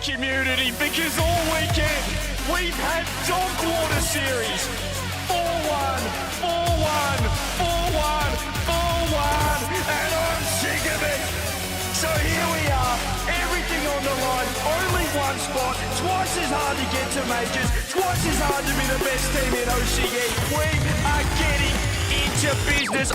community, because all weekend we've had dog water series. 4-1, 4-1, 4-1, 4-1, and I'm sick of it. So here we are, everything on the line, only one spot, twice as hard to get to majors, twice as hard to be the best team in OCE. We are getting into business.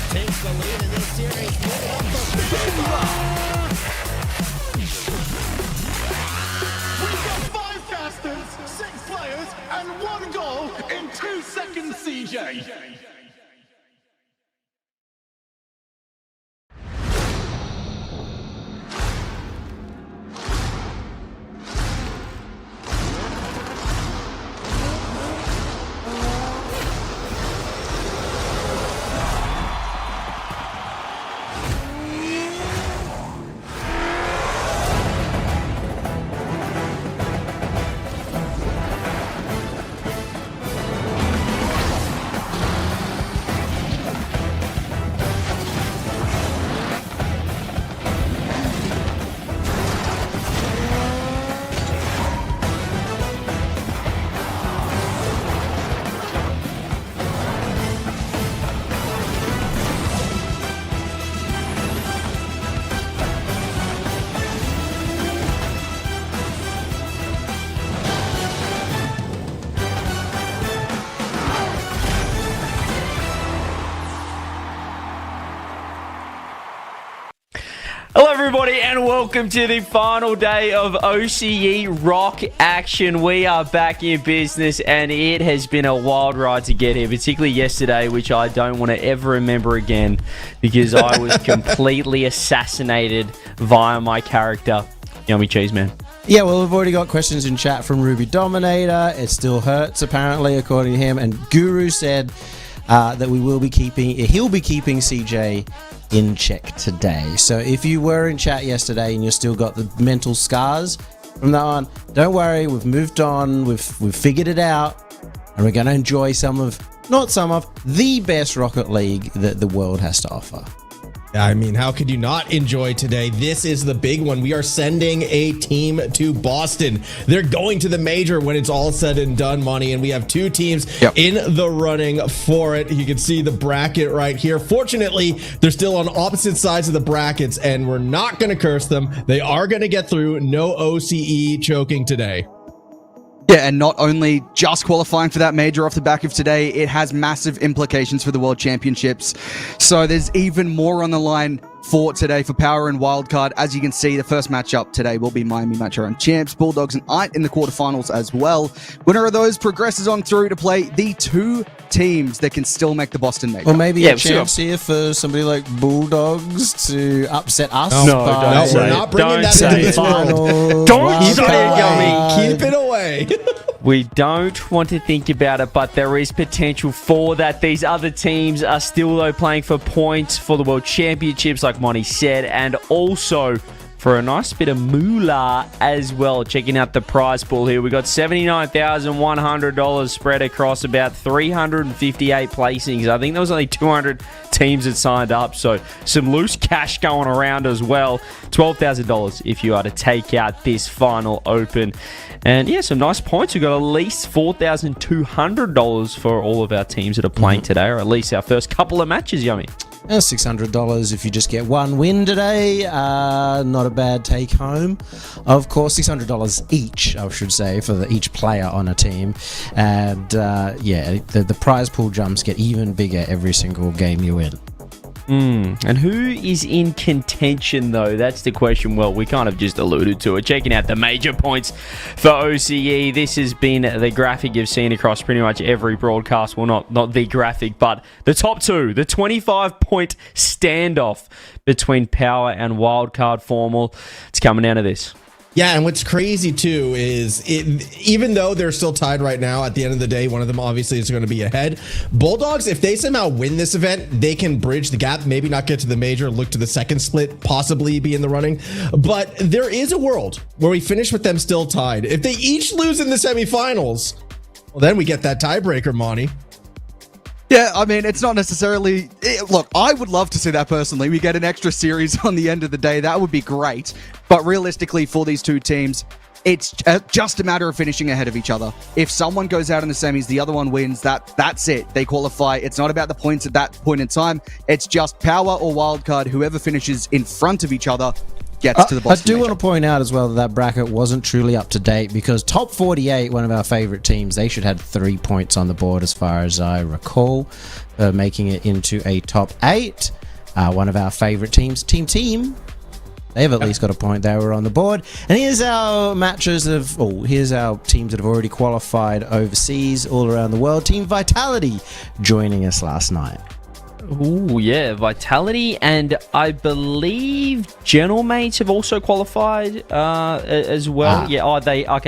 Takes the lead in this series. We've got 5 casters, 6 players, and 1 goal in 2 seconds, CJ. Hello everybody and welcome to the final day of OCE Rock action. We are back in business and it has been a wild ride to get here, particularly yesterday, which I don't want to ever remember again because I was completely assassinated via my character. Yummy cheese, man. Yeah, well, we've already got questions in chat from Ruby Dominator. It still hurts, apparently, according to him. And Guru said, that he'll be keeping CJ in check today. So if you were in chat yesterday and you still got the mental scars from that one, don't worry, we've moved on, we've figured it out, and we're going to enjoy the best Rocket League that the world has to offer. I mean, how could you not enjoy today? This is the big one. We are sending a team to Boston. They're going to the major when it's all said and done, Monty, and we have two teams in the running for it. You can see the bracket right here. Fortunately, they're still on opposite sides of the brackets, and we're not going to curse them. They are going to get through. No OCE choking today. Yeah, and not only just qualifying for that major off the back of today, it has massive implications for the World Championships. So there's even more on the line for today for Power and Wildcard. As you can see, the first matchup today will be Miami Metro and Champs, Bulldogs and INT in the quarterfinals as well. Winner of those progresses on through to play the two teams that can still make the Boston major. Or maybe a chance here for somebody like Bulldogs to upset us. No, we're not bringing that into this world. Don't say it, Gummy. Keep it away. We don't want to think about it, but there is potential for that. These other teams are still, though, playing for points for the World Championships, like Monty said, and also for a nice bit of moolah as well. Checking out the prize pool here, we got $79,100 spread across about 358 placings. I think there was only 200 teams that signed up, so some loose cash going around as well. $12,000 if you are to take out this final open. And yeah, some nice points. We've got at least $4,200 for all of our teams that are playing today, or at least our first couple of matches, Yummy. $600 if you just get one win today. Not a bad take home. Of course, $600 each, I should say, for each player on a team. And the prize pool jumps get even bigger every single game you win. And who is in contention, though? That's the question. Well, we kind of just alluded to it. Checking out the major points for OCE. This has been the graphic you've seen across pretty much every broadcast. Well, not the graphic, but the top two. The 25-point standoff between Power and Wildcard Formal. It's coming down to this. Yeah, and what's crazy too is even though they're still tied right now, at the end of the day, one of them obviously is going to be ahead. Bulldogs, if they somehow win this event, they can bridge the gap, maybe not get to the major, look to the second split, possibly be in the running. But there is a world where we finish with them still tied. If they each lose in the semifinals, well, then we get that tiebreaker, Monty. Yeah, I mean, it's not necessarily... Look, I would love to see that personally. We get an extra series on the end of the day. That would be great. But realistically, for these two teams, it's just a matter of finishing ahead of each other. If someone goes out in the semis, the other one wins, that's it. They qualify. It's not about the points at that point in time. It's just Power or Wildcard. Whoever finishes in front of each other gets to the Boston I do major. want to point out as well that bracket wasn't truly up to date, because top 48, one of our favorite teams, they should have 3 points on the board as far as I recall, making it into a top 8. One of our favorite teams, Team, they have at least got a point. They were on the board. And here's our here's our teams that have already qualified overseas all around the world. Team Vitality joining us last night. Oh yeah, Vitality, and I believe General Mates have also qualified as well. Yeah, they are.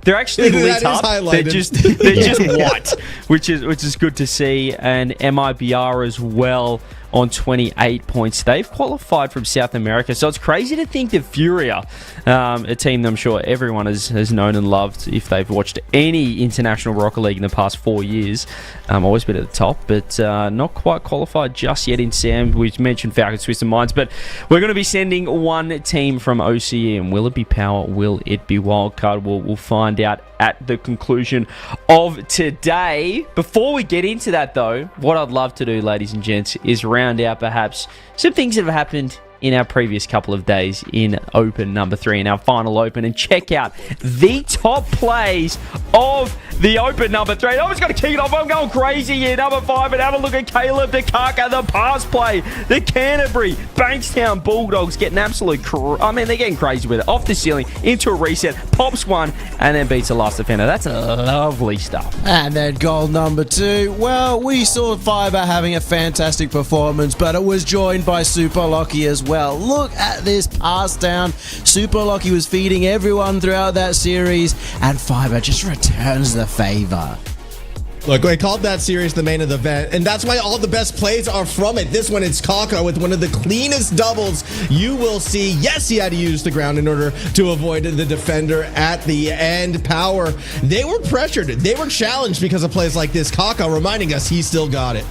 They're actually lit up. They're just white, which is good to see. And MIBR as well on 28 points. They've qualified from South America, so it's crazy to think that Furia, a team that I'm sure everyone has known and loved if they've watched any international Rocket League in the past 4 years, always been at the top, but not quite qualified just yet in Sam. We've mentioned Falcons, Swiss and Mines, but we're going to be sending one team from OCE, and will it be Power? Will it be Wildcard? We'll find out at the conclusion of today. Before we get into that, though, what I'd love to do, ladies and gents, is round out perhaps some things that have happened in our previous couple of days in Open number 3, in our final Open, and check out the top plays of the Open number 3. I was going to kick it off. I'm going crazy here. Number 5, and have a look at Caleb DeKaka, the pass play. The Canterbury Bankstown Bulldogs getting absolute... they're getting crazy with it. Off the ceiling, into a reset, pops one, and then beats the last defender. That's lovely stuff. And then goal number 2. Well, we saw Fiber having a fantastic performance, but it was joined by Super Lockie as well. Look at this pass down. Super Lockie was feeding everyone throughout that series, and Fiber just returns the favor. Look, they called that series the main event, and that's why all the best plays are from it. This one, it's Kaka with one of the cleanest doubles you will see. Yes, he had to use the ground in order to avoid the defender at the end. Power, they were pressured. They were challenged because of plays like this. Kaka reminding us he still got it.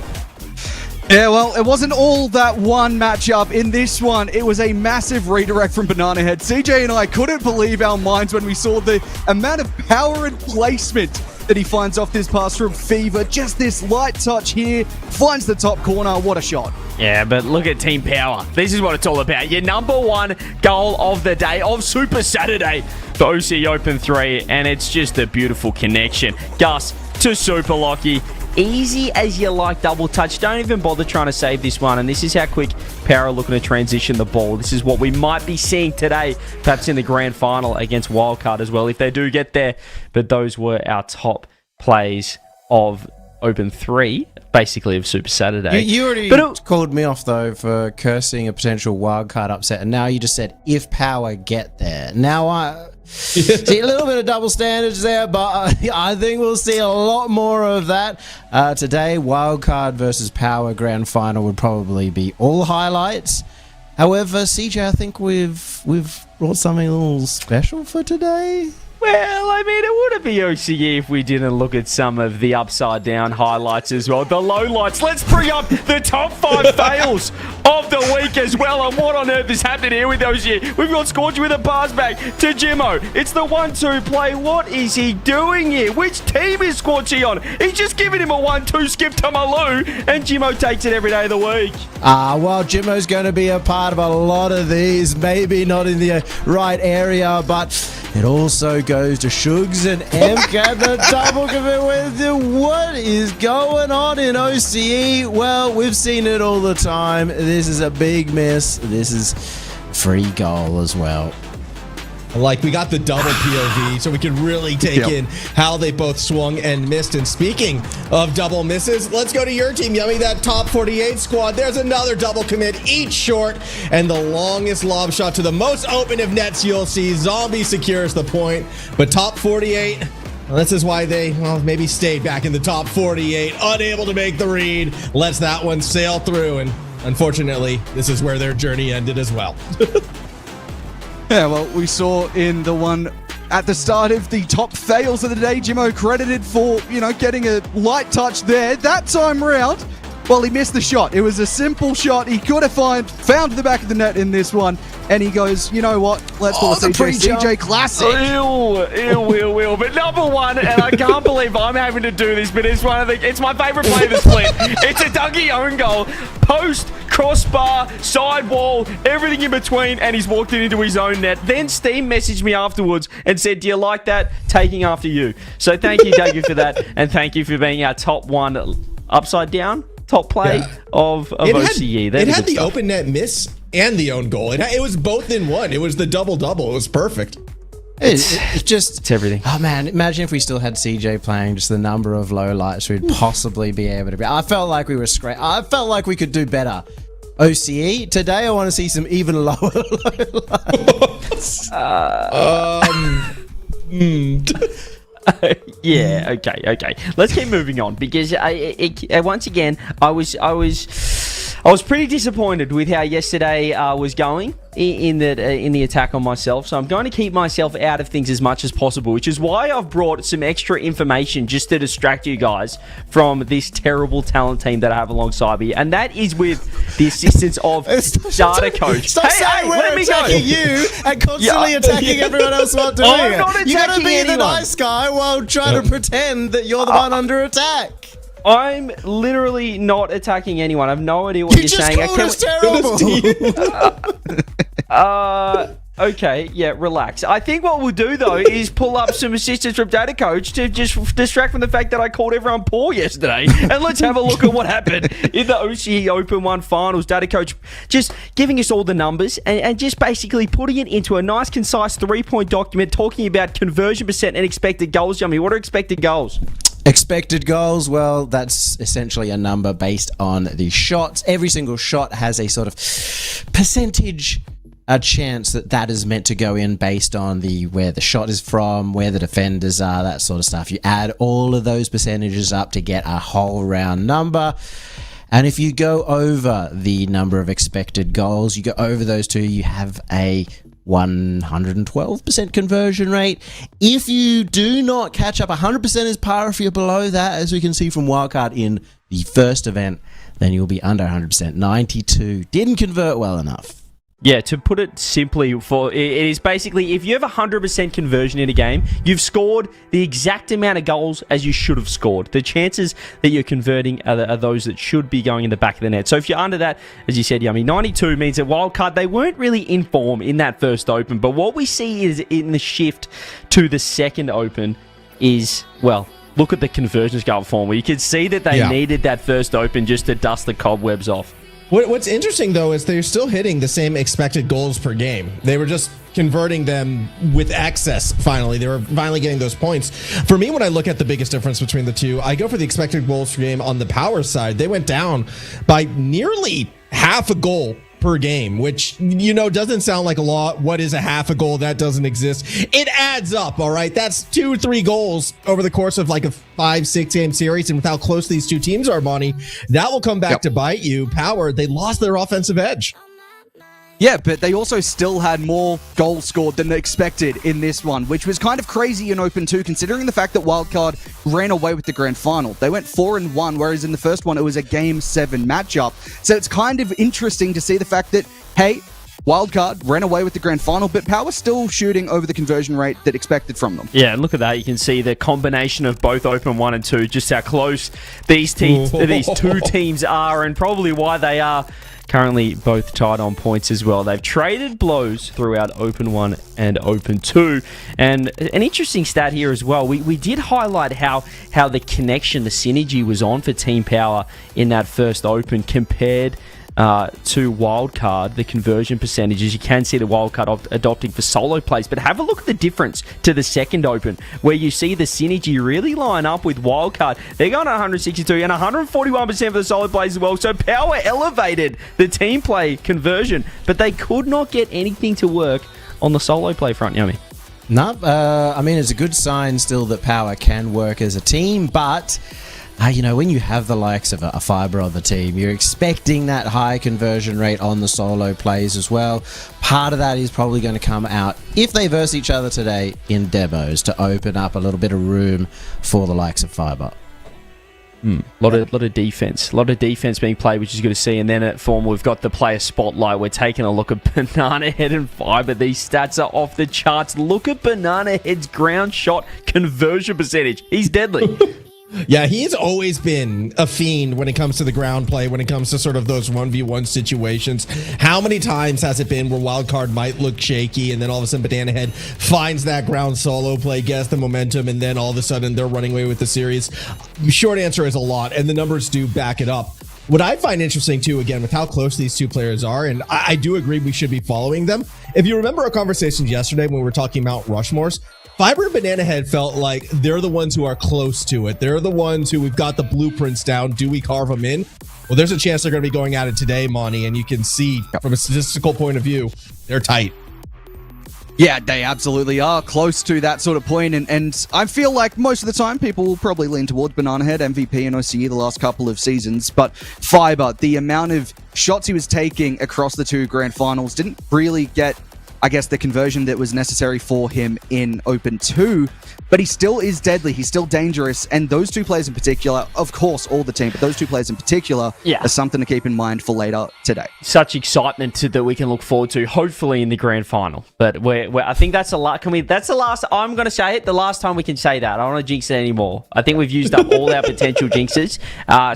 Yeah, well, it wasn't all that one matchup. In this one, it was a massive redirect from Banana Head. CJ and I couldn't believe our minds when we saw the amount of power and placement that he finds off this pass from Fever. Just this light touch here, finds the top corner. What a shot. Yeah, but look at team power. This is what it's all about. Your number one goal of the day, of Super Saturday, the OCE Open 3, and it's just a beautiful connection. Gus to Super Lockie. Easy as you like double touch. Don't even bother trying to save this one. And this is how quick Power are looking to transition the ball. This is what we might be seeing today, perhaps in the grand final against Wildcard as well, if they do get there. But those were our top plays of Open 3, basically of Super Saturday. You already called me off, though, for cursing a potential wildcard upset. And now you just said, if Power get there. Now I... see a little bit of double standards there, but I think we'll see a lot more of that today. Wildcard versus Power Grand Final would probably be all highlights. However, CJ, I think we've brought something a little special for today. Well, I mean, it wouldn't be OCE if we didn't look at some of the upside down highlights as well. The lowlights. Let's bring up the top 5 fails of the week as well. And what on earth is happening here with OCE? We've got Scorchy with a pass back to Jimmo. It's the 1-2 play. What is he doing here? Which team is Scorchy on? He's just giving him a 1-2 skip to Malou, and Jimmo takes it every day of the week. Well, Jimmo's going to be a part of a lot of these. Maybe not in the right area, but it also goes to Shugs and MCAT, the double commit with what is going on in OCE? Well, we've seen it all the time. This is a big miss. This is free goal as well. Like, we got the double POV, so we can really take in how they both swung and missed. And speaking of double misses, let's go to your team, Yummy, that top 48 squad. There's another double commit, each short, and the longest lob shot to the most open of nets you'll see. Zombie secures the point, but top 48, well, this is why they, well, maybe stayed back in the top 48, unable to make the read. Lets that one sail through, and unfortunately, this is where their journey ended as well. Yeah, well, we saw in the one at the start of the top fails of the day, Jimmo credited for, getting a light touch there. That time round, well, he missed the shot. It was a simple shot. He could have found the back of the net in this one. And he goes, you know what? Let's call it CJ Classic. Ew. But number one, and I can't believe I'm having to do this, but it's my favorite play of the split. It's a Dougie own goal. Post, crossbar, sidewall, everything in between, and he's walked it into his own net. Then Steam messaged me afterwards and said, do you like that? Taking after you. So thank you, Dougie, for that. And thank you for being our top one upside down top play of OCE. It had the open net miss and the own goal. It was both in one. It was the double-double. It was perfect. It's everything. Oh, man. Imagine if we still had CJ playing, just the number of lowlights we'd possibly be able to be. I felt like we were I felt like we could do better. OCE, today I want to see some even lower lowlights. Yeah, okay. Let's keep moving on, because once again, I was pretty disappointed with how yesterday was going in the attack on myself. So I'm going to keep myself out of things as much as possible, which is why I've brought some extra information just to distract you guys from this terrible talent team that I have alongside me, and that is with the assistance of Data Coach. Stop saying we're attacking you and constantly attacking everyone else while doing it. Not attacking you got to be anyone. the nice guy while trying to pretend that you're the one under attack. I'm literally not attacking anyone. I have no idea what you're saying. You just called us terrible. Okay, yeah, relax. I think what we'll do, though, is pull up some assistance from Data Coach to just distract from the fact that I called everyone poor yesterday. And let's have a look at what happened in the OCE Open 1 finals. Data Coach just giving us all the numbers and just basically putting it into a nice, concise 3-point document talking about conversion percent and expected goals. Yummy, what are expected goals? Expected goals, well, that's essentially a number based on the shots. Every single shot has a sort of percentage a chance that is meant to go in based on where the shot is from, where the defenders are, that sort of stuff. You add all of those percentages up to get a whole round number. And if you go over the number of expected goals, you go over those two, you have a 112% conversion rate. If you do not catch up 100% as par, if you're below that, as we can see from Wildcard in the first event, then you'll be under 100%. 92 didn't convert well enough. Yeah, to put it simply, it is basically if you have 100% conversion in a game, you've scored the exact amount of goals as you should have scored. The chances that you're converting are those that should be going in the back of the net. So if you're under that, as you said, Yummy, 92 means that Wildcard, they weren't really in form in that first open. But what we see is in the shift to the second open is, well, look at the conversions going form. You can see that they needed that first open just to dust the cobwebs off. What's interesting, though, is they're still hitting the same expected goals per game. They were just converting them with excess, finally. They were finally getting those points. For me, when I look at the biggest difference between the two, I go for the expected goals per game on the power side. They went down by nearly half a goal per game, which, doesn't sound like a lot. What is a half a goal? That doesn't exist. It adds up, all right? That's 2-3 goals over the course of like a 5-6 game series. And with how close these two teams are, Monty, that will come back to bite you. Power, they lost their offensive edge. Yeah, but they also still had more goals scored than expected in this one, which was kind of crazy in Open 2, considering the fact that Wildcard ran away with the grand final. They went 4-1, whereas in the first one, it was a Game 7 matchup. So it's kind of interesting to see the fact that, hey, Wildcard ran away with the grand final, but Power still shooting over the conversion rate that expected from them. Yeah, and look at that. You can see the combination of both Open 1 and 2, just how close these two teams are, and probably why they are currently both tied on points as well. They've traded blows throughout Open 1 and Open 2. And an interesting stat here as well. We did highlight how the connection, the synergy was on for Team Power in that first Open compared to Wildcard, the conversion percentages. You can see the Wildcard adopting for solo plays, but have a look at the difference to the second Open, where you see the synergy really line up with Wildcard. They're going to 162 and 141% for the solo plays as well, so Power elevated the team play conversion, but they could not get anything to work on the solo play front, Yummy. No, I mean, it's a good sign still that Power can work as a team, but when you have the likes of a Fiber on the team, you're expecting that high conversion rate on the solo plays as well. Part of that is probably going to come out if they verse each other today in demos to open up a little bit of room for the likes of Fiber. A lot of defense being played, which is good to see. And then at form, we've got the player spotlight. We're taking a look at Banana Head and Fiber. These stats are off the charts. Look at Banana Head's ground shot conversion percentage. He's deadly. Yeah, he's always been a fiend when it comes to the ground play, when it comes to sort of those 1v1 situations. How many times has it been where Wildcard might look shaky and then all of a sudden Banana Head finds that ground solo play, gets the momentum, and then all of a sudden they're running away with the series? Short answer is a lot, and the numbers do back it up. What I find interesting, too, again, with how close these two players are, and I do agree we should be following them. If you remember our conversations yesterday when we were talking Mount Rushmores, Fiber and Banana Head felt like they're the ones who are close to it. They're the ones who we've got the blueprints down. Do we carve them in? Well, there's a chance they're going to be going at it today, Monty, and you can see from a statistical point of view, they're tight. Yeah, they absolutely are close to that sort of point, and I feel like most of the time people will probably lean towards Banana Head, MVP and OCE the last couple of seasons, but Fiber, the amount of shots he was taking across the two grand finals didn't really get, I guess, the conversion that was necessary for him in Open 2, but he still is deadly. He's still dangerous, and those two players in particular, of course, all the team, but those two players in particular are something to keep in mind for later today. Such excitement that we can look forward to, hopefully in the grand final. But I think that's a lot. That's the last. I'm going to say it. The last time we can say that. I don't want to jinx it anymore. I think we've used up all our potential jinxes.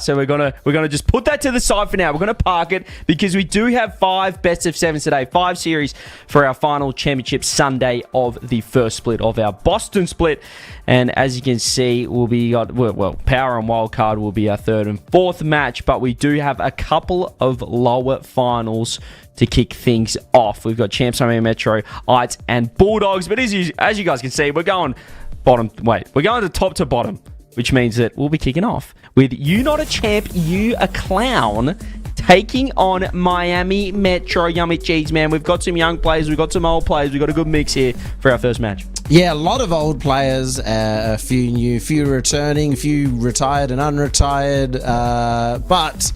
So we're gonna just put that to the side for now. We're gonna park it because we do have 5 best of 7s today, 5 series for our final championship Sunday of the first split of our Boston split. And as you can see, Power and Wildcard will be our 3rd and 4th match, but we do have a couple of lower finals to kick things off. We've got Champs Home Metro, Ites, and Bulldogs, but as you guys can see, we're going top to bottom, which means that we'll be kicking off with You Not a Champ, You a Clown, taking on Miami Metro. Yummy cheese, man. We've got some young players. We've got some old players. We've got a good mix here for our first match. Yeah, a lot of old players, a few new, few returning, a few retired and unretired, but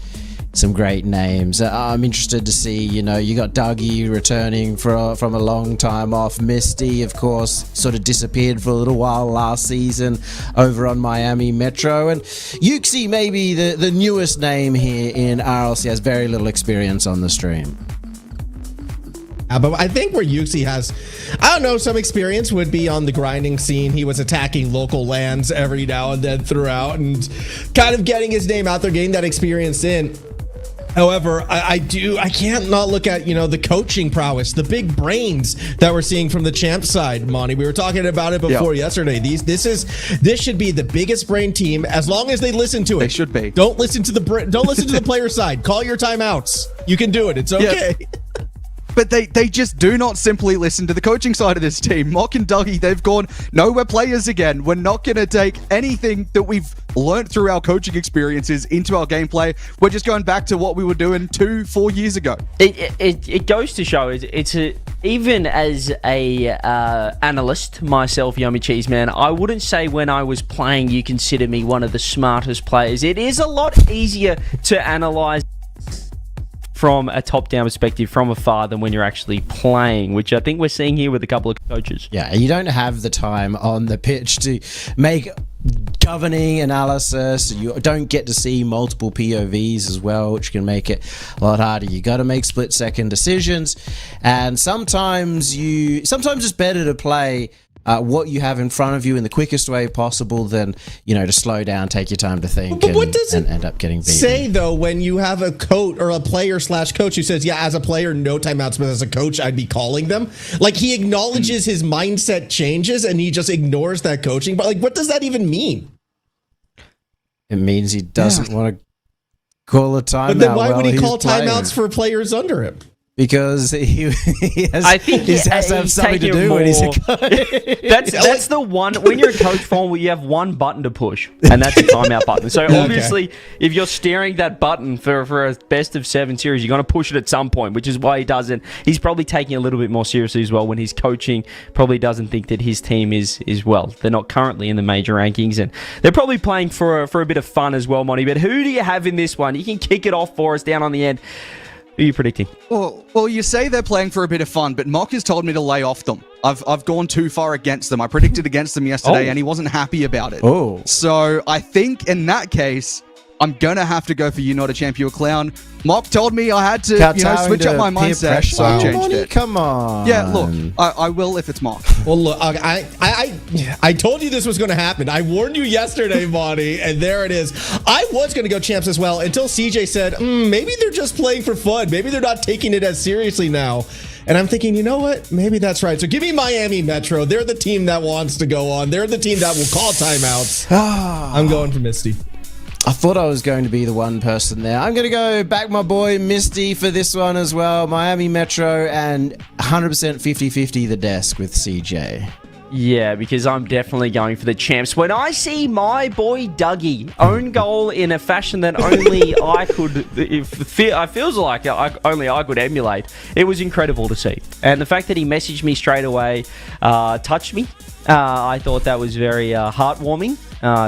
some great names. I'm interested to see, you got Dougie returning from a long time off. Misty, of course, sort of disappeared for a little while last season over on Miami Metro. And Yuxi, maybe the newest name here in RLCS, has very little experience on the stream. But I think where Yuxi has, I don't know, some experience would be on the grinding scene. He was attacking local lands every now and then throughout and kind of getting his name out there, getting that experience in. However, I can't not look at, the coaching prowess, the big brains that we're seeing from the champ side, Monty. We were talking about it before yesterday. This should be the biggest brain team as long as they listen to it. They should be. Don't listen to the player side. Call your timeouts. You can do it. It's okay. Yeah. But they just do not simply listen to the coaching side of this team. Mock and Dougie, they've gone, no, we're players again. We're not going to take anything that we've learned through our coaching experiences into our gameplay. We're just going back to what we were doing 2-4 years ago. It goes to show, even as a analyst myself, Yummy Cheese Man, I wouldn't say when I was playing you consider me one of the smartest players. It is a lot easier to analyze from a top-down perspective from afar than when you're actually playing, which I think we're seeing here with a couple of coaches. Yeah, you don't have the time on the pitch to make governing analysis. You don't get to see multiple POVs as well, which can make it a lot harder. You got to make split-second decisions, and sometimes it's better to play what you have in front of you in the quickest way possible than, to slow down, take your time to think, but what does it and end up getting beaten. Say, though, when you have a coach or a player/coach who says, yeah, as a player, no timeouts, but as a coach, I'd be calling them. Like, he acknowledges his mindset changes and he just ignores that coaching. But, what does that even mean? It means he doesn't want to call a timeout. But then why would he call timeouts for players under him? Because he has, I think he has to have something to do when he's a coach. That's the one, when you're a coach form, you have one button to push, and that's a timeout button. So obviously, if you're staring that button for a best of 7 series, you're going to push it at some point, which is why he doesn't. He's probably taking it a little bit more seriously as well when he's coaching. Probably doesn't think that his team is well. They're not currently in the major rankings, and they're probably playing for a bit of fun as well, Monty. But who do you have in this one? You can kick it off for us down on the end. Who are you predicting? Well, you say they're playing for a bit of fun, but Mock has told me to lay off them. I've gone too far against them. I predicted against them yesterday, and he wasn't happy about it. Oh. So I think in that case, I'm going to have to go for You Not a Champ, You a Clown. Mock told me I had to switch up my mindset, so I changed it. Come on. Yeah, look, I will if it's Mock. Well, look, I told you this was going to happen. I warned you yesterday, Monty, and there it is. I was going to go champs as well until CJ said, maybe they're just playing for fun. Maybe they're not taking it as seriously now. And I'm thinking, you know what? Maybe that's right. So give me Miami Metro. They're the team that wants to go on. They're the team that will call timeouts. I'm going for Misty. I thought I was going to be the one person there. I'm going to go back my boy Misty for this one as well. Miami Metro and 100% 50-50 the desk with CJ. Yeah, because I'm definitely going for the champs. When I see my boy Dougie own goal in a fashion that only I could, it feels like only I could emulate, it was incredible to see. And the fact that he messaged me straight away touched me. I thought that was very heartwarming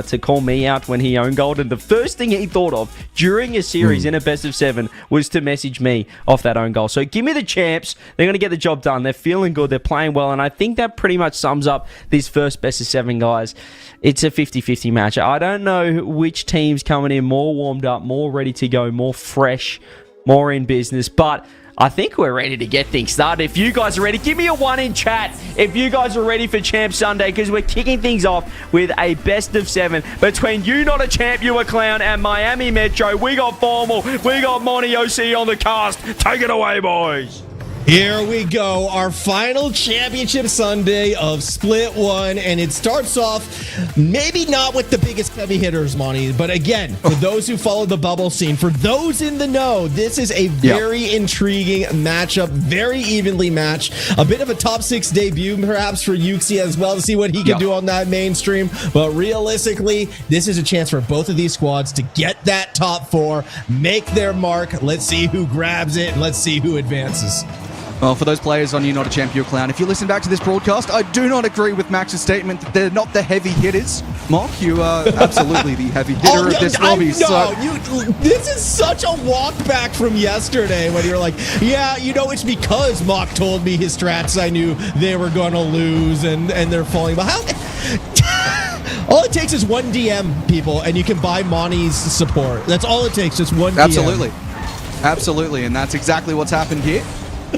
to call me out when he owned gold. And the first thing he thought of during a series in a best of 7 was to message me off that own goal. So give me the champs. They're going to get the job done. They're feeling good. They're playing well. And I think that pretty much sums up this first best of 7, guys. It's a 50-50 match. I don't know which team's coming in more warmed up, more ready to go, more fresh, more in business. But I think we're ready to get things started. If you guys are ready, give me a 1 in chat if you guys are ready for Champ Sunday, because we're kicking things off with a best of 7 between You Not a Champ, You a Clown and Miami Metro. We got Formal, we got Monty OCE on the cast. Take it away, boys. Here we go, our final championship Sunday of Split 1, and it starts off maybe not with the biggest heavy hitters, Monty, but again, for those who follow the bubble scene, for those in the know, this is a very intriguing matchup, very evenly matched, a bit of a top 6 debut perhaps for Yuxi as well to see what he can do on that mainstream, but realistically, this is a chance for both of these squads to get that top 4, make their mark, let's see who grabs it, and let's see who advances. Well, for those players on You're Not a Champion Clown, if you listen back to this broadcast, I do not agree with Max's statement that they're not the heavy hitters. Mark, you are absolutely the heavy hitter of this lobby. This is such a walk back from yesterday when you're like, yeah, you know, it's because Mock told me his strats, I knew they were going to lose and they're falling behind. All it takes is one DM, people, and you can buy Monty's support. That's all it takes, just one DM. Absolutely, and that's exactly what's happened here.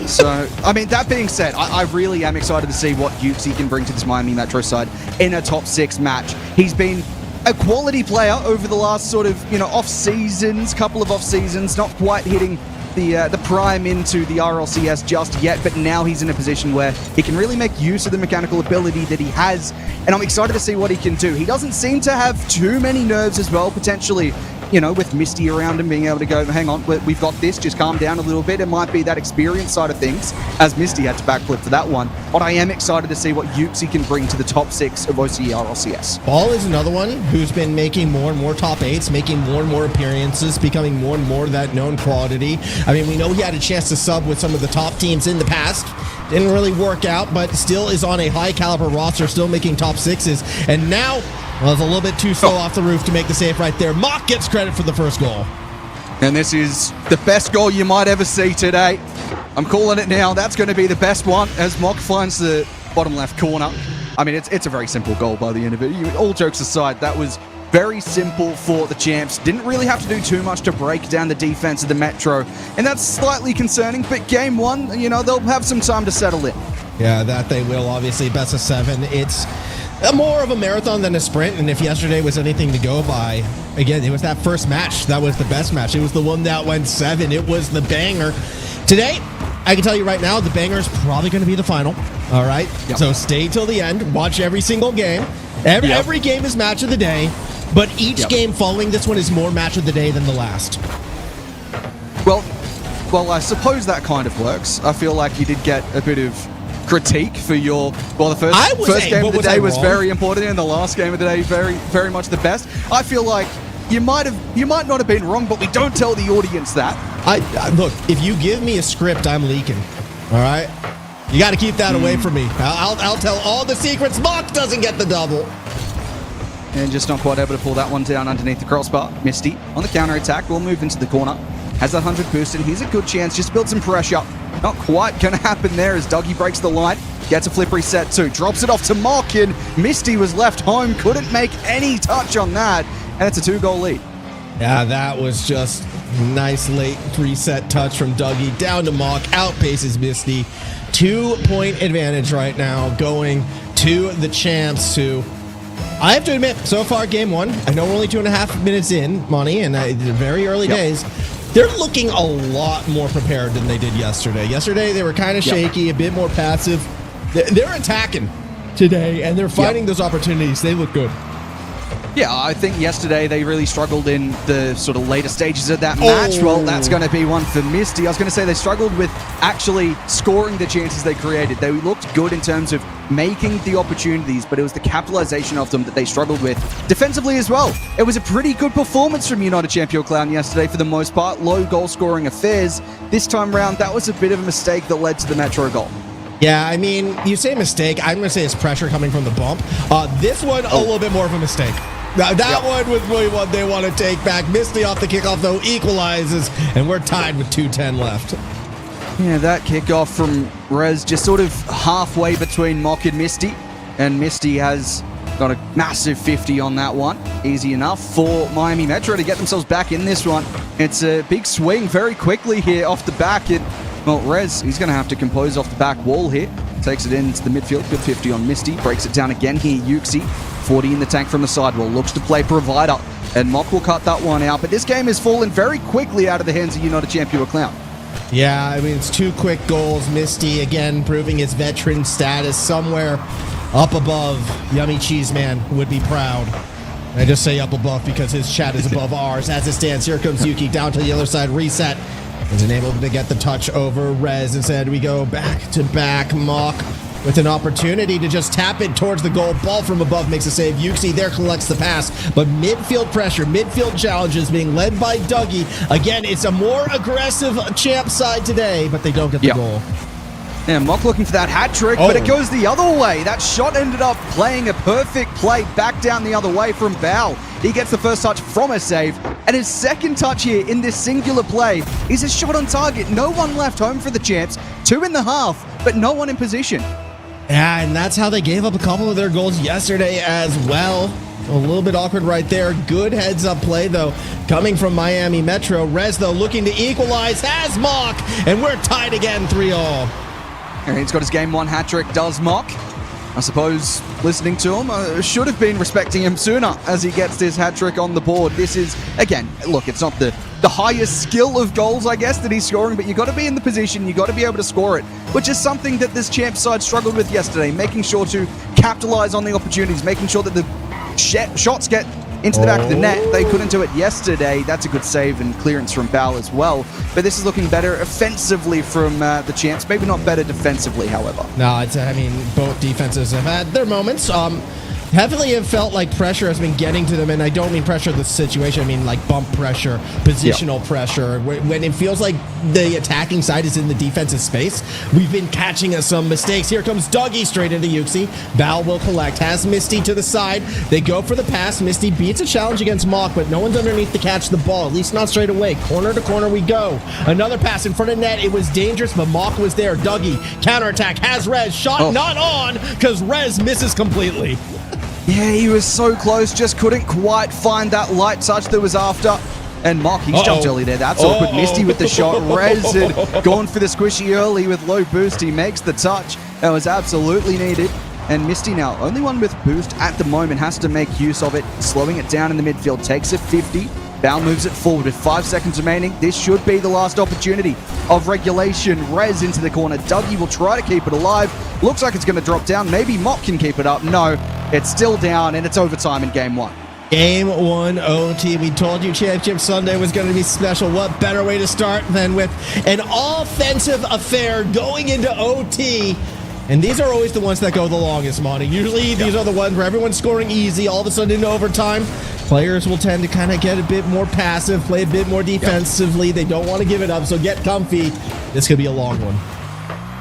So, I mean, that being said, I really am excited to see what Yuxi can bring to this Miami Metro side in a top 6 match. He's been a quality player over the last sort of, couple of off seasons, not quite hitting the prime into the RLCS just yet, but now he's in a position where he can really make use of the mechanical ability that he has, and I'm excited to see what he can do. He doesn't seem to have too many nerves as well, potentially, with Misty around him, being able to go, hang on, we've got this, just calm down a little bit. It might be that experience side of things, as Misty had to backflip for that one. But I am excited to see what Yuxi can bring to the top 6 of OCE RLCS. Ball is another one who's been making more and more top 8s, making more and more appearances, becoming more and more that known quality. I mean, we know he had a chance to sub with some of the top teams in the past. Didn't really work out, but still is on a high caliber roster, still making top 6s. And now, well, it's a little bit too slow off the roof to make the save right there. Mock gets credit for the first goal. And this is the best goal you might ever see today. I'm calling it now. That's going to be the best one as Mock finds the bottom left corner. I mean, it's a very simple goal by the end of it. All jokes aside, that was very simple for the champs. Didn't really have to do too much to break down the defense of the Metro. And that's slightly concerning, but game 1, they'll have some time to settle in. Yeah, that they will. Obviously, best of 7. It's more of a marathon than a sprint, and if yesterday was anything to go by, again, it was that first match that was the best match. It was the one that went 7. It was the banger. Today, I can tell you right now, the banger is probably going to be the final. All right? Yep. So stay till the end. Watch every single game. Every game is match of the day, but each game following this one is more match of the day than the last. Well, I suppose that kind of works. I feel like you did get a bit of critique for your the first game of the day was very important, and the last game of the day very, very much the best. I feel like you might not have been wrong, but we don't tell the audience that. I look, if you give me a script, I'm leaking. All right, you got to keep that away from me. I'll tell all the secrets. Mock doesn't get the double, and just not quite able to pull that one down underneath the crossbar. Misty on the counter attack will move into the corner. Has that 100 boost, and here's a good chance just to build some pressure. Not quite going to happen there as Dougie breaks the line. Gets a flip reset too. Drops it off to Mock, and Misty was left home. Couldn't make any touch on that. And it's a 2-goal lead. Yeah, that was just nice late reset touch from Dougie. Down to Mock. Outpaces Misty. 2-point advantage right now going to the champs who, I have to admit, so far game 1, I know we're only 2.5 minutes in, Monty, and very early days. They're looking a lot more prepared than they did yesterday. Yesterday, they were kind of shaky, a bit more passive. They're attacking today, and they're finding those opportunities. They look good. Yeah, I think yesterday they really struggled in the sort of later stages of that match. Well, that's going to be one for Misty. I was going to say they struggled with actually scoring the chances they created. They looked good in terms of making the opportunities, but it was the capitalization of them that they struggled with. Defensively as well, it was a pretty good performance from United Champion Clown yesterday for the most part. Low goal-scoring affairs. This time round, that was a bit of a mistake that led to the Metro goal. Yeah, I mean, you say mistake. I'm going to say it's pressure coming from the bump. This one, a little bit more of a mistake. That one was really one they want to take back. Misty off the kickoff, though, equalizes, and we're tied with 2:10 left. Yeah, that kickoff from Rez just sort of halfway between Mock and Misty. And Misty has got a massive 50 on that one. Easy enough for Miami Metro to get themselves back in this one. It's a big swing very quickly here off the back. Well, Rez, he's going to have to compose off the back wall here. Takes it into the midfield. Good 50 on Misty. Breaks it down again here. Yuxi, 40 in the tank from the sidewall. Looks to play provider. And Mock will cut that one out. But this game has fallen very quickly out of the hands of United Champion Clown. Yeah, I mean, it's 2 quick goals. Misty, again, proving his veteran status somewhere up above. Yummy Cheese Man would be proud. I just say up above because his chat is above ours. As it stands, here comes Yuki down to the other side. Reset. Isn't able to get the touch over Rez. Instead, we go back to back. Mock with an opportunity to just tap it towards the goal. Ball from above makes a save. Yuxi there collects the pass, but midfield pressure, midfield challenges being led by Dougie. Again, it's a more aggressive champ side today, but they don't get the goal. Yeah, Mock looking for that hat trick, but it goes the other way. That shot ended up playing a perfect play back down the other way from Bao. He gets the first touch from a save, and his second touch here in this singular play is a shot on target. No one left home for the champs. 2.5, but no one in position. Yeah, and that's how they gave up a couple of their goals yesterday as well. A little bit awkward right there. Good heads-up play, though, coming from Miami Metro. Rez, though, looking to equalize, has Mock, and we're tied again, 3-all. He's got his game 1 hat trick, does Mock. I suppose listening to him, should have been respecting him sooner as he gets this hat trick on the board. This is, again, look, it's not the highest skill of goals, I guess, that he's scoring, but you got to be in the position, you got to be able to score it, which is something that this champ side struggled with yesterday, making sure to capitalize on the opportunities, making sure that the shots get into the back of the net. They couldn't do it yesterday. That's a good save and clearance from Bal as well. But this is looking better offensively from the champs. Maybe not better defensively, however. No, it's, I mean, both defenses have had their moments. Heavily have felt like pressure has been getting to them, and I don't mean pressure of the situation, I mean like bump pressure, positional pressure. When it feels like the attacking side is in the defensive space, we've been catching us some mistakes. Here comes Dougie straight into Yuxi. Val will collect, has Misty to the side. They go for the pass. Misty beats a challenge against Mock, but no one's underneath to catch the ball, at least not straight away. Corner to corner we go. Another pass in front of net. It was dangerous, but Mock was there. Dougie, counterattack, has Rez. Shot not on because Rez misses completely. Yeah, he was so close, just couldn't quite find that light touch that was after. And Mock, he's jumped early there. That's awkward. Misty with the shot. Rez had gone for the squishy early with low boost. He makes the touch. That was absolutely needed. And Misty now, only one with boost at the moment, has to make use of it. Slowing it down in the midfield, takes it 50. Bao moves it forward with 5 seconds remaining. This should be the last opportunity of regulation. Rez into the corner. Dougie will try to keep it alive. Looks like it's going to drop down. Maybe Mock can keep it up. No, it's still down, and it's overtime in game 1. Game 1 OT. We told you Championship Sunday was going to be special. What better way to start than with an offensive affair going into OT? And these are always the ones that go the longest, Monty. Usually these are the ones where everyone's scoring easy. All of a sudden in overtime, players will tend to kind of get a bit more passive, play a bit more defensively. They don't want to give it up, so get comfy. This could be a long one.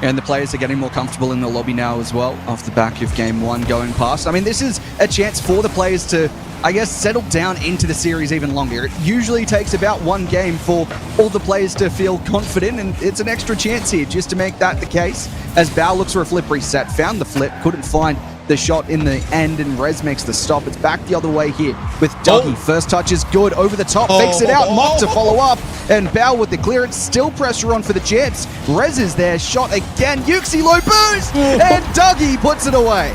And the players are getting more comfortable in the lobby now as well, off the back of game 1 going past. I mean, this is a chance for the players to, I guess, settle down into the series even longer. It usually takes about 1 game for all the players to feel confident, and it's an extra chance here just to make that the case. As Bao looks for a flip reset, found the flip, couldn't find the shot in the end, and Rez makes the stop. It's back the other way here with Dougie. First touch is good, over the top, fakes it out, Mock to follow up, and Bao with the clearance, still pressure on for the champs. Rez is there, shot again, Yuxi low boost, and Dougie puts it away.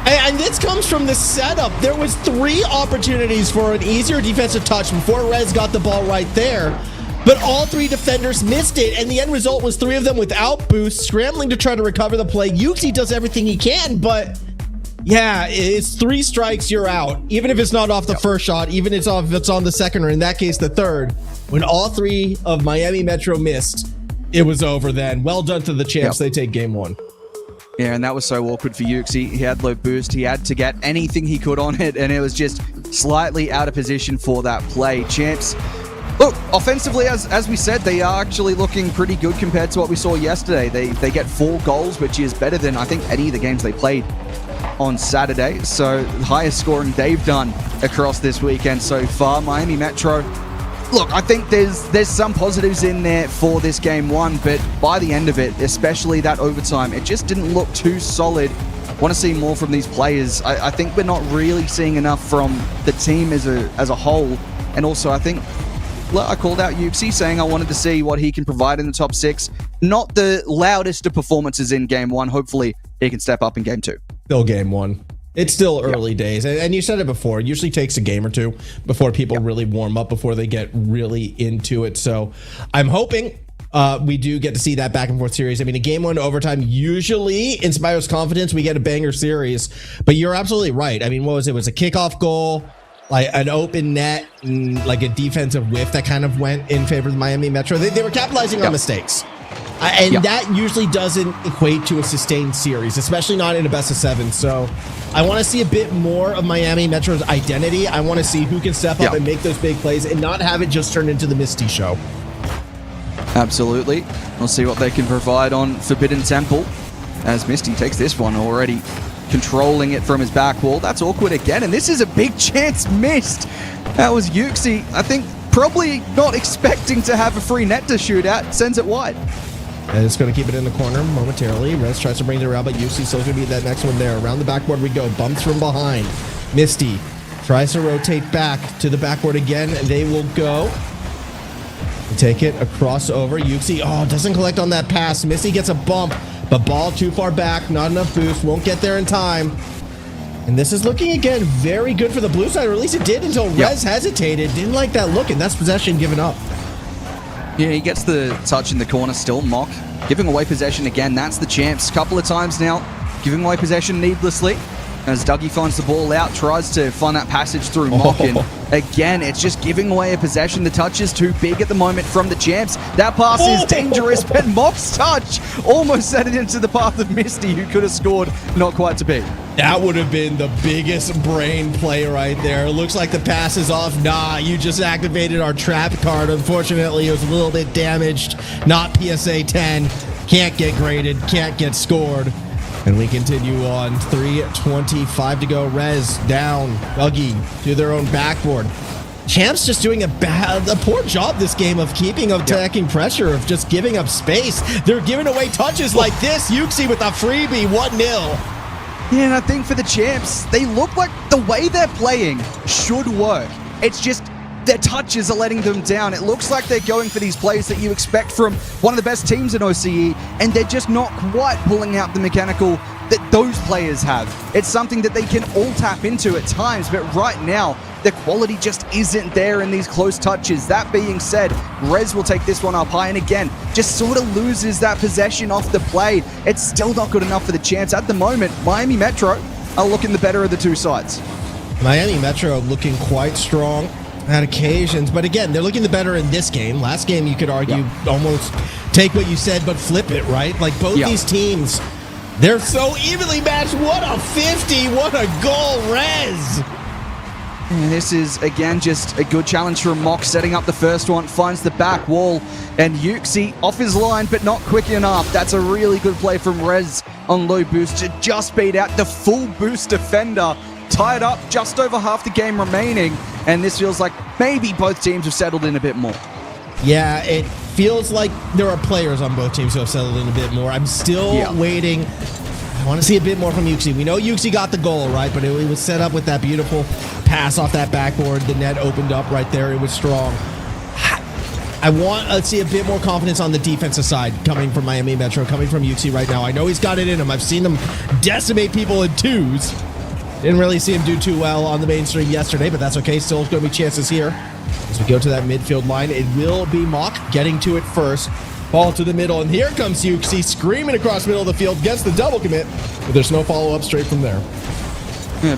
And this comes from the setup. There was 3 opportunities for an easier defensive touch before Rez got the ball right there. But all 3 defenders missed it, and the end result was 3 of them without boost, scrambling to try to recover the play. Yuxi does everything he can, but yeah, it's 3 strikes, you're out. Even if it's not off the first shot, even if it's on the second, or in that case, the third. When all 3 of Miami Metro missed, it was over then. Well done to the champs. They take game 1. Yeah, and that was so awkward for Yuxi. He had low boost. He had to get anything he could on it, and it was just slightly out of position for that play. Champs, look, offensively, as we said, they are actually looking pretty good compared to what we saw yesterday. They get 4 goals, which is better than, I think, any of the games they played on Saturday. So the highest scoring they've done across this weekend so far. Miami Metro, look, I think there's some positives in there for this game 1, but by the end of it, especially that overtime, it just didn't look too solid. Want to see more from these players. I think we're not really seeing enough from the team as a whole. And also, I think I called out Yuxi saying I wanted to see what he can provide in the top 6. Not the loudest of performances in game 1. Hopefully he can step up in game 2. Still game 1. It's still early days. And you said it before, it usually takes a game or 2 before people really warm up, before they get really into it. So I'm hoping we do get to see that back and forth series. I mean, a game 1 overtime usually inspires confidence. We get a banger series, but you're absolutely right. I mean, what was it? It was a kickoff goal, like an open net, and like a defensive whiff that kind of went in favor of the Miami Metro. They were capitalizing on mistakes. And that usually doesn't equate to a sustained series, especially not in a best of 7. So I want to see a bit more of Miami Metro's identity. I want to see who can step up and make those big plays and not have it just turn into the Misty show. Absolutely. We'll see what they can provide on Forbidden Temple as Misty takes this one already, controlling it from his back wall. That's awkward again, and this is a big chance missed. That was Yuxi, I think, probably not expecting to have a free net to shoot at. Sends it wide. And it's going to keep it in the corner momentarily. Rez tries to bring it around, but Yuxi still going to be that next one there. Around the backboard we go. Bumps from behind. Misty tries to rotate back to the backboard again. They will go. Take it across over. Yuxi, doesn't collect on that pass. Misty gets a bump, but ball too far back. Not enough boost. Won't get there in time. And this is looking, again, very good for the blue side, or at least it did until Rez hesitated. Didn't like that look, and that's possession given up. Yeah, he gets the touch in the corner still. Mock giving away possession again. That's the champs. Couple of times now, giving away possession needlessly. As Dougie finds the ball out, tries to find that passage through Mock. And again, it's just giving away a possession. The touch is too big at the moment from the champs. That pass is dangerous, but Mock's touch almost set it into the path of Misty, who could have scored, not quite to be. That would have been the biggest brain play right there. It looks like the pass is off. Nah, you just activated our trap card. Unfortunately, it was a little bit damaged. Not PSA 10. Can't get graded. Can't get scored. And we continue on. 3:25 to go. Rez down. Dougie to their own backboard. Champs just doing a poor job this game of keeping attacking pressure, of just giving up space. They're giving away touches like this. Yuxi with a freebie. 1-0. Yeah, and I think for the champs, they look like the way they're playing should work. It's just their touches are letting them down. It looks like they're going for these plays that you expect from one of the best teams in OCE, and they're just not quite pulling out the mechanical that those players have. It's something that they can all tap into at times, but right now, the quality just isn't there in these close touches. That being said, Rez will take this one up high, and again, just sort of loses that possession off the play. It's still not good enough for the chance. At the moment, Miami Metro are looking the better of the two sides. Miami Metro looking quite strong at occasions, but again, they're looking the better in this game. Last game, you could argue almost take what you said, but flip it, right? Like both these teams, they're so evenly matched. What a 50, what a goal, Rez. And this is, again, just a good challenge from Mock, setting up the first one, finds the back wall, and Yuxi off his line, but not quick enough. That's a really good play from Rez on low boost to just beat out the full boost defender. Tied up, just over half the game remaining, and this feels like maybe both teams have settled in a bit more. Yeah, it feels like there are players on both teams who have settled in a bit more. I'm still waiting. I want to see a bit more from Yuxi. We know Yuxi got the goal, right? But it was set up with that beautiful pass off that backboard. The net opened up right there. It was strong. I want to see a bit more confidence on the defensive side coming from Miami Metro, coming from Yuxi right now. I know he's got it in him. I've seen him decimate people in twos. Didn't really see him do too well on the mainstream yesterday, but that's okay. Still going to be chances here. As we go to that midfield line, it will be Mock getting to it first. Ball to the middle, and here comes Yuxi screaming across the middle of the field, gets the double commit, but there's no follow-up straight from there.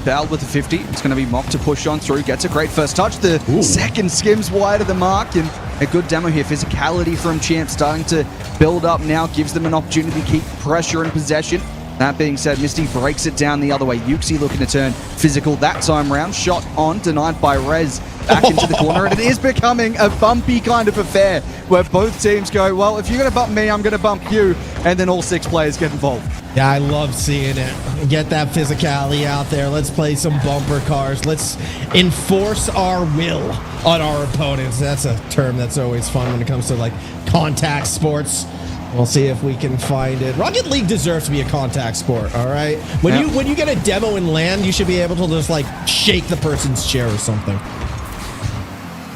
Bowed with the 50. It's going to be Mock to push on through. Gets a great first touch. The second skims wide of the mark, and a good demo here. Physicality from Champ starting to build up now. Gives them an opportunity to keep pressure and possession. That being said, Misty breaks it down the other way. Yuxi looking to turn physical that time round. Shot on, denied by Rez. Back into the corner, and it is becoming a bumpy kind of affair where both teams go, well, if you're going to bump me, I'm going to bump you, and then all 6 players get involved. Yeah, I love seeing it. Get that physicality out there. Let's play some bumper cars. Let's enforce our will on our opponents. That's a term that's always fun when it comes to like contact sports. We'll see if we can find it. Rocket League deserves to be a contact sport, all right? When you get a demo in land, you should be able to just like shake the person's chair or something.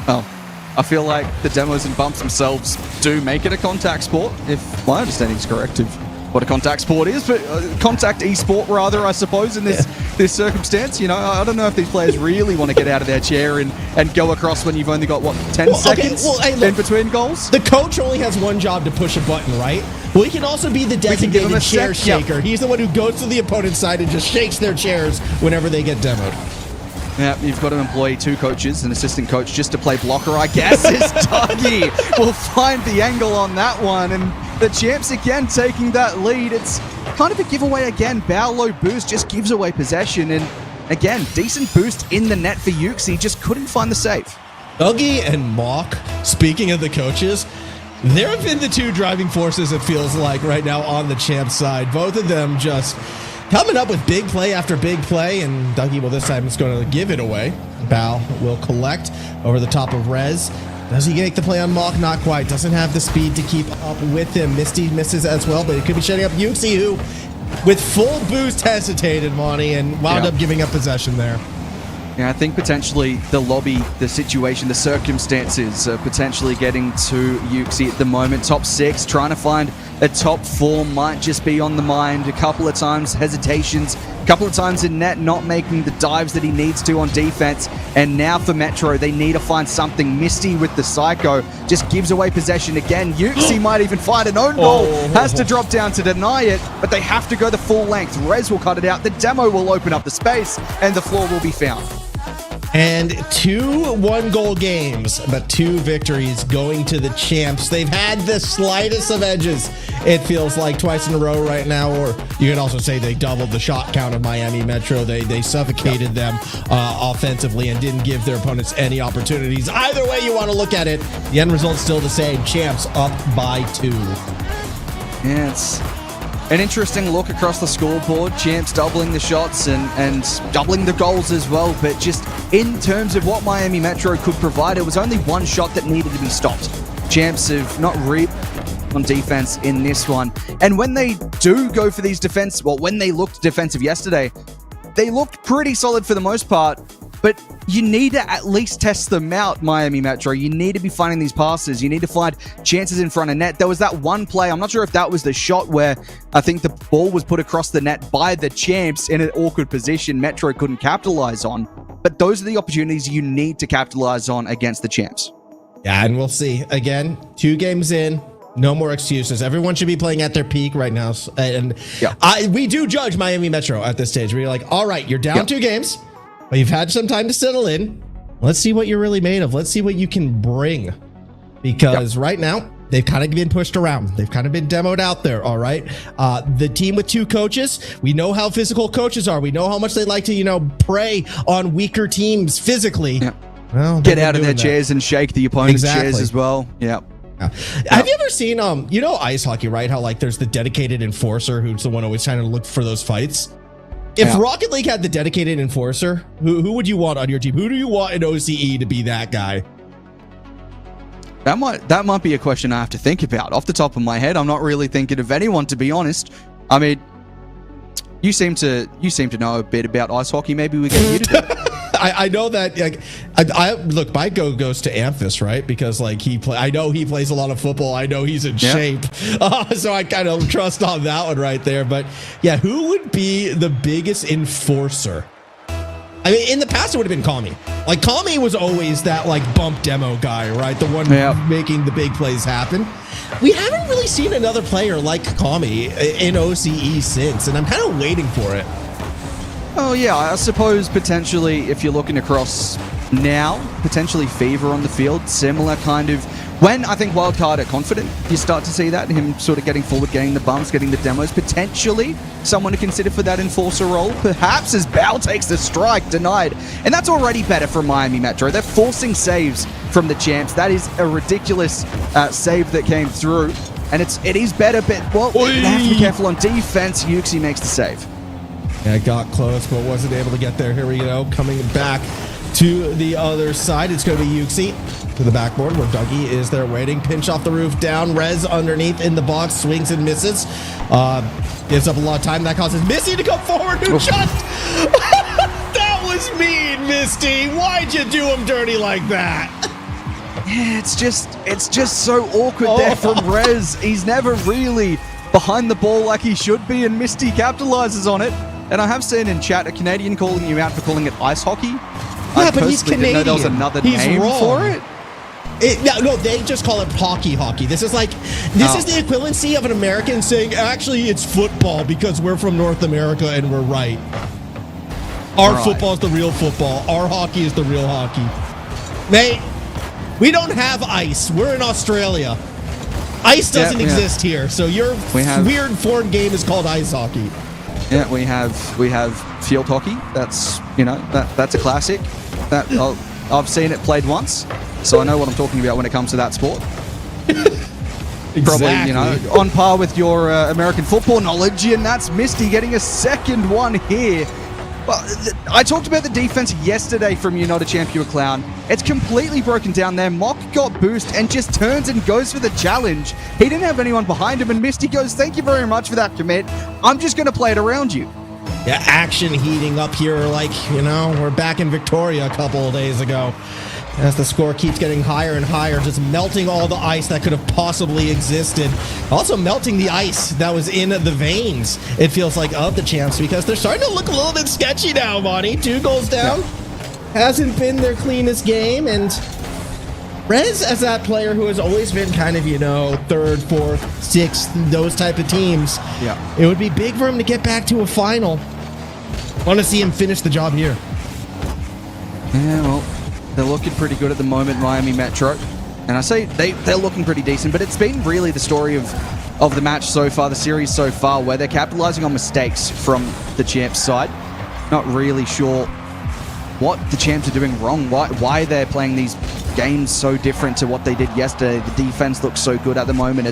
Oh, I feel like the demos and bumps themselves do make it a contact sport, if my understanding is correct of what a contact sport is, but contact esport rather, I suppose, in this this circumstance. You know, I don't know if these players really want to get out of their chair and go across when you've only got, what, 10 seconds in between goals? The coach only has one job to push a button, right? Well, he can also be the designated chair shaker. He's the one who goes to the opponent's side and just shakes their chairs whenever they get demoed. Yeah, you've got to employ 2 coaches, an assistant coach just to play blocker, I guess, is Dougie. We'll find the angle on that one. And the Champs again taking that lead. It's kind of a giveaway again. Bow low boost just gives away possession. And again, decent boost in the net for Yuxi. Just couldn't find the save. Dougie and Mock, speaking of the coaches, there have been the 2 driving forces, it feels like, right now on the Champs side. Both of them just coming up with big play after big play, and Dougie, well, this time it's going to give it away. Bao will collect over the top of Rez. Does he make the play on Mock? Not quite. Doesn't have the speed to keep up with him. Misty misses as well, but it could be shutting up Yuxi, who, with full boost, hesitated, Monty, and wound up giving up possession there. Yeah, I think potentially the lobby, the situation, the circumstances are potentially getting to Yuxi at the moment. Top 6, trying to find a top 4 might just be on the mind. A couple of times hesitations, a couple of times in net not making the dives that he needs to on defense. And now for Metro, they need to find something. Misty with the Psycho just gives away possession again. Yuxi might even find an own goal. Has to drop down to deny it, but they have to go the full length. Rez will cut it out. The demo will open up the space, and the floor will be found. And 2 1-goal games, but 2 victories going to the Champs. They've had the slightest of edges, it feels like, twice in a row right now. Or you can also say they doubled the shot count of Miami Metro. They suffocated them offensively and didn't give their opponents any opportunities. Either way you want to look at it, the end result's still the same. Champs up by 2. Yeah, it's an interesting look across the scoreboard. Champs doubling the shots and doubling the goals as well. But just in terms of what Miami Metro could provide, it was only 1 shot that needed to be stopped. Champs have not really on defense in this one. And when they do go for these defense, well, when they looked defensive yesterday, they looked pretty solid for the most part. But you need to at least test them out, Miami Metro. You need to be finding these passes. You need to find chances in front of net. There was that one play, I'm not sure if that was the shot where I think the ball was put across the net by the Champs in an awkward position Metro couldn't capitalize on. But those are the opportunities you need to capitalize on against the Champs. Yeah, and we'll see. Again, 2 games in. No more excuses. Everyone should be playing at their peak right now. And we do judge Miami Metro at this stage. We're like, all right, you're down 2 games. But you've had some time to settle in. Let's see what you're really made of. Let's see what you can bring. Because right now, they've kind of been pushed around. They've kind of been demoed out there, all right? The team with 2 coaches, we know how physical coaches are. We know how much they like to, prey on weaker teams physically. Yeah. Well, get out of their chairs and shake the opponent's chairs as well. Yeah. Have you ever seen, ice hockey, right? How, there's the dedicated enforcer who's the one always trying to look for those fights? If Rocket League had the dedicated enforcer, who would you want on your team? Who do you want in OCE to be that guy? That might be a question I have to think about. Off the top of my head, I'm not really thinking of anyone, to be honest. I mean, you seem to know a bit about ice hockey. Maybe we get you to do it. I know that. Look, my goes to Amphis, right? Because I know he plays a lot of football. I know he's in shape, so I kind of trust on that one right there. But yeah, who would be the biggest enforcer? I mean, in the past it would have been Kami. Kami was always that bump demo guy, right? The one making the big plays happen. We haven't really seen another player like Kami in OCE since, and I'm kind of waiting for it. Oh, yeah, I suppose potentially if you're looking across now, potentially Fever on the field, similar kind of. When I think Wildcard are confident, you start to see that, him sort of getting forward, getting the bumps, getting the demos, potentially someone to consider for that enforcer role. Perhaps as Bao takes the strike, denied. And that's already better from Miami Metro. They're forcing saves from the Champs. That is a ridiculous save that came through. And it is better, but, well, they have to be careful on defense. Yuxi makes the save. Yeah, got close, but wasn't able to get there. Here we go, coming back to the other side. It's going to be Yuxi to the backboard where Dougie is there waiting. Pinch off the roof down. Rez underneath in the box. Swings and misses. Gives up a lot of time. That causes Misty to come forward. Who just... That was mean, Misty. Why'd you do him dirty like that? Yeah, it's just so awkward there from Rez. He's never really behind the ball like he should be, and Misty capitalizes on it. And I have seen in chat a Canadian calling you out for calling it ice hockey. Yeah, I but he's personally didn't know there was Canadian. another He's name wrong. for it. No, they just call it hockey. This is like, this is the equivalency of an American saying, actually, it's football because we're from North America and we're right. Our Right. football is the real football. Our hockey is the real hockey. Mate, we don't have ice. We're in Australia. Ice doesn't exist here, so your weird foreign game is called ice hockey. Yeah, we have field hockey. That's that's a classic. That I've seen it played once, so I know what I'm talking about when it comes to that sport. Probably on par with your American football knowledge, and that's Misty getting a second one here. Well, I talked about the defense yesterday from You're Not a Champ, You're a Clown. It's completely broken down there. Mock got boost and just turns and goes for the challenge. He didn't have anyone behind him, and Misty goes, thank you very much for that commit. I'm just going to play it around you. Yeah, action heating up here like, we're back in Victoria a couple of days ago. As the score keeps getting higher and higher, just melting all the ice that could have possibly existed. Also melting the ice that was in the veins, it feels like, of the champs, because they're starting to look a little bit sketchy now, Monty. 2 goals down. Yeah. Hasn't been their cleanest game, and Rez, as that player who has always been kind of, 3rd, 4th, 6th, those type of teams, it would be big for him to get back to a final. Want to see him finish the job here. Yeah, well, they're looking pretty good at the moment, Miami Metro. And I say they're looking pretty decent, but it's been really the story of the match so far, the series so far, where they're capitalizing on mistakes from the champs side. Not really sure what the champs are doing wrong, why they're playing these games so different to what they did yesterday. The defense looks so good at the moment.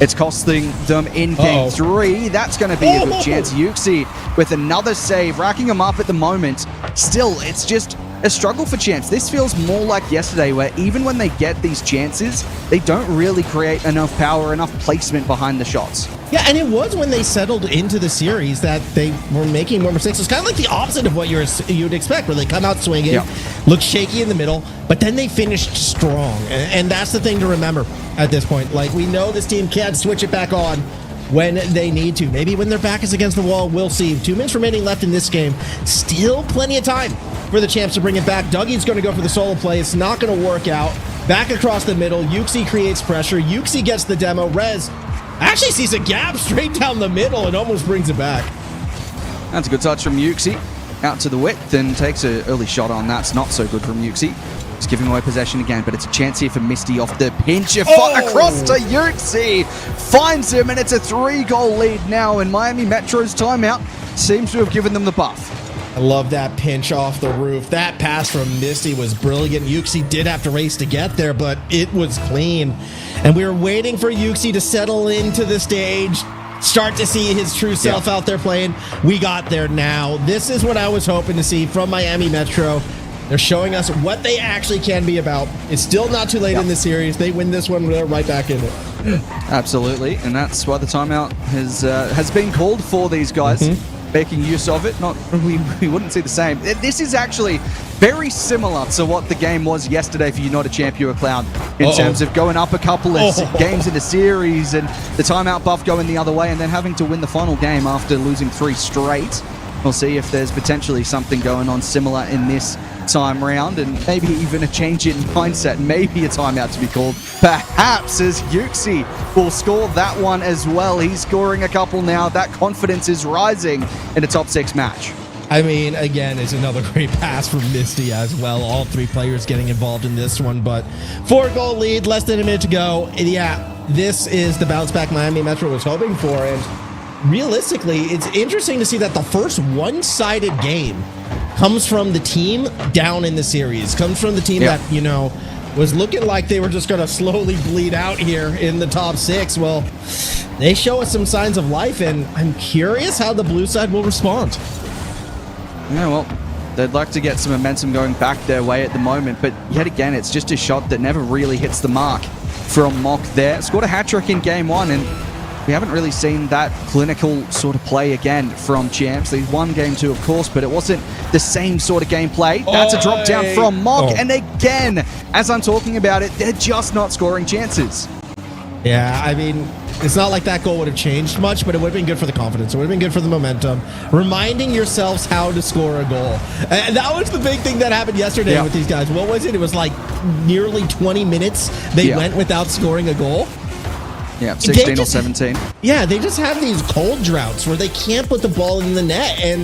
It's costing them in game 3. That's going to be a good chance. Yuxi with another save, racking them up at the moment. Still, it's just a struggle for champs. This feels more like yesterday, where even when they get these chances, they don't really create enough power, enough placement behind the shots. Yeah, and it was when they settled into the series that they were making more mistakes. It's kind of like the opposite of what you'd expect, where they come out swinging, look shaky in the middle, but then they finished strong. And that's the thing to remember at this point. Like, we know this team can switch it back on when they need to. Maybe when their back is against the wall, we'll see. 2 minutes remaining left in this game. Still plenty of time for the champs to bring it back. Dougie's going to go for the solo play. It's not going to work out. Back across the middle. Yuxi creates pressure. Yuxi gets the demo. Rez actually sees a gap straight down the middle and almost brings it back. That's a good touch from Yuxi. Out to the width and takes an early shot on. That's not so good from Yuxi. He's giving away possession again, but it's a chance here for Misty off the pinch. Across to Yuxi. Finds him, and it's a 3-goal lead now, and Miami Metro's timeout seems to have given them the buff. I love that pinch off the roof. That pass from Misty was brilliant. Yuxi did have to race to get there, but it was clean. And we were waiting for Yuxi to settle into the stage, start to see his true self out there playing. We got there now. This is what I was hoping to see from Miami Metro. They're showing us what they actually can be about. It's still not too late in the series. They win this one, they're right back in it. Absolutely, and that's why the timeout has been called for these guys. Making use of it. We wouldn't see the same. This is actually very similar to what the game was yesterday for You're Not a Champ, You're a Clown, in terms of going up a couple of games in the series and the timeout buff going the other way, and then having to win the final game after losing 3 straight. We'll see if there's potentially something going on similar in this time round, and maybe even a change in mindset, maybe a timeout to be called, perhaps, as Yuxi will score that one as well. He's scoring a couple now. That confidence is rising in a top 6 match. I mean, again, it's another great pass from Misty as well. All 3 players getting involved in this one, but 4-goal lead, less than a minute to go. Yeah, this is the bounce back Miami Metro was hoping for, and realistically, it's interesting to see that the first one-sided game comes from the team down in the series, comes from the team that, was looking like they were just going to slowly bleed out here in the top 6. Well, they show us some signs of life, and I'm curious how the blue side will respond. Yeah, well, they'd like to get some momentum going back their way at the moment, but yet again, it's just a shot that never really hits the mark from Mock there. Scored a hat-trick in game 1, and we haven't really seen that clinical sort of play again from champs. They won game 2, of course, but it wasn't the same sort of gameplay. That's a drop down from Mock, and again, as I'm talking about it, they're just not scoring chances. Yeah, I mean, It's not like that goal would have changed much, but it would have been good for the confidence. It would have been good for the momentum. Reminding yourselves how to score a goal. And that was the big thing that happened yesterday with these guys. What was it? It was like nearly 20 minutes they went without scoring a goal. Yeah, 16 or 17. Yeah, they just have these cold droughts where they can't put the ball in the net. And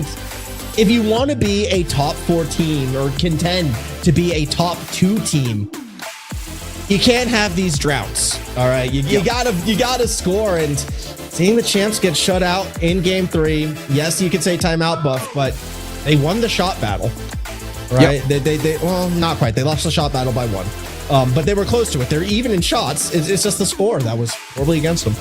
if you want to be a top 4 team or contend to be a top 2 team, you can't have these droughts. All right, you gotta score. And seeing the champs get shut out in game 3, yes, you could say timeout buff, but they won the shot battle. Right? They well, not quite. They lost the shot battle by 1, but they were close to it. They're even in shots. It's just the score that was horribly against them.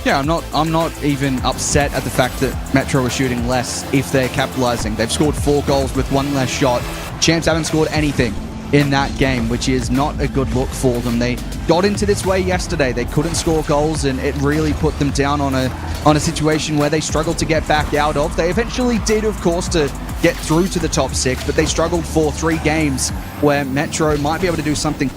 Yeah, I'm not even upset at the fact that Metro are shooting less if they're capitalizing. They've scored 4 goals with 1 less shot. Champs haven't scored anything in that game, which is not a good look for them. They got into this way yesterday. They couldn't score goals, and it really put them down on a situation where they struggled to get back out of. They eventually did, of course, to get through to the top 6, but they struggled for 3 games where Metro might be able to do something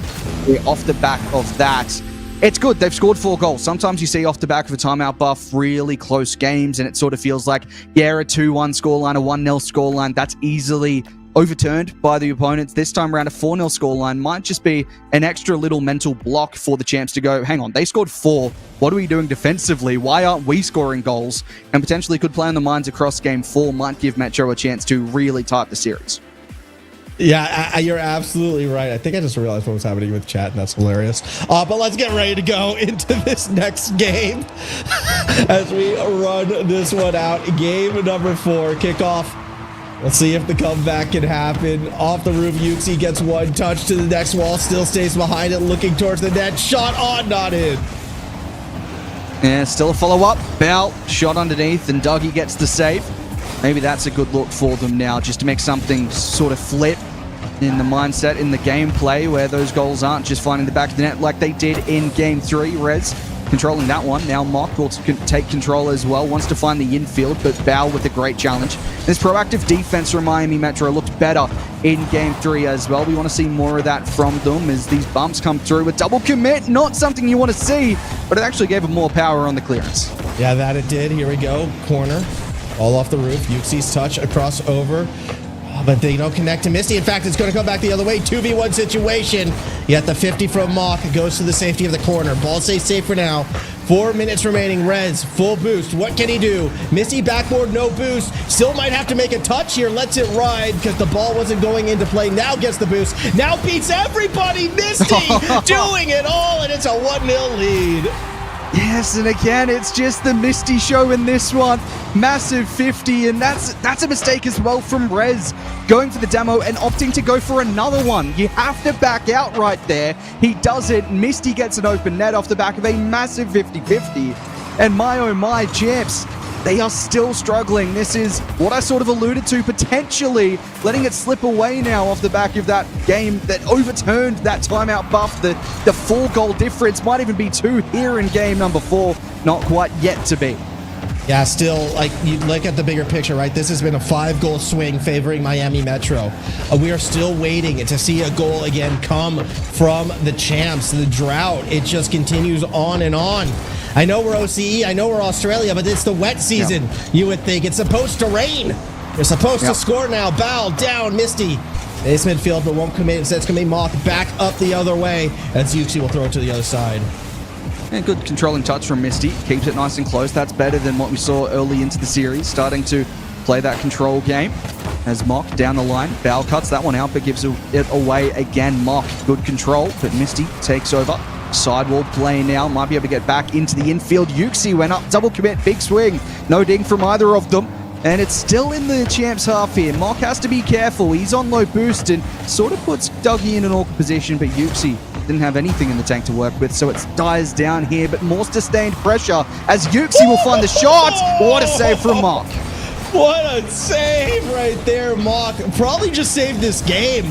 off the back of that. It's good. They've scored 4 goals. Sometimes you see off the back of a timeout buff really close games, and it sort of feels like, yeah, a 2-1 scoreline, a 1-0 scoreline, that's easily overturned by the opponents. This time around, a 4-0 scoreline might just be an extra little mental block for the champs to go, hang on, they scored 4. What are we doing defensively? Why aren't we scoring goals? And potentially could play on the minds across game 4, might give Metro a chance to really tie up the series. Yeah, you're absolutely right. I think I just realized what was happening with chat, and that's hilarious. But let's get ready to go into this next game as we run this one out. Game number 4, kickoff. Let's see if the comeback can happen. Off the roof, Yuxi gets 1 touch to the next wall, still stays behind it, looking towards the net. Shot on, not in. Yeah, still a follow-up. Bell, shot underneath, and Dougie gets the save. Maybe that's a good look for them now, just to make something sort of flip in the mindset, in the gameplay, where those goals aren't just finding the back of the net like they did in Game 3. Rez controlling that one. Now Mock will take control as well, wants to find the infield, but Bao with a great challenge. This proactive defense from Miami Metro looked better in Game 3 as well. We want to see more of that from them as these bumps come through. A double commit, not something you want to see, but it actually gave them more power on the clearance. Yeah, that it did. Here we go. Corner. All off the roof. Yuxi's touch across over. But they don't connect to Misty. In fact, it's going to come back the other way. 2v1 situation. Yet the 50 from Mock goes to the safety of the corner. Ball stays safe for now. 4 minutes remaining. Rez, full boost. What can he do? Misty backboard, no boost. Still might have to make a touch here. Lets it ride because the ball wasn't going into play. Now gets the boost. Now beats everybody. Misty doing it all, and it's a 1-0 lead. Yes, and again, it's just the Misty show in this one. Massive 50, and that's a mistake as well from Rez. Going for the demo and opting to go for another one. You have to back out right there. He does it. Misty gets an open net off the back of a massive 50-50. And my oh my, champs, they are still struggling. This is what I sort of alluded to, potentially letting it slip away now off the back of that game that overturned that timeout buff. The 4-goal difference might even be 2 here in game number 4. Not quite yet to be. Yeah, still, like, you look at the bigger picture, right? This has been a 5-goal swing favoring Miami Metro. We are still waiting to see a goal again come from the champs. The drought, it just continues on and on. I know we're OCE, I know we're Australia, but it's the wet season, you would think. It's supposed to rain. They're supposed to score now. Bow down, Misty. Base midfield, but won't commit. Instead, it's going to be Mock back up the other way as Yuxi will throw it to the other side. And good controlling touch from Misty. Keeps it nice and close. That's better than what we saw early into the series. Starting to play that control game. As Mock down the line. Bow cuts that one out, but gives it away again. Mock, good control, but Misty takes over. Sidewall play now. Might be able to get back into the infield. Yuxi went up. Double commit. Big swing. No ding from either of them. And it's still in the champs half here. Mock has to be careful. He's on low boost and sort of puts Dougie in an awkward position, but Yuxi didn't have anything in the tank to work with, so it dies down here, but more sustained pressure as Yuxi will find the shot. What a save from Mock. What a save right there, Mock. Probably just saved this game.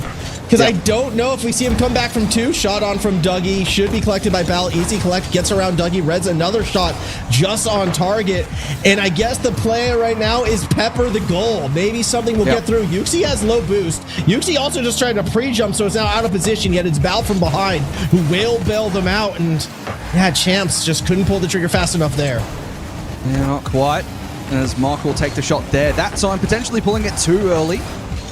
Because I don't know if we see him come back from 2. Shot on from Dougie. Should be collected by Bal. Easy collect. Gets around Dougie. Reds another shot just on target. And I guess the play right now is pepper the goal. Maybe something will get through. Yuxi has low boost. Yuxi also just tried to pre-jump, so it's now out of position. Yet it's Bal from behind who will bail them out. And yeah, Champs just couldn't pull the trigger fast enough there. Yeah, not quite. As Mark will take the shot there. That time potentially pulling it too early.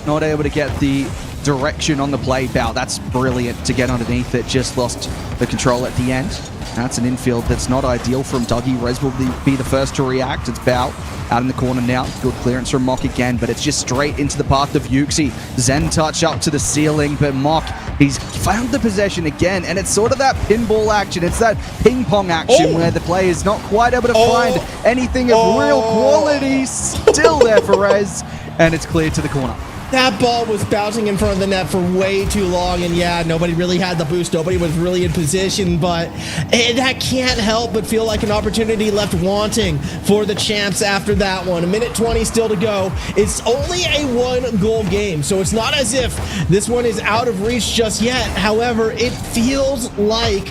Not able to get the direction on the play. Bow, that's brilliant to get underneath it. Just lost the control at the end. That's an infield that's not ideal from Dougie. Rez will be the first to react. It's Bow out in the corner now. Good clearance from Mock again, but it's just straight into the path of Yuxi. Zen touch up to the ceiling, but Mock, he's found the possession again, and it's sort of that pinball action. It's that ping pong action where the player is not quite able to find anything of real quality. Still there for Rez, and it's cleared to the corner. That ball was bouncing in front of the net for way too long, and yeah, nobody really had the boost. Nobody was really in position, but that can't help but feel like an opportunity left wanting for the Champs after that one. 1:20 still to go. It's only a 1-goal game, so it's not as if this one is out of reach just yet. However, it feels like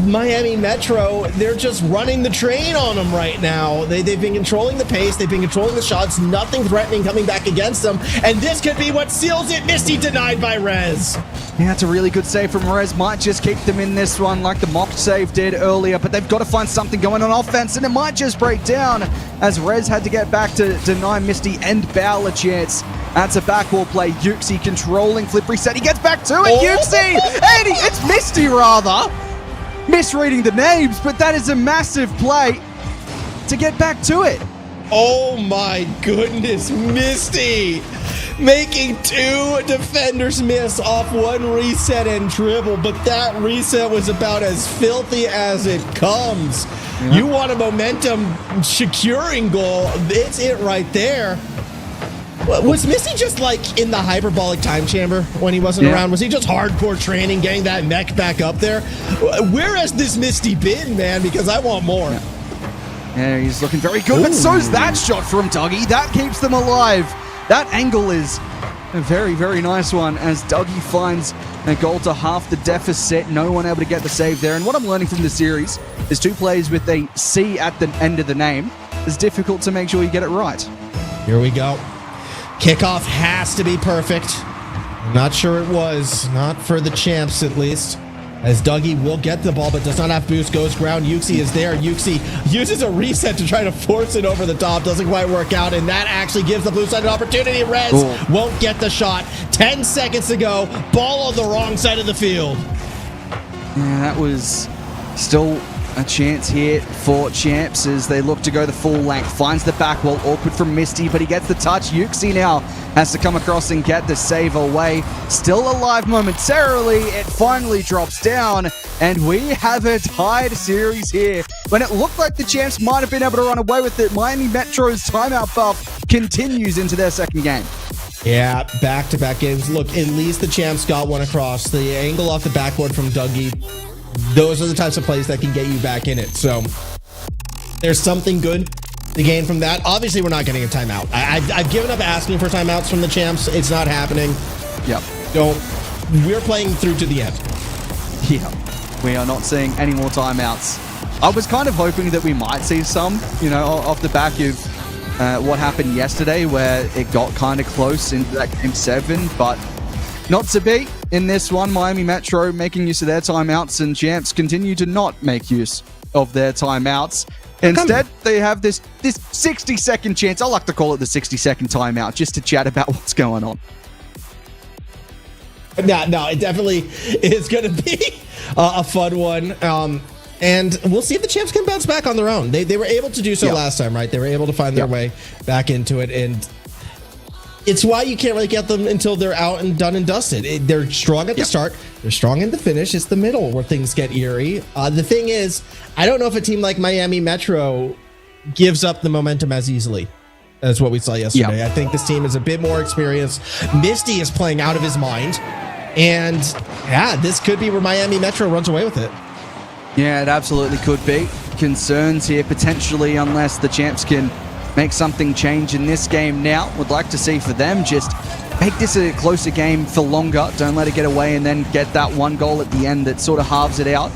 Miami Metro, they're just running the train on them right now. They've been controlling the pace. They've been controlling the shots. Nothing threatening coming back against them. And this could be what seals it. Misty denied by Rez. Yeah, that's a really good save from Rez. Might just keep them in this one like the mock save did earlier, but they've got to find something going on offense, and it might just break down as Rez had to get back to deny Misty and Bow a chance. That's a backwall play. Yuxi controlling flip reset. He gets back to it. Yuxi! And it's Misty rather. Misreading the names, but that is a massive play to get back to it. Oh my goodness, Misty making 2 defenders miss off 1 reset and dribble, but that reset was about as filthy as it comes. Yeah. You want a momentum securing goal, it's it right there. Was Misty just like in the hyperbolic time chamber when he wasn't around? Was he just hardcore training, getting that mech back up there? Where has this Misty been, man? Because I want more. Yeah, he's looking very good, but so's that shot from Dougie. That keeps them alive. That angle is a very, very nice one as Dougie finds a goal to half the deficit. No one able to get the save there. And what I'm learning from the series is 2 players with a C at the end of the name. It's difficult to make sure you get it right. Here we go. Kickoff has to be perfect. I'm not sure it was. Not for the Champs, at least. As Dougie will get the ball, but does not have boost. Goes ground. Yuxi is there. Yuxi uses a reset to try to force it over the top. Doesn't quite work out, and that actually gives the blue side an opportunity. Rez won't get the shot. 10 seconds to go. Ball on the wrong side of the field. Yeah, that was still a chance here for Champs as they look to go the full length. Finds the back wall, awkward from Misty, but he gets the touch. Yuxi now has to come across and get the save away. Still alive momentarily. It finally drops down, and we have a tied series here. When it looked like the Champs might have been able to run away with it, Miami Metro's timeout buff continues into their second game. Yeah, back-to-back games. Look, at least the Champs got one across. The angle off the backboard from Dougie, those are the types of plays that can get you back in it. So there's something good to gain from that. Obviously, we're not getting a timeout. I've given up asking for timeouts from the Champs. It's not happening. Yep. We're playing through to the end. Yeah, we are not seeing any more timeouts. I was kind of hoping that we might see some, off the back of what happened yesterday where it got kind of close into that game 7, but not to be in this one. Miami Metro making use of their timeouts, and Champs continue to not make use of their timeouts. Instead, they have this 60-second chance. I like to call it the 60-second timeout, just to chat about what's going on. No, it definitely is going to be a fun one. And we'll see if the Champs can bounce back on their own. They were able to do so last time, right? They were able to find their way back into it, and it's why you can't really get them until they're out and done and dusted. They're strong at the start. They're strong in the finish. It's the middle where things get eerie. The thing is, I don't know if a team like Miami Metro gives up the momentum as easily as what we saw yesterday. I think this team is a bit more experienced. Misty is playing out of his mind. And yeah, this could be where Miami Metro runs away with it. Yeah, it absolutely could be. Concerns here potentially, unless the Champs can make something change in this game now. Would like to see for them just make this a closer game for longer. Don't let it get away and then get that one goal at the end that sort of halves it out.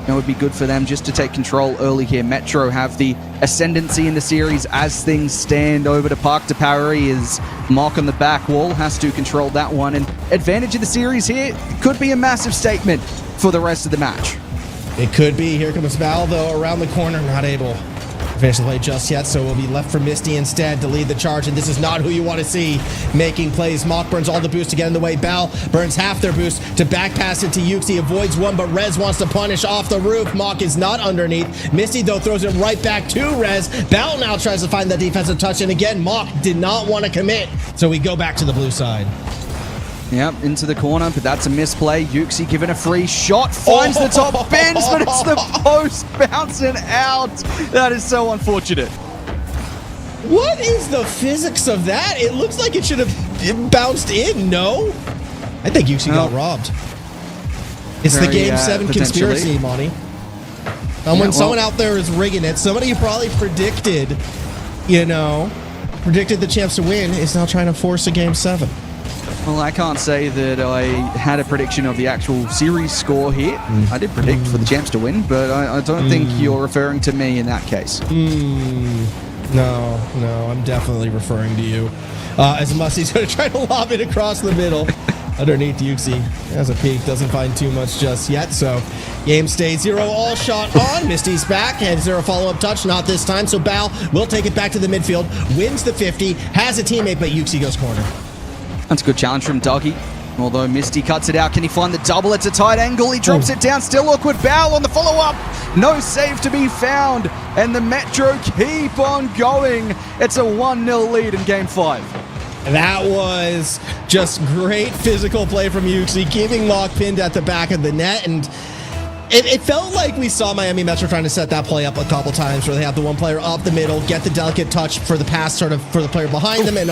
It would be good for them just to take control early here. Metro have the ascendancy in the series as things stand. Over to Park to parry is Mock on the back wall. Has to control that one. And advantage of the series here could be a massive statement for the rest of the match. It could be. Here comes Val, though, around the corner. Not able to finish the play just yet, so we'll be left for Misty instead to lead the charge, and this is not who you want to see making plays. Mock burns all the boost to get in the way. Bal burns half their boost to back pass it to Yuxi. Avoids one, but Rez wants to punish off the roof. Mock is not underneath. Misty, though, throws it right back to Rez. Bal now tries to find that defensive touch, and again, Mock did not want to commit, so we go back to the blue side. Yep, into the corner, but that's a misplay. Yuxi given a free shot, finds the top bins, but it's the post bouncing out. That is so unfortunate. What is the physics of that? It looks like it should have bounced in, no? I think Yuxi got robbed. It's the Game 7 conspiracy, Monty. Someone out there is rigging it. Somebody who probably predicted the champs to win is now trying to force a Game 7. Well, I can't say that I had a prediction of the actual series score here. I did predict for the champs to win, but I don't think you're referring to me in that case. No, I'm definitely referring to you. As Musty's going to try to lob it across the middle. Underneath Yuxi. Has a peek, doesn't find too much just yet, so game stays 0 all shot on. Misty's back, and 0 follow-up touch, not this time, so Bal will take it back to the midfield, wins the 50, has a teammate, but Yuxi goes corner. That's a good challenge from Doggy. Although Misty cuts it out, can he find the double? It's a tight angle, he drops it down, still awkward. Bal on the follow-up, no save to be found, and the Metro keep on going. It's a 1-0 lead in game 5. That was just great physical play from Yuxi, keeping Mock pinned at the back of the net, and it felt like we saw Miami Metro trying to set that play up a couple times where they have the one player up the middle, get the delicate touch for the pass sort of for the player behind them, and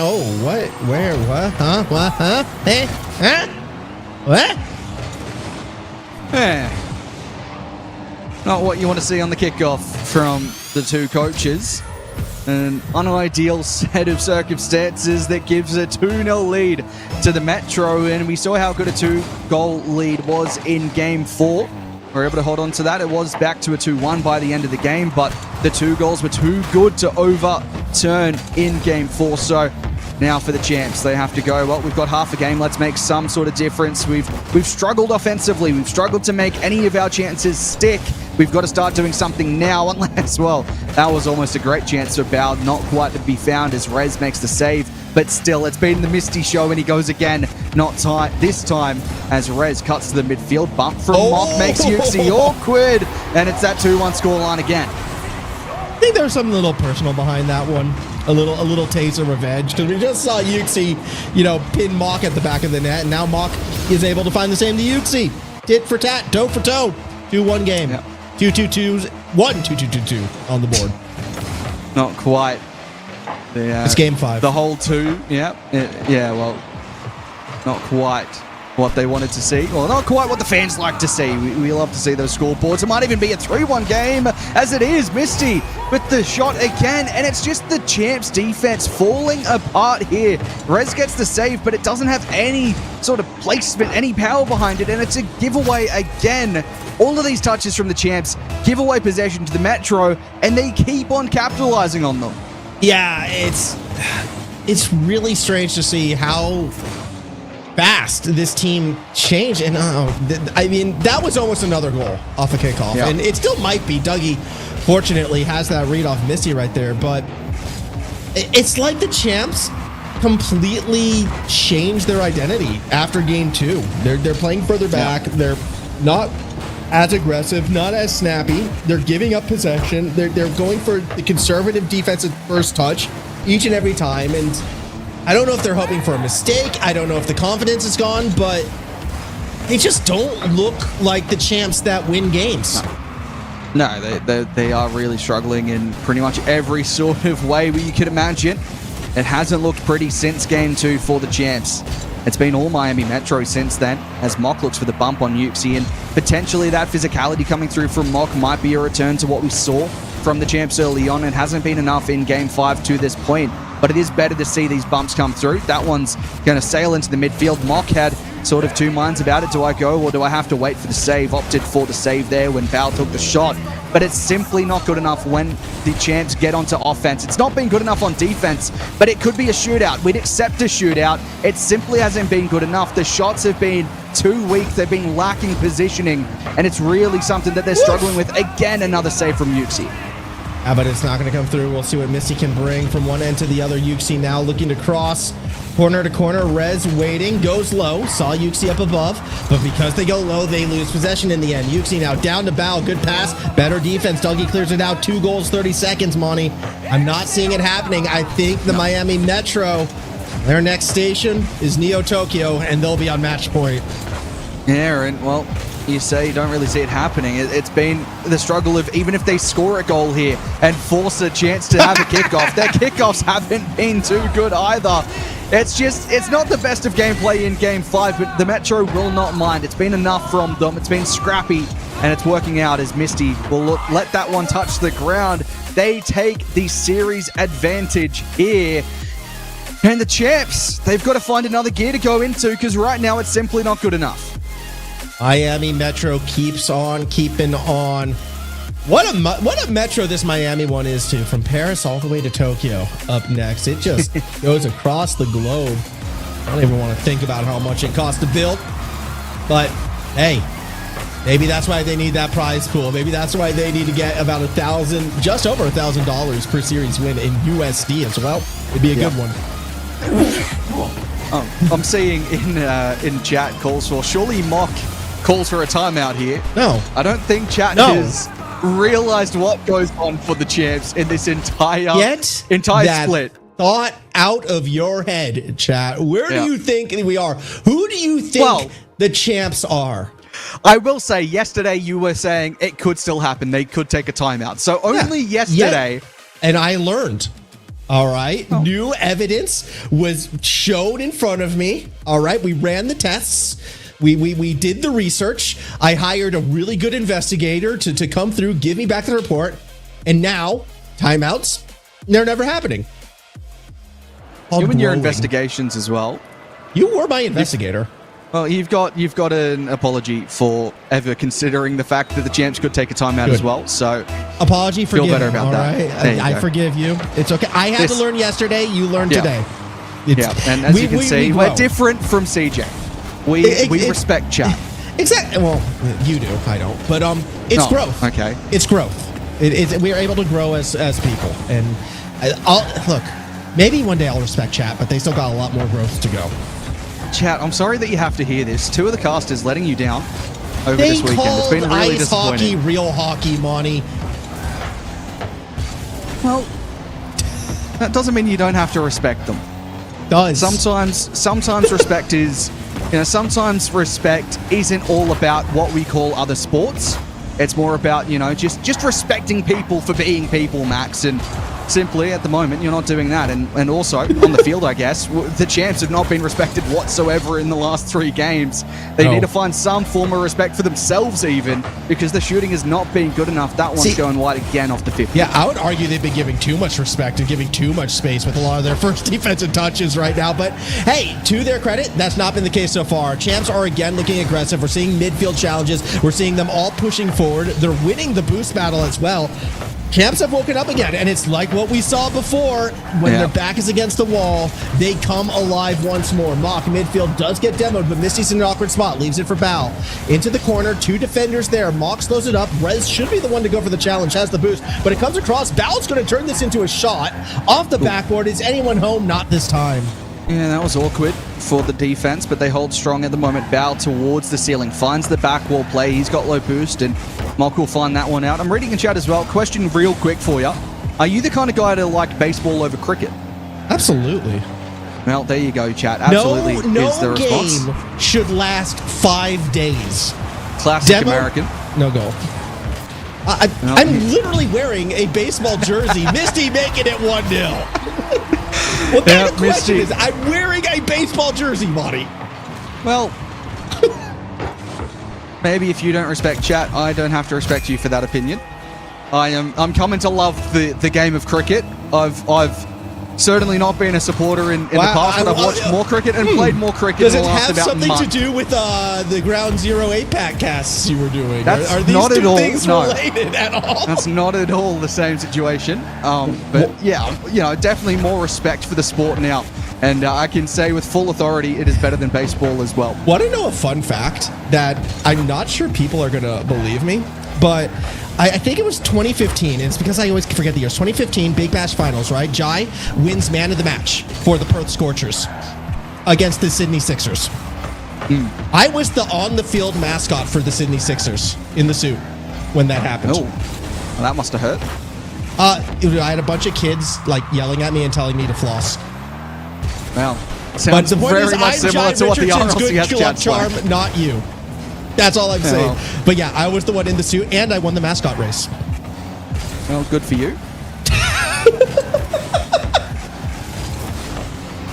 Not what you want to see on the kickoff from the two coaches. An unideal set of circumstances that gives a 2-0 lead to the Metro, and we saw how good a 2-goal lead was in game 4. We were able to hold on to that. It was back to a 2-1 by the end of the game, but the 2 goals were too good to overturn in game 4. So now for the champs, they have to go, well, we've got half a game. Let's make some sort of difference. We've struggled offensively. We've struggled to make any of our chances stick. We've got to start doing something now, unless, well, that was almost a great chance for Bao, not quite to be found as Rez makes the save. But still, it's been the Misty show, and he goes again, this time, as Rez cuts to the midfield. Bump from Mock makes Yuxi awkward, and it's that 2-1 scoreline again. I think there's something a little personal behind that one. A little taste of revenge, because we just saw Yuxi, pin Mock at the back of the net, and now Mock is able to find the same to Yuxi. Tit for tat, toe for toe. 2-1 game. Yep. 2-2-2s, 1-2-2-2 on the board. Not quite. It's game 5. The whole 2, well, not quite what they wanted to see. Well, not quite what the fans like to see. We love to see those scoreboards. It might even be a 3-1 game, as it is. Misty with the shot again, and it's just the champs' defense falling apart here. Rez gets the save, but it doesn't have any sort of placement, any power behind it, and it's a giveaway again. All of these touches from the champs give away possession to the Metro, and they keep on capitalizing on them. Yeah, it's really strange to see how fast this team changed, and that was almost another goal off a kickoff, and it still might be. Dougie, fortunately, has that read off Misty right there, but it's like the champs completely changed their identity after game 2. They're playing further back. They're not as aggressive, not as snappy. They're giving up possession. They're going for the conservative defensive first touch each and every time, and I don't know if they're hoping for a mistake. I don't know if the confidence is gone, but they just don't look like the champs that win games. No, they are really struggling in pretty much every sort of way you could imagine. It hasn't looked pretty since game 2 for the champs. It's been all Miami Metro since then, as Mock looks for the bump on Yuxi, and potentially that physicality coming through from Mock might be a return to what we saw from the champs early on. It hasn't been enough in game 5 to this point. but it is better to see these bumps come through. That one's going to sail into the midfield. Mock had sort of two minds about it. Do I go or do I have to wait for the save? Opted for the save there when Val took the shot, but it's simply not good enough when the champs get onto offense. It's not been good enough on defense, but it could be a shootout. We'd accept a shootout. It simply hasn't been good enough. The shots have been too weak. They've been lacking positioning, and it's really something that they're struggling with. Again, another save from Yuxi. But it's not going to come through. We'll see what Misty can bring from one end to the other. Yuxi now looking to cross corner to corner. Rez waiting, goes low. Saw Yuxi up above, but because they go low, they lose possession in the end. Yuxi now down to Bao. Good pass, better defense. Dougie clears it out. 2 goals, 30 seconds, Monty. I'm not seeing it happening. I think the Miami Metro, their next station is Neo Tokyo, and they'll be on match point. Yeah, and well, you say you don't really see it happening. It's been the struggle of even if they score a goal here and force a chance to have a kickoff, their kickoffs haven't been too good either. It's not the best of gameplay in Game 5, but the Metro will not mind. It's been enough from them. It's been scrappy, and it's working out as Misty will let that one touch the ground. They take the series advantage here. And the champs, they've got to find another gear to go into because right now it's simply not good enough. Miami Metro keeps on keeping on. What a Metro this Miami one is too. From Paris all the way to Tokyo up next. It just goes across the globe. I don't even want to think about how much it costs to build. But hey, maybe that's why they need that prize pool. Maybe that's why they need to get about just over $1,000 per series win in USD as well. It'd be a good one. I'm seeing in chat calls for surely Mock calls for a timeout here. No. I don't think chat has realized what goes on for the champs in this entire split. Thought out of your head, chat. Where do you think we are? Who do you think the champs are? I will say, yesterday you were saying it could still happen. They could take a timeout. So only yesterday. And I learned. All right. New evidence was showed in front of me. All right. We ran the tests. We did the research. I hired a really good investigator to come through, give me back the report. And now, timeouts, they're never happening. You and your investigations as well. You were my investigator. Well, you've got an apology for ever considering the fact that the champs could take a timeout as well. So apology, forgive feel better about that. Right? I forgive you. It's okay. I had to learn yesterday. You learned today. And as you can see, we're different from CJ. We respect chat. Exactly. Well, you do. I don't. But it's growth. Okay. It's growth. We are able to grow as people. And look, maybe one day I'll respect chat, but they still got a lot more growth to go. Chat, I'm sorry that you have to hear this. 2 of the casters letting you down over this weekend. It's been really ice disappointing. Hockey, real hockey, Monty. Well, that doesn't mean you don't have to respect them. Does. Sometimes respect is, sometimes respect isn't all about what we call other sports. It's more about, just respecting people for being people, Max. And simply, at the moment, you're not doing that. And also, on the field, I guess, the champs have not been respected whatsoever in the last 3 games. They need to find some form of respect for themselves even, because the shooting has not been good enough. That one's going wide again off the 50. Yeah, I would argue they've been giving too much respect and giving too much space with a lot of their first defensive touches right now. But hey, to their credit, that's not been the case so far. Champs are again looking aggressive. We're seeing midfield challenges. We're seeing them all pushing forward. They're winning the boost battle as well. Champs have woken up again, and it's like what we saw before. When their back is against the wall, they come alive once more. Mock midfield does get demoed, but Misty's in an awkward spot. Leaves it for Bao. Into the corner, 2 defenders there. Mock slows it up. Rez should be the one to go for the challenge, has the boost, but it comes across. Bao's going to turn this into a shot. Off the backboard. Is anyone home? Not this time. Yeah, that was awkward for the defense, but they hold strong at the moment. Bao towards the ceiling, finds the back wall play. He's got low boost, and Mock will find that one out. I'm reading in chat as well. Question real quick for you. Are you the kind of guy to like baseball over cricket? Absolutely. Well, there you go, chat. Absolutely is the response. No game should last 5 days. Classic American. No goal. I'm literally wearing a baseball jersey. Misty making it 1-0. What kind of question is I'm wearing a baseball jersey, Monty? Well, maybe if you don't respect chat, I don't have to respect you for that opinion. I'm coming to love the game of cricket. I've certainly not been a supporter in the Wow, past, but I've watched more cricket and played more cricket Does in it the last have about something month. to do with the Ground Zero 8-pack casts you were doing? That's are these not two at all, things no. related at all? That's not at all the same situation. But yeah, definitely more respect for the sport now. And I can say with full authority, it is better than baseball as well. Want to know a fun fact that I'm not sure people are going to believe me, but I think it was 2015. And it's because I always forget the years. 2015 Big Bash Finals, right? Jai wins man of the match for the Perth Scorchers against the Sydney Sixers. I was the on-the-field mascot for the Sydney Sixers in the suit when that happened. Oh, well, that must have hurt. I had a bunch of kids like yelling at me and telling me to floss. Well, But sounds the point very is, much I'm similar Jai to what the Richardson's good RLCS luck chat's charm, like. not you. That's all I'm saying. well. But yeah, I was the one in the suit, and I won the mascot race. Well, good for you.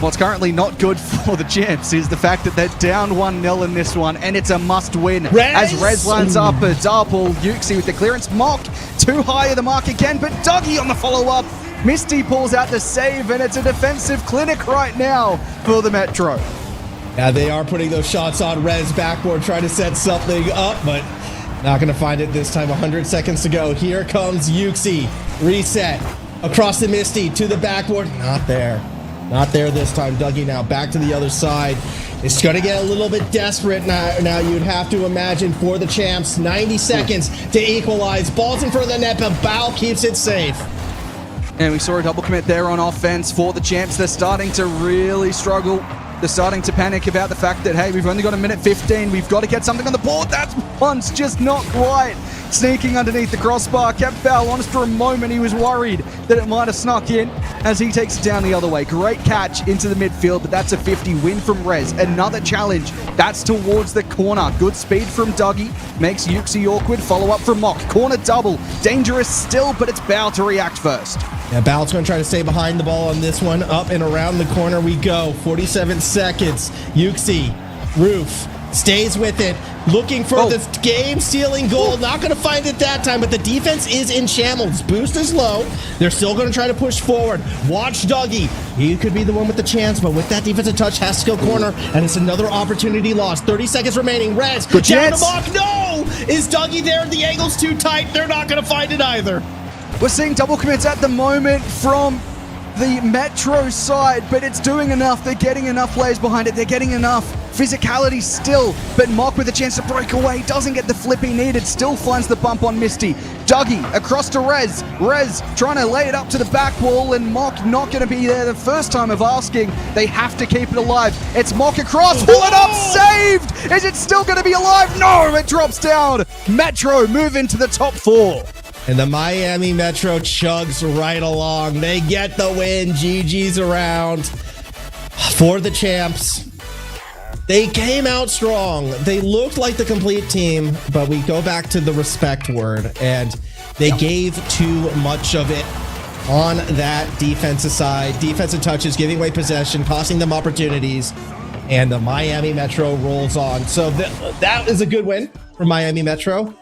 What's currently not good for the Champs is the fact that they're down 1-0 in this one, and it's a must-win. Rez! As Rez lines up a double, Yuxi with the clearance. Mock too high of the mark again, but Dougie on the follow-up. Misty pulls out the save, and it's a defensive clinic right now for the Metro. Yeah, they are putting those shots on Rez backboard, trying to set something up, but not going to find it this time. 100 seconds to go. Here comes Yuxi. Reset. Across the Misty to the backboard. Not there. Not there this time. Dougie now back to the other side. It's going to get a little bit desperate now. You'd have to imagine for the Champs. 90 seconds to equalize. Ball's in front of the net, but Bao keeps it safe. And we saw a double commit there on offense for the Champs. They're starting to really struggle. They're starting to panic about the fact that, hey, we've only got a minute 15. We've got to get something on the board. That's once just not quite. Sneaking underneath the crossbar. Kept Foul honest for a moment. He was worried that it might have snuck in as he takes it down the other way. Great catch into the midfield, but that's a 50 win from Rez. Another challenge. That's towards the corner. Good speed from Dougie. Makes Yuxi awkward. Follow up from Mock. Corner double. Dangerous still, but it's Bao to react first. Yeah, Bal's going to try to stay behind the ball on this one. Up and around the corner we go. 47 seconds. Yuxi, Roof, stays with it. Looking for the game-stealing goal. Not going to find it that time, but the defense is in shambles. Boost is low. They're still going to try to push forward. Watch Dougie. He could be the one with the chance, but with that defensive touch, has to go corner, and it's another opportunity lost. 30 seconds remaining. Rez, Good down chance. the block. No! Is Dougie there? The angle's too tight. They're not going to find it either. We're seeing double commits at the moment from the Metro side, but it's doing enough. They're getting enough players behind it. They're getting enough physicality still, but Mock with a chance to break away doesn't get the flip he needed, still finds the bump on Misty. Dougie across to Rez. Rez trying to lay it up to the back wall, and Mock not going to be there the first time of asking. They have to keep it alive. It's Mock across, pull it up, saved! Is it still going to be alive? No, it drops down. Metro move into the top 4. And the Miami Metro chugs right along. They get the win. GG's around for the Champs. They came out strong. They looked like the complete team, but we go back to the respect word, and they gave too much of it on that defensive side. Defensive touches, giving away possession, costing them opportunities, and the Miami Metro rolls on. So that is a good win for Miami Metro.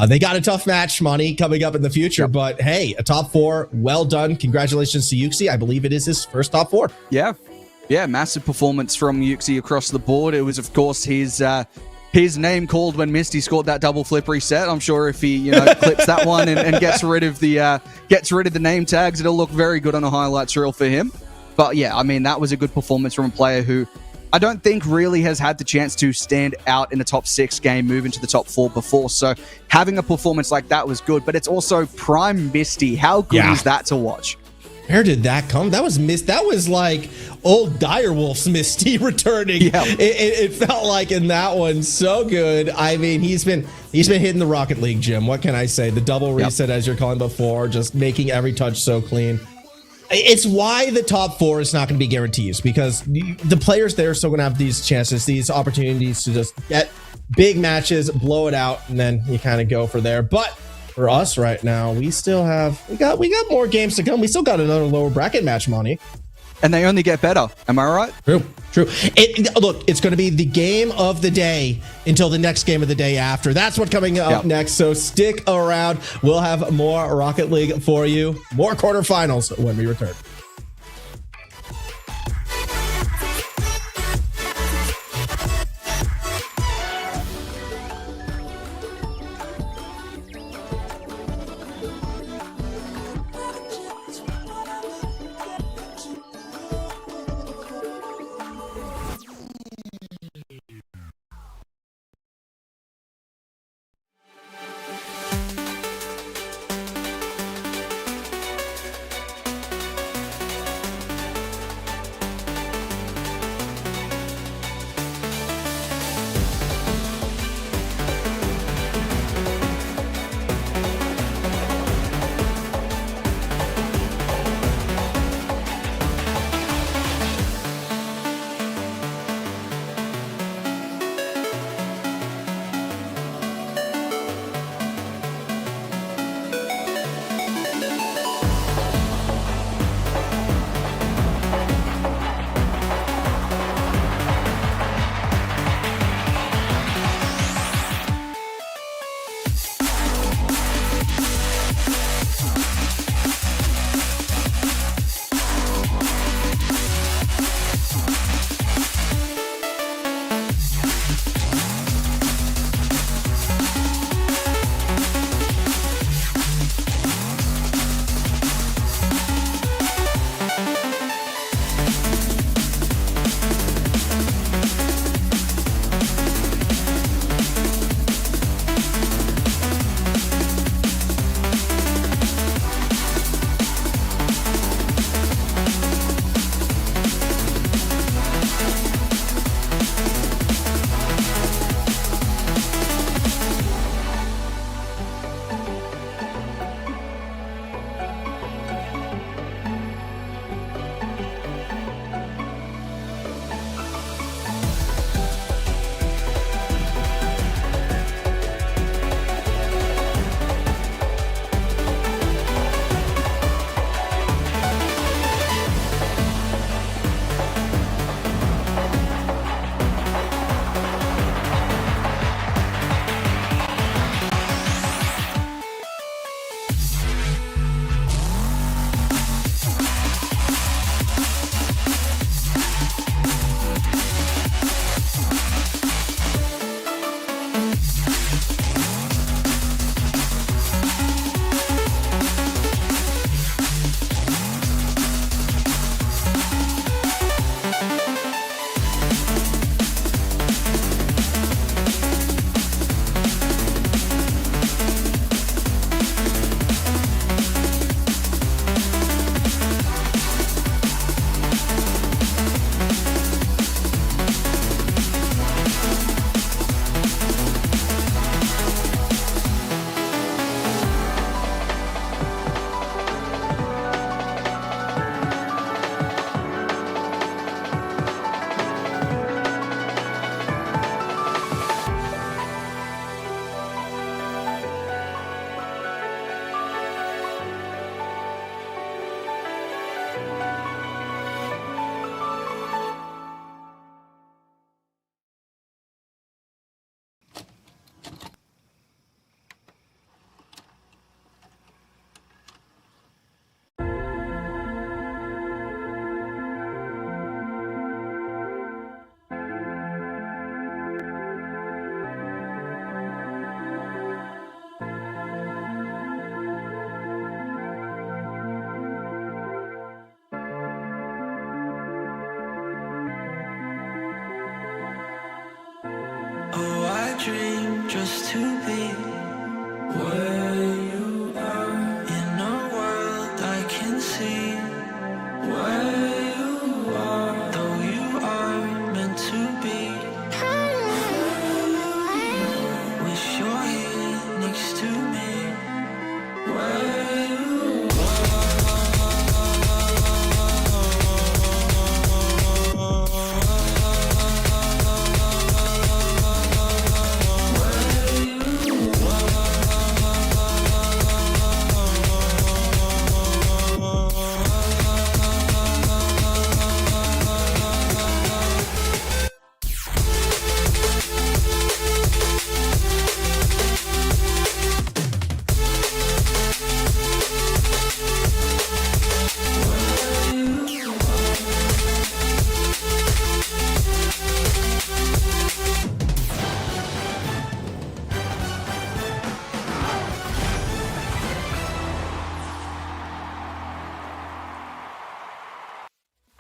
They got a tough match, Monty, coming up in the future, but hey, a top 4, well done. Congratulations to Yuxi. I believe it is his first top 4. Yeah, massive performance from Yuxi across the board. It was, of course, his name called when Misty scored that double flip reset. I'm sure if he, clips that one and gets rid of the name tags, it'll look very good on a highlights reel for him. But yeah, I mean, that was a good performance from a player who I don't think really has had the chance to stand out in a top 6 game, move into the top 4 before. So having a performance like that was good, but it's also prime Misty. How good is that to watch? Where did that come? That was like old Direwolf's Misty returning. Yeah. It felt like in that one. So good. I mean, he's been hitting the Rocket League, Jim. What can I say? The double reset, as you're calling before, just making every touch so clean. It's why the top 4 is not going to be guarantees, because the players there are still going to have these chances, these opportunities to just get big matches, blow it out, and then you kind of go for there. But for us right now, we got more games to come. We still got another lower bracket match, Monty. And they only get better. Am I right? True. Look, it's going to be the game of the day until the next game of the day after. That's what's coming up next. So stick around. We'll have more Rocket League for you, more quarterfinals when we return.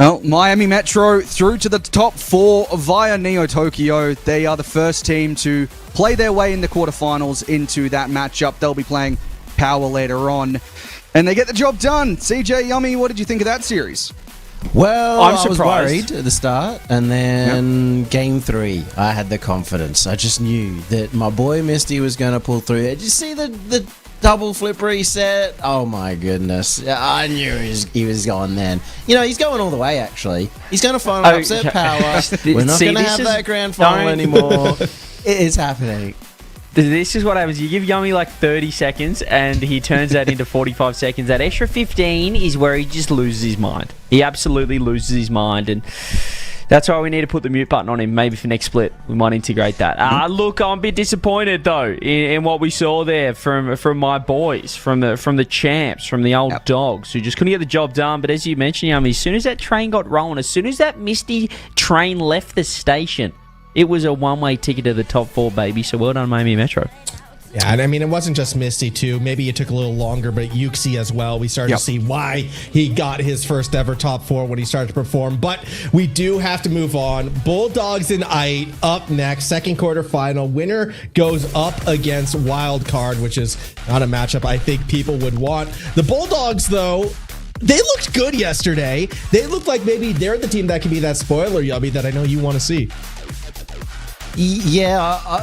Well, Miami Metro through to the top 4 via Neo Tokyo. They are the first team to play their way in the quarterfinals into that matchup. They'll be playing Power later on. And they get the job done. CJ, Yummy, what did you think of that series? Well, I'm I was surprised. worried at the start, and then game 3, I had the confidence. I just knew that my boy Misty was going to pull through. Did you see the double flip reset? Oh my goodness. I knew he was going then. You know, he's going all the way, actually. He's going to finally upset Power. We're not going to have that grand final anymore. It is happening. This is what happens. You give Yummy like 30 seconds and he turns that into 45 seconds. That extra 15 is where he just loses his mind. He absolutely loses his mind, and that's why we need to put the mute button on him. Maybe for next split, we might integrate that. Look, I'm a bit disappointed though in what we saw there from my boys, from the champs, from the old dogs who just couldn't get the job done. But as you mentioned, Yummy, as soon as that train got rolling, as soon as that Misty train left the station, it was a one-way ticket to the top 4, baby. So well done, Miami Metro. Yeah, and I mean, it wasn't just Misty, too. Maybe it took a little longer, but Yuxi as well. We started to see why he got his first ever top 4 when he started to perform. But we do have to move on. Bulldogs and IE up next, second quarterfinal. Winner goes up against Wildcard, which is not a matchup I think people would want. The Bulldogs, though, they looked good yesterday. They looked like maybe they're the team that can be that spoiler, Yubby, that I know you want to see. Yeah, I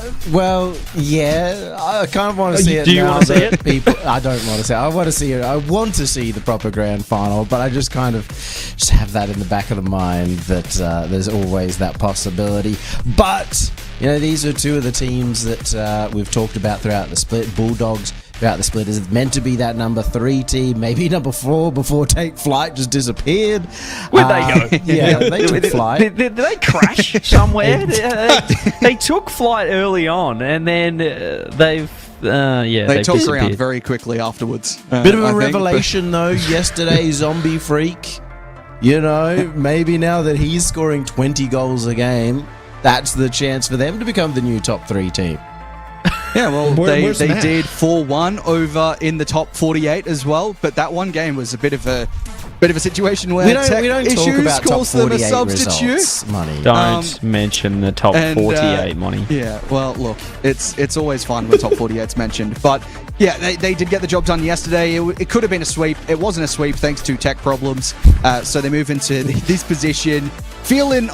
kind of want to see it. Do you want to see it? People, I don't want to see it. I want to see it. I want to see the proper grand final, but I just kind of just have that in the back of the mind that there's always that possibility. But, you know, these are two of the teams that we've talked about throughout the split. Bulldogs throughout the split is meant to be that number 3 team, maybe number 4 before Take Flight just disappeared. Where'd they go? Yeah, they took flight. Did they crash somewhere? They took flight early on, and then they took disappeared. ground very quickly afterwards. Bit of a revelation, though, yesterday, Zombie Freak. You know, maybe now that he's scoring 20 goals a game, that's the chance for them to become the new top 3 team. Yeah, well, they did 4-1 over in the top 48 as well, but that one game was a bit of a situation where we don't talk about top 48 substitute. results, Money. Don't mention the top 48, Money. Yeah, well, look, it's always fun when top 48's mentioned, but yeah, they did get the job done yesterday. It could have been a sweep. It wasn't a sweep thanks to tech problems, so they move into this position, feeling,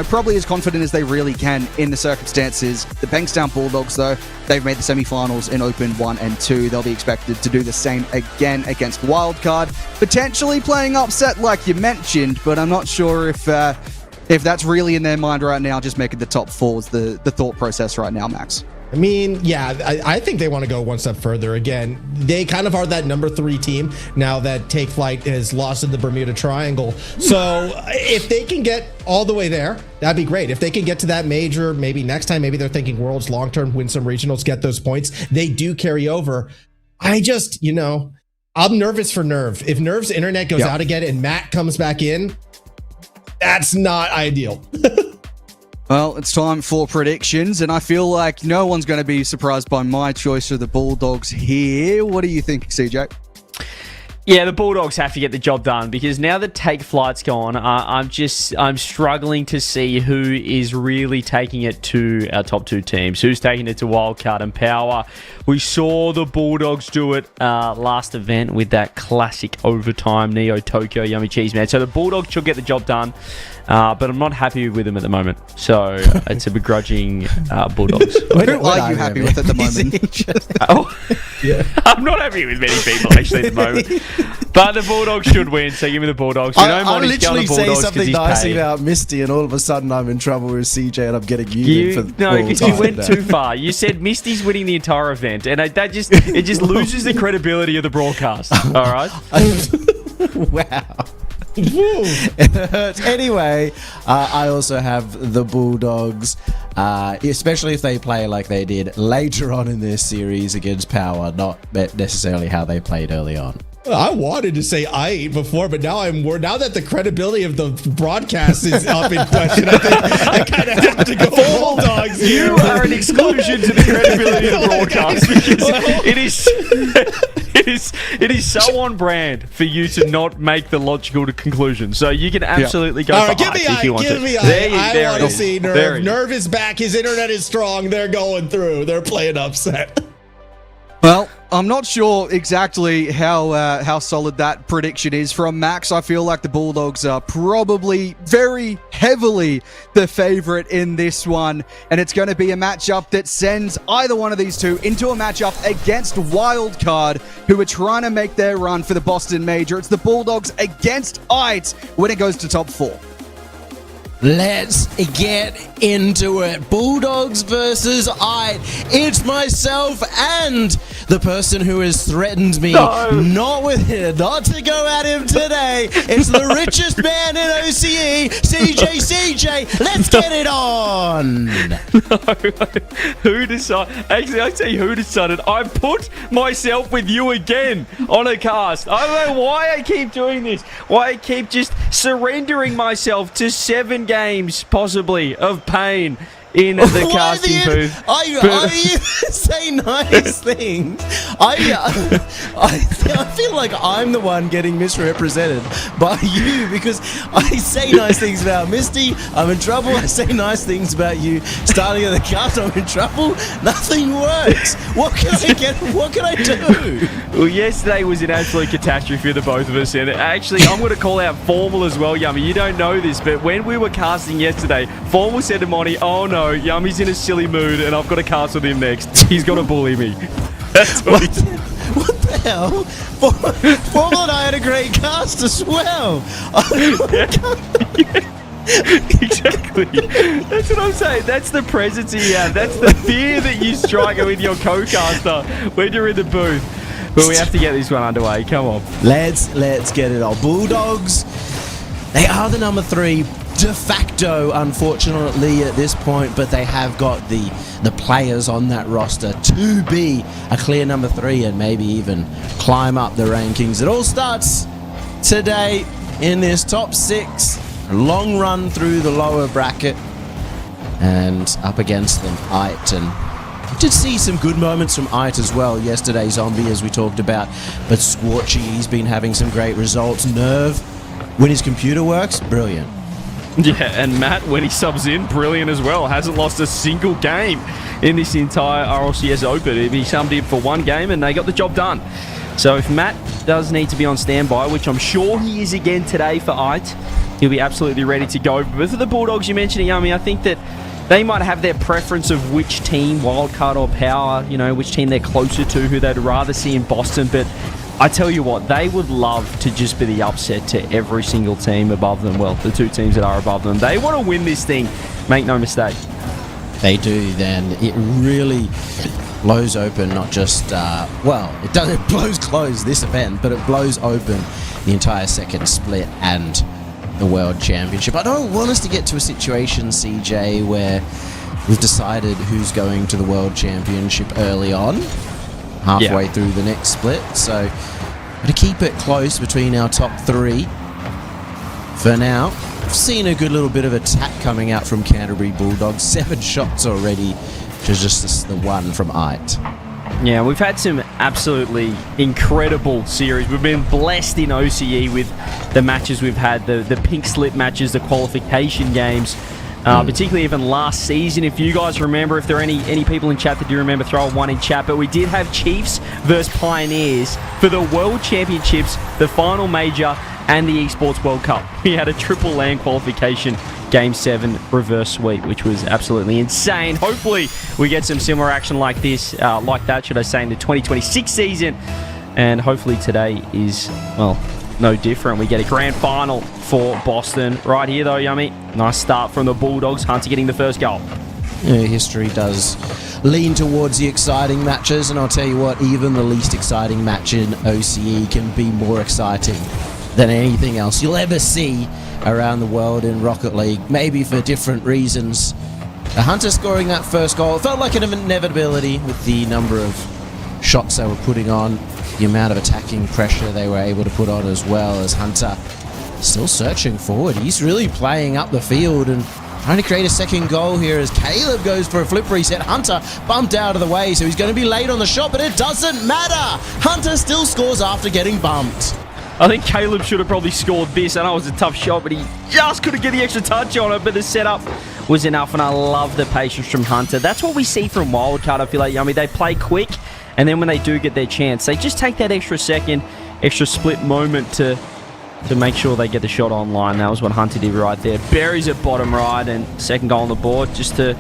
probably as confident as they really can in the circumstances. The Bankstown Bulldogs, though, they've made the semifinals in Open 1 and 2. They'll be expected to do the same again against Wildcard, potentially playing upset like you mentioned, but I'm not sure if that's really in their mind right now. Just making the top 4 is the thought process right now, Max. I mean, yeah, I think they want to go one step further. Again, they kind of are that number 3 team now that Take Flight has lost in the Bermuda Triangle. So if they can get all the way there, that'd be great. If they can get to that major, maybe next time, maybe they're thinking Worlds long-term, win some regionals, get those points. They do carry over. I just, I'm nervous for Nerve. If Nerve's internet goes out again and Matt comes back in, that's not ideal. Well, it's time for predictions, and I feel like no one's going to be surprised by my choice of the Bulldogs here. What do you think, CJ? Yeah, the Bulldogs have to get the job done because now that Take Flight's gone, I'm struggling to see who is really taking it to our top 2 teams. Who's taking it to Wildcard and Power? We saw the Bulldogs do it last event with that classic overtime Neo Tokyo Yummy Cheese Man. So the Bulldogs should get the job done. But I'm not happy with them at the moment. So it's a begrudging Bulldogs. Who are you happy with at the moment? I'm not happy with many people actually at the moment. But the Bulldogs should win, so give me the Bulldogs. I literally say something nice about Misty, and all of a sudden I'm in trouble with CJ, and I'm getting because you went too far. You said Misty's winning the entire event, and it just loses the credibility of the broadcast. All right. Wow. Anyway, I also have the Bulldogs, especially if they play like they did later on in this series against Power, not necessarily how they played early on. I wanted to say IE before, but now I'm more. Now that the credibility of the broadcast is up in question, I think I kind of have to go Bulldogs. You are an exclusion to the credibility of the broadcast because it is It is so on brand for you to not make the logical conclusion. So you can absolutely go for give me if you want give to. me I want to see Nerve. Nerve is back. His internet is strong. They're going through. They're playing upset. Well, I'm not sure exactly how solid that prediction is from Max. I feel like the Bulldogs are probably very heavily the favorite in this one, and it's going to be a matchup that sends either one of these two into a matchup against Wildcard, who are trying to make their run for the Boston Major. It's the Bulldogs against ITE when it goes to top 4. Let's get into it. Bulldogs versus ITE. It's myself and the person who has threatened me not to go at him today. It's the richest man in OCE, CJCJ. Let's get it on. No. Who decided? Actually, I tell you who decided. I put myself with you again on a cast. I don't know why I keep doing this. Why I keep just surrendering myself to 7 games, possibly, of pain in the casting booth. I say nice things. I feel like I'm the one getting misrepresented by you because I say nice things about Misty. I'm in trouble. I say nice things about you. Starting at the cast, I'm in trouble. Nothing works. What can I get? What can I do? Well, yesterday was an absolute catastrophe for the both of us. And actually, I'm going to call out Formal as well, Yummy. You don't know this, but when we were casting yesterday, Formal said to Monty, "Oh no, Yummy's in a silly mood and I've got to cast with him next. He's got to bully me." That's what he said. What the hell? Formal and I had a great cast as well. Exactly. That's what I'm saying. That's the presence you have. That's the fear that you strike with your co-caster when you're in the booth. But we have to get this one underway. Come on. Let's get it on. Bulldogs, they are the number 3 de facto, unfortunately, at this point, but they have got the players on that roster to be a clear number 3 and maybe even climb up the rankings. It all starts today in this top 6. Long run through the lower bracket and up against them, ITE. And we did see some good moments from ITE as well yesterday, Zombie, as we talked about, but Scorchy, he's been having some great results. Nerve, when his computer works, brilliant. Yeah, and Matt, when he subs in, brilliant as well. Hasn't lost a single game in this entire RLCS Open. He subbed in for 1 game and they got the job done. So if Matt does need to be on standby, which I'm sure he is again today for ITE, he'll be absolutely ready to go. But for the Bulldogs, you mentioned it, Yummy, I think that they might have their preference of which team, Wildcard or Power, you know, which team they're closer to, who they'd rather see in Boston. But I tell you what, they would love to just be the upset to every single team above them. Well, the 2 teams that are above them. They want to win this thing, make no mistake. They do, then. It really blows open, not just, it blows closed this event, but it blows open the entire second split and the World Championship. I don't want us to get to a situation, CJ, where we've decided who's going to the World Championship early on, halfway through the next split. So, to keep it close between our top 3 for now. I've seen a good little bit of attack coming out from Canterbury Bulldogs. 7 shots already to just the 1 from ITE. Yeah, we've had some absolutely incredible series. We've been blessed in OCE with the matches we've had, the pink slip matches, the qualification games, particularly even last season. If you guys remember, if there are any people in chat that do remember, throw a 1 in chat. But we did have Chiefs versus Pioneers for the World Championships, the final major, and the Esports World Cup. We had a triple land qualification Game 7 reverse sweep, which was absolutely insane. Hopefully we get some similar action like this, like that, should I say, in the 2026 season. And hopefully today is, well, no different. We get a grand final for Boston. Right here, though, Yummy. Nice start from the Bulldogs. Hunter getting the first goal. Yeah, history does lean towards the exciting matches, and I'll tell you what, even the least exciting match in OCE can be more exciting than anything else you'll ever see around the world in Rocket League, maybe for different reasons. The Hunter scoring that first goal, it felt like an inevitability with the number of shots they were putting on, the amount of attacking pressure they were able to put on, as well as Hunter still searching forward. He's really playing up the field, and trying to create a second goal here as Caleb goes for a flip reset. Hunter bumped out of the way, so he's going to be late on the shot, but it doesn't matter. Hunter still scores after getting bumped. I think Caleb should have probably scored this. I know it was a tough shot, but he just couldn't get the extra touch on it. But the setup was enough, and I love the patience from Hunter. That's what we see from Wildcard, I feel like. I mean, they play quick, and then when they do get their chance, they just take that extra second, extra split moment to make sure they get the shot online. That was what Hunter did right there. Buries at bottom right, and second goal on the board just to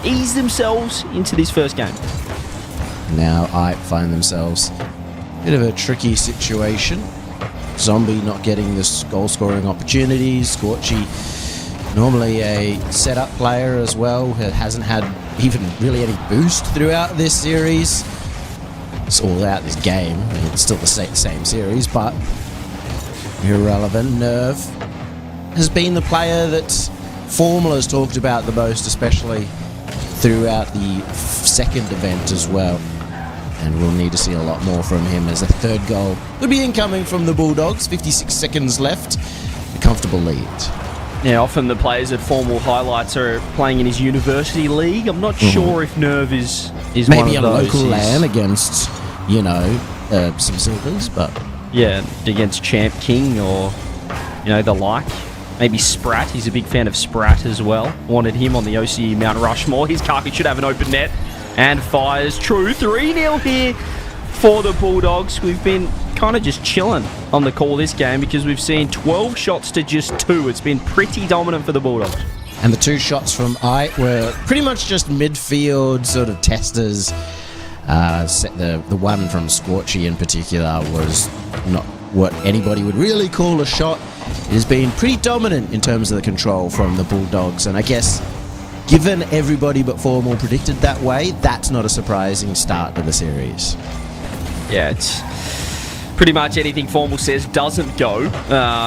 ease themselves into this first game. Now I find themselves bit of a tricky situation. Zombie not getting the goal-scoring opportunities. Scorchy, normally a setup player as well, hasn't had even really any boost throughout this series. It's all out this game. I mean, it's still the same series, but irrelevant. Nerve has been the player that Formula has talked about the most, especially throughout the second event as well. And we'll need to see a lot more from him as a third goal would be incoming from the Bulldogs. 56 seconds left. A comfortable lead. Yeah, often the players at Formal Highlights are playing in his university league. I'm not sure if Nerve is maybe one of those. Maybe a local LAN against, some Silvers, but... Yeah, against Champ King or, the like. Maybe Sprat. He's a big fan of Sprat as well. Wanted him on the OCE Mount Rushmore. His Kaki should have an open net. And fires true. 3-0 here for the Bulldogs. We've been kind of just chilling on the call this game because we've seen 12 shots to just 2. It's been pretty dominant for the Bulldogs. And the 2 shots from Ike were pretty much just midfield sort of testers. The one from Scorchy in particular was not what anybody would really call a shot. It has been pretty dominant in terms of the control from the Bulldogs. And I guess, given everybody but Formal predicted that way, that's not a surprising start to the series. Yeah, it's pretty much anything Formal says doesn't go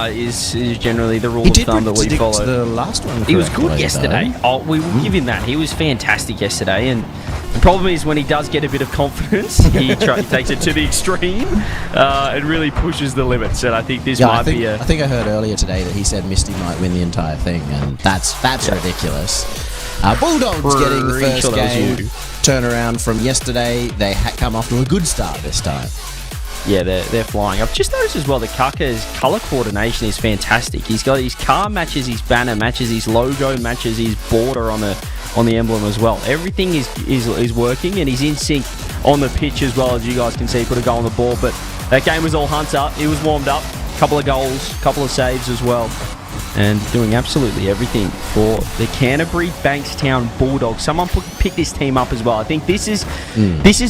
is generally the rule of thumb that we follow. The last one he was good yesterday. Oh, we will give him that. He was fantastic yesterday, and the problem is when he does get a bit of confidence, he takes it to the extreme and really pushes the limits. And I think this might be a... I think I heard earlier today that he said Misty might win the entire thing, and that's ridiculous. Bulldogs getting the first game turnaround from yesterday. They come off to a good start this time. Yeah, they're flying. I've just noticed as well that Kaka's colour coordination is fantastic. He's got his car matches his banner, matches his logo, matches his border on the emblem as well. Everything is working, and he's in sync on the pitch as well. As you guys can see, he put a goal on the board, but that game was all Hunter. He was warmed up, couple of goals, couple of saves as well, and doing absolutely everything for the Canterbury Bankstown Bulldogs. Someone pick this team up as well. I think this is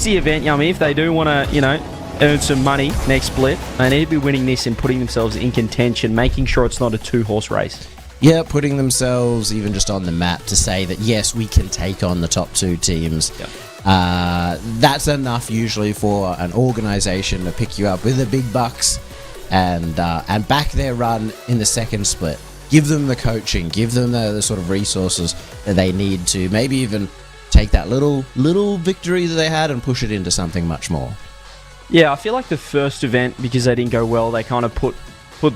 the event. I mean, if they do want to, earn some money next split, they need to be winning this and putting themselves in contention, making sure it's not a 2-horse race. Yeah, putting themselves even just on the map to say that, yes, we can take on the top 2 teams. Yep. That's enough usually for an organisation to pick you up with the big bucks and back their run in the second split. Give them the coaching, give them the sort of resources that they need to maybe even take that little victory that they had and push it into something much more. Yeah, I feel like the first event, because they didn't go well, they kind of put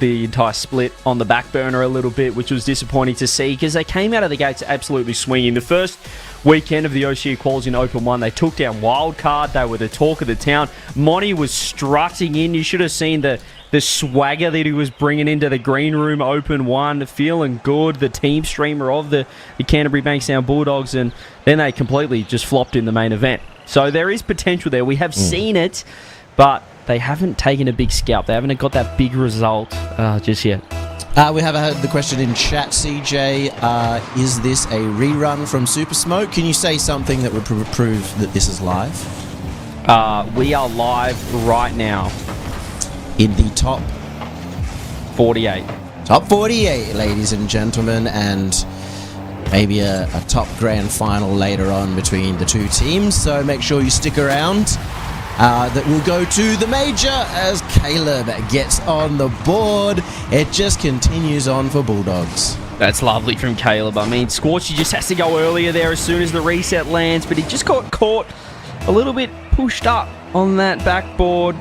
the entire split on the back burner a little bit, which was disappointing to see because they came out of the gates absolutely swinging. The first weekend of the OCE quals in Open 1, they took down Wildcard. They were the talk of the town. Monty was strutting in. You should have seen the swagger that he was bringing into the green room Open 1, feeling good, the team streamer of the Canterbury Bankstown Bulldogs, and then they completely just flopped in the main event. So there is potential there. We have seen it, but they haven't taken a big scalp. They haven't got that big result just yet. We have had the question in chat, CJ. Is this a rerun from Super Smoke? Can you say something that would prove that this is live? We are live right now. In the top 48. Top 48, ladies and gentlemen, and maybe a top grand final later on between the 2 teams. So make sure you stick around. That will go to the major as Caleb gets on the board. It just continues on for Bulldogs. That's lovely from Caleb. I mean, Scorchy just has to go earlier there as soon as the reset lands, but he just got caught a little bit pushed up on that backboard.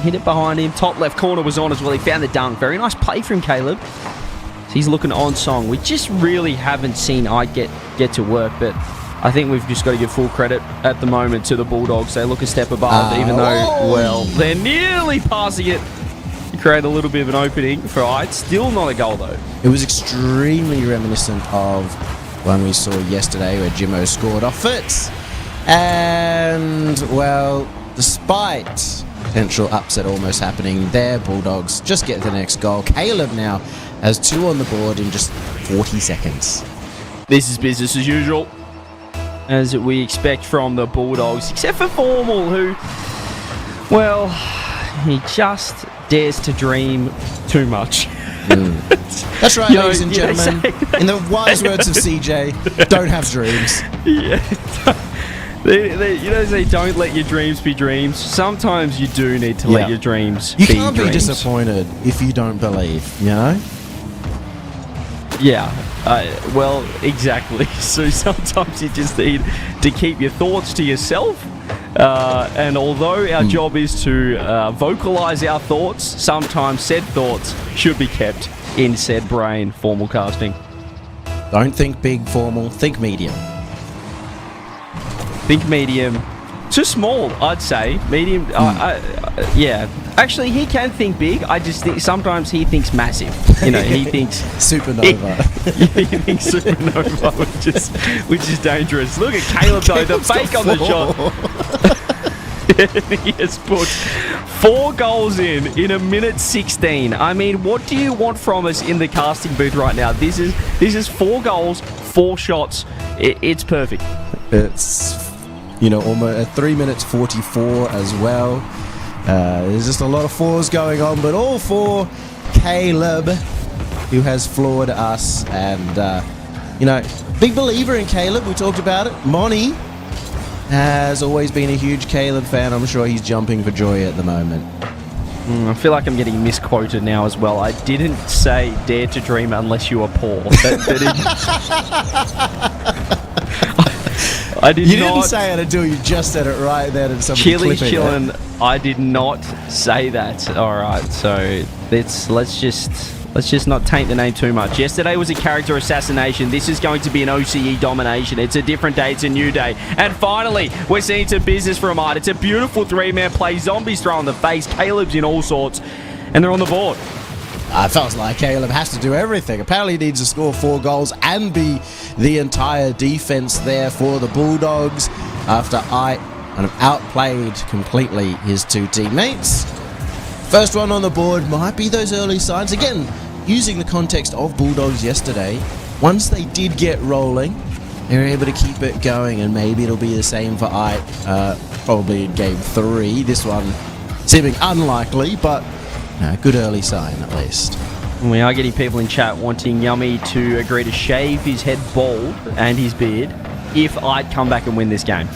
Hit it behind him. Top left corner was on as well. He found the dunk. Very nice play from Caleb. He's looking on song. We just really haven't seen I get to work, but I think we've just got to give full credit at the moment to the Bulldogs. They look a step above, even though, well, they're nearly passing it to create a little bit of an opening for Ite. Still not a goal, though. It was extremely reminiscent of one we saw yesterday where Jimmo scored off it. And, well, despite potential upset almost happening there, Bulldogs just get the next goal. Caleb now has 2 on the board in just 40 seconds. This is business as usual, as we expect from the Bulldogs, except for Formal, who, well, he just dares to dream too much. That's right, ladies and gentlemen. In the wise words of CJ, don't have dreams. Yeah. They don't let your dreams be dreams. Sometimes you do need to let your dreams be dreams. You can't be disappointed if you don't believe, you know? Yeah, well, exactly. So sometimes you just need to keep your thoughts to yourself. And although our job is to vocalize our thoughts, sometimes said thoughts should be kept in said brain. Formal casting. Don't think big, Formal. Think medium. Think medium. Too small, I'd say. Medium, yeah. Actually, he can think big. I just think sometimes he thinks massive. You know, he thinks... Supernova. He thinks supernova, which is dangerous. Look at Caleb, though. The fake on the shot. He has put 4 goals in a minute 16. I mean, what do you want from us in the casting booth right now? This is 4 goals, 4 shots. It's perfect. It's... You know, almost at 3 minutes 44 as well. There's just a lot of 4s going on, but all 4 Caleb, who has floored us. And, you know, big believer in Caleb. We talked about it. Monty has always been a huge Caleb fan. I'm sure he's jumping for joy at the moment. I feel like I'm getting misquoted now as well. I didn't say dare to dream unless you are poor. I did you not. Didn't say it until you just said it right then, and somebody Chili's clipping chillin'. I did not say that. All right, so let's just not taint the name too much. Yesterday was a character assassination. This is going to be an OCE domination. It's a different day. It's a new day. And finally, we're seeing some business from Art. It's a beautiful 3-man play. Zombies throw in the face. Caleb's in all sorts, and they're on the board. I felt like Caleb has to do everything. Apparently he needs to score 4 goals and be the entire defense there for the Bulldogs after I kind of outplayed completely his 2 teammates. First one on the board might be those early signs. Again, using the context of Bulldogs yesterday, once they did get rolling, they were able to keep it going, and maybe it'll be the same for Ite, probably in game 3. This one seeming unlikely, but good early sign, at least. We are getting people in chat wanting Yummy to agree to shave his head bald and his beard if I'd come back and win this game.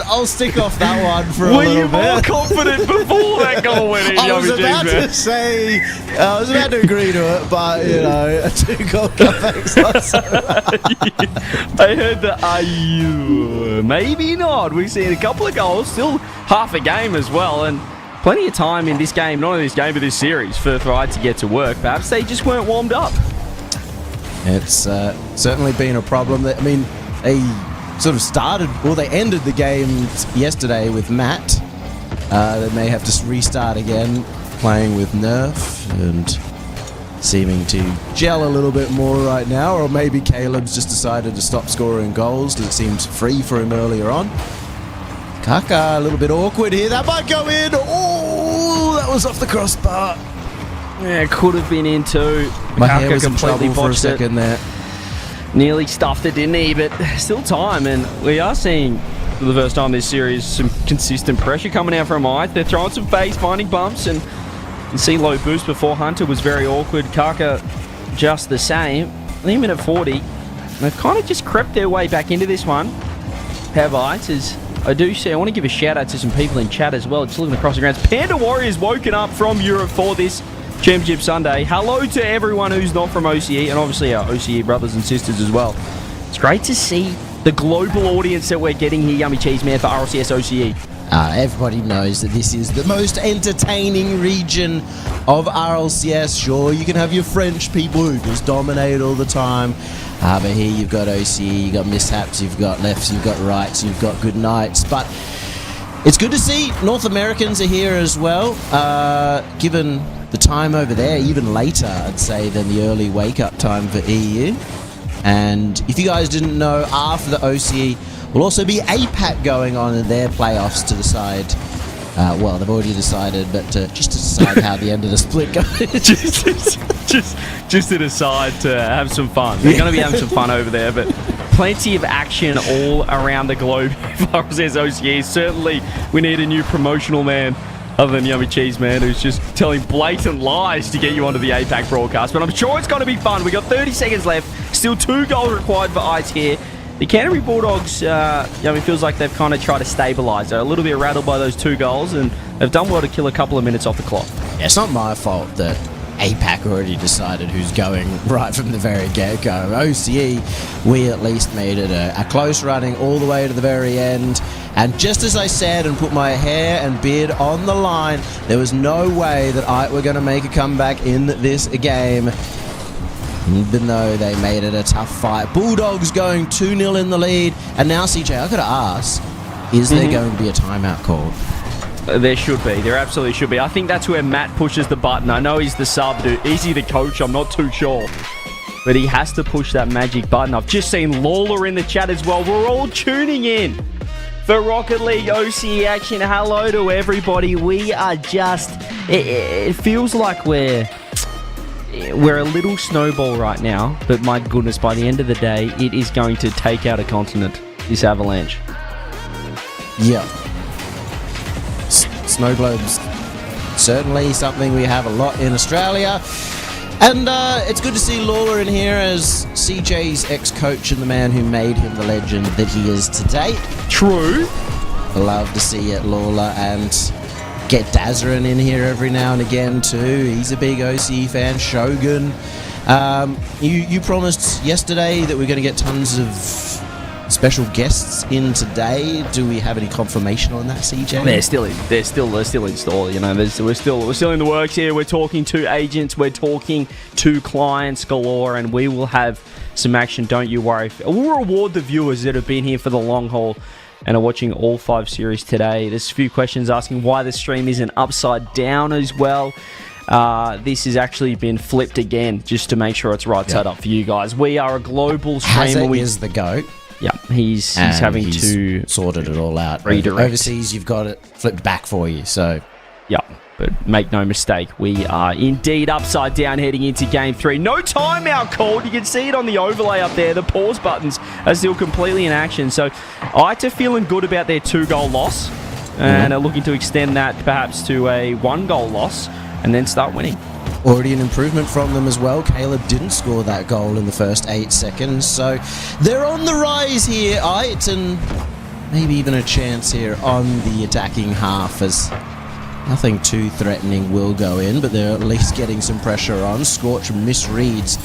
I'll stick off that one for a little bit. Were you more confident before that goal went in, I was Yummy about to say, I was about to agree to it, but, you know, a 2-goal comeback's not so I heard the maybe not. We've seen a couple of goals, still half a game as well, and plenty of time in this game, not in this game, but this series, for Ite to get to work. Perhaps they just weren't warmed up. It's certainly been a problem. I mean, they sort of started, or they ended the game yesterday with Matt. They may have to restart again, playing with Nerf and seeming to gel a little bit more right now, or maybe Caleb's just decided to stop scoring goals because it seemed free for him earlier on. Kaka, a little bit awkward here. That might go in. Oh, that was off the crossbar. Yeah, it could have been in too. My hair was in trouble for a second there. Nearly stuffed it, didn't he? But still time, and we are seeing, for the first time this series, some consistent pressure coming out from Ite. They're throwing some face, finding bumps, and you can see low boost before Hunter was very awkward. Kaka just the same. I think minute 40. They've kind of just crept their way back into this one. Have Ite, as I do see, I want to give a shout out to some people in chat as well, just looking across the grounds. Panda Warriors woken up from Europe for this Championship Sunday. Hello to everyone who's not from OCE, and obviously our OCE brothers and sisters as well. It's great to see the global audience that we're getting here, Yummy Cheese Man, for RLCS OCE. Everybody knows that this is the most entertaining region of RLCS. Sure, you can have your French people who just dominate all the time. But here you've got OCE, you've got mishaps, you've got lefts, you've got rights, you've got good nights. But it's good to see North Americans are here as well. Given the time over there, even later, I'd say, than the early wake-up time for EU. And if you guys didn't know, after the OCE, will also be APAC going on in their playoffs to decide. Well, they've already decided, but just to decide how the end of the split goes. just to decide to have some fun. They're going to be having some fun over there, but plenty of action all around the globe. As far as there's OCE, certainly we need a new promotional man other than Yummy Cheese Man, who's just telling blatant lies to get you onto the APAC broadcast. But I'm sure it's going to be fun. We got 30 seconds left. Still 2 goals required for ICE here. The Canterbury Bulldogs, it feels like they've kind of tried to stabilise. They're a little bit rattled by those 2 goals, and they've done well to kill a couple of minutes off the clock. Yeah, it's not my fault that APAC already decided who's going right from the very get-go. OCE, we at least made it a close running all the way to the very end. And just as I said and put my hair and beard on the line, there was no way that I were going to make a comeback in this game. Even though they made it a tough fight. Bulldogs going 2-0 in the lead. And now, CJ, I've got to ask, is there going to be a timeout called? There should be. There absolutely should be. I think that's where Matt pushes the button. I know he's the sub. Is he the coach? I'm not too sure. But he has to push that magic button. I've just seen Lawler in the chat as well. We're all tuning in for Rocket League OCE action. Hello to everybody. We are just... It feels like we're a little snowball right now, but my goodness, by the end of the day, it is going to take out a continent, this avalanche. Yeah. Snow globes, certainly something we have a lot in Australia. And it's good to see Lawler in here as CJ's ex-coach and the man who made him the legend that he is today. True. Love to see it, Lawler, and get Dazarin in here every now and again too. He's a big OCE fan. Shogun. You promised yesterday that we're going to get tons of special guests in today. Do we have any confirmation on that, CJ? They're still in store. You know, we're still in the works here. We're talking to agents. We're talking to clients galore, and we will have some action. Don't you worry. We'll reward the viewers that have been here for the long haul and are watching all 5 series today. There's a few questions asking why the stream isn't upside down as well. This has actually been flipped again just to make sure it's right side up for you guys. We are a global stream. Hazard is the GOAT. Yeah, he's having to sorted it all out. Redirect. Overseas, you've got it flipped back for you. So, yeah. But make no mistake, we are indeed upside down heading into Game 3. No timeout called. You can see it on the overlay up there. The pause buttons are still completely in action. So, ITA feeling good about their 2-goal loss and are looking to extend that perhaps to a 1-goal loss and then start winning. Already an improvement from them as well. Caleb didn't score that goal in the first 8 seconds. So, they're on the rise here, ITA, and maybe even a chance here on the attacking half as... nothing too threatening will go in, but they're at least getting some pressure on. Scorch misreads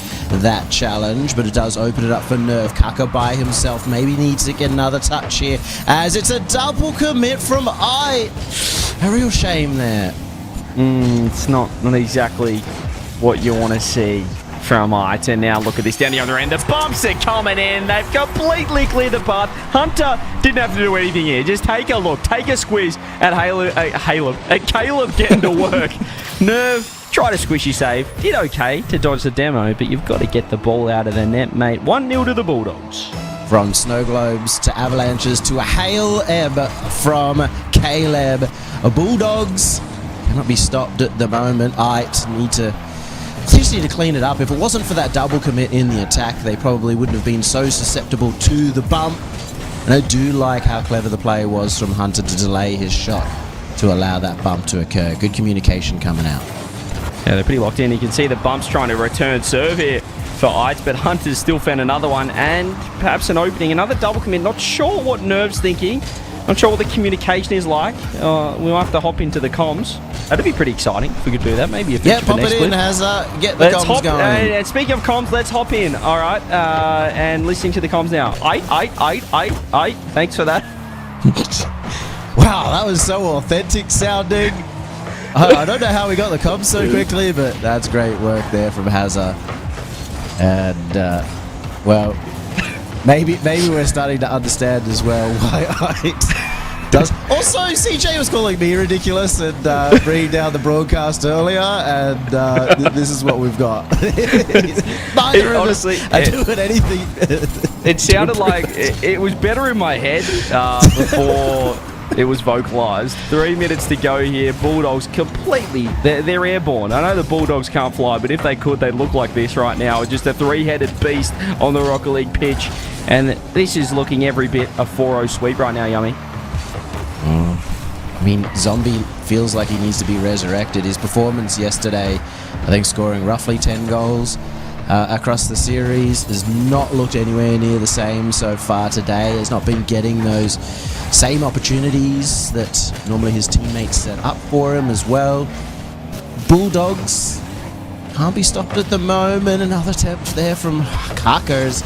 that challenge, but it does open it up for Nerve. Kaka by himself maybe needs to get another touch here, as it's a double commit from I. A real shame there. It's not exactly what you want to see from ITA. Now look at this down the other end. The bumps are coming in. They've completely cleared the path. Hunter didn't have to do anything here. Just take a look, take a squeeze at Caleb getting to work. Nerve, try to squishy save. Did okay to dodge the demo, but you've got to get the ball out of the net, mate. 1-0 to the Bulldogs. From snow globes to avalanches to a hail ebb from Caleb. Bulldogs cannot be stopped at the moment. They just need to clean it up. If it wasn't for that double commit in the attack, they probably wouldn't have been so susceptible to the bump. And I do like how clever the play was from Hunter to delay his shot to allow that bump to occur. Good communication coming out. Yeah, they're pretty locked in. You can see the bumps trying to return serve here for ITE, but Hunter's still found another one and perhaps an opening. Another double commit. Not sure what Nerve's thinking. Not sure what the communication is like. We'll have to hop into the comms. That'd be pretty exciting if we could do that. Maybe a feature for pop next it in, week. Hazza. Get the comms going. And speaking of comms, let's hop in. All right. And listening to the comms now. Thanks for that. Wow, that was so authentic sounding. I don't know how we got the comms so quickly, but that's great work there from Hazza. And, well, maybe we're starting to understand as well why I does. Also, CJ was calling me ridiculous and bringing down the broadcast earlier, and this is what we've got. Neither of us are doing anything. It sounded like it was better in my head before it was vocalized. 3 minutes to go here. Bulldogs completely, they're airborne. I know the Bulldogs can't fly, but if they could, they'd look like this right now. Just a three-headed beast on the Rocket League pitch. And this is looking every bit a 4-0 sweep right now, Yummy. I mean, Zombie feels like he needs to be resurrected. His performance yesterday, I think scoring roughly 10 goals across the series, has not looked anywhere near the same so far today. Has not been getting those same opportunities that normally his teammates set up for him as well. Bulldogs can't be stopped at the moment. Another attempt there from Kakers.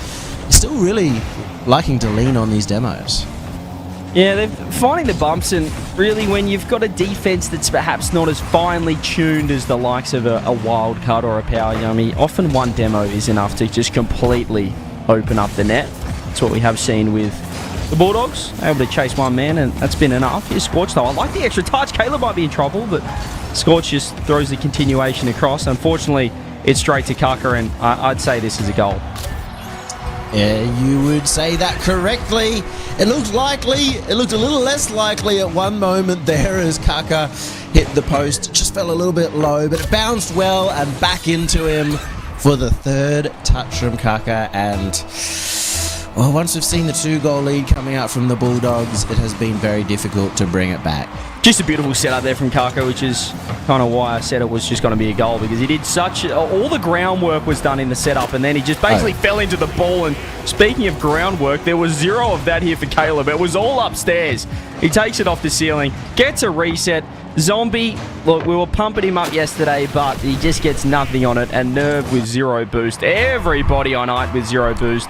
Still really liking to lean on these demos. Yeah, they're finding the bumps, and really when you've got a defense that's perhaps not as finely tuned as the likes of a Wildcard or a Power Yummy, often one demo is enough to just completely open up the net. That's what we have seen with the Bulldogs, able to chase one man, and that's been enough. Here's Scorch though. I like the extra touch. Caleb might be in trouble, but Scorch just throws the continuation across. Unfortunately, it's straight to Kaka, and I'd say this is a goal. Yeah, you would say that correctly. It looked likely. It looked a little less likely at one moment there as Kaka hit the post. It just fell a little bit low, but it bounced well and back into him for the third touch from Kaka. And, well, once we've seen the 2-goal lead coming out from the Bulldogs, it has been very difficult to bring it back. Just a beautiful setup there from Kaka, which is kind of why I said it was just going to be a goal, because he did all the groundwork was done in the setup, and then he just basically fell into the ball. And speaking of groundwork, there was zero of that here for Caleb. It was all upstairs. He takes it off the ceiling, gets a reset. Zombie, look, we were pumping him up yesterday, but he just gets nothing on it, and Nerve with 0 boost. Everybody on Ite with 0 boost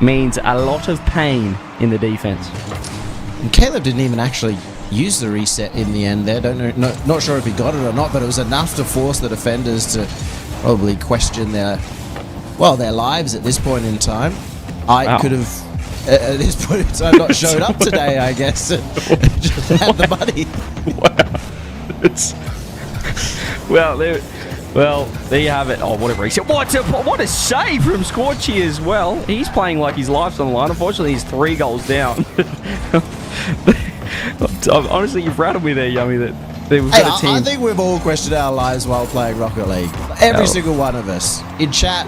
means a lot of pain in the defense. And Caleb didn't even actually use the reset in the end there. Not sure if he got it or not, but it was enough to force the defenders to probably question their lives at this point in time. I could have, at this point in time, not showed up today, I guess, and just had the money. Wow. There you have it. Oh, what a reset. What a save from Scorchy as well. He's playing like his life's on the line. Unfortunately, he's 3 goals down. Honestly, you've rattled me there, Yummy, that we've got a team. I think we've all questioned our lives while playing Rocket League. Every single one of us. In chat,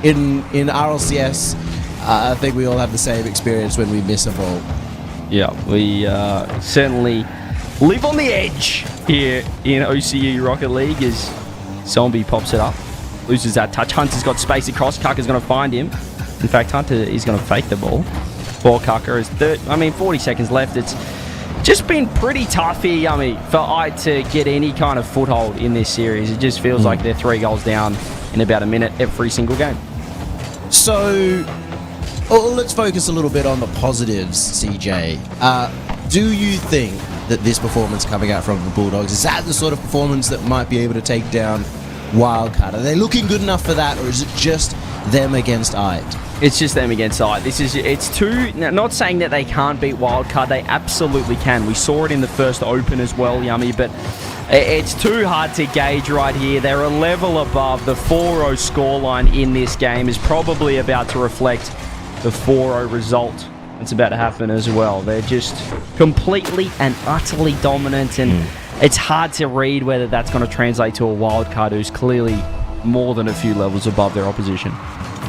in RLCS, I think we all have the same experience when we miss a ball. Yeah, we certainly live on the edge here in OCE Rocket League as Zombie pops it up. Loses that touch. Hunter's got space across. Kaka's going to find him. In fact, Hunter is going to fake the ball. For Kaka is 40 seconds left. It's just been pretty tough here, Yummy, for Ite to get any kind of foothold in this series. It just feels like they're 3 goals down in about a minute every single game. So, let's focus a little bit on the positives, CJ. Do you think that this performance coming out from the Bulldogs, is that the sort of performance that might be able to take down Wildcard? Are they looking good enough for that, or is it just them against Ite? It's just them against Ite. Not saying that they can't beat Wildcard. They absolutely can. We saw it in the first Open as well, Yummy, but it's too hard to gauge right here. They're a level above. The 4-0 scoreline in this game is probably about to reflect the 4-0 result that's about to happen as well. They're just completely and utterly dominant, and it's hard to read whether that's going to translate to a Wildcard who's clearly more than a few levels above their opposition.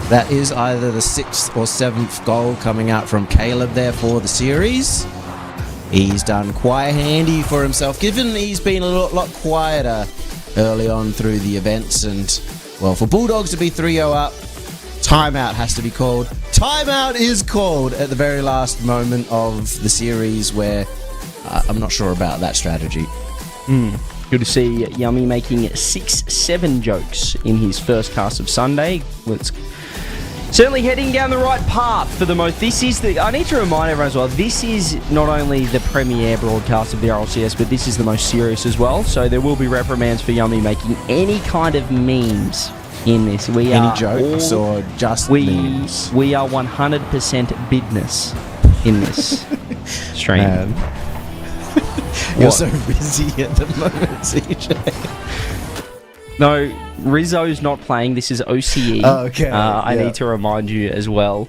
That is either the 6th or 7th goal coming out from Caleb there for the series. He's done quite handy for himself, given he's been a lot quieter early on through the events. And, well, for Bulldogs to be 3-0 up, timeout has to be called. Timeout is called at the very last moment of the series, where I'm not sure about that strategy. Good to see Yummy making 6-7 jokes in his first cast of Sunday. certainly heading down the right path for the most. I need to remind everyone as well, this is not only the premiere broadcast of the RLCS, but this is the most serious as well. So there will be reprimands for Yummy making any kind of memes in this. Any jokes or just memes? We are 100% business in this stream. Man. You're so busy at the moment, CJ. No, Rizzo's not playing. This is OCE. Oh, okay. I need to remind you as well.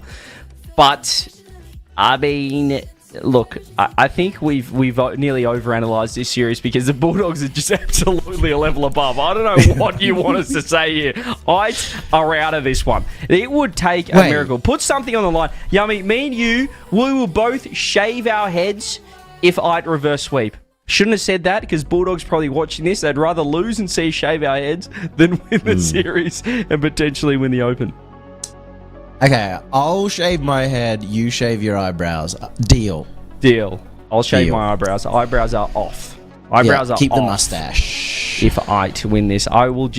But, I mean, look, I think we've nearly overanalyzed this series because the Bulldogs are just absolutely a level above. I don't know what you want us to say here. Ites are out of this one. It would take a miracle. Put something on the line. Yummy, me and you, we will both shave our heads if Ite reverse sweep. Shouldn't have said that because Bulldogs probably watching this. They'd rather lose and see shave our heads than win the series and potentially win the Open. Okay, I'll shave my head. You shave your eyebrows. Deal. I'll shave my eyebrows. Eyebrows are off. Eyebrows are keep off. the mustache. If I to win this, I will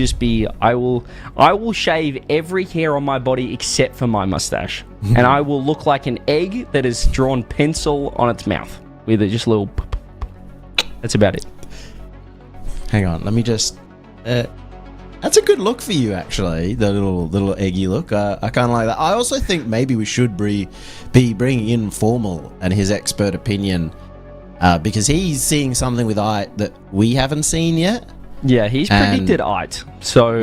shave every hair on my body except for my mustache, and I will look like an egg that has drawn pencil on its mouth with just a little. That's about it. Hang on, let me just. That's a good look for you, actually. The little eggy look. I kind of like that. I also think maybe we should be bringing in Formal and his expert opinion, because he's seeing something with Ite that we haven't seen yet. Yeah, he's predicted Ite. So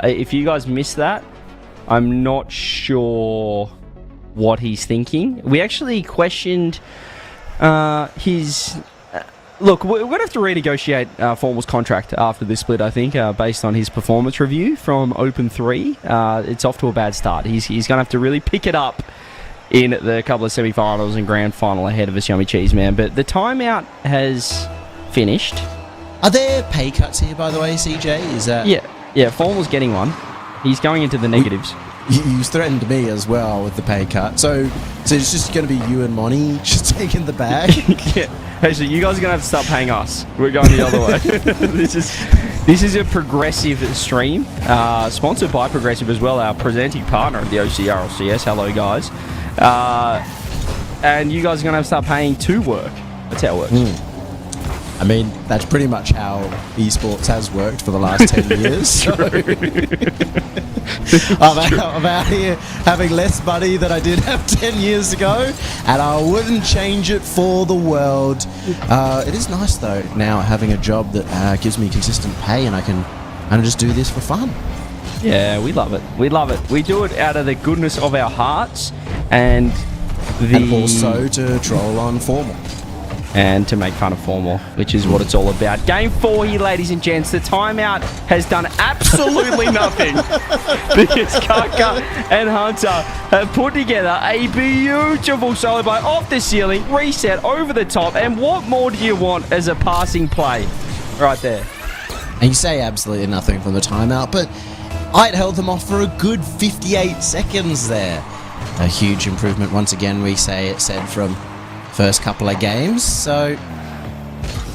if you guys missed that, I'm not sure what he's thinking. We actually questioned his. Look, we're going to have to renegotiate Formal's contract after this split, I think, based on his performance review from Open 3. It's off to a bad start. He's going to have to really pick it up in the couple of semifinals and grand final ahead of us, Yummy Cheese Man. But the timeout has finished. Are there pay cuts here, by the way, CJ? Is that... Yeah, Formal's getting one. He's going into the negatives. You threatened me as well with the pay cut. So it's just going to be you and Monty just taking the bag? Yeah. Actually, you guys are going to have to start paying us. We're going the other way. This is a Progressive stream, sponsored by Progressive as well, our presenting partner of the RLCS. Hello, guys. And you guys are going to have to start paying to work. That's how it works. I mean, that's pretty much how esports has worked for the last 10 years. So. I'm out here having less money than I did have 10 years ago, and I wouldn't change it for the world. It is nice, though, now having a job that gives me consistent pay, and I can just do this for fun. Yeah, we love it. We love it. We do it out of the goodness of our hearts, and also to troll on Formal. And to make fun of Formal, which is what it's all about. Game 4 here, ladies and gents. The timeout has done absolutely nothing because Kaka and Hunter have put together a beautiful solo play off the ceiling, reset over the top, and what more do you want as a passing play right there? And you say absolutely nothing from the timeout, but Ite held them off for a good 58 seconds there. A huge improvement once again, we say it said from first couple of games, so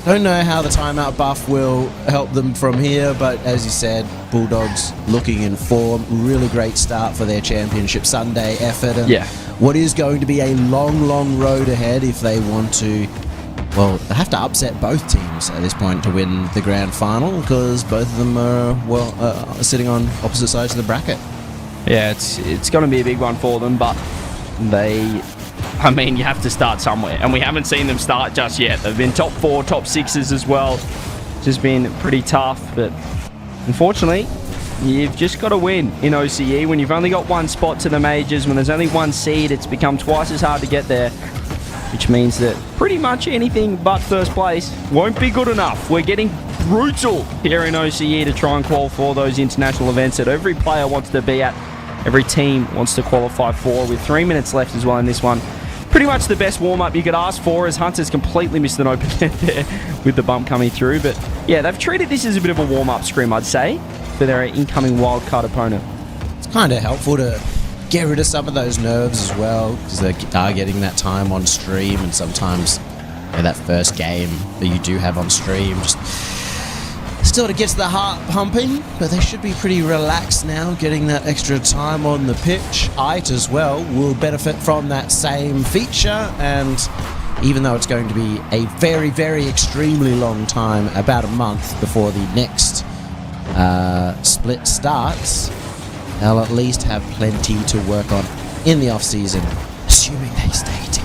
don't know how the timeout buff will help them from here, but as you said, Bulldogs looking in form, really great start for their championship Sunday effort, and what is going to be a long road ahead if they want to, well, they have to upset both teams at this point to win the grand final, because both of them are sitting on opposite sides of the bracket. Yeah, it's going to be a big one for them, but I mean, you have to start somewhere, and we haven't seen them start just yet. They've been top 4, top 6s as well. It's just been pretty tough, but unfortunately, you've just got to win in OCE. When you've only got one spot to the majors, when there's only one seed, it's become twice as hard to get there, which means that pretty much anything but first place won't be good enough. We're getting brutal here in OCE to try and qualify for those international events that every player wants to be at. Every team wants to qualify for, with 3 minutes left as well in this one. Pretty much the best warm-up you could ask for, as Hunter's completely missed an open net there with the bump coming through. But yeah, they've treated this as a bit of a warm-up scrim, I'd say, for their incoming wildcard opponent. It's kind of helpful to get rid of some of those nerves as well, because they are getting that time on stream, and sometimes that first game that you do have on stream just still to get the heart pumping, but they should be pretty relaxed now, getting that extra time on the pitch. IT as well will benefit from that same feature, and even though it's going to be a very, very extremely long time, about a month before the next split starts, they'll at least have plenty to work on in the off-season, assuming they stay together.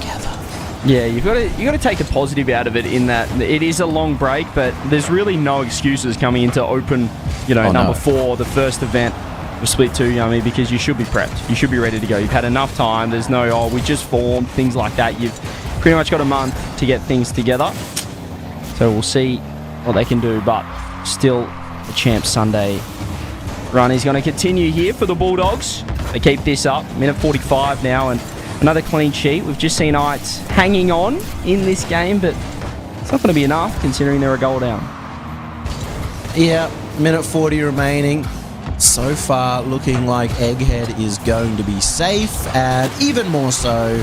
Yeah, you got to take the positive out of it in that it is a long break, but there's really no excuses coming into open, number 4, the first event of Split 2, because you should be prepped. You should be ready to go. You've had enough time. There's no, we just formed, things like that. You've pretty much got a month to get things together. So we'll see what they can do, but still the Champ Sunday run is going to continue here for the Bulldogs. They keep this up, minute 45 now, and another clean sheet. We've just seen Ites hanging on in this game, but it's not going to be enough considering they're a goal down. Yeah, minute 40 remaining. So far, looking like Egghead is going to be safe, and even more so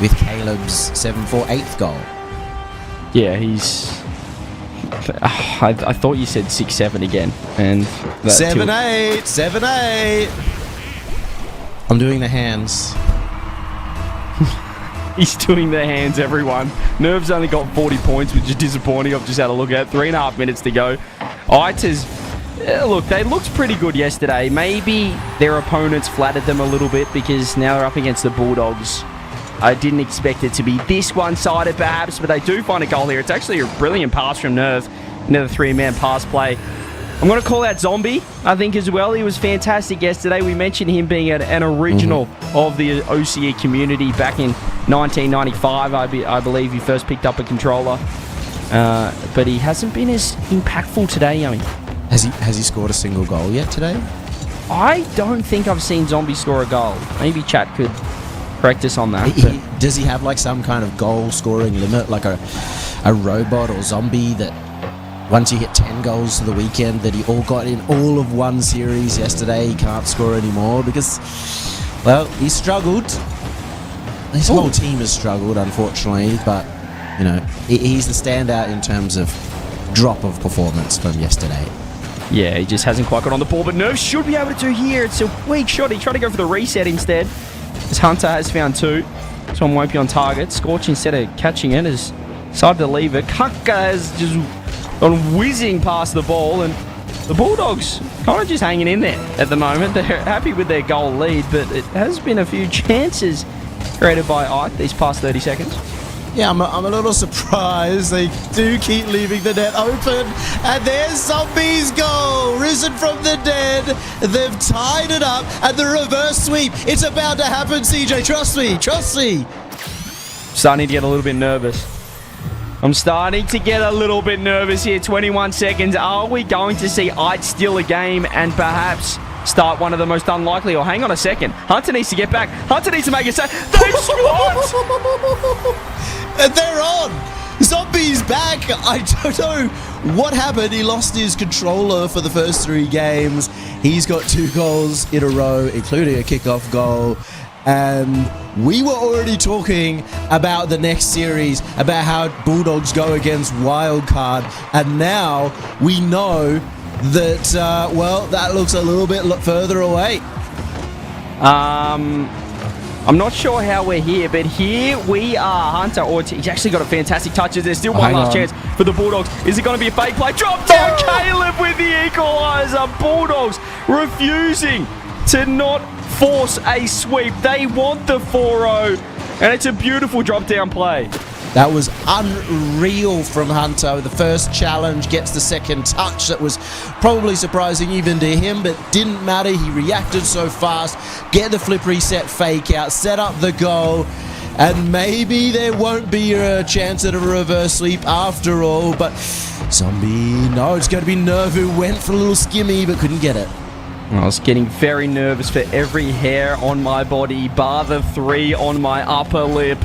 with Caleb's 7-4 8th goal. Yeah, he's... I thought you said 6-7 again, and 7-8, 7-8. I'm doing the hands. He's doing the hands, everyone. Nerve's only got 40 points, which is disappointing. I've just had a look at 3.5 minutes to go. Ites, look, they looked pretty good yesterday. Maybe their opponents flattered them a little bit because now they're up against the Bulldogs. I didn't expect it to be this one-sided, perhaps, but they do find a goal here. It's actually a brilliant pass from Nerve. Another 3-man pass play. I'm going to call out Zombie, I think, as well. He was fantastic yesterday. We mentioned him being an original of the OCE community back in 1995. I believe he first picked up a controller. But he hasn't been as impactful today, Yummy. Has he scored a single goal yet today? I don't think I've seen Zombie score a goal. Maybe chat could correct us on that. Does he have like some kind of goal scoring limit, like a robot or zombie that once you hit 10 goals to the weekend that he all got in all of one series yesterday, he can't score anymore? Because, well, he struggled. His whole team has struggled, unfortunately, but, he's the standout in terms of drop of performance from yesterday. Yeah, he just hasn't quite got on the ball, but Nerve should be able to do here. It's a weak shot. He tried to go for the reset instead, as Hunter has found 2. This one won't be on target. Scorch, instead of catching it, has decided to leave it. Kanka has just gone whizzing past the ball, and the Bulldogs kind of just hanging in there at the moment. They're happy with their goal lead, but it has been a few chances created by Ike these past 30 seconds. Yeah, I'm a little surprised. They do keep leaving the net open. And there's Zombie's goal, risen from the dead. They've tied it up, and the reverse sweep. It's about to happen, CJ. Trust me. Trust me. Starting to get a little bit nervous. I'm starting to get a little bit nervous here. 21 seconds. Are we going to see Ite steal a game and perhaps start one of the most unlikely? Or hang on a second. Hunter needs to get back. Hunter needs to make a save. They scored! And they're on. Zombie's back. I don't know what happened. He lost his controller for the first 3 games. He's got 2 goals in a row, including a kickoff goal. And we were already talking about the next series, about how Bulldogs go against Wildcard. And now we know that, that looks a little bit further away. I'm not sure how we're here, but here we are. Hunter Ortiz, he's actually got a fantastic touch. There's still one last chance for the Bulldogs. Is it going to be a fake play? Drop down, Caleb with the equaliser. Bulldogs refusing to not force a sweep. They want the 4-0, and it's a beautiful drop-down play. That was unreal from Hunter. The first challenge gets the second touch. That was probably surprising even to him, but didn't matter. He reacted so fast. Get the flip reset fake out, set up the goal, and maybe there won't be a chance at a reverse sweep after all, but Zombie, no, it's going to be Nerve who went for a little skimmy but couldn't get it. I was getting very nervous for every hair on my body, bar the 3 on my upper lip.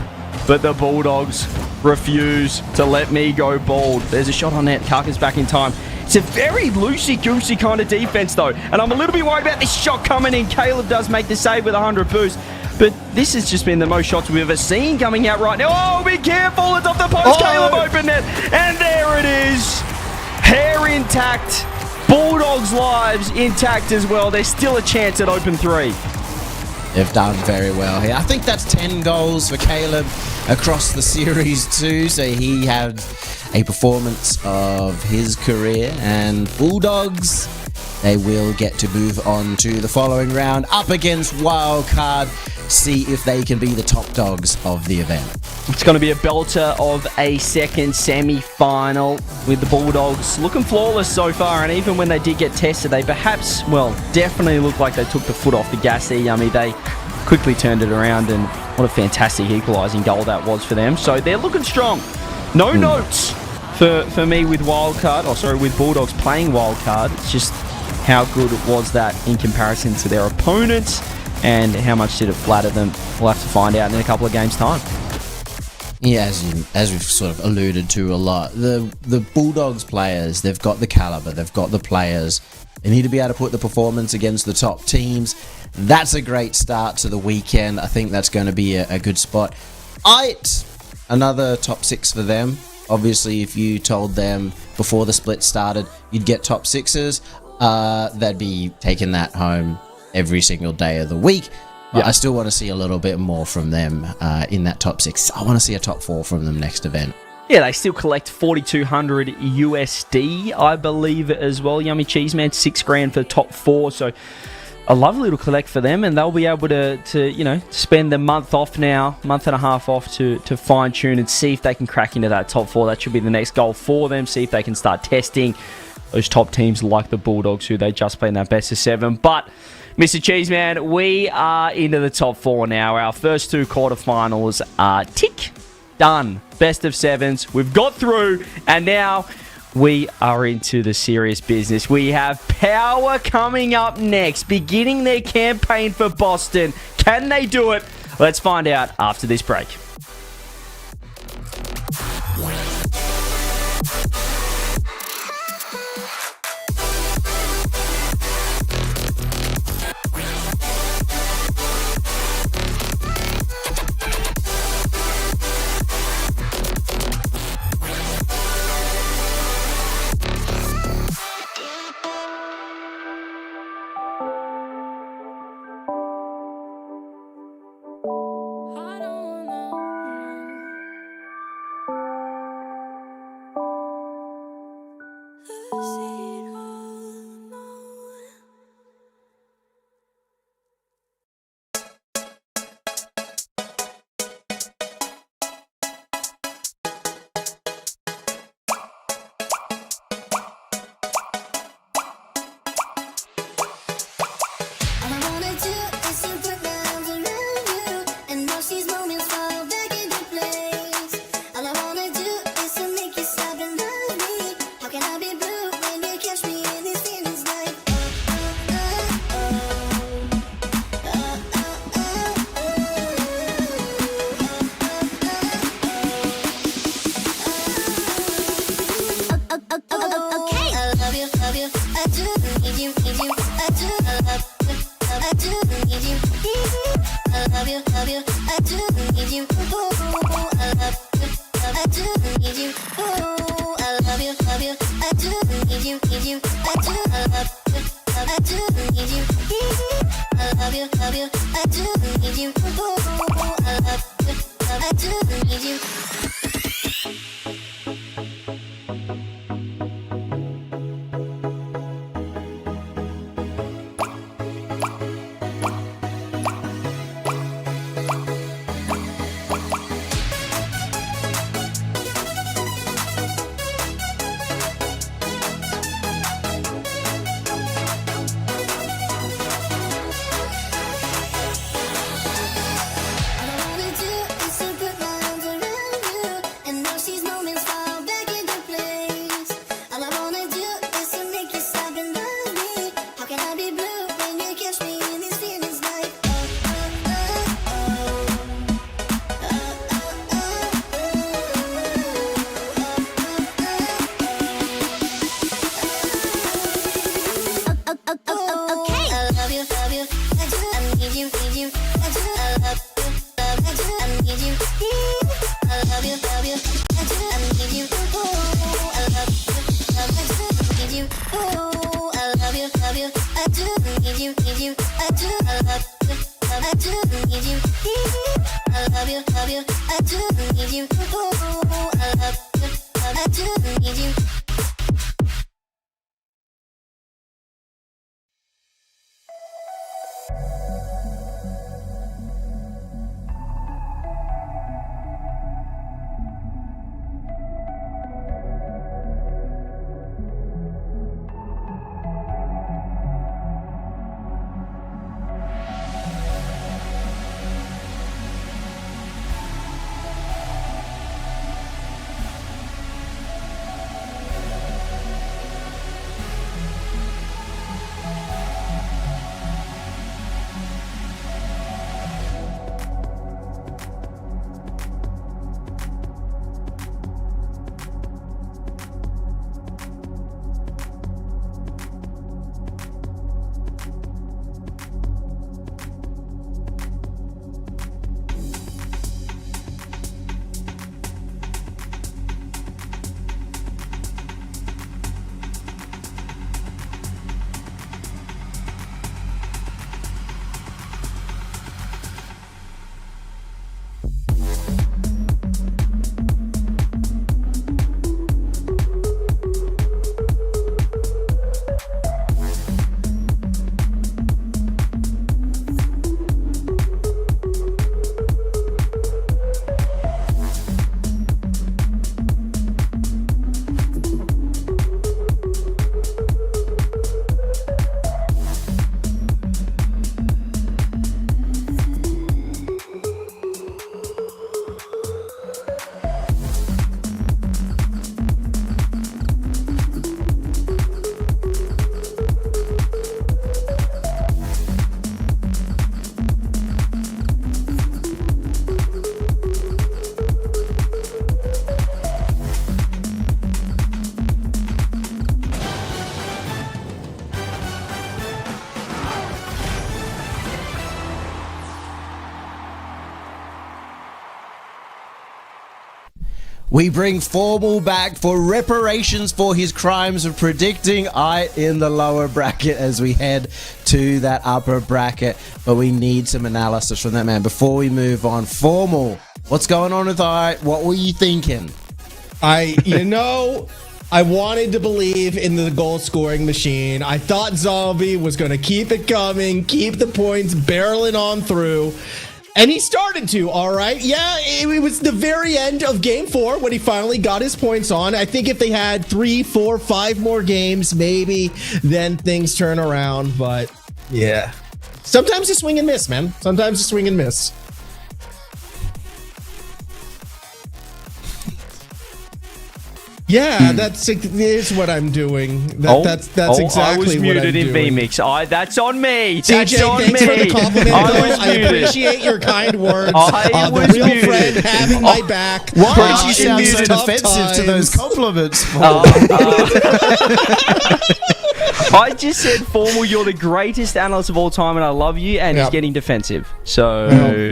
But the Bulldogs refuse to let me go bald. There's a shot on net. Karka's back in time. It's a very loosey-goosey kind of defense, though. And I'm a little bit worried about this shot coming in. Caleb does make the save with 100 boost. But this has just been the most shots we've ever seen coming out right now. Oh, be careful. It's off the post. Caleb open net. And there it is. Hair intact. Bulldogs' lives intact as well. There's still a chance at open 3. They've done very well here. I think that's 10 goals for Caleb across the series too. So he had a performance of his career. And Bulldogs, they will get to move on to the following round up against Wildcard. See if they can be the top dogs of the event. It's going to be a belter of a second semi-final with the Bulldogs looking flawless so far, and even when they did get tested, they perhaps, well, definitely looked like they took the foot off the gas there, Yummy. They quickly turned it around, and what a fantastic equalising goal that was for them. So they're looking strong. No notes for me with with Bulldogs playing Wildcard. It's just how good was that in comparison to their opponents, and how much did it flatter them? We'll have to find out in a couple of games' time. Yeah, as we've sort of alluded to a lot, the Bulldogs players, they've got the caliber, they've got the players. They need to be able to put the performance against the top teams. That's a great start to the weekend. I think that's going to be a good spot. Another top 6 for them. Obviously, if you told them before the split started you'd get top 6s, they'd be taking that home every single day of the week. Yeah. I still want to see a little bit more from them in that top 6. I want to see a top 4 from them next event. Yeah, they still collect 4,200 USD, I believe, as well. Yummy Cheese Man, $6,000 for the top 4. So a lovely little collect for them, and they'll be able to spend the month off now, month and a half off to fine tune and see if they can crack into that top 4. That should be the next goal for them. See if they can start testing those top teams like the Bulldogs, who they just played in that best of 7. But Mr. Cheeseman, we are into the top 4 now. Our first 2 quarterfinals are done. Best of 7s. We've got through, and now we are into the serious business. We have Power coming up next, beginning their campaign for Boston. Can they do it? Let's find out after this break. need you. I do love you. I do need you. I love you, love you. I do need you. Ooh, I love you. I do need you. We bring Formal back for reparations for his crimes of predicting I in the lower bracket as we head to that upper bracket. But we need some analysis from that man. Before we move on, Formal, what's going on with I? What were you thinking? I wanted to believe in the goal scoring machine. I thought Zombie was going to keep it coming, keep the points barreling on through. And he started to, all right. Yeah, it was the very end of game 4 when he finally got his points on. I think if they had 3, 4, 5 more games, maybe then things turn around. But yeah, sometimes you swing and miss, man. Sometimes you swing and miss. Yeah, that's what I'm doing. That's exactly I was muted what I'm in doing. VMix. That's on me. That's CJ, on thanks me. for the compliment, I appreciate your kind words. The real muted. friend having my back. Why in did you sound these so tough defensive to those times. compliments? I just said, Formal, you're the greatest analyst of all time, and I love you. And he's getting defensive. So,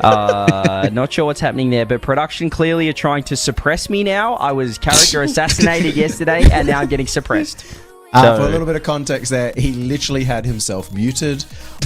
not sure what's happening there, but production clearly are trying to suppress me now. I was character assassinated yesterday, and now I'm getting suppressed. For a little bit of context there, he literally had himself muted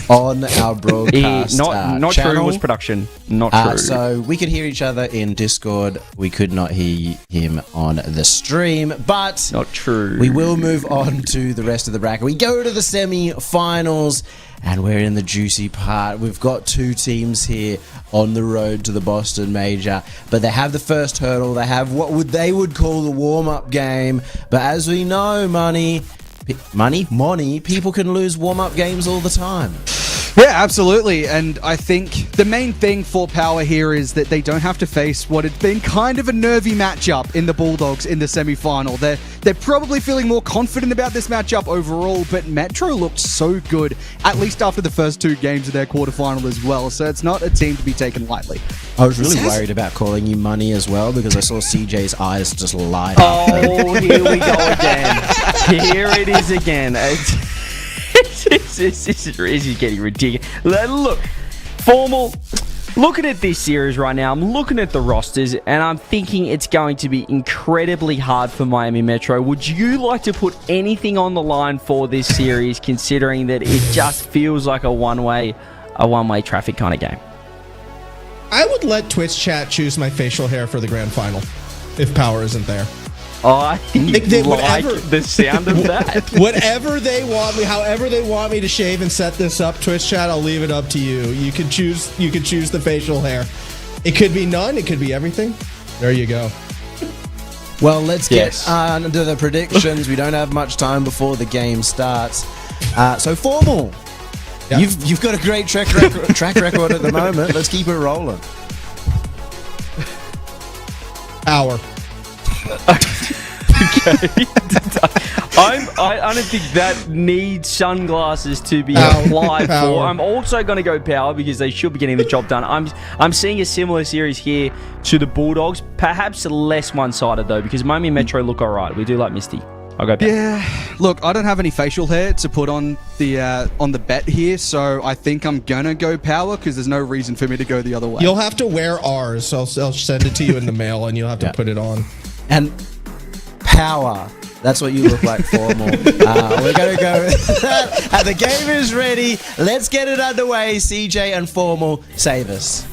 on our broadcast not channel. true was production. Not true. So we could hear each other in Discord. We could not hear him on the stream, but Not true. we will move on to the rest of the bracket. We go to the semi-finals, and we're in the juicy part. We've got 2 teams here on the road to the Boston Major, but they have the first hurdle. They have what they would call the warm-up game. But as we know, Money, people can lose warm-up games all the time. Yeah, absolutely. And I think the main thing for Power here is that they don't have to face what had been kind of a nervy matchup in the Bulldogs in the semi-final. They're probably feeling more confident about this matchup overall, but Metro looked so good, at least after the first 2 games of their quarterfinal as well. So it's not a team to be taken lightly. I was really worried about calling you Money as well because I saw CJ's eyes just light up. Oh, here we go again. Here it is again. This is getting ridiculous. Look, Formal, looking at this series right now, I'm looking at the rosters, and I'm thinking it's going to be incredibly hard for Miami Metro. Would you like to put anything on the line for this series, considering that it just feels like a one-way traffic kind of game? I would let Twitch chat choose my facial hair for the grand final if Power isn't there. I like the sound of that. Whatever they want me, however they want me to shave and set this up, Twitch chat, I'll leave it up to you. You can choose the facial hair. It could be none, it could be everything. There you go. Well, let's get under the predictions. We don't have much time before the game starts. So Formal, you've got a great track record at the moment. Let's keep it rolling. Power. Okay. I don't think that needs sunglasses to be applied for. I'm also going to go Power because they should be getting the job done. I'm seeing a similar series here to the Bulldogs, perhaps less one-sided though, because Miami Metro look alright. We do like Misty. I'll go Power. Yeah, look, I don't have any facial hair to put on the bet here, so I think I'm gonna go Power because there's no reason for me to go the other way. You'll have to wear ours. So I'll send it to you in the mail, and you'll have to put it on. And Power. That's what you look like, Formal. We're going to go with that. The game is ready. Let's get it underway. CJ and Formal, save us.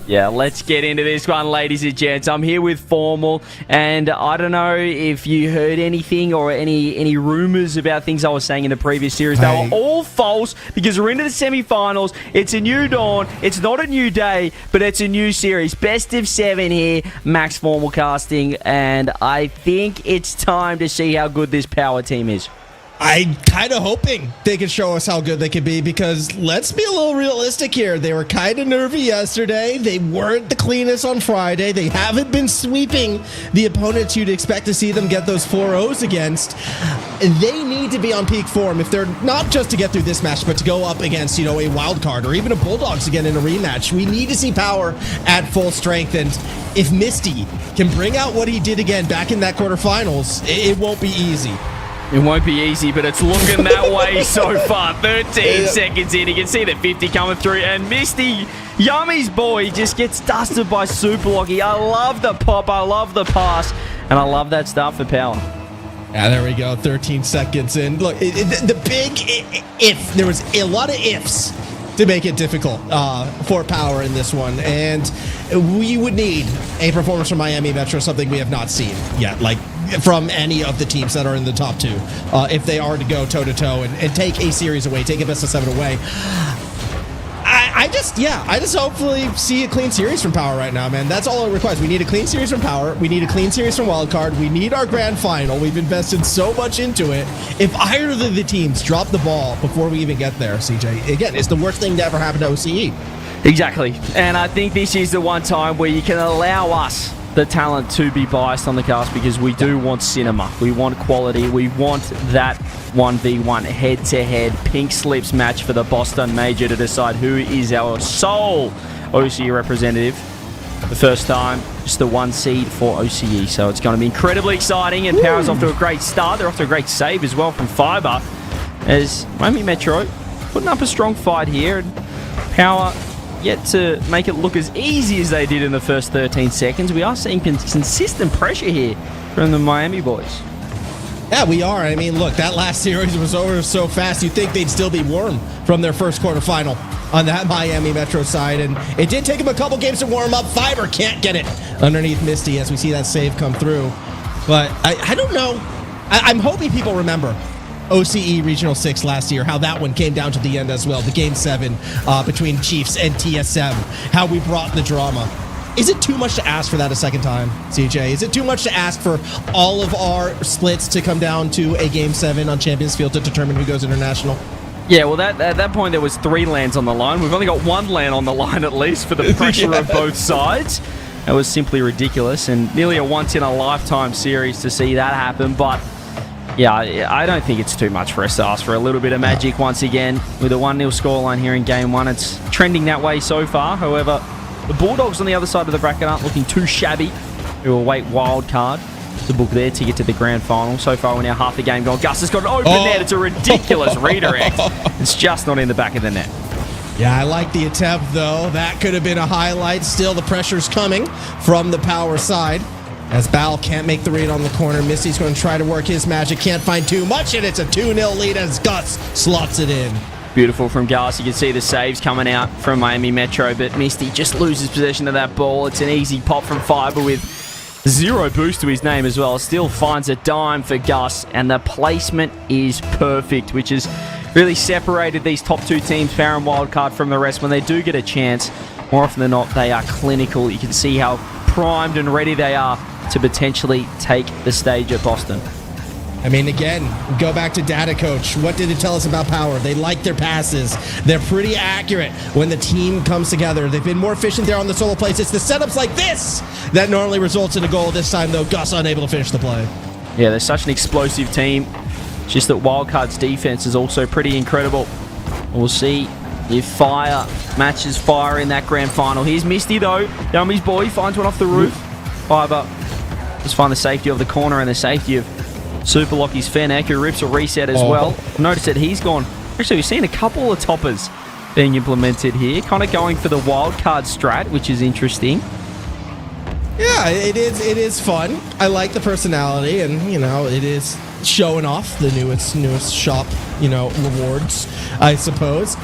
Yeah, let's get into this one, ladies and gents. I'm here with Formal, and I don't know if you heard anything or any rumors about things I was saying in the previous series. They were all false because we're into the semifinals. It's a new dawn. It's not a new day, but it's a new series. Best of 7 here, Max Formal casting, and I think it's time to see how good this Power team is. I'm kind of hoping they can show us how good they can be because let's be a little realistic here. They were kind of nervy yesterday. They weren't the cleanest on Friday. They haven't been sweeping the opponents you'd expect to see them get those 4-0s against. They need to be on peak form if they're not just to get through this match, but to go up against, a Wildcard or even a Bulldogs again in a rematch. We need to see Power at full strength, and if Misty can bring out what he did again back in that quarterfinals, it won't be easy. It won't be easy, but it's looking that way so far. 13 seconds in. You can see the 50 coming through. And Misty, Yummy's boy, just gets dusted by Super Locky. I love the pop. I love the pass. And I love that start for Power. Yeah, there we go. 13 seconds in. Look, the big if. There was a lot of ifs to make it difficult for Power in this one. And we would need a performance from Miami Metro, something we have not seen yet, like from any of the teams that are in the top 2. If they are to go toe-to-toe and take a series away, take a best of 7 away. I just hopefully see a clean series from Power right now, man. That's all it requires. We need a clean series from Power. We need a clean series from Wildcard. We need our grand final. We've invested so much into it. If either of the teams drop the ball before we even get there, CJ, again, it's the worst thing to ever happen to OCE. Exactly. And I think this is the one time where you can allow us, the talent, to be biased on the cast because we do want cinema. We want quality. We want that 1v1 head-to-head pink slips match for the Boston Major to decide who is our sole OCE representative. The first time, just the 1 seed for OCE. So it's going to be incredibly exciting, and Power's off to a great start. They're off to a great save as well from Fiber as Miami Metro putting up a strong fight here, and Power yet to make it look as easy as they did in the first 13 seconds. We are seeing consistent pressure here from the Miami boys. Yeah, we are. I mean, look, that last series was over so fast. You'd think they'd still be warm from their first quarterfinal on that Miami Metro side. And it did take them a couple games to warm up. Fiber can't get it underneath Misty as we see that save come through. But I don't know. I'm hoping people remember OCE Regional 6 last year, how that one came down to the end as well. The Game 7 between Chiefs and TSM, how we brought the drama. Is it too much to ask for that a second time, CJ? Is it too much to ask for all of our splits to come down to a Game 7 on Champions Field to determine who goes international? Yeah, well, at that point, there was 3 lands on the line. We've only got 1 land on the line, at least, for the pressure of both sides. That was simply ridiculous, and nearly a once-in-a-lifetime series to see that happen, but yeah, I don't think it's too much for us to ask for a little bit of magic once again with a 1-0 scoreline here in Game 1. It's trending that way so far. However, the Bulldogs on the other side of the bracket aren't looking too shabby. We will wait Wildcard to book their ticket to the grand final. So far, we're now half the game gone. Gus has got an open net. It's a ridiculous redirect. It's just not in the back of the net. Yeah, I like the attempt, though. That could have been a highlight. Still, the pressure's coming from the power side. As Bal can't make the read on the corner, Misty's going to try to work his magic. Can't find too much, and it's a 2-0 lead as Gus slots it in. Beautiful from Gus. You can see the saves coming out from Miami Metro, but Misty just loses possession of that ball. It's an easy pop from Fiber with 0 boost to his name as well. Still finds a dime for Gus, and the placement is perfect, which is really separated these top 2 teams, Power and Wildcard, from the rest. When they do get a chance, more often than not, they are clinical. You can see how primed and ready they are to potentially take the stage at Boston. I mean, again, go back to Data Coach. What did it tell us about Power? They like their passes. They're pretty accurate when the team comes together. They've been more efficient there on the solo plays. It's the setups like this that normally results in a goal. This time, though, Gus unable to finish the play. Yeah, they're such an explosive team. Just that Wildcard's defense is also pretty incredible. We'll see if Fire matches Fire in that grand final. Here's Misty, though. Yummy's boy finds one off the roof. Fiber just find the safety of the corner and the safety of Super Lockie's Fennec, who rips a reset as well. Notice that he's gone. Actually, we've seen a couple of toppers being implemented here. Kind of going for the Wildcard strat, which is interesting. Yeah, it is fun. I like the personality, and, it is showing off the newest shop, rewards, I suppose.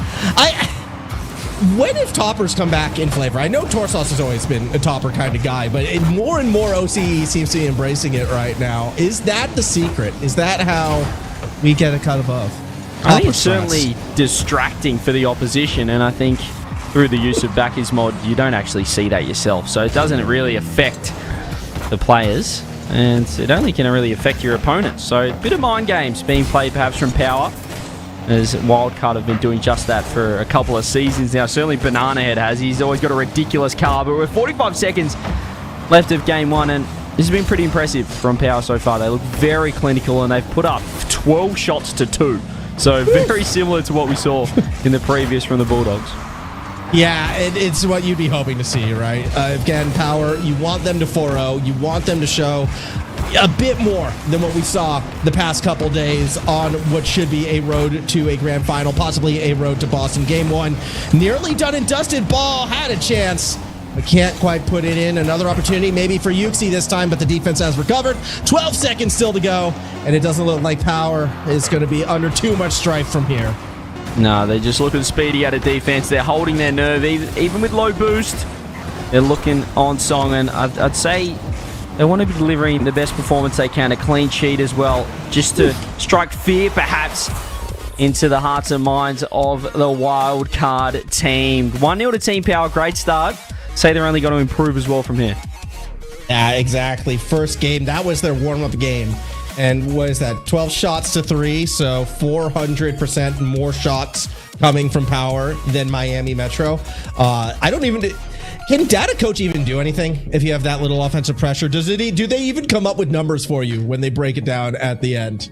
When if toppers come back in flavor? I know Torsos has always been a topper kind of guy, but more and more OCE seems to be embracing it right now. Is that the secret? Is that how we get a cut above? I think it's certainly distracting for the opposition, and I think through the use of backers mod, you don't actually see that yourself. So it doesn't really affect the players, and it only can really affect your opponents. So a bit of mind games being played perhaps from Power, as Wildcard have been doing just that for a couple of seasons now. Certainly Banana Head has. He's always got a ridiculous car, but with 45 seconds left of game 1, and this has been pretty impressive from Power so far. They look very clinical, and they've put up 12 shots to 2. So very similar to what we saw in the previous from the Bulldogs. Yeah, it's what you'd be hoping to see, right? Again, Power, you want them to 4-0. You want them to show a bit more than what we saw the past couple days on what should be a road to a grand final, possibly a road to Boston. Game 1, nearly done and dusted. Ball had a chance, but can't quite put it in. Another opportunity maybe for Yuxi this time, but the defense has recovered. 12 seconds still to go, and it doesn't look like Power is going to be under too much strife from here. No, they're just looking speedy out of defense. They're holding their nerve, even with low boost. They're looking on song, and I'd say they want to be delivering the best performance they can, a clean sheet as well, just to strike fear, perhaps, into the hearts and minds of the Wildcard team. 1-0 to Team Power, great start. Say they're only going to improve as well from here. Yeah, exactly. First game, that was their warm-up game. And what is that? 12 shots to 3, so 400% more shots coming from Power than Miami Metro. Can Data Coach even do anything if you have that little offensive pressure? Do they even come up with numbers for you when they break it down at the end?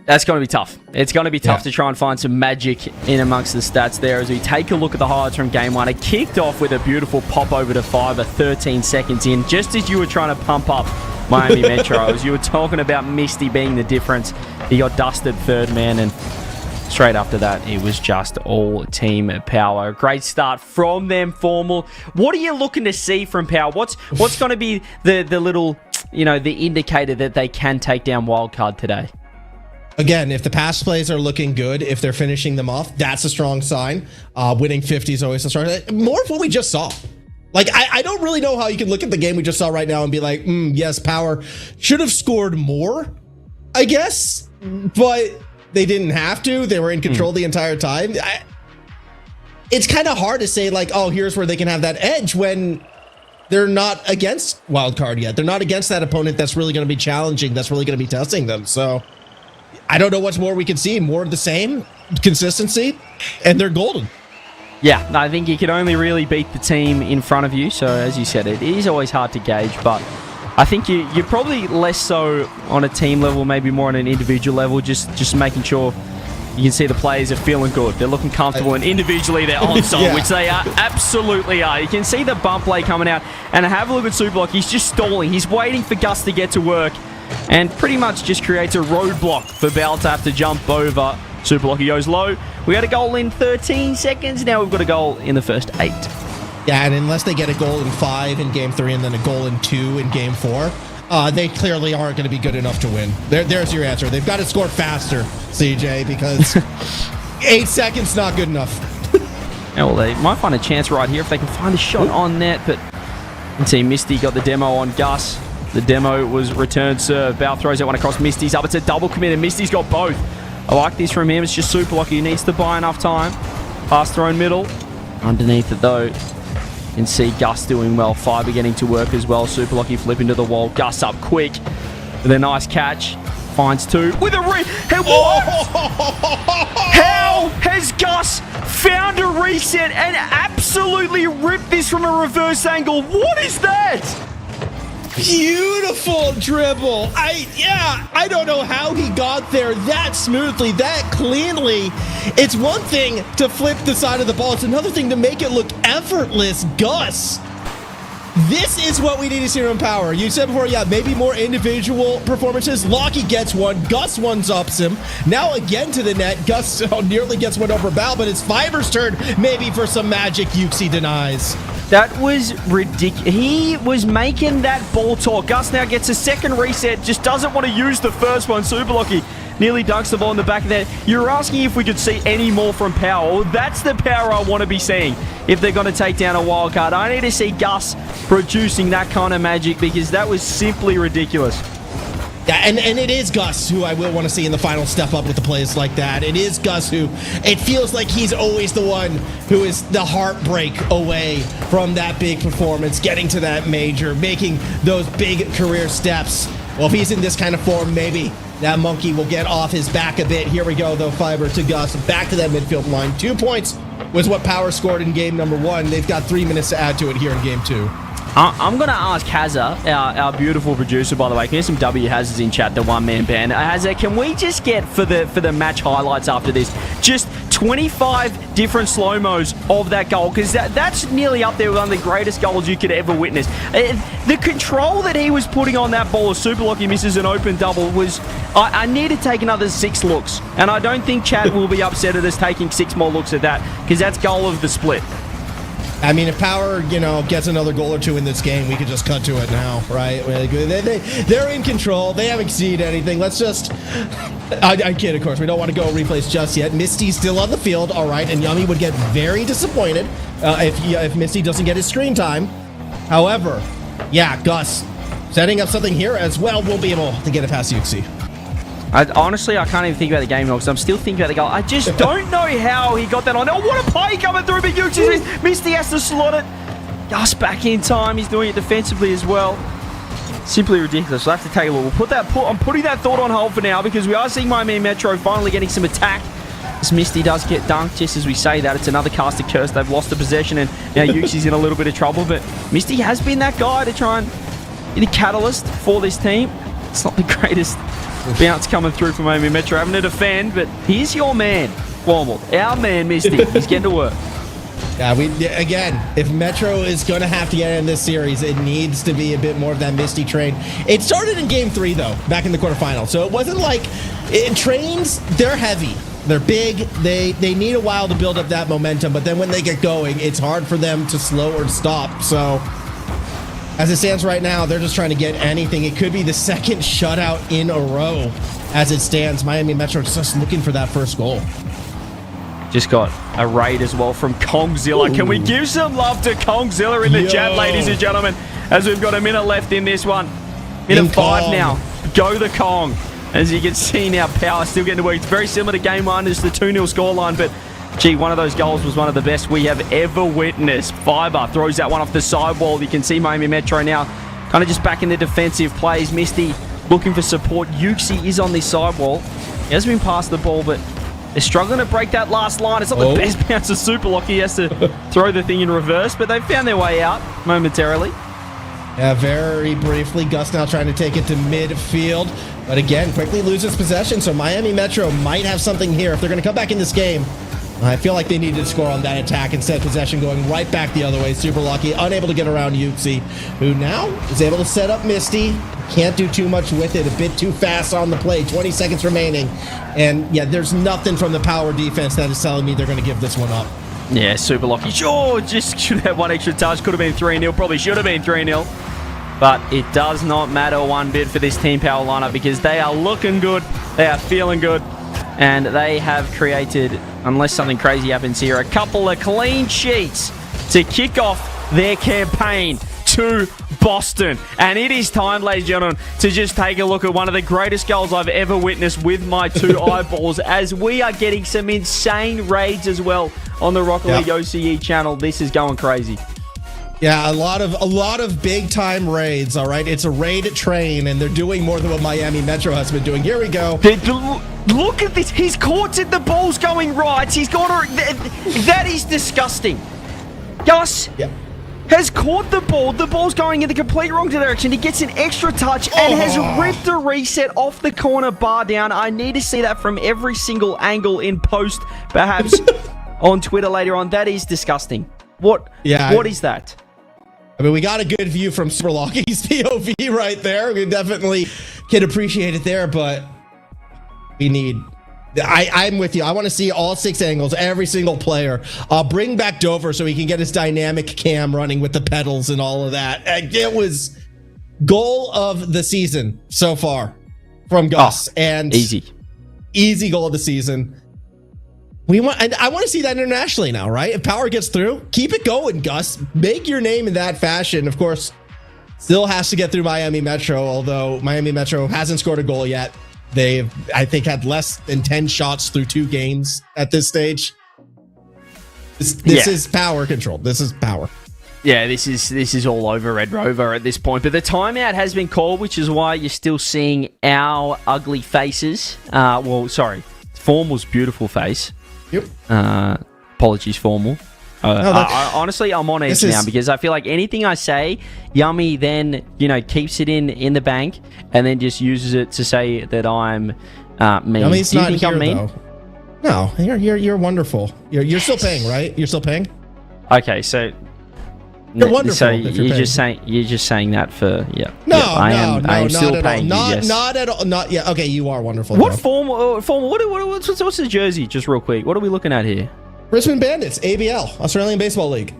That's going to be tough. It's going to be tough to try and find some magic in amongst the stats there as we take a look at the highlights from game 1. It kicked off with a beautiful pop over to Fiber 13 seconds in, just as you were trying to pump up Miami Metro. As you were talking about Misty being the difference, he got dusted third man, and straight after that, it was just all Team Power. Great start from them, Formal. What are you looking to see from Power? What's going to be the little, the indicator that they can take down Wildcard today? Again, if the pass plays are looking good, if they're finishing them off, that's a strong sign. Winning 50 is always a strong sign. More of what we just saw. I don't really know how you can look at the game we just saw right now and be like, yes, Power should have scored more, I guess, but they didn't have to. They were in control the entire time. It's kind of hard to say, here's where they can have that edge when they're not against Wildcard yet. They're not against that opponent that's really going to be challenging, that's really going to be testing them. So I don't know what's more we can see. More of the same, consistency, and they're golden. Yeah, I think you can only really beat the team in front of you. So as you said, it is always hard to gauge, but I think you're probably less so on a team level, maybe more on an individual level, just making sure you can see the players are feeling good. They're looking comfortable, and individually they're on song, which they are, absolutely are. You can see the bump play coming out, and have a look at Superblock. He's just stalling. He's waiting for Gus to get to work, and pretty much just creates a roadblock for Bell to have to jump over. Superblock, he goes low We got a goal in 13 seconds. Now we've got a goal in the first 8. Yeah, and unless they get a goal in 5 in game 3 and then a goal in 2 in game 4, they clearly aren't going to be good enough to win. There's your answer. They've got to score faster, CJ, because 8 seconds not good enough. Yeah, well, they might find a chance right here if they can find a shot on net, but you can see Misty got the demo on Gus. The demo was return serve. Bow throws that one across Misty's up. It's a double commit, and Misty's got both. I like this from him. It's just super lucky. He needs to buy enough time. Pass thrown middle. Underneath it, though, you can see Gus doing well. Fiber getting to work as well. Super lucky flip into the wall. Gus up quick with a nice catch. Finds 2 with a Hey, what? How has Gus found a reset and absolutely ripped this from a reverse angle? What is that? Beautiful dribble. I don't know how he got there that smoothly, that cleanly. It's one thing to flip the side of the ball. It's another thing to make it look effortless. Gus, this is what we need to see from Power. You said before, yeah, maybe more individual performances. Lockie gets one. Gus one-ups him. Now again to the net. Gus nearly gets one over Bal, but it's Fiver's turn maybe for some magic. Yuxi denies. That was ridiculous. He was making that ball talk. Gus now gets a second reset. Just doesn't want to use the first one. Super lucky. Nearly dunks the ball in the back of that. You're asking if we could see any more from Power. Well, that's the Power I want to be seeing if they're going to take down a Wildcard. I need to see Gus producing that kind of magic because that was simply ridiculous. Yeah, and it is Gus who I will want to see in the final step up with the plays like that. It is Gus who, it feels like he's always the one who is the heartbreak away from that big performance, getting to that major, making those big career steps. Well, if he's in this kind of form, maybe that monkey will get off his back a bit. Here we go, though, Fiber to Gus. Back to that midfield line. 2 points was what Power scored in game number 1. They've got 3 minutes to add to it here in game 2. I'm going to ask Hazza, our beautiful producer, by the way. Can you hear some W Hazzas in chat, the one-man band? Hazza, can we just get, for the match highlights after this, just 25 different slow-mos of that goal? Because that's nearly up there with one of the greatest goals you could ever witness. The control that he was putting on that ball as Super Lucky misses an open double was... I need to take another 6 looks. And I don't think Chad will be upset at us taking 6 more looks at that, because that's goal of the split. I mean, if Power, gets another goal or 2 in this game, we could just cut to it now, right? They're in control. They haven't seen anything. Let's just... I kid, of course. We don't want to go replace just yet. Misty's still on the field, all right, and Yummy would get very disappointed if Misty doesn't get his screen time. However, yeah, Gus setting up something here as well. Won't be able to get it past Yuxi. Honestly, I can't even think about the game now because I'm still thinking about the goal. I just don't know how he got that on. Oh, what a play coming through, but Yuxi Misty has to slot it. Gus back in time. He's doing it defensively as well. Simply ridiculous. We'll have to take a look. I'm putting that thought on hold for now because we are seeing Miami Metro finally getting some attack. This Misty does get dunked just as we say that. It's another caster curse. They've lost the possession and now Yuxi's in a little bit of trouble, but Misty has been that guy to try and be the catalyst for this team. It's not the greatest bounce coming through from Miami Metro, having to defend, but here's your man, Formal. Our man, Misty. He's getting to work. Yeah, again, if Metro is going to have to get in this series, it needs to be a bit more of that Misty train. It started in game 3, though, back in the quarterfinal. So it wasn't like trains, they're heavy. They're big. They need a while to build up that momentum, but then when they get going, it's hard for them to slow or stop. So as it stands right now, they're just trying to get anything. It could be the second shutout in a row as it stands. Miami Metro just looking for that first goal. Just got a raid as well from Kongzilla. Ooh. Can we give some love to Kongzilla in the chat, ladies and gentlemen, as we've got a minute left in this one. Minute 5 now. Go the Kong. As you can see now, Power still getting to work. It's very similar to game 1. It's the 2-0 scoreline, but gee, one of those goals was one of the best we have ever witnessed. Fiber throws that one off the sidewall. You can see Miami Metro now kind of just back in the defensive plays. Misty looking for support. Yuxi is on this sidewall. He hasn't been past the ball, but they're struggling to break that last line. It's not the best bounce of Super Lucky. He has to throw the thing in reverse, but they've found their way out momentarily. Yeah, very briefly. Gus now trying to take it to midfield, but again, quickly loses possession. So Miami Metro might have something here if they're going to come back in this game. I feel like they needed to score on that attack instead. Possession going right back the other way. Super lucky, unable to get around Yuxi, who now is able to set up Misty. Can't do too much with it. A bit too fast on the play. 20 seconds remaining. And yeah, there's nothing from the power defense that is telling me they're going to give this one up. Yeah, super lucky. Sure, just should have one extra touch. Could have been 3-0. Probably should have been 3-0. But it does not matter one bit for this Team Power lineup because they are looking good. They are feeling good. And they have created, unless something crazy happens here, a couple of clean sheets to kick off their campaign to Boston. And it is time, ladies and gentlemen, to just take a look at one of the greatest goals I've ever witnessed with my two eyeballs as we are getting some insane raids as well on the Rocket League OCE channel. This is going crazy. Yeah, a lot of big time raids. All right, it's a raid train, and they're doing more than what Miami Metro has been doing. Here we go. Look at this. He's caught it. The ball's going right. He's got that is disgusting. Gus has caught the ball. The ball's going in the complete wrong direction. He gets an extra touch and has ripped a reset off the corner bar down. I need to see that from every single angle in post, perhaps on Twitter later on. That is disgusting. What is that? I mean, we got a good view from Super Lucky's POV right there. We definitely can appreciate it there, but we need... I'm with you. I want to see all 6 angles, every single player. Bring back Dover so he can get his dynamic cam running with the pedals and all of that. It was goal of the season so far from Gus. And easy goal of the season. And I want to see that internationally now, right? If Power gets through, keep it going, Gus. Make your name in that fashion. Of course, still has to get through Miami Metro, although Miami Metro hasn't scored a goal yet. They've, I think, had less than 10 shots through 2 games at this stage. This is power control. This is power. Yeah, this is all over Red Rover at this point. But the timeout has been called, which is why you're still seeing our ugly faces. Formal's beautiful face. Yep. Apologies, Formal. Honestly, I'm on edge now because I feel like anything I say, Yummy then, keeps it in the bank and then just uses it to say that I'm mean. Yummy's Do you not think here, I'm mean? Though. No, you're wonderful. You're still paying, right? You're still paying? Okay, so you're wonderful. So you're just saying that for I am still paying you. Yes. Not at all. Not yet. Okay, you are wonderful. What form? What's the jersey? Just real quick. What are we looking at here? Brisbane Bandits, ABL, Australian Baseball League.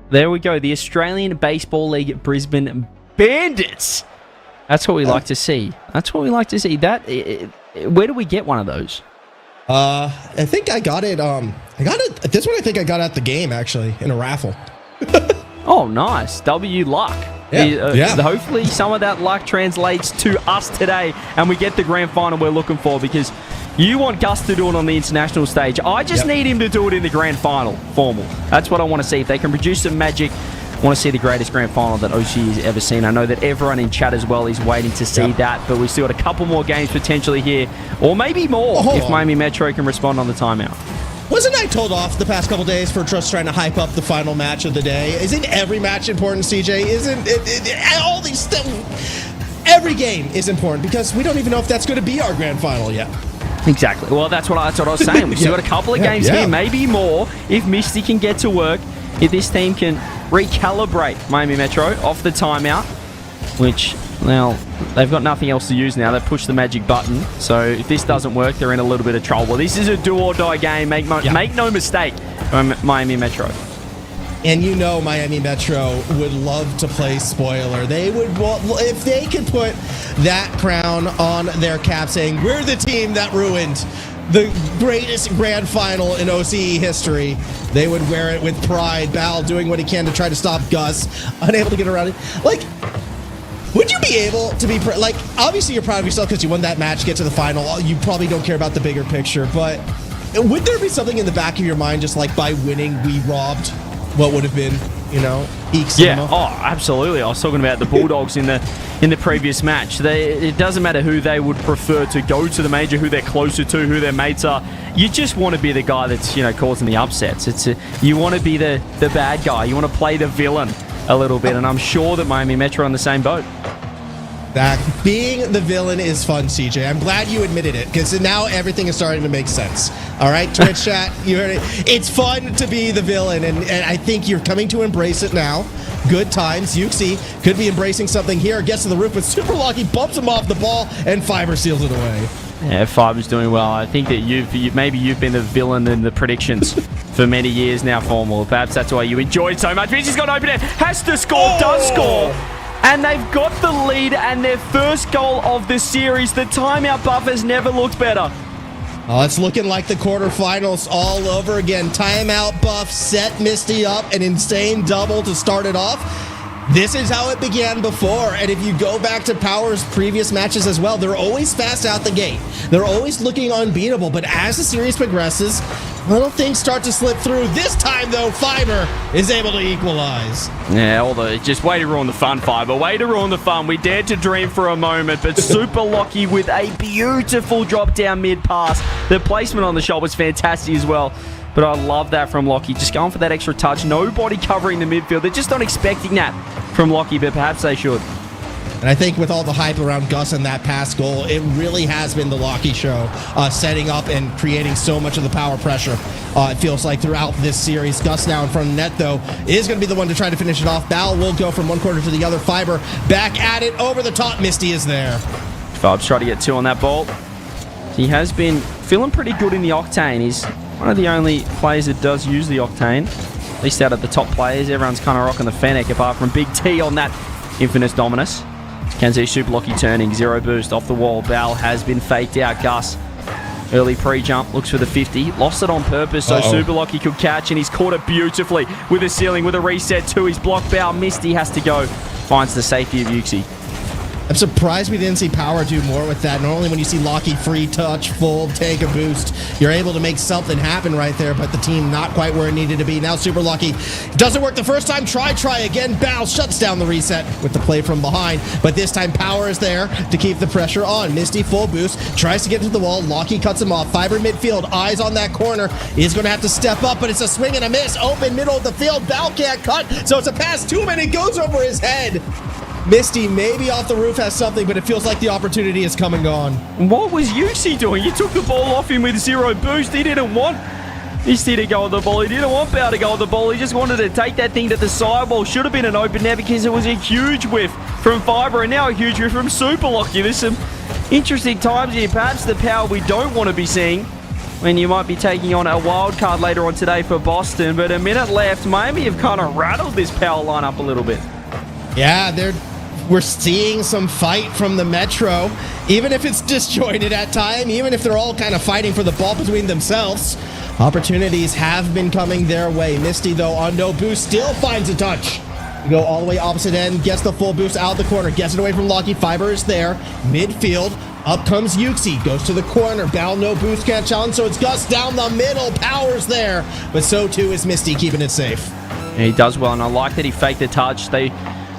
There we go. The Australian Baseball League Brisbane Bandits. That's what we like to see. That's what we like to see. Where do we get one of those? I think I got it. This one I think I got at the game actually in a raffle. Oh, nice. W luck. Hopefully some of that luck translates to us today and we get the grand final we're looking for because you want Gus to do it on the international stage. I just need him to do it in the grand final, Formal. That's what I want to see. If they can produce some magic, I want to see the greatest grand final that OCE has ever seen. I know that everyone in chat as well is waiting to see that, but we've still got a couple more games potentially here, or maybe more if Miami Metro can respond on the timeout. Wasn't I told off the past couple days for just trying to hype up the final match of the day? Isn't every match important, CJ? Isn't all these every game is important because we don't even know if that's going to be our grand final yet. Exactly. Well, that's what I was saying. We've still got a couple of games here, maybe more, if Misty can get to work, if this team can recalibrate Miami Metro off the timeout, which, well, they've got nothing else to use now. They've pushed the magic button. So if this doesn't work, they're in a little bit of trouble. This is a do-or-die game. Make no mistake, Miami Metro. And Miami Metro would love to play spoiler. They would, if they could put that crown on their cap saying, we're the team that ruined the greatest grand final in OCE history, they would wear it with pride. Bal doing what he can to try to stop Gus, unable to get around it. Would you be able to be, obviously you're proud of yourself because you won that match, get to the final. You probably don't care about the bigger picture, but would there be something in the back of your mind just like by winning, we robbed what would have been, peak cinema? Yeah, absolutely. I was talking about the Bulldogs in the previous match. It doesn't matter who they would prefer to go to the major, who they're closer to, who their mates are. You just want to be the guy that's, causing the upsets. You want to be the bad guy. You want to play the villain a little bit, and I'm sure that Miami Metro are on the same boat. That being the villain is fun, CJ. I'm glad you admitted it because now everything is starting to make sense. All right, Twitch chat, you heard it. It's fun to be the villain, and I think you're coming to embrace it now. Good times. Yuxi could be embracing something here. Gets to the roof with Super Lucky, bumps him off the ball, and Fiber seals it away. Yeah, Fiber's doing well. I think that maybe you've been the villain in the predictions for many years now, Formal. Perhaps that's why you enjoyed so much. Mitch's got an open end, has to score, does score. And they've got the lead and their first goal of the series. The timeout buffer's never looked better. Oh, it's looking like the quarterfinals all over again. Timeout buff set Misty up, an insane double to start it off. This is how it began before, and if you go back to Power's previous matches as well, they're always fast out the gate. They're always looking unbeatable, but as the series progresses, little things start to slip through. This time, though, Fiber is able to equalize. Yeah, although just way to ruin the fun, Fiber. Way to ruin the fun. We dared to dream for a moment, but Super Lucky with a beautiful drop down mid pass. The placement on the shot was fantastic as well. But I love that from Lockie. Just going for that extra touch. Nobody covering the midfield. They're just not expecting that from Lockie, but perhaps they should. And I think with all the hype around Gus and that pass goal, it really has been the Lockie show, setting up and creating so much of the power pressure. It feels like throughout this series. Gus now in front of net, though, is going to be the one to try to finish it off. Bal will go from one corner to the other. Fiber back at it, over the top. Misty is there. Fab's trying to get two on that ball. He has been feeling pretty good in the Octane. He's one of the only players that does use the Octane. At least out of the top players. Everyone's kind of rocking the Fennec apart from Big T on that Infamous Dominus. Can see Super Lucky turning. Zero boost off the wall. Bal has been faked out. Gus, early pre-jump, looks for the 50. Lost it on purpose so Super Lucky could catch, and he's caught it beautifully with a ceiling, with a reset to his block. Bal Misty has to go. Finds the safety of Yuxi. I'm surprised we didn't see Power do more with that. Normally when you see Lockie free touch, fold, take a boost, you're able to make something happen right there, but the team not quite where it needed to be. Now Super Lucky doesn't work the first time. Try again. Bal shuts down the reset with the play from behind, but this time Power is there to keep the pressure on. Misty full boost, tries to get to the wall. Lockie cuts him off. Fiber midfield, eyes on that corner. He's going to have to step up, but it's a swing and a miss. Open middle of the field. Bal can't cut, so it's a pass to him, and it goes over his head. Misty maybe off the roof has something, but it feels like the opportunity is come and gone. What was Yuxi doing? You took the ball off him with zero boost. He didn't want Misty to go on the ball. He didn't want Bal to go on the ball. He just wanted to take that thing to the sidewall. Should have been an open net because it was a huge whiff from Fiber and now a huge whiff from Super Lucky. There's some interesting times here. Perhaps the Power we don't want to be seeing when you might be taking on a wild card later on today for Boston. But a minute left. Miami have kind of rattled this Power lineup a little bit. Yeah, we're seeing some fight from the Metro, even if it's disjointed at time, even if they're all kind of fighting for the ball between themselves. Opportunities have been coming their way. Misty, though, on no boost, still finds a touch. You go all the way opposite end, gets the full boost out the corner, gets it away from Lockie. Fiber is there. Midfield, up comes Yuxi, goes to the corner. Bal no boost, can't challenge, so it's Gus down the middle. Power's there, but so too is Misty, keeping it safe. Yeah, he does well, and I like that he faked the touch. They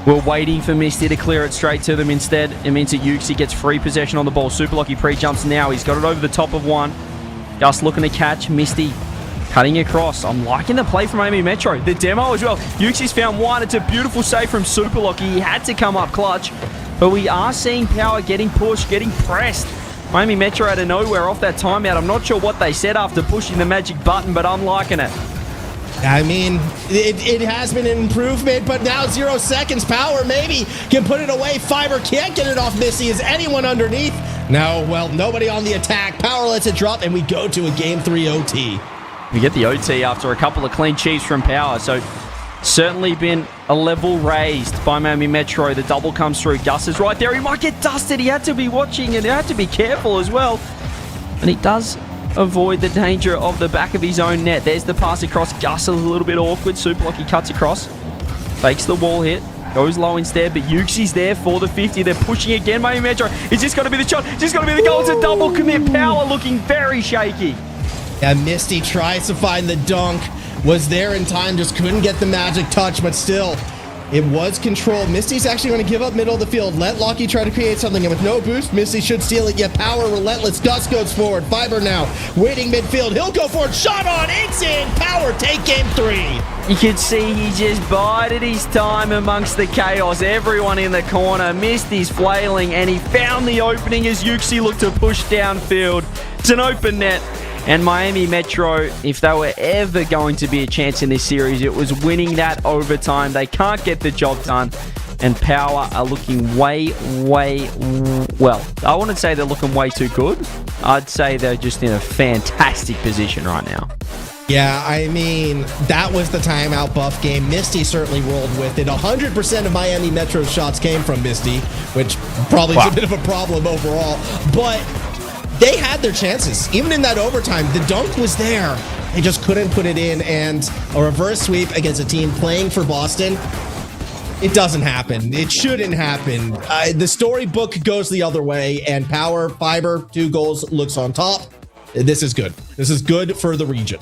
were waiting for Misty to clear it straight to them. Instead, it means that Yuxi gets free possession on the ball. Super Lucky pre-jumps now. He's got it over the top of one. Gus looking to catch. Misty cutting across. I'm liking the play from Miami Metro. The demo as well. Yuxi's found one. It's a beautiful save from Super Lucky. He had to come up clutch. But we are seeing Power getting pushed, getting pressed. Miami Metro out of nowhere off that timeout. I'm not sure what they said after pushing the magic button, but I'm liking it. I mean, it has been an improvement, but now 0 seconds. Power maybe can put it away. Fiber can't get it off Missy. Is anyone underneath? No, well, nobody on the attack. Power lets it drop, and we go to a Game 3 OT. We get the OT after a couple of clean sheets from Power, so certainly been a level raised by Miami Metro. The double comes through. Gus is right there. He might get dusted. He had to be watching, and he had to be careful as well. And he does avoid the danger of the back of his own net. There's the pass across. Gus is a little bit awkward. Super Lucky cuts across. Fakes the wall hit. Goes low instead, but Yuxi's there for the 50. They're pushing again, Miami Metro. It's just got to be the shot. Just got to be the goal. It's a double commit. Power looking very shaky. And Misty tries to find the dunk. Was there in time, just couldn't get the magic touch, but still, it was controlled. Misty's actually going to give up middle of the field. Let Lockie try to create something, and with no boost, Misty should steal it, yet Power relentless. Gus goes forward. Fiber now, waiting midfield. He'll go for it. Shot on, it's in. Power take Game 3. You could see he just bided his time amongst the chaos. Everyone in the corner. Misty's flailing, and he found the opening as Yuxi looked to push downfield. It's an open net. And Miami Metro, if they were ever going to be a chance in this series, it was winning that overtime. They can't get the job done. And Power are looking way, well, I wouldn't say they're looking way too good. I'd say they're just in a fantastic position right now. Yeah, I mean, that was the timeout buff game. Misty certainly rolled with it. 100% of Miami Metro's shots came from Misty, which probably is a bit of a problem overall. But they had their chances. Even in that overtime, the dunk was there. They just couldn't put it in. And a reverse sweep against a team playing for Boston, it doesn't happen. It shouldn't happen. The storybook goes the other way, and Power, Fiber, 2 goals, looks on top. This is good. This is good for the region.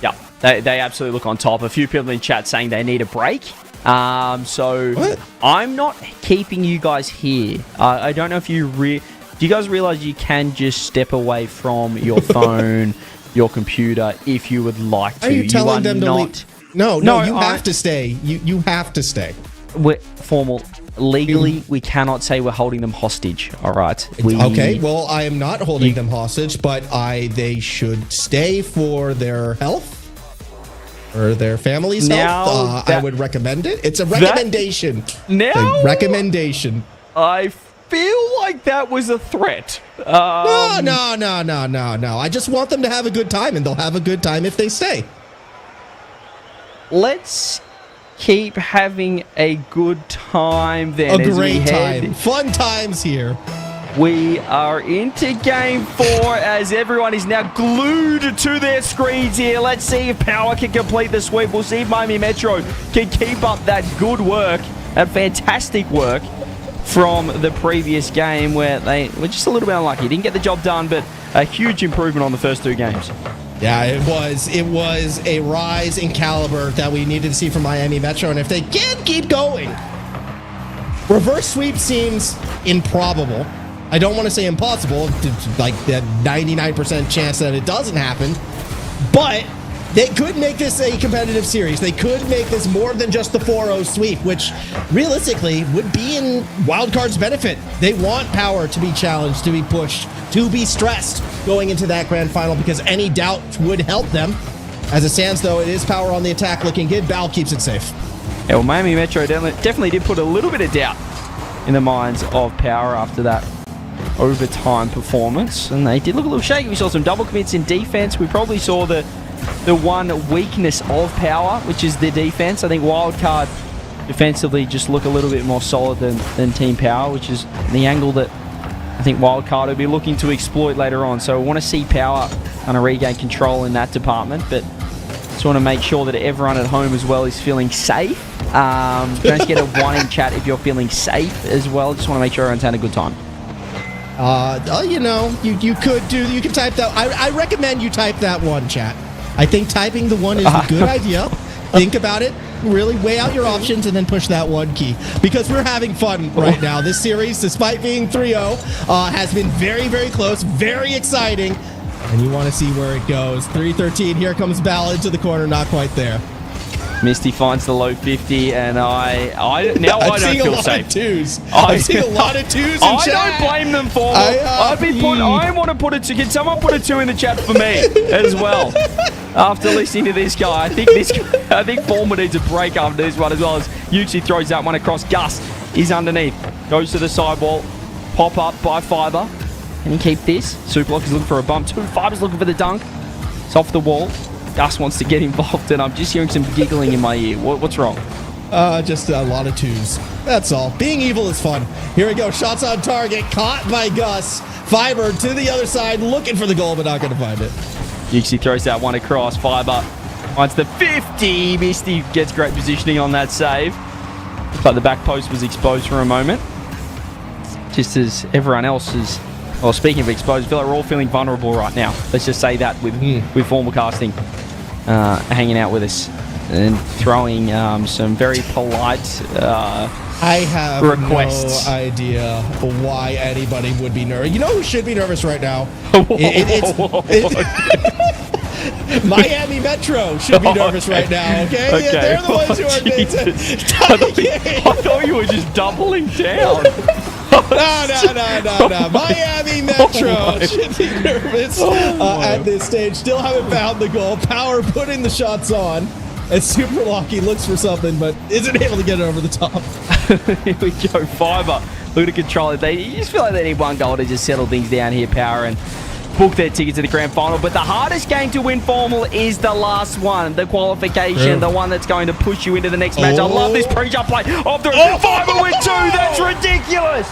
Yeah, they absolutely look on top. A few people in chat saying they need a break. So I'm not keeping you guys here. I don't know if you do you guys realize you can just step away from your phone, your computer, if you would like to? Are you telling them to not, leave? No, you have to stay. You have to stay. We're formal. Legally, we cannot say we're holding them hostage. All right. Okay. Well, I am not holding them hostage, but they should stay for their health or their family's health. I would recommend it. It's a recommendation. Now, a recommendation. I feel like that was a threat. No. I just want them to have a good time, and they'll have a good time if they stay. Let's keep having a good time then. A great time. Fun times here. We are into game 4 as everyone is now glued to their screens here. Let's see if Power can complete the sweep. We'll see if Miami Metro can keep up that good work, that fantastic work from the previous game where they were just a little bit unlucky. Didn't get the job done, but a huge improvement on the first 2 games. Yeah, it was a rise in caliber that we needed to see from Miami Metro, and if they can keep going, reverse sweep seems improbable. I don't want to say impossible, like that 99% chance that it doesn't happen, but they could make this a competitive series. They could make this more than just the 4-0 sweep, which realistically would be in Wildcard's benefit. They want Power to be challenged, to be pushed, to be stressed going into that grand final, because any doubt would help them. As it stands, though, it is Power on the attack looking good. Bal keeps it safe. Yeah, well, Miami Metro definitely did put a little bit of doubt in the minds of Power after that overtime performance, and they did look a little shaky. We saw some double commits in defense. We probably saw the one weakness of Power, which is the defense. I think Wildcard defensively just look a little bit more solid than Team Power, which is the angle that I think Wildcard will be looking to exploit later on. So we want to see Power kind of regain control in that department, but just want to make sure that everyone at home as well is feeling safe. Don't get a 1 in chat if you're feeling safe as well. Just want to make sure everyone's had a good time. You can type that. I recommend you type that 1, chat. I think typing the 1 is a good idea. Think about it. Really weigh out your options and then push that 1 key, because we're having fun right now. This series, despite being 3-0, has been very, very close, very exciting, and you want to see where it goes. 3-13. Here comes Bal into the corner. Not quite there. Misty finds the low 50, and I don't feel safe. I'm seeing a lot of 2s in chat. I don't blame them for it. I want to put a 2. Can someone put a 2 in the chat for me as well? After listening to this guy, I think Former needs a break after this one as well, as Yuchi throws that one across. Gus is underneath, goes to the sidewall, pop up by Fiber. Can he keep this? Superlock is looking for a bump. 2 Fiber's looking for the dunk. It's off the wall. Gus wants to get involved, and I'm just hearing some giggling in my ear. What's wrong? Just a lot of 2s. That's all. Being evil is fun. Here we go. Shots on target. Caught by Gus. Fiber to the other side, looking for the goal, but not going to find it. Yuxi throws that one across. Fiber finds the 50. Misty gets great positioning on that save. Looks like the back post was exposed for a moment. Just as everyone else is... Well, speaking of exposed, I feel like we're all feeling vulnerable right now. Let's just say that with formal casting hanging out with us and throwing some very polite I have requests. No idea why anybody would be nervous. You know who should be nervous right now? Miami Metro should be nervous right now, okay? Okay. Yeah, they're the ones who are I thought you were just doubling down. No. Miami Metro should be nervous at this stage. Still haven't found the goal. Power putting the shots on. And Super Lucky looks for something, but isn't able to get it over the top. Here we go. Fiber. Look to control it. You just feel like they need one goal to just settle things down here, Power, and book their ticket to the grand final. But the hardest game to win formal is the last one, the qualification, the one that's going to push you into the next match. I love this pre-jump play off the Fiber with 2. That's ridiculous.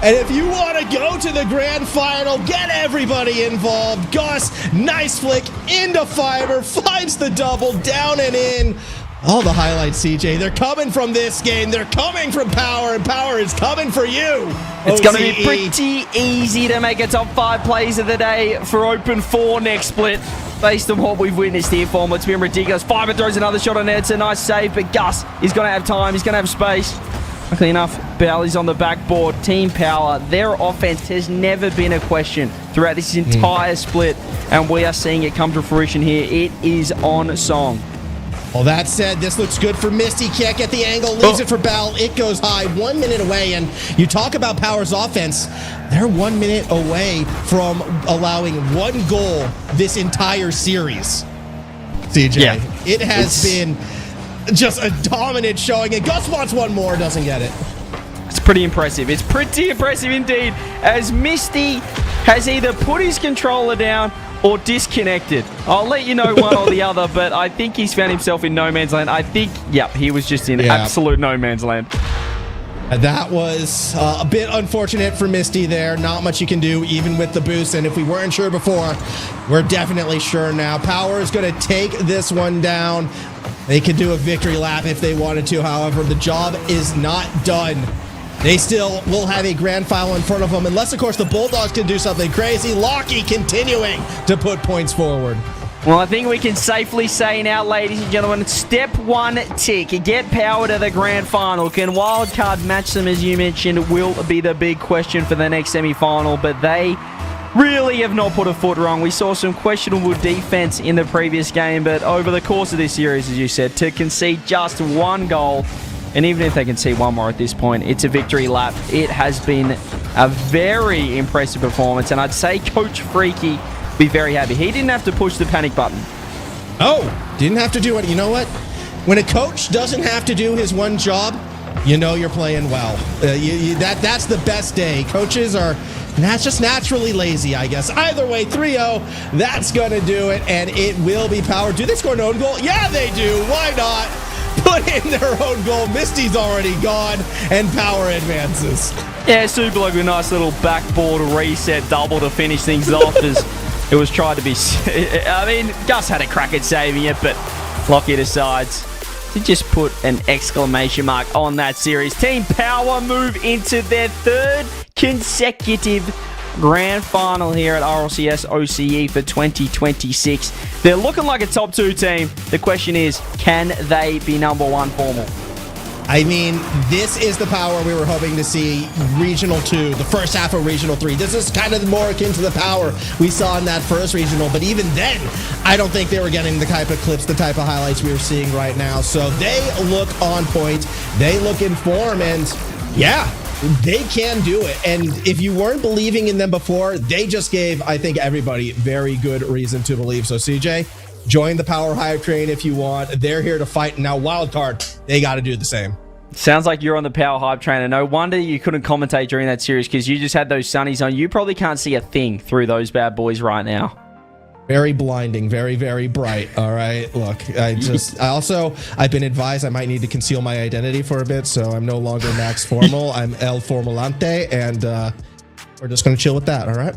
And if you want to go to the grand final, get everybody involved. Gus, nice flick into Fiber, finds the double, down and in. All the highlights, CJ. They're coming from this game. They're coming from Power, and Power is coming for you. It's going to be pretty easy to make a top 5 plays of the day for Open 4 next split. Based on what we've witnessed here, Form, it's been ridiculous. Fiber throws another shot on there. It's a nice save, but Gus is going to have time. He's going to have space. Luckily enough, Bowley's on the backboard. Team Power, their offense has never been a question throughout this entire split, and we are seeing it come to fruition here. It is on song. Well, that said, this looks good for Misty. Can't get the angle, leaves it for Bell. It goes high, 1 minute away, and you talk about Power's offense. They're 1 minute away from allowing 1 goal this entire series. CJ, it has been just a dominant showing, and Gus wants one more, doesn't get it. It's pretty impressive. It's pretty impressive indeed, as Misty has either put his controller down or disconnected. I'll let you know one or the other, but I think he's found himself in no man's land. I think, he was just in absolute no man's land. That was a bit unfortunate for Misty there. Not much you can do, even with the boost. And if we weren't sure before, we're definitely sure now. Power is going to take this one down. They could do a victory lap if they wanted to. However, the job is not done. They still will have a grand final in front of them, unless, of course, the Bulldogs can do something crazy. Lockie continuing to put points forward. Well, I think we can safely say now, ladies and gentlemen, step 1 tick. Get Power to the grand final. Can Wildcard match them, as you mentioned, will be the big question for the next semi-final, but they really have not put a foot wrong. We saw some questionable defense in the previous game, but over the course of this series, as you said, to concede just 1 goal, and even if they can see 1 more at this point, it's a victory lap. It has been a very impressive performance, and I'd say Coach Freaky be very happy. He didn't have to push the panic button. Oh, didn't have to do it. You know what? When a coach doesn't have to do his one job, you know you're playing well. That's the best day. Coaches are just naturally lazy, I guess. Either way, 3-0, that's going to do it, and it will be Power. Do they score an own goal? Yeah, they do. Why not? Put in their own goal. Misty's already gone, and Power advances. Yeah, Super like a nice little backboard reset double to finish things off as it was tried to be... I mean, Gus had a crack at saving it, but Lockie decides to just put an exclamation mark on that series. Team Power move into their 3rd consecutive grand final here at RLCS OCE for 2026. They're looking like a top 2 team. The question is, can they be number 1 formal? I mean, this is the Power we were hoping to see. Regional 2, the first half of Regional 3. This is kind of more akin to the Power we saw in that first Regional, but even then, I don't think they were getting the type of clips, the type of highlights we were seeing right now. So they look on point, they look in form, and yeah, they can do it. And if you weren't believing in them before, they just gave, I think, everybody very good reason to believe. So CJ, join the Power hype train if you want. They're here to fight. And now Wildcard, they got to do the same. Sounds like you're on the Power hype train, and no wonder you couldn't commentate during that series, because you just had those sunnies on. You probably can't see a thing through those bad boys right now. Very blinding, very, very bright. All right, look, I've been advised I might need to conceal my identity for a bit, so I'm no longer Max Formal. I'm El Formulante, and we're just going to chill with that, all right?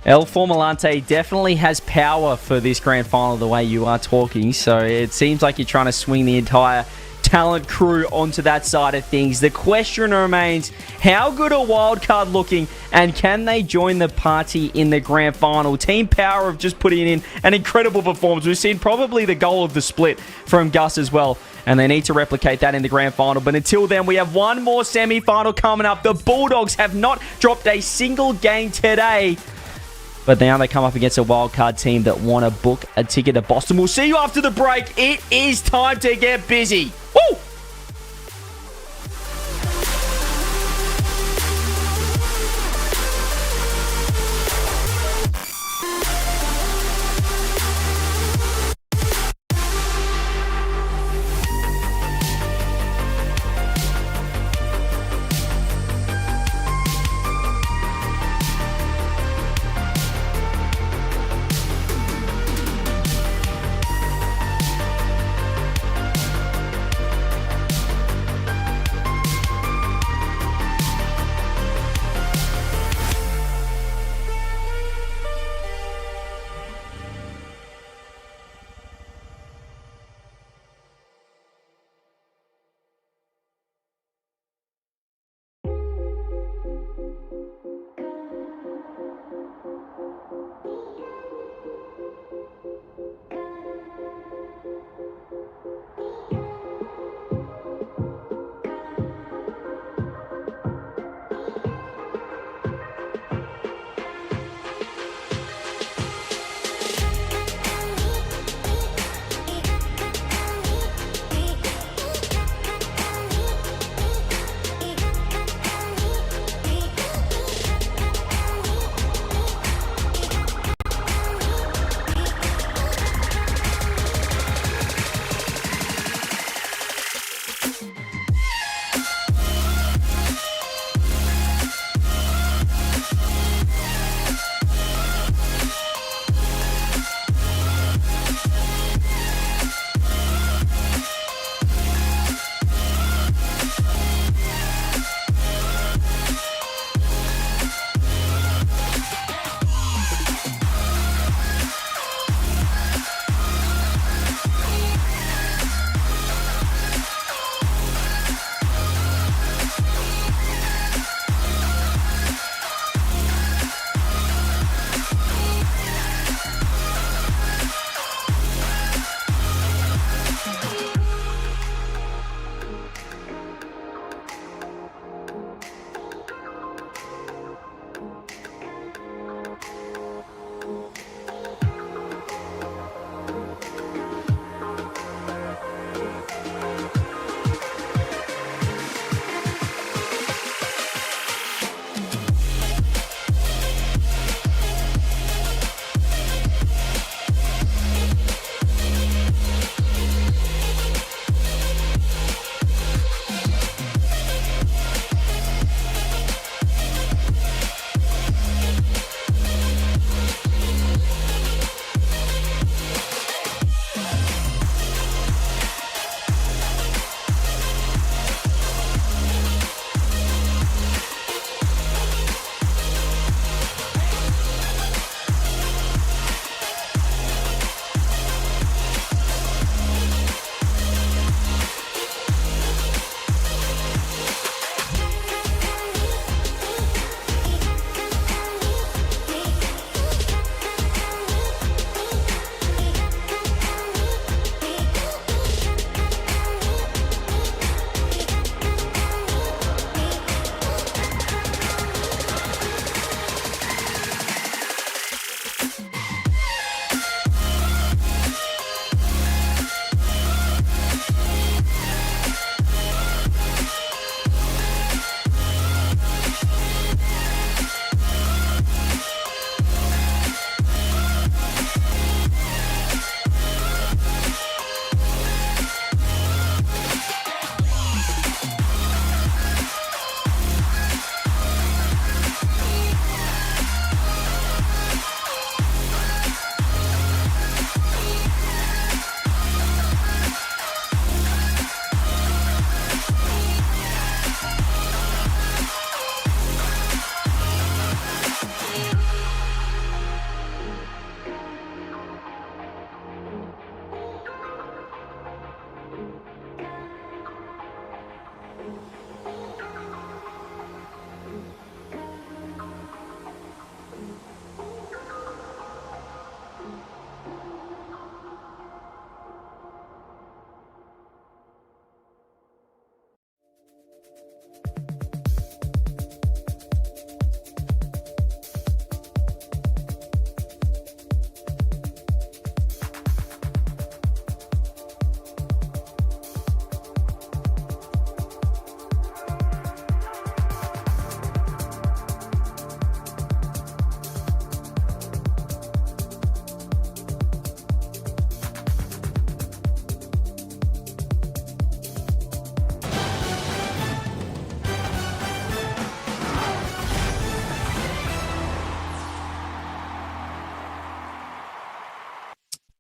El Formulante definitely has power for this grand final the way you are talking, so it seems like you're trying to swing the entire talent crew onto that side of things. The question remains, how good are Wildcard looking, and can they join the party in the grand final? Team Power have just put in an incredible performance. We've seen probably the goal of the split from Gus as well, and they need to replicate that in the grand final. But until then, we have one more semi-final coming up. The Bulldogs have not dropped a single game today, but now they come up against a wildcard team that want to book a ticket to Boston. We'll see you after the break. It is time to get busy. Woo!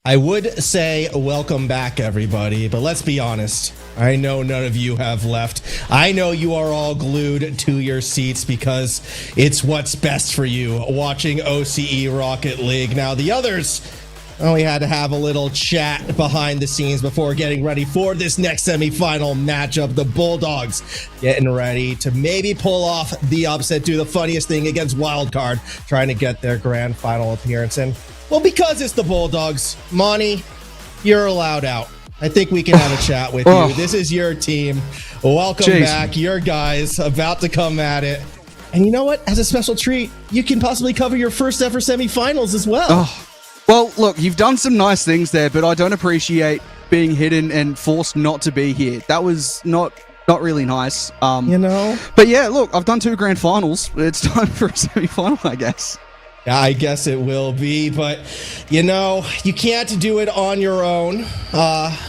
I would say welcome back, everybody, but let's be honest. I know none of you have left. I know you are all glued to your seats because it's what's best for you watching OCE Rocket League. Now, the others, we had to have a little chat behind the scenes before getting ready for this next semifinal matchup. The Bulldogs getting ready to maybe pull off the upset, do the funniest thing against Wildcard, trying to get their grand final appearance. And well, because it's the Bulldogs, Monty, you're allowed out. I think we can have a chat with you. This is your team. Welcome back. Your guys about to come at it. And you know what? As a special treat, you can possibly cover your first ever semifinals as well. Well, look, you've done some nice things there, but I don't appreciate being hidden and forced not to be here. That was not really nice. You know? But yeah, look, I've done 2 grand finals. It's time for a semifinal, I guess. I guess it will be, but you know, you can't do it on your own.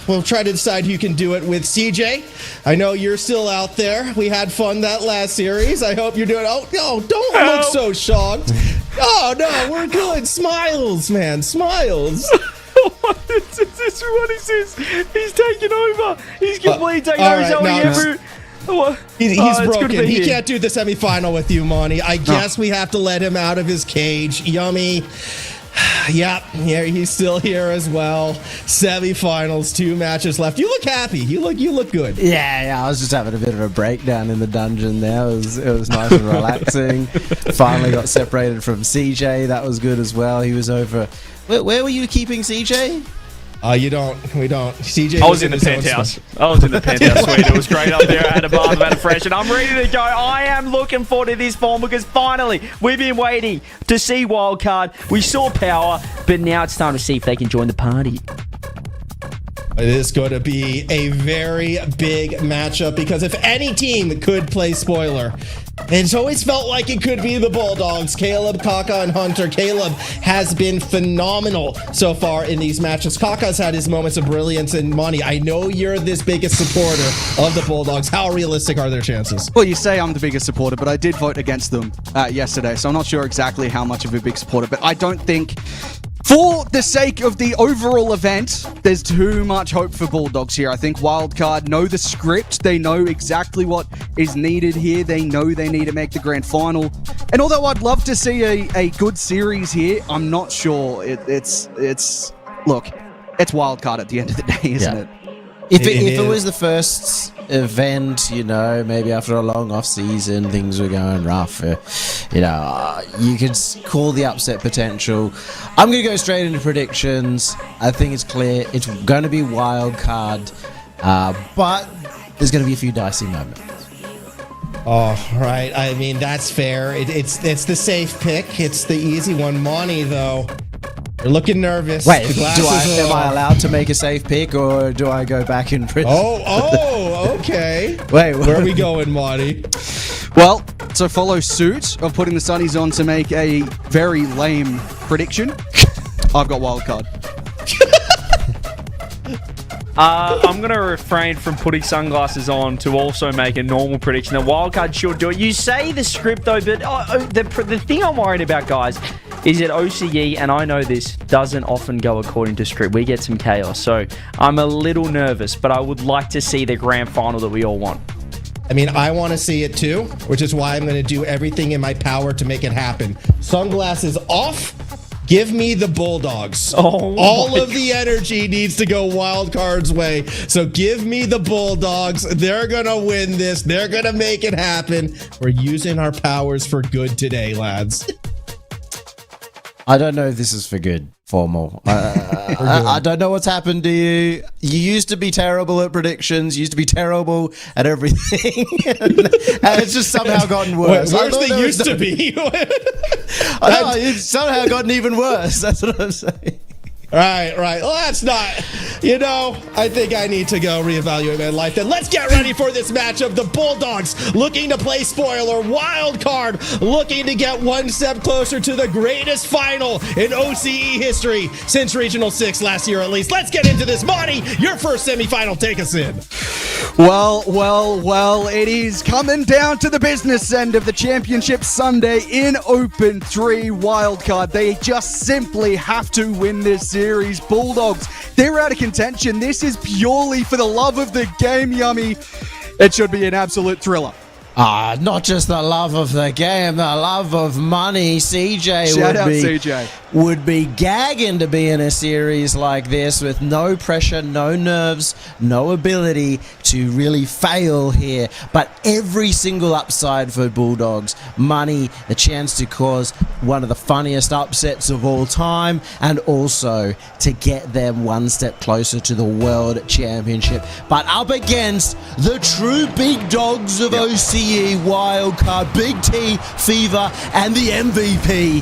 We'll try to decide who can do it with. CJ, I know you're still out there. We had fun that last series. I hope you're doing. Oh no, don't look so shocked. Oh no, we're good. Smiles, man, smiles. What is this? He's taking over. He's completely taking over. Right, he's broken. He can't do the semifinal with you, Monty. I guess we have to let him out of his cage. Yummy. Yeah, he's still here as well. Semifinals, 2 matches left. You look happy. You look good. Yeah. I was just having a bit of a breakdown in the dungeon there. It was nice and relaxing. Finally got separated from CJ. That was good as well. He was over. Where were you keeping CJ? We don't. CJ I was in the penthouse. I was in the penthouse suite. It was great up there. I had a bath, I had a fresh, and I'm ready to go. I am looking forward to this form because finally we've been waiting to see Wildcard. We saw power, but now it's time to see if they can join the party. It is going to be a very big matchup because if any team could play spoiler, it's always felt like it could be the Bulldogs. Caleb, Kaka, and Hunter. Caleb has been phenomenal so far in these matches. Kaka's had his moments of brilliance and money. I know you're this biggest supporter of the Bulldogs. How realistic are their chances? Well, you say I'm the biggest supporter, but I did vote against them yesterday, so I'm not sure exactly how much of a big supporter, but I don't think, for the sake of the overall event, there's too much hope for Bulldogs here. I think Wildcard know the script. They know exactly what is needed here. They know they need to make the grand final. And although I'd love to see a good series here, I'm not sure. Look, it's Wildcard at the end of the day, isn't it? If it was the first event, maybe after a long off season, things were going rough. You could call the upset potential. I'm going to go straight into predictions. I think it's clear it's going to be Wildcard, but there's going to be a few dicey moments. Oh, right. I mean, that's fair. It's the safe pick. It's the easy one. Monty, though. You're looking nervous. Wait, am I allowed to make a safe pick, or do I go back in prison? Oh, okay. Wait, where are we going, Monty? Well, so follow suit of putting the Sunnies on to make a very lame prediction. I've got Wildcard. I'm going to refrain from putting sunglasses on to also make a normal prediction. The Wildcard should do it. You say the script, though, but the thing I'm worried about, guys, is that OCE, and I know this, doesn't often go according to script. We get some chaos. So I'm a little nervous, but I would like to see the grand final that we all want. I mean, I want to see it too, which is why I'm going to do everything in my power to make it happen. Sunglasses off. Give me the Bulldogs. All of the energy needs to go Wildcard's way. So give me the Bulldogs. They're going to win this. They're going to make it happen. We're using our powers for good today, lads. I don't know if this is for good, Formal. I don't know what's happened to you. You used to be terrible at predictions. You used to be terrible at everything. And it's just somehow gotten worse. Where's the used to be? I know, it's somehow gotten even worse. That's what I'm saying. Right. Well, that's not, I think I need to go reevaluate my life. Then let's get ready for this matchup. The Bulldogs looking to play spoiler. Wildcard looking to get one step closer to the greatest final in OCE history since Regional 6 last year, at least. Let's get into this. Monty, your first semifinal. Take us in. Well, it is coming down to the business end of the championship Sunday in Open 3 Wildcard. They just simply have to win this series. Bulldogs, they're out of contention. This is purely for the love of the game, Yummy. It should be an absolute thriller. Not just the love of the game, the love of money. CJ would be gagging to be in a series like this with no pressure, no nerves, no ability to really fail here. But every single upside for Bulldogs, money, the chance to cause one of the funniest upsets of all time, and also to get them one step closer to the World Championship. But up against the true big dogs of OCE, Wildcard, Big T, Fever, and the MVP.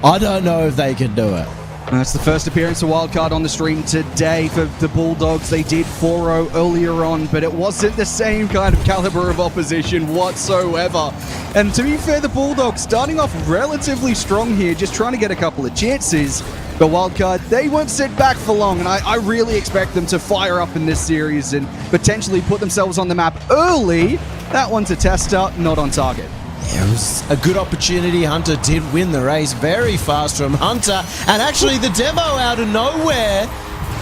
I don't know if they can do it. That's the first appearance of Wildcard on the stream today for the Bulldogs. They did 4-0 earlier on, but it wasn't the same kind of caliber of opposition whatsoever. And to be fair, the Bulldogs starting off relatively strong here, just trying to get a couple of chances. But Wildcard, they won't sit back for long, and I really expect them to fire up in this series and potentially put themselves on the map early. That one's a tester, not on target. It was a good opportunity. Hunter did win the race very fast from Hunter. And actually the demo out of nowhere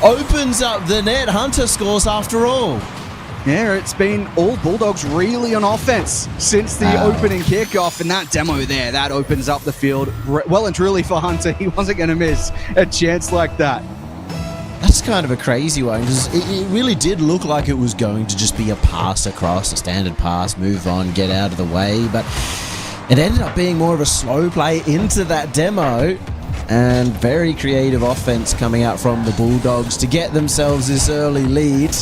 opens up the net. Hunter scores after all. Yeah, it's been all Bulldogs really on offense since the opening kickoff. And that demo there, that opens up the field well and truly for Hunter. He wasn't going to miss a chance like that. That's kind of a crazy one because it really did look like it was going to just be a pass across, a standard pass, move on, get out of the way. But it ended up being more of a slow play into that demo, and very creative offense coming out from the Bulldogs to get themselves this early lead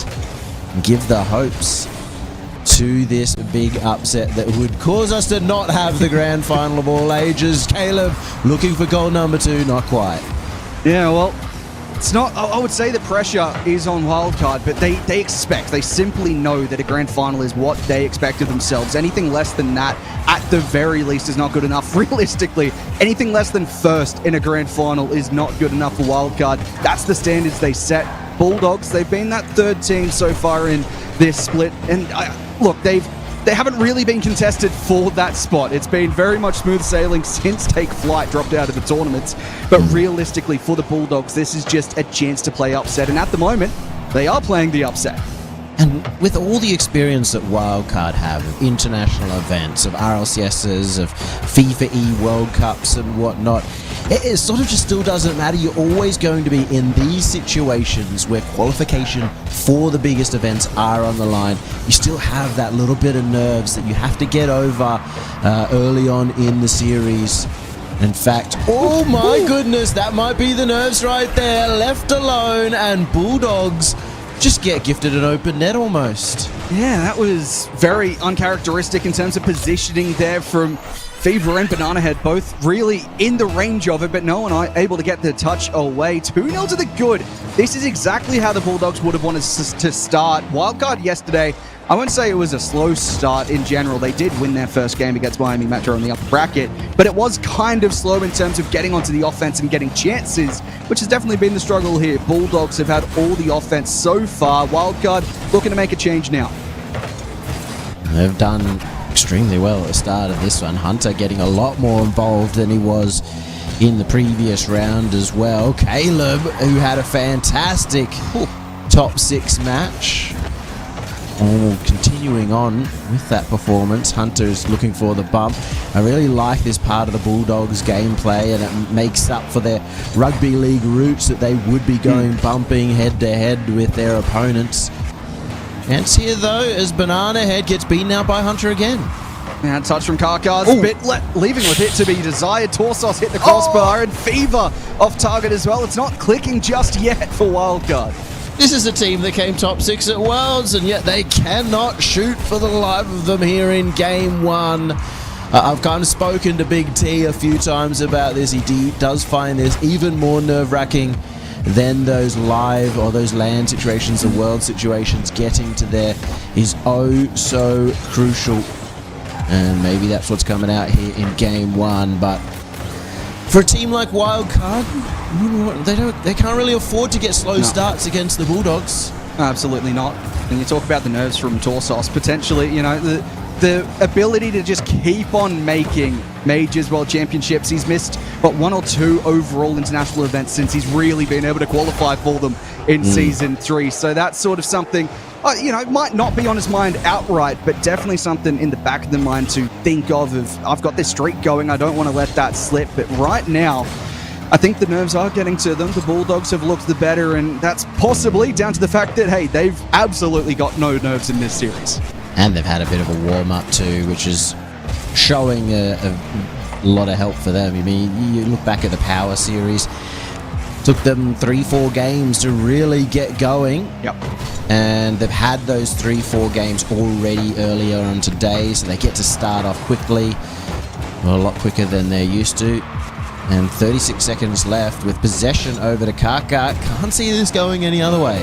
and give the hopes to this big upset that would cause us to not have the grand final of all ages. Caleb looking for goal number 2, not quite. Yeah, well, it's not, I would say the pressure is on Wildcard, but they simply know that a grand final is what they expect of themselves. Anything less than that, at the very least, is not good enough. Realistically, anything less than first in a grand final is not good enough for Wildcard. That's the standards they set. Bulldogs, they've been that third team so far in this split, and look, they haven't really been contested for that spot. It's been very much smooth sailing since Take Flight dropped out of the tournaments. But realistically, for the Bulldogs, this is just a chance to play upset. And at the moment, they are playing the upset. And with all the experience that Wildcard have of international events, of RLCSs, of FIFA E World Cups and whatnot, it sort of just still doesn't matter. You're always going to be in these situations where qualification for the biggest events are on the line. You still have that little bit of nerves that you have to get over early on in the series. In fact, oh my goodness, that might be the nerves right there. Left alone, and Bulldogs just get gifted an open net almost. Yeah, that was very uncharacteristic in terms of positioning there from Fever and Banana Head, both really in the range of it, but no one able to get the touch away. 2-0 to the good. This is exactly how the Bulldogs would have wanted to start. Wildcard yesterday, I wouldn't say it was a slow start in general. They did win their first game against Miami Metro in the upper bracket, but it was kind of slow in terms of getting onto the offense and getting chances, which has definitely been the struggle here. Bulldogs have had all the offense so far. Wildcard looking to make a change now. They've done extremely well at the start of this one. Hunter getting a lot more involved than he was in the previous round as well. Caleb, who had a fantastic top 6 match. Continuing on with that performance, Hunter's looking for the bump. I really like this part of the Bulldogs gameplay, and it makes up for their rugby league roots that they would be going bumping head to head with their opponents. Chance here though, as Banana Head gets beaten out by Hunter again. And touch from Karkaz, leaving with it to be desired. Torsos hit the crossbar, and Fever off target as well. It's not clicking just yet for Wildcard. This is a team that came top 6 at Worlds, and yet they cannot shoot for the life of them here in Game 1. I've kind of spoken to Big T a few times about this. He does find this even more nerve-wracking than those live or those LAN situations, the world situations. Getting to there is oh so crucial, and maybe that's what's coming out here in Game 1. But for a team like Wildcard, they can't really afford to get slow starts against the Bulldogs. Absolutely not. And you talk about the nerves from Torsos, potentially, the ability to just keep on making majors, world championships. He's missed, 1 or 2 overall international events since he's really been able to qualify for them in Season 3. So that's sort of something, might not be on his mind outright, but definitely something in the back of the mind to think of I've got this streak going, I don't want to let that slip. But right now, I think the nerves are getting to them. The Bulldogs have looked the better, and that's possibly down to the fact that, hey, they've absolutely got no nerves in this series. And they've had a bit of a warm-up too, which is showing a lot of help for them. I mean, you look back at the Power Series, took them 3-4 games to really get going. Yep. And they've had those 3-4 games already earlier on today, so they get to start off quickly, a lot quicker than they're used to. And 36 seconds left with possession over to Kaka. Can't see this going any other way.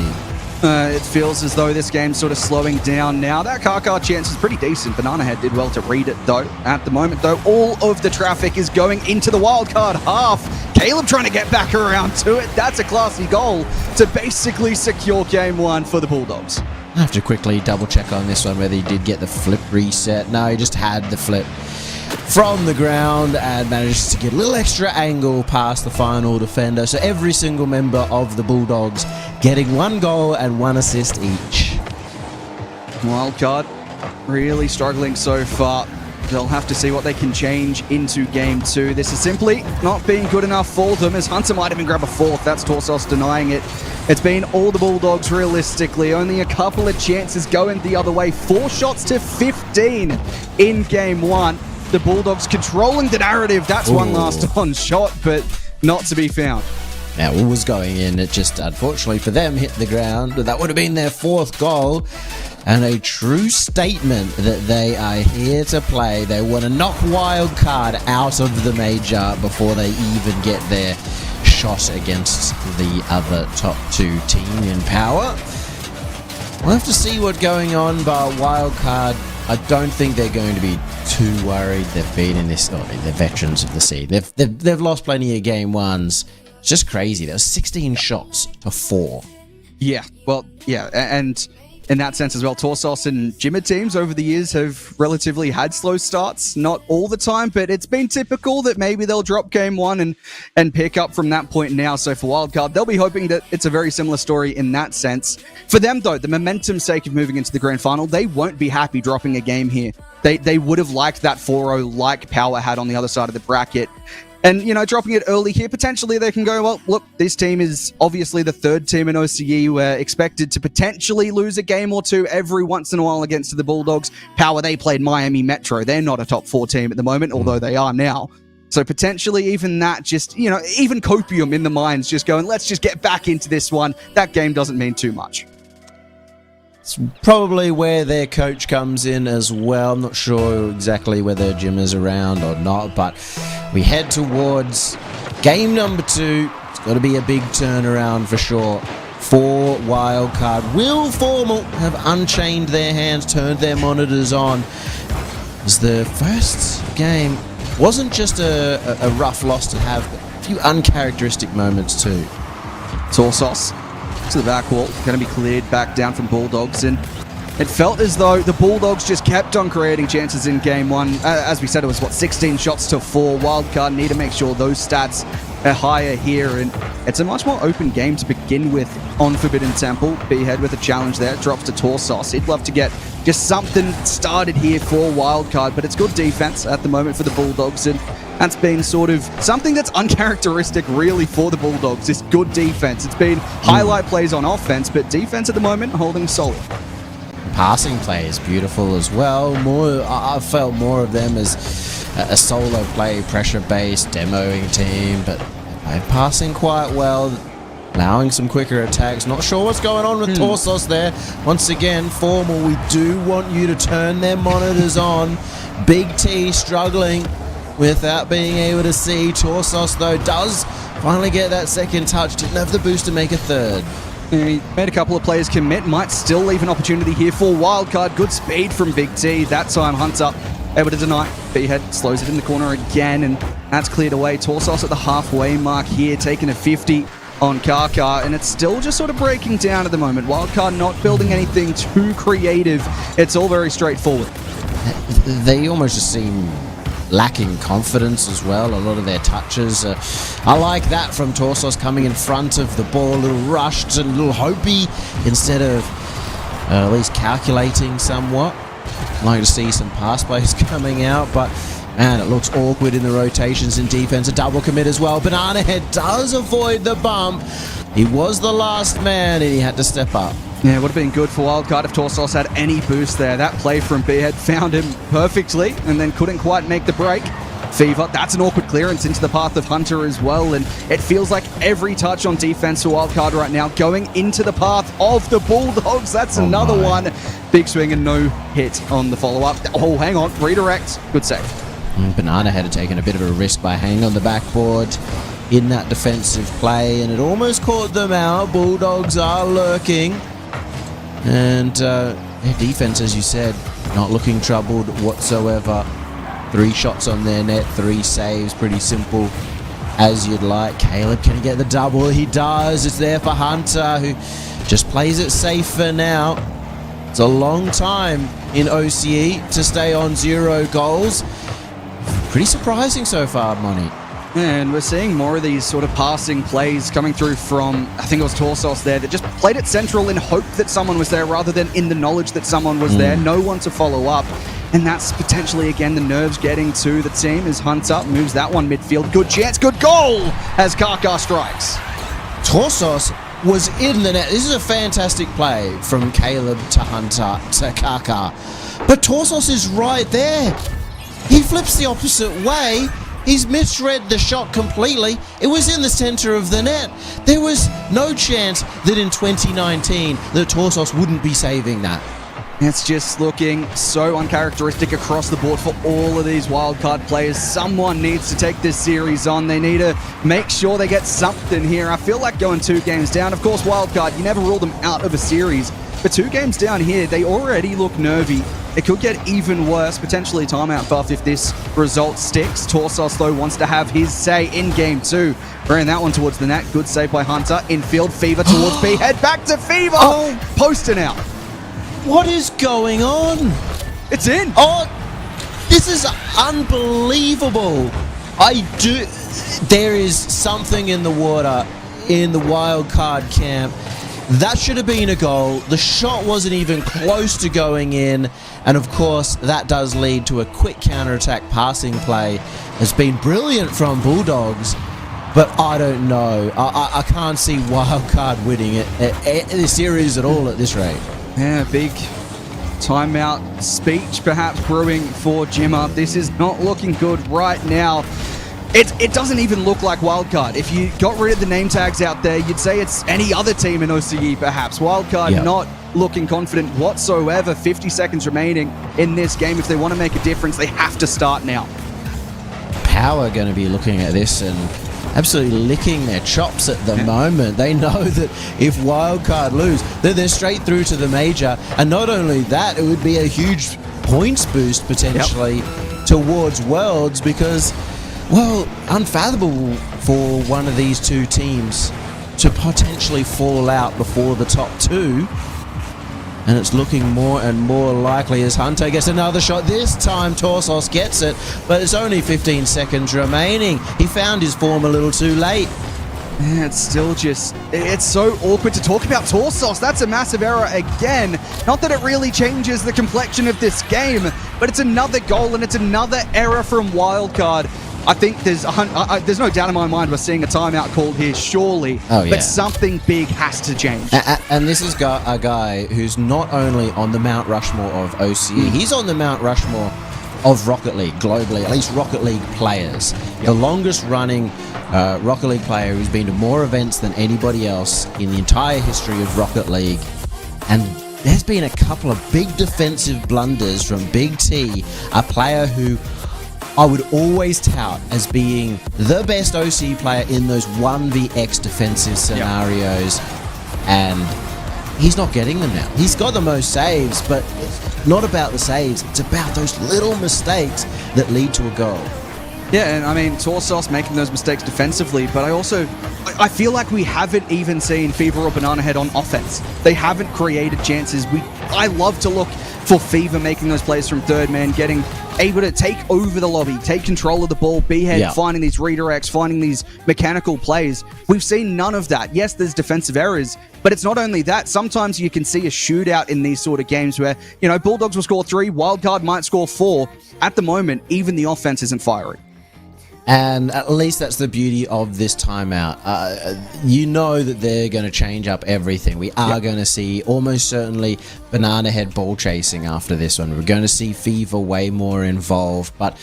It feels as though this game's sort of slowing down now. That Kaka chance is pretty decent. Banana Head did well to read it, though. At the moment, though, all of the traffic is going into the wildcard half. Caleb trying to get back around to it. That's a classy goal to basically secure game 1 for the Bulldogs. I have to quickly double-check on this one whether he did get the flip reset. No, he just had the flip from the ground and manages to get a little extra angle past the final defender. So every single member of the Bulldogs getting 1 goal and 1 assist each. Wildcard really struggling so far. They'll have to see what they can change into game 2. This is simply not being good enough for them, as Hunter might even grab a 4th. That's Torsos denying it. It's been all the Bulldogs realistically. Only a couple of chances going the other way. 4 shots to 15 in game 1. The Bulldogs controlling the narrative. That's one last on shot, but not to be found. Now, it was going in. It just, unfortunately for them, hit the ground. That would have been their 4th goal. And a true statement that they are here to play. They want to knock Wildcard out of the major before they even get their shot against the other top 2 team in power. We'll have to see what's going on, but Wildcard, I don't think they're going to be too worried. They've been in this, they're veterans of the sea. They've lost plenty of game 1s. It's just crazy. There was 16 shots to 4. Yeah, well, yeah, and in that sense as well, Torsos and Jimmer teams over the years have relatively had slow starts. Not all the time, but it's been typical that maybe they'll drop game 1 and pick up from that point now. So for Wildcard, they'll be hoping that it's a very similar story in that sense. For them, though, the momentum's sake of moving into the grand final, they won't be happy dropping a game here. They would have liked that 4-0 like Power had on the other side of the bracket. And, dropping it early here, potentially they can go, well, look, this team is obviously the 3rd team in OCE. We're expected to potentially lose a game or 2 every once in a while against the Bulldogs. Power, they played Miami Metro. They're not a top 4 team at the moment, although they are now. So potentially even that just, even copium in the minds just going, let's just get back into this one. That game doesn't mean too much. It's probably where their coach comes in as well. I'm not sure exactly whether Jim is around or not, but we head towards game number 2. It's got to be a big turnaround for sure for Wildcard. Will Formal have unchained their hands, turned their monitors on? As the first game wasn't just a rough loss to have, but a few uncharacteristic moments too. Torsos to the back wall, going to be cleared back down from Bulldogs, and it felt as though the Bulldogs just kept on creating chances in game 1. As we said, it was 16 shots to 4. Wildcard need to make sure those stats are higher here, and it's a much more open game to begin with on Forbidden Temple. B-Head with a challenge there, drops to Torsos. He'd love to get just something started here for Wildcard, but it's good defense at the moment for the Bulldogs, and that's been sort of something that's uncharacteristic really for the Bulldogs, is good defense. It's been highlight plays on offense, but defense at the moment holding solid. Passing play is beautiful as well. I felt more of them as a solo play, pressure-based, demoing team, but they're passing quite well, allowing some quicker attacks. Not sure what's going on with Torsos there. Once again, Formal, we do want you to turn their monitors on. Big T struggling without being able to see. Torsos, though, does finally get that second touch. Didn't have the boost to make a 3rd. He made a couple of players commit. Might still leave an opportunity here for Wildcard. Good speed from Big T. That time Hunter able to deny. B-Head slows it in the corner again, and that's cleared away. Torsos at the halfway mark here, taking a 50. on Kaka, and it's still just sort of breaking down at the moment. Wildcard not building anything too creative. It's all very straightforward. They almost just seem lacking confidence as well. A lot of their touches. I like that from Torsos coming in front of the ball, a little rushed and a little hopey instead of at least calculating somewhat. I'd like to see some pass plays coming out, but man, it looks awkward in the rotations in defense. A double commit as well. Banana Head does avoid the bump. He was the last man and he had to step up. Yeah, it would have been good for Wildcard if Torsos had any boost there. That play from B-Head found him perfectly and then couldn't quite make the break. Fever, that's an awkward clearance into the path of Hunter as well, and it feels like every touch on defense for Wildcard right now going into the path of the Bulldogs. That's another one. Big swing and no hit on the follow-up. Oh, hang on. Redirect. Good save. Banana had taken a bit of a risk by hanging on the backboard in that defensive play, and it almost caught them out. Bulldogs are lurking, and their defense, as you said, not looking troubled whatsoever. 3 shots on their net, 3 saves, pretty simple as you'd like. Caleb, can he get the double? He does. It's there for Hunter, who just plays it safe for now. It's a long time in OCE to stay on 0 goals. Pretty surprising so far, Monty. And we're seeing more of these sort of passing plays coming through from, I think it was Torsos there, that just played it central in hope that someone was there rather than in the knowledge that someone was there. No one to follow up. And that's potentially, again, the nerves getting to the team as Hunter moves that one midfield. Good chance, good goal as Kaka strikes. Torsos was in the net. This is a fantastic play from Caleb to Hunter to Kaka. But Torsos is right there. He flips the opposite way. He's misread the shot completely. It was in the center of the net. There was no chance that in 2019 that Torsos wouldn't be saving that. It's just looking so uncharacteristic across the board for all of these wildcard players. Someone needs to take this series on. They need to make sure they get something here. I feel like going 2 games down. Of course, wildcard, you never rule them out of a series. But 2 games down here, they already look nervy. It could get even worse, potentially timeout buff if this result sticks. Torsos, though, wants to have his say in game 2. Ran that one towards the net. Good save by Hunter. Infield, Fever towards B. Head back to Fever. Posting out. What is going on? It's in. Oh, this is unbelievable. There is something in the water in the wild card camp. That should have been a goal. The shot wasn't even close to going in. And of course, that does lead to a quick counter-attack passing play. It's been brilliant from Bulldogs, but I don't know. I can't see Wildcard winning the series at all at this rate. Yeah, big timeout speech perhaps brewing for Jimmer. This is not looking good right now. It doesn't even look like Wildcard. If you got rid of the name tags out there, you'd say it's any other team in OCE perhaps. Wildcard not looking confident whatsoever. 50 seconds remaining in this game. If they want to make a difference, they have to start now. Power going to be looking at this and absolutely licking their chops at the moment. They know that if Wildcard lose, then they're straight through to the major. And not only that, it would be a huge points boost potentially towards Worlds because, well, unfathomable for one of these 2 teams to potentially fall out before the top 2. And it's looking more and more likely as Hunter gets another shot. This time Torsos gets it, but it's only 15 seconds remaining. He found his form a little too late. Yeah, it's still just, it's so awkward to talk about Torsos. That's a massive error again. Not that it really changes the complexion of this game, but it's another goal and it's another error from Wildcard. I think there's no doubt in my mind we're seeing a timeout called here, surely. Oh, yeah. But something big has to change. And this is a guy who's not only on the Mount Rushmore of OCE, he's on the Mount Rushmore of Rocket League globally, at least Rocket League players. The longest running Rocket League player who's been to more events than anybody else in the entire history of Rocket League. And there's been a couple of big defensive blunders from Big T, a player who I would always tout as being the best OCE player in those 1vx defensive scenarios. And he's not getting them now. He's got the most saves, but it's not about the saves. It's about those little mistakes that lead to a goal. Yeah, and I mean, Torsos making those mistakes defensively, but I feel like we haven't even seen Fever or Banana Head on offense. They haven't created chances. I love to look for Fever making those plays from third man, getting able to take over the lobby, take control of the ball, B-Head finding these redirects, finding these mechanical plays. We've seen none of that. Yes, there's defensive errors, but it's not only that. Sometimes you can see a shootout in these sort of games where, Bulldogs will score 3, Wildcard might score 4. At the moment, even the offense isn't firing. And at least that's the beauty of this timeout. You know that they're going to change up everything. We are going to see almost certainly Banana Head ball chasing after this one. We're going to see Fever way more involved. But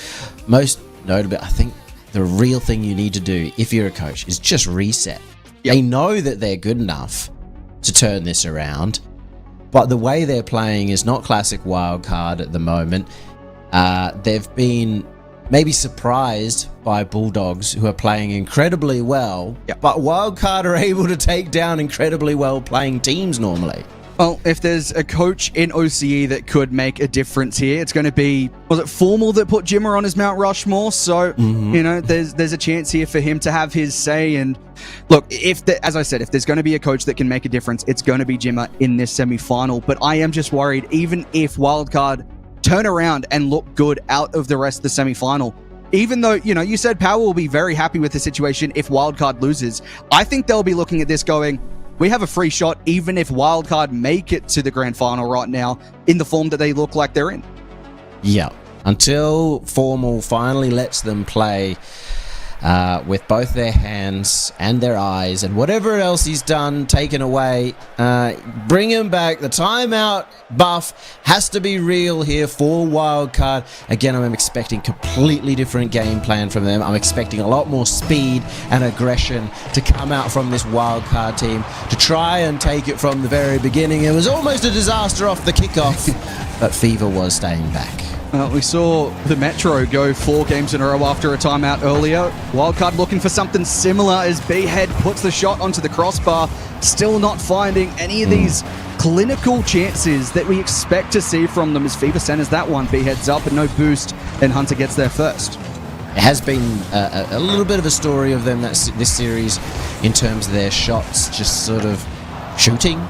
most notably, I think the real thing you need to do if you're a coach is just reset. They know that they're good enough to turn this around. But the way they're playing is not classic Wildcard at the moment. They've been maybe surprised by Bulldogs, who are playing incredibly well, but Wildcard are able to take down incredibly well playing teams normally. Well, if there's a coach in OCE that could make a difference here, it's going to be, was it Formal that put Jimmer on his Mount Rushmore? So, there's a chance here for him to have his say. And look, as I said, if there's going to be a coach that can make a difference, it's going to be Jimmer in this semi-final. But I am just worried, even if Wildcard turn around and look good out of the rest of the semi-final, even though, you said Power will be very happy with the situation if Wildcard loses, I think they'll be looking at this going, we have a free shot even if Wildcard make it to the grand final right now in the form that they look like they're in. Yeah, until Formal finally lets them play with both their hands and their eyes and whatever else he's done taken away, bring him back. The timeout buff has to be real here for Wildcard. Again, I'm expecting completely different game plan from them. I'm expecting a lot more speed and aggression to come out from this Wildcard team to try and take it from the very beginning. It was almost a disaster off the kickoff, but Fever was staying back. We saw the Metro go 4 games in a row after a timeout earlier. Wildcard looking for something similar as B-Head puts the shot onto the crossbar. Still not finding any of these clinical chances that we expect to see from them as Fever centers that one. B-Head's up, but no boost, and Hunter gets there first. It has been a little bit of a story of them this series in terms of their shots, just sort of shooting.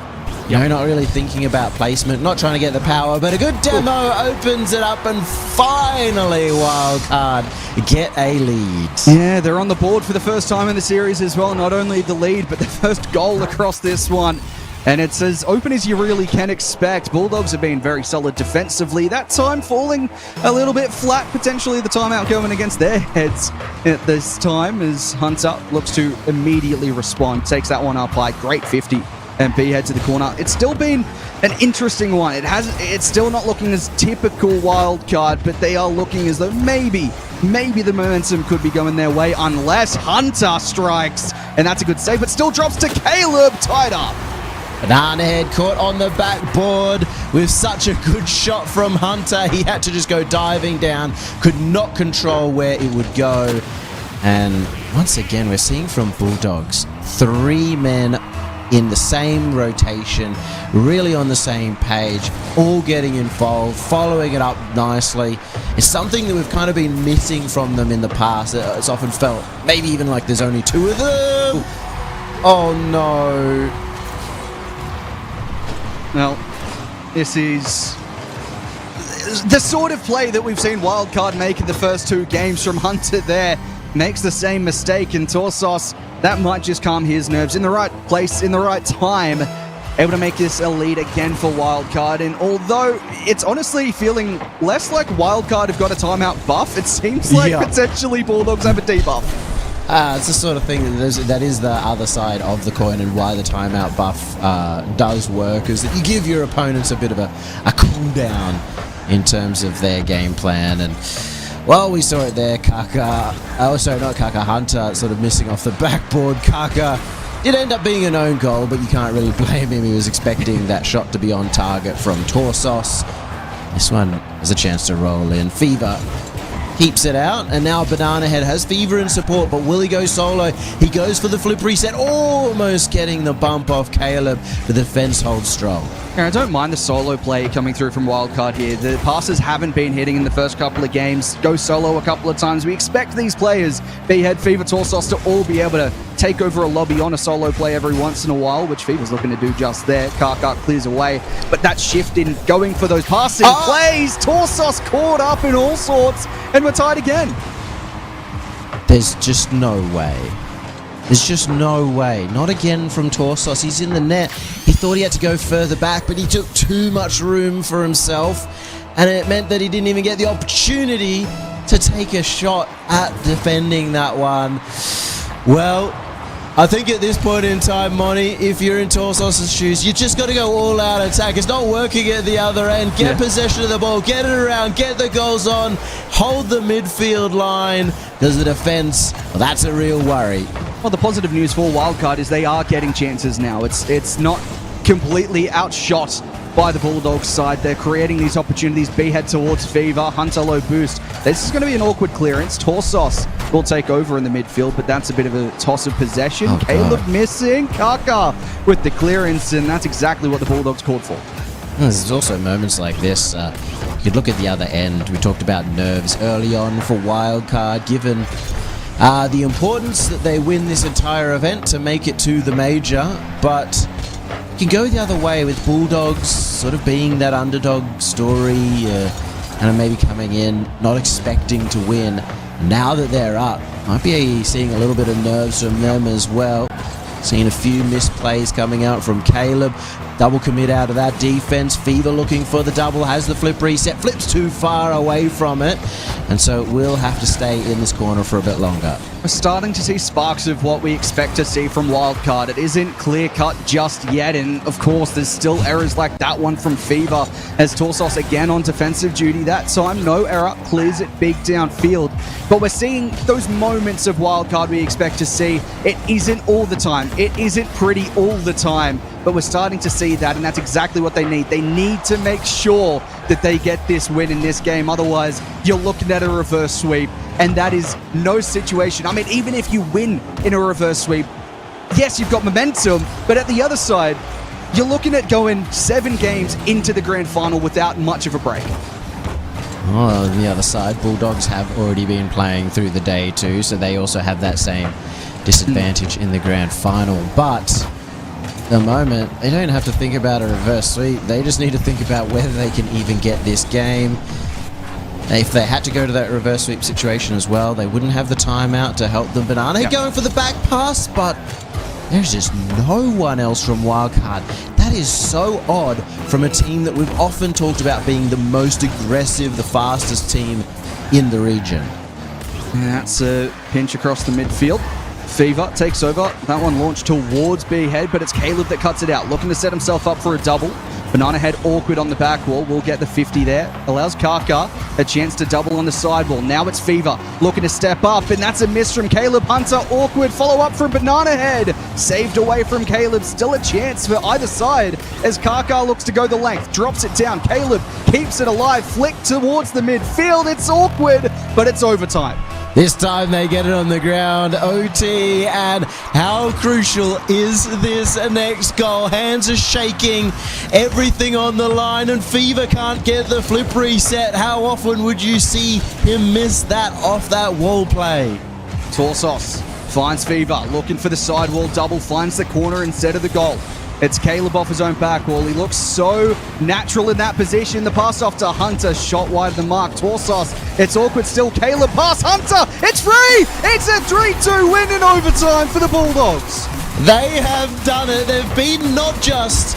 Not really thinking about placement, not trying to get the power, but a good demo opens it up, and finally Wildcard get a lead. Yeah, they're on the board for the first time in the series as well. Not only the lead, but the first goal across this one. And it's as open as you really can expect. Bulldogs have been very solid defensively. That time falling a little bit flat, potentially the timeout going against their heads at this time as Hunter looks to immediately respond. Takes that one up high. Great 50. And B-Head to the corner. It's still been an interesting one. It's still not looking as typical Wildcard, but they are looking as though maybe the momentum could be going their way unless Hunter strikes. And that's a good save, but still drops to Caleb, tied up. Banana Head caught on the backboard with such a good shot from Hunter. He had to just go diving down, could not control where it would go. And once again, we're seeing from Bulldogs, 3 men in the same rotation, really on the same page, all getting involved, following it up nicely. It's something that we've kind of been missing from them in the past. It's often felt maybe even like there's only 2 of them. Oh no. Well, this is the sort of play that we've seen Wildcard make in the first 2 games from Hunter there. Makes the same mistake, and Torsos, that might just calm his nerves. In the right place, in the right time, able to make this a lead again for Wildcard. And although it's honestly feeling less like Wildcard have got a timeout buff, it seems like potentially Bulldogs have a debuff. It's the sort of thing that is the other side of the coin, and why the timeout buff does work, is that you give your opponents a bit of a cool down in terms of their game plan. And well, we saw it there. Hunter sort of missing off the backboard. Kaka did end up being an own goal, but you can't really blame him. He was expecting that shot to be on target from Torsos. This one has a chance to roll in. Fever keeps it out, and now Banana Head has Fever in support, but will he go solo? He goes for the flip reset, almost getting the bump off Caleb, but the defense holds strong. Yeah, I don't mind the solo play coming through from Wildcard here. The passes haven't been hitting in the first couple of games. Go solo a couple of times. We expect these players, B-Head, Fever, Torsos, to all be able to take over a lobby on a solo play every once in a while, which Fever's looking to do just there. Karkar clears away, but that shift in going for those passing plays, Torsos caught up in all sorts, and we're tied again. There's just no way. There's just no way. Not again from Torsos. He's in the net. He thought he had to go further back, but he took too much room for himself, and it meant that he didn't even get the opportunity to take a shot at defending that one. Well, I think at this point in time, Monty, if you're in Torsos' shoes, you just got to go all-out attack. It's not working at the other end. Get possession of the ball, get it around, get the goals on, hold the midfield line, because the defense, well, that's a real worry. Well, the positive news for Wildcard is they are getting chances now. It's not completely outshot by the Bulldogs side. They're creating these opportunities. B-Head towards Fever. Hunter low boost. This is going to be an awkward clearance. Torsos will take over in the midfield, but that's a bit of a toss of possession. Oh, Caleb God. missing. Karkar with the clearance, and that's exactly what the Bulldogs called for. There's also moments like this. You could look at the other end. We talked about nerves early on for Wildcard, given the importance that they win this entire event to make it to the major, but you can go the other way with Bulldogs sort of being that underdog story, and maybe coming in not expecting to win. Now that they're up, might be seeing a little bit of nerves from them as well. Seeing a few missed plays coming out from Caleb. Double commit out of that defense. Fever looking for the double, has the flip reset, flips too far away from it, and so it will have to stay in this corner for a bit longer. We're starting to see sparks of what we expect to see from Wildcard. It isn't clear-cut just yet, and of course there's still errors like that one from Fever as Torsos again on defensive duty. That time, no error, clears it big downfield. But we're seeing those moments of Wildcard we expect to see. It isn't all the time. It isn't pretty all the time, but we're starting to see that, and that's exactly what they need. They need to make sure that they get this win in this game. Otherwise, you're looking at a reverse sweep, and that is no situation. I mean, even if you win in a reverse sweep, yes, you've got momentum, but at the other side, you're looking at going 7 games into the grand final without much of a break. Oh, on the other side, Bulldogs have already been playing through the day too, so they also have that same disadvantage in the grand final. But at the moment, they don't have to think about a reverse sweep. They just need to think about whether they can even get this game. If they had to go to that reverse sweep situation as well, they wouldn't have the timeout to help them. Banana going for the back pass, but there's just no one else from Wildcard. That is so odd from a team that we've often talked about being the most aggressive, the fastest team in the region. And that's a pinch across the midfield. Fever takes over. That one launched towards B-Head, but it's Caleb that cuts it out, looking to set himself up for a double. Banana Head awkward on the back wall. Will get the 50 there. Allows Karkar a chance to double on the side wall. Now it's Fever looking to step up, and that's a miss from Caleb. Hunter awkward follow up from Banana Head. Saved away from Caleb. Still a chance for either side as Karkar looks to go the length. Drops it down. Caleb keeps it alive. Flick towards the midfield. It's awkward, but it's overtime. This time they get it on the ground. OT, and how crucial is this next goal? Hands are shaking, everything on the line, and Fever can't get the flip reset. How often would you see him miss that off that wall play? Torsos finds Fever, looking for the sidewall double, finds the corner instead of the goal. It's Caleb off his own back wall. He looks so natural in that position. The pass off to Hunter, shot wide of the mark. Torsos, it's awkward still. Caleb pass, Hunter, it's free! It's a 3-2 win in overtime for the Bulldogs. They have done it. They've beaten not just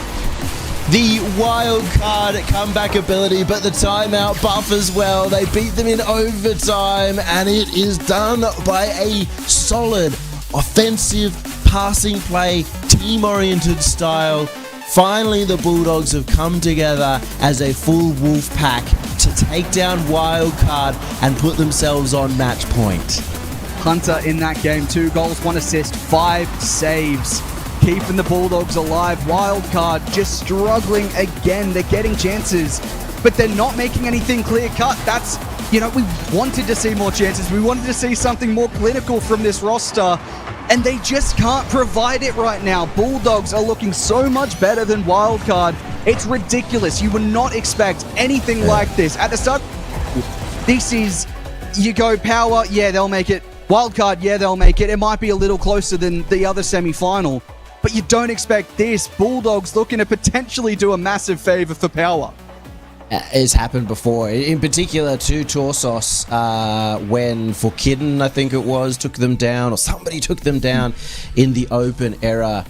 the wild card comeback ability, but the timeout buff as well. They beat them in overtime, and it is done by a solid offensive passing play, team-oriented style. Finally, the Bulldogs have come together as a full wolf pack to take down Wildcard and put themselves on match point. Hunter in that game, 2 goals, 1 assist, 5 saves, keeping the Bulldogs alive. Wildcard just struggling again. They're getting chances, but they're not making anything clear-cut. That's you know, we wanted to see more chances. We wanted to see something more clinical from this roster, and they just can't provide it right now. Bulldogs are looking so much better than Wildcard. It's ridiculous. You would not expect anything like this. At the start, this is, you go power, yeah, they'll make it. Wildcard, yeah, they'll make it. It might be a little closer than the other semi-final, but you don't expect this. Bulldogs looking to potentially do a massive favor for power. It's happened before, in particular to Torsos, when Forkidden, I think it was, took them down, or somebody took them down in the open era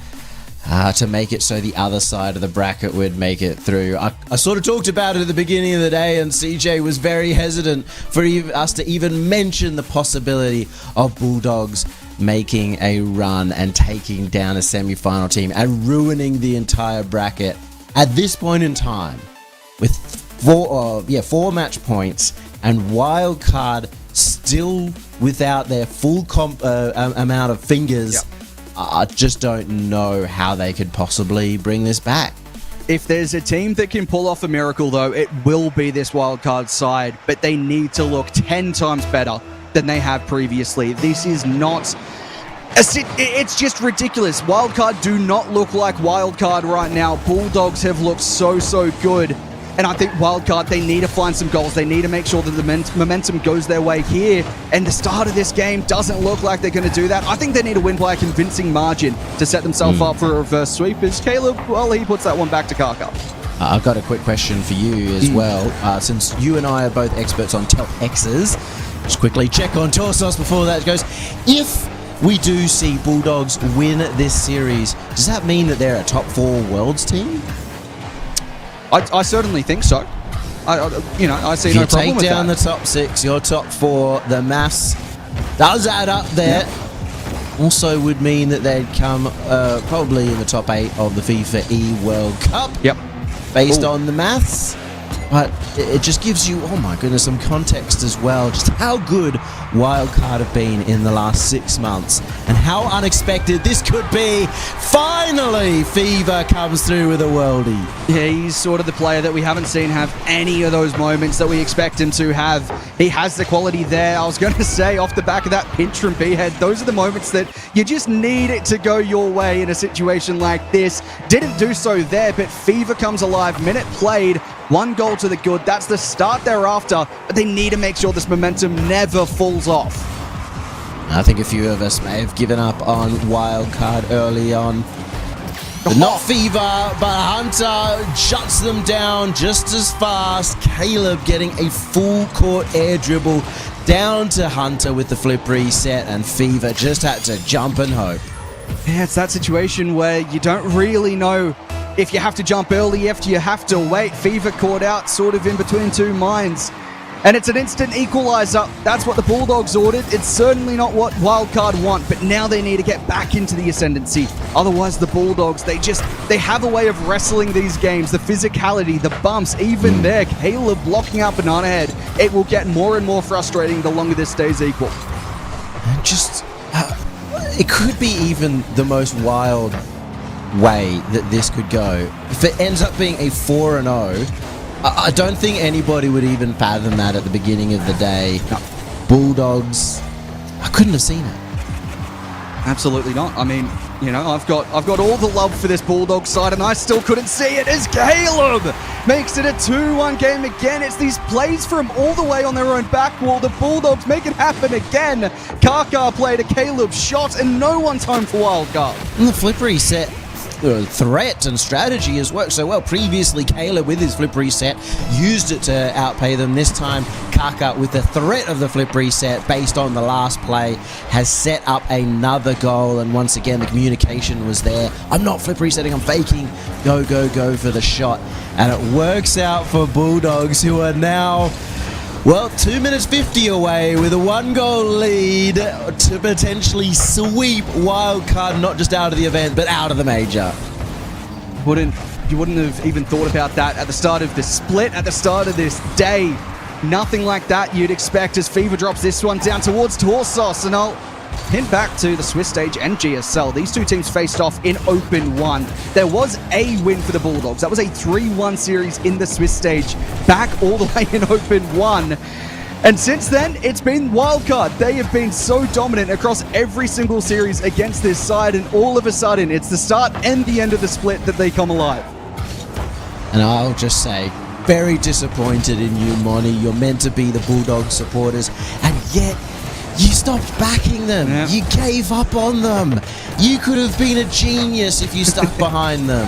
to make it so the other side of the bracket would make it through. I sort of talked about it at the beginning of the day, and CJ was very hesitant for us to even mention the possibility of Bulldogs making a run and taking down a semi-final team and ruining the entire bracket. At this point in time, with four match points and Wildcard still without their full amount of fingers, I just don't know how they could possibly bring this back. If there's a team that can pull off a miracle, though, it will be this Wildcard side, but they need to look 10 times better than they have previously. This is not... It's just ridiculous. Wildcard do not look like Wildcard right now. Bulldogs have looked so good. And I think Wildcard, they need to find some goals. They need to make sure that the momentum goes their way here. And the start of this game doesn't look like they're going to do that. I think they need to win by a convincing margin to set themselves up for a reverse sweep. As Caleb, well, he puts that one back to Kaka. I've got a quick question for you as well. Since you and I are both experts on top X's, just quickly check on Torsos before that goes. If we do see Bulldogs win this series, does that mean that they're a top 4 Worlds team? I certainly think so. I see no problem with that. If you take down the top 6, your top 4, the maths does add up there. Yep. Also would mean that they'd come probably in the top 8 of the FIFA E World Cup. Yep. Based on the maths. But it just gives you, oh my goodness, some context as well, just how good Wildcard have been in the last 6 months and how unexpected this could be. Finally, Fever comes through with a worldie. Yeah, he's sort of the player that we haven't seen have any of those moments that we expect him to have. He has the quality there. I was going to say, off the back of that pinch from B-Head, those are the moments that you just need it to go your way in a situation like this. Didn't do so there, but Fever comes alive. Minute played. 1 goal to the good. That's the start thereafter, but they need to make sure this momentum never falls off. I think a few of us may have given up on Wildcard early on. But not Fever, but Hunter shuts them down just as fast. Caleb getting a full court air dribble down to Hunter with the flip reset, and Fever just had to jump and hope. Yeah, it's that situation where you don't really know if you have to jump early, if you have to wait. Fever caught out sort of in between 2 minds. And it's an instant equalizer. That's what the Bulldogs ordered. It's certainly not what Wildcard want, but now they need to get back into the ascendancy. Otherwise, the Bulldogs, they have a way of wrestling these games. The physicality, the bumps, even there, Caleb blocking out Banana Head. It will get more and more frustrating the longer this stays equal. And just, it could be even the most wild way that this could go. If it ends up being a 4-0, I don't think anybody would even fathom that at the beginning of the day. No. Bulldogs, I couldn't have seen it. Absolutely not. I mean, you know, I've got all the love for this Bulldog side, and I still couldn't see it as Caleb makes it a 2-1 game again. It's these plays from all the way on their own back wall. The Bulldogs make it happen again. Kaka played a Caleb shot, and no one's home for Wildcard. And the flip reset threat and strategy has worked so well. Previously, Caleb with his flip reset used it to outpay them. This time, Kaka with the threat of the flip reset based on the last play has set up another goal, and once again the communication was there. I'm not flip resetting, I'm faking. Go for the shot, and it works out for Bulldogs, who are now, well, 2 minutes 50 away with a 1-goal lead to potentially sweep Wildcard, not just out of the event, but out of the major. You wouldn't have even thought about that at the start of the split, at the start of this day. Nothing like that you'd expect as Fever drops this one down towards Torsos, and I'll hint back to the Swiss stage and GSL. These two teams faced off in Open 1. There was a win for the Bulldogs. That was a 3-1 series in the Swiss stage, back all the way in Open 1. And since then, it's been Wildcard. They have been so dominant across every single series against this side, and all of a sudden, it's the start and the end of the split that they come alive. And I'll just say, very disappointed in you, Monty. You're meant to be the Bulldogs supporters, and yet you stopped backing them. Yeah. You gave up on them. You could have been a genius if you stuck behind them.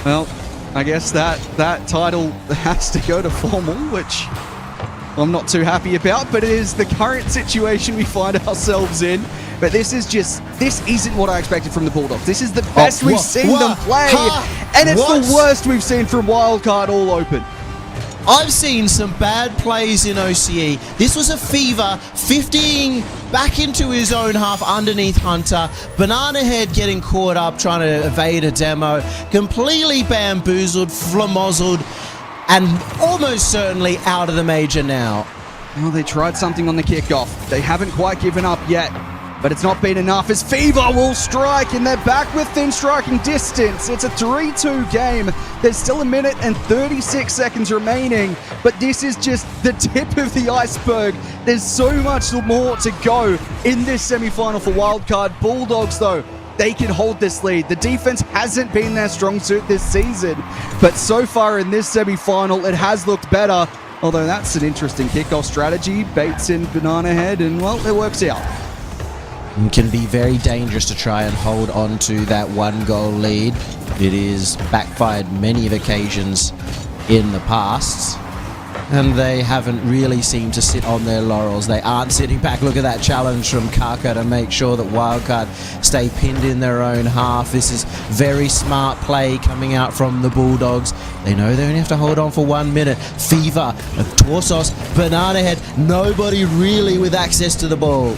Well, I guess that title has to go to Formal, which I'm not too happy about, but it is the current situation we find ourselves in. But this isn't what I expected from the Bulldogs. This is the best we've seen them play, and it's the worst we've seen from Wildcard all open. I've seen some bad plays in OCE. This was a Fever 50ing back into his own half underneath Hunter. Banana Head getting caught up trying to evade a demo. Completely bamboozled, flamozzled, and almost certainly out of the major now. Well, they tried something on the kickoff. They haven't quite given up yet, but it's not been enough as Fever will strike, and they're back within striking distance. It's a 3-2 game. There's still 1 minute and 36 seconds remaining, but this is just the tip of the iceberg. There's so much more to go in this semi-final for Wildcard. Bulldogs, though, they can hold this lead. The defense hasn't been their strong suit this season, but so far in this semi-final, it has looked better. Although that's an interesting kickoff strategy. Baits in Banana Head, and well, it works out. It can be very dangerous to try and hold on to that 1-goal lead. It is backfired many of occasions in the past, and they haven't really seemed to sit on their laurels. They aren't sitting back. Look at that challenge from Kaka to make sure that Wildcard stay pinned in their own half. This is very smart play coming out from the Bulldogs. They know they only have to hold on for 1 minute. Fever, Torsos, Banana Head, nobody really with access to the ball.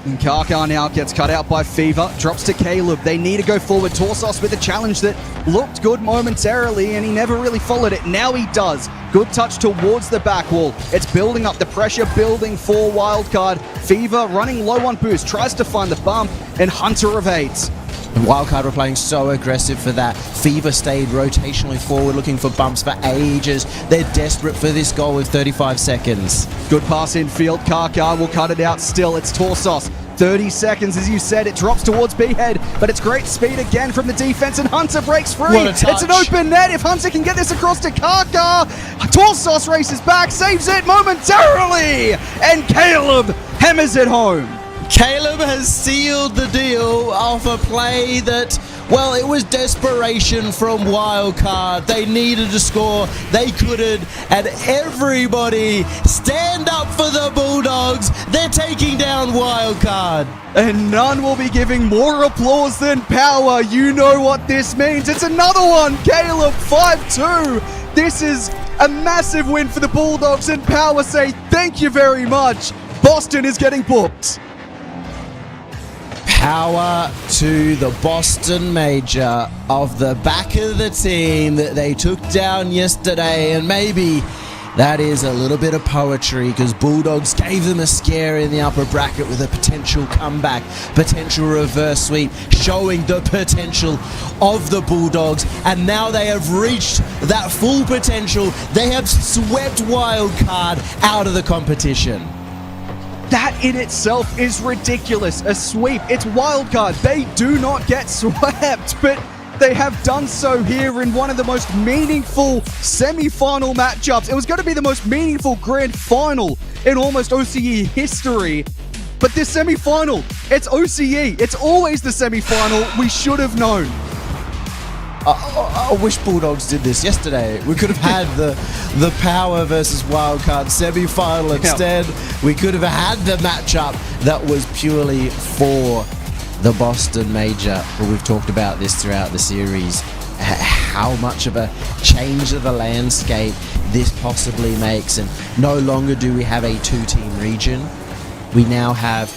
And Kaka now gets cut out by Fever, drops to Caleb. They need to go forward. Torsos with a challenge that looked good momentarily, and he never really followed it. Now he does. Good touch towards the back wall. It's building up, the pressure building for Wildcard. Fever running low on boost, tries to find the bump, and Hunter evades. And Wildcard were playing so aggressive for that. Fever stayed rotationally forward, looking for bumps for ages. They're desperate for this goal with 35 seconds. Good pass infield. Kaka will cut it out still. It's Torsos. 30 seconds, as you said. It drops towards B-Head, but it's great speed again from the defense, and Hunter breaks free. What a touch. It's an open net. If Hunter can get this across to Kaka, Torsos races back, saves it momentarily, and Caleb hammers it home. Caleb has sealed the deal off a play that, well, it was desperation from Wildcard. They needed to score. They couldn't. And everybody stand up for the Bulldogs. They're taking down Wildcard. And none will be giving more applause than Power. You know what this means. It's another one. Caleb, 5-2. This is a massive win for the Bulldogs, and Power say thank you very much. Boston is getting booked. Power to the Boston Major off the back of the team that they took down yesterday, and maybe that is a little bit of poetry because Bulldogs gave them a scare in the upper bracket with a potential comeback, potential reverse sweep, showing the potential of the Bulldogs, and now they have reached that full potential. They have swept Wildcard out of the competition. That in itself is ridiculous. A sweep. It's Wildcard. They do not get swept, but they have done so here in one of the most meaningful semi-final matchups. It was going to be the most meaningful grand final in almost OCE history. But this semi-final, it's OCE. It's always the semi-final. We should have known. I wish Bulldogs did this yesterday. We could have had the Power versus Wildcard semi-final instead. We could have had the matchup that was purely for the Boston Major. But we've talked about this throughout the series. How much of a change of the landscape this possibly makes. And no longer do we have a two-team region. We now have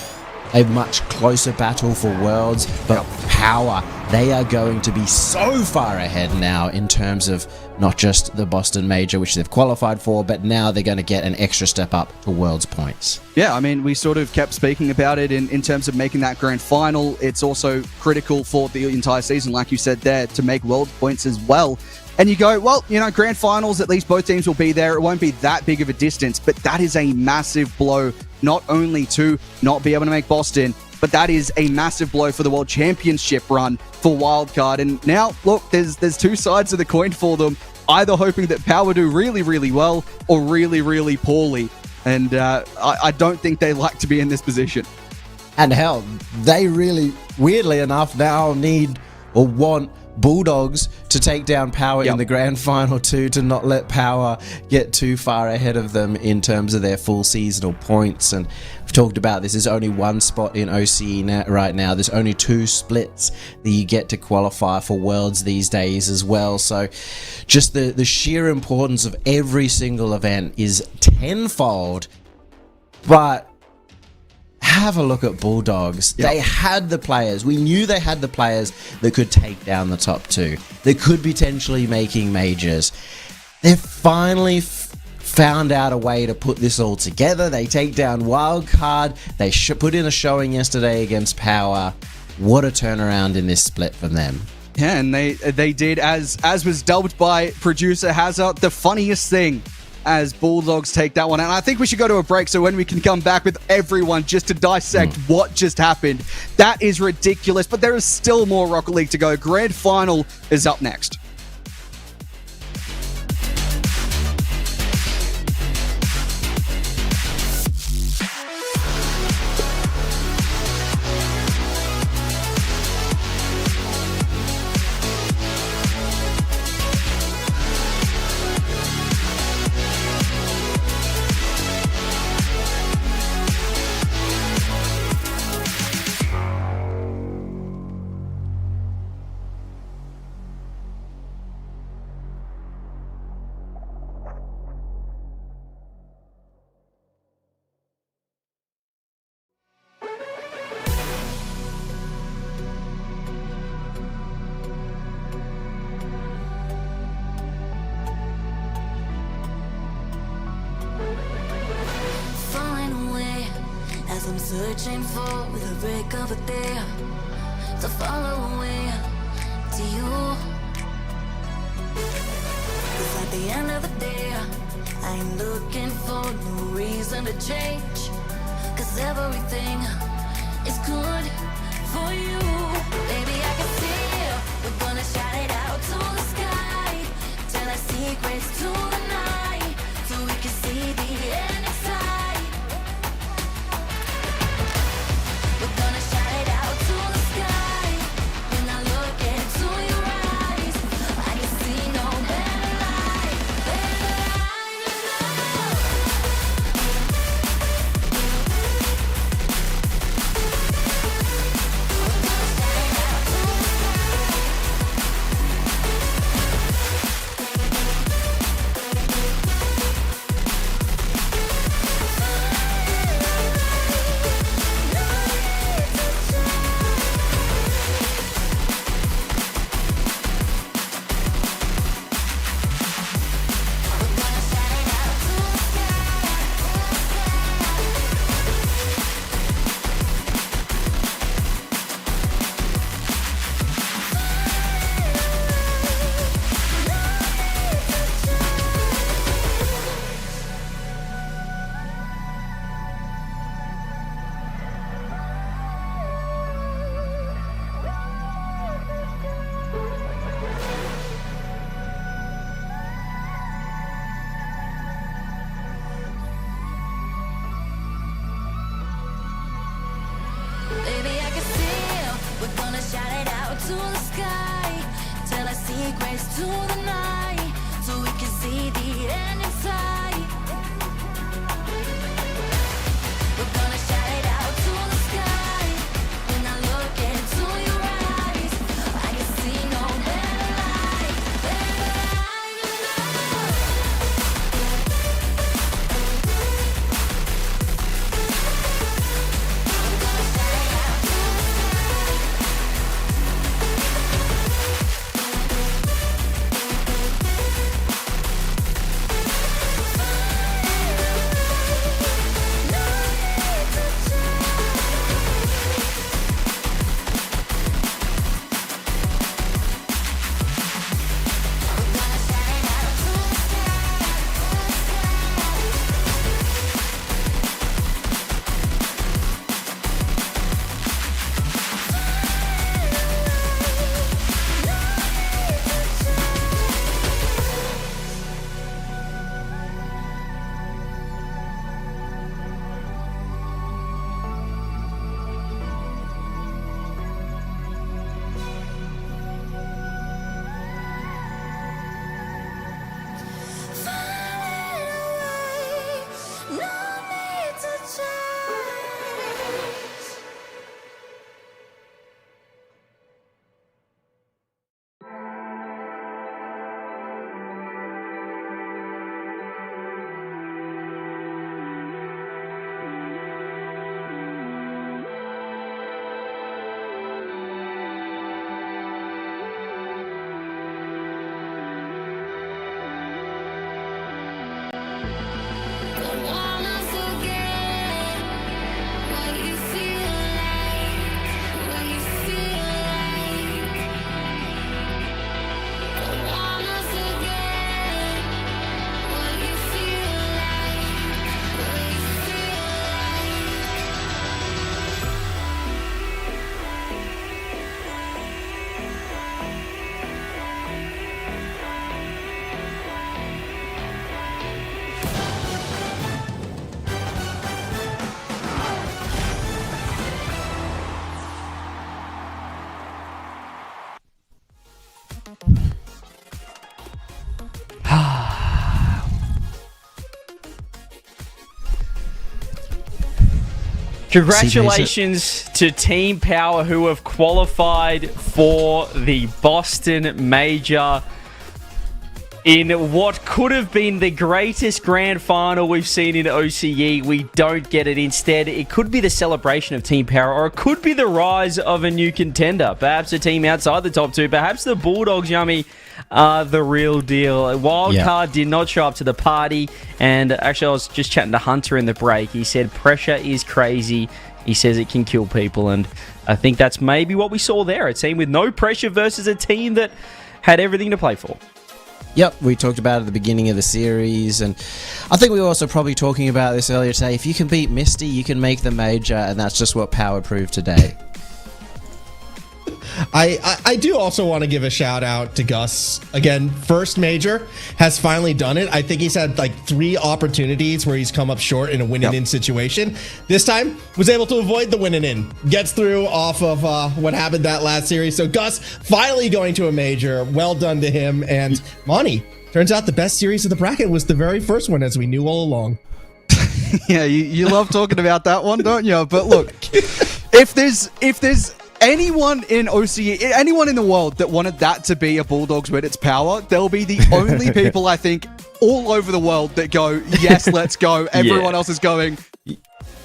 a much closer battle for Worlds, but Power, they are going to be so far ahead now in terms of not just the Boston Major, which they've qualified for, but now they're going to get an extra step up to Worlds points. Yeah, I mean, we sort of kept speaking about it in terms of making that grand final. It's also critical for the entire season, like you said there, to make World points as well. And you go, well, grand finals, at least both teams will be there. It won't be that big of a distance, but that is a massive blow, not only to not be able to make Boston, but that is a massive blow for the World Championship run for Wildcard. And now, look, there's two sides of the coin for them, either hoping that Power do really, really well or really, really poorly. And I don't think they like to be in this position. And hell, they really, weirdly enough, now need or want Bulldogs to take down Power in the grand final too, to not let Power get too far ahead of them in terms of their full seasonal points. And we've talked about this, there's only one spot in OCE right now. There's only 2 splits that you get to qualify for Worlds these days as well. So just the sheer importance of every single event is tenfold. But have a look at Bulldogs. They had the players. We knew they had the players that could take down the top 2. They could potentially making majors. They've finally found out a way to put this all together. They take down Wildcard. They put in a showing yesterday against Power. What a turnaround in this split from them. Yeah, and they did, as was dubbed by producer Hazard, the funniest thing, as Bulldogs take that one. And I think we should go to a break so when we can come back with everyone just to dissect what just happened. That is ridiculous, but there is still more Rocket League to go. Grand Final is up next. I'm searching for with a break of a day to follow away to you. 'Cause at the end of the day, I ain't looking for no reason to change. 'Cause everything is good for you. Baby, I can see we're gonna shout it out to the sky. Tell our secrets to the night so we can see the end inside. We're gonna shout it out to the sky. When I look into your eyes, I can see no better light, better light than love. We're gonna shout it out to the Baby, I can see we're gonna shout it out to the sky. Tell our secrets to the night so we can see the end inside. We're gonna shout it out to the sky. When I look into your eyes, I can see no better light, better light than love. We're gonna shout it out to the sky. Congratulations to Team Power, who have qualified for the Boston Major in what could have been the greatest grand final we've seen in OCE. We don't get it. Instead, it could be the celebration of Team Power, or it could be the rise of a new contender. Perhaps a team outside the top two. Perhaps the Bulldogs, Yummy, are the real deal. Wildcard did not show up to the party. And actually, I was just chatting to Hunter in the break. He said pressure is crazy. He says it can kill people. And I think that's maybe what we saw there. A team with no pressure versus a team that had everything to play for. Yep, we talked about it at the beginning of the series, and I think we were also probably talking about this earlier today. If you can beat Misty, you can make the major, and that's just what Power proved today. I do also want to give a shout out to Gus. Again, first major, has finally done it. I think he's had like 3 opportunities where he's come up short in a win and in situation. This time, was able to avoid the win and in. Gets through off of what happened that last series. So Gus finally going to a major. Well done to him. And Monty, turns out the best series of the bracket was the very first one, as we knew all along. Yeah, you love talking about that one, don't you? But look, if there's anyone in OCE, anyone in the world that wanted that to be a Bulldogs win, it's Power. They'll be the only people, I think, all over the world that go, yes, let's go. Everyone else is going,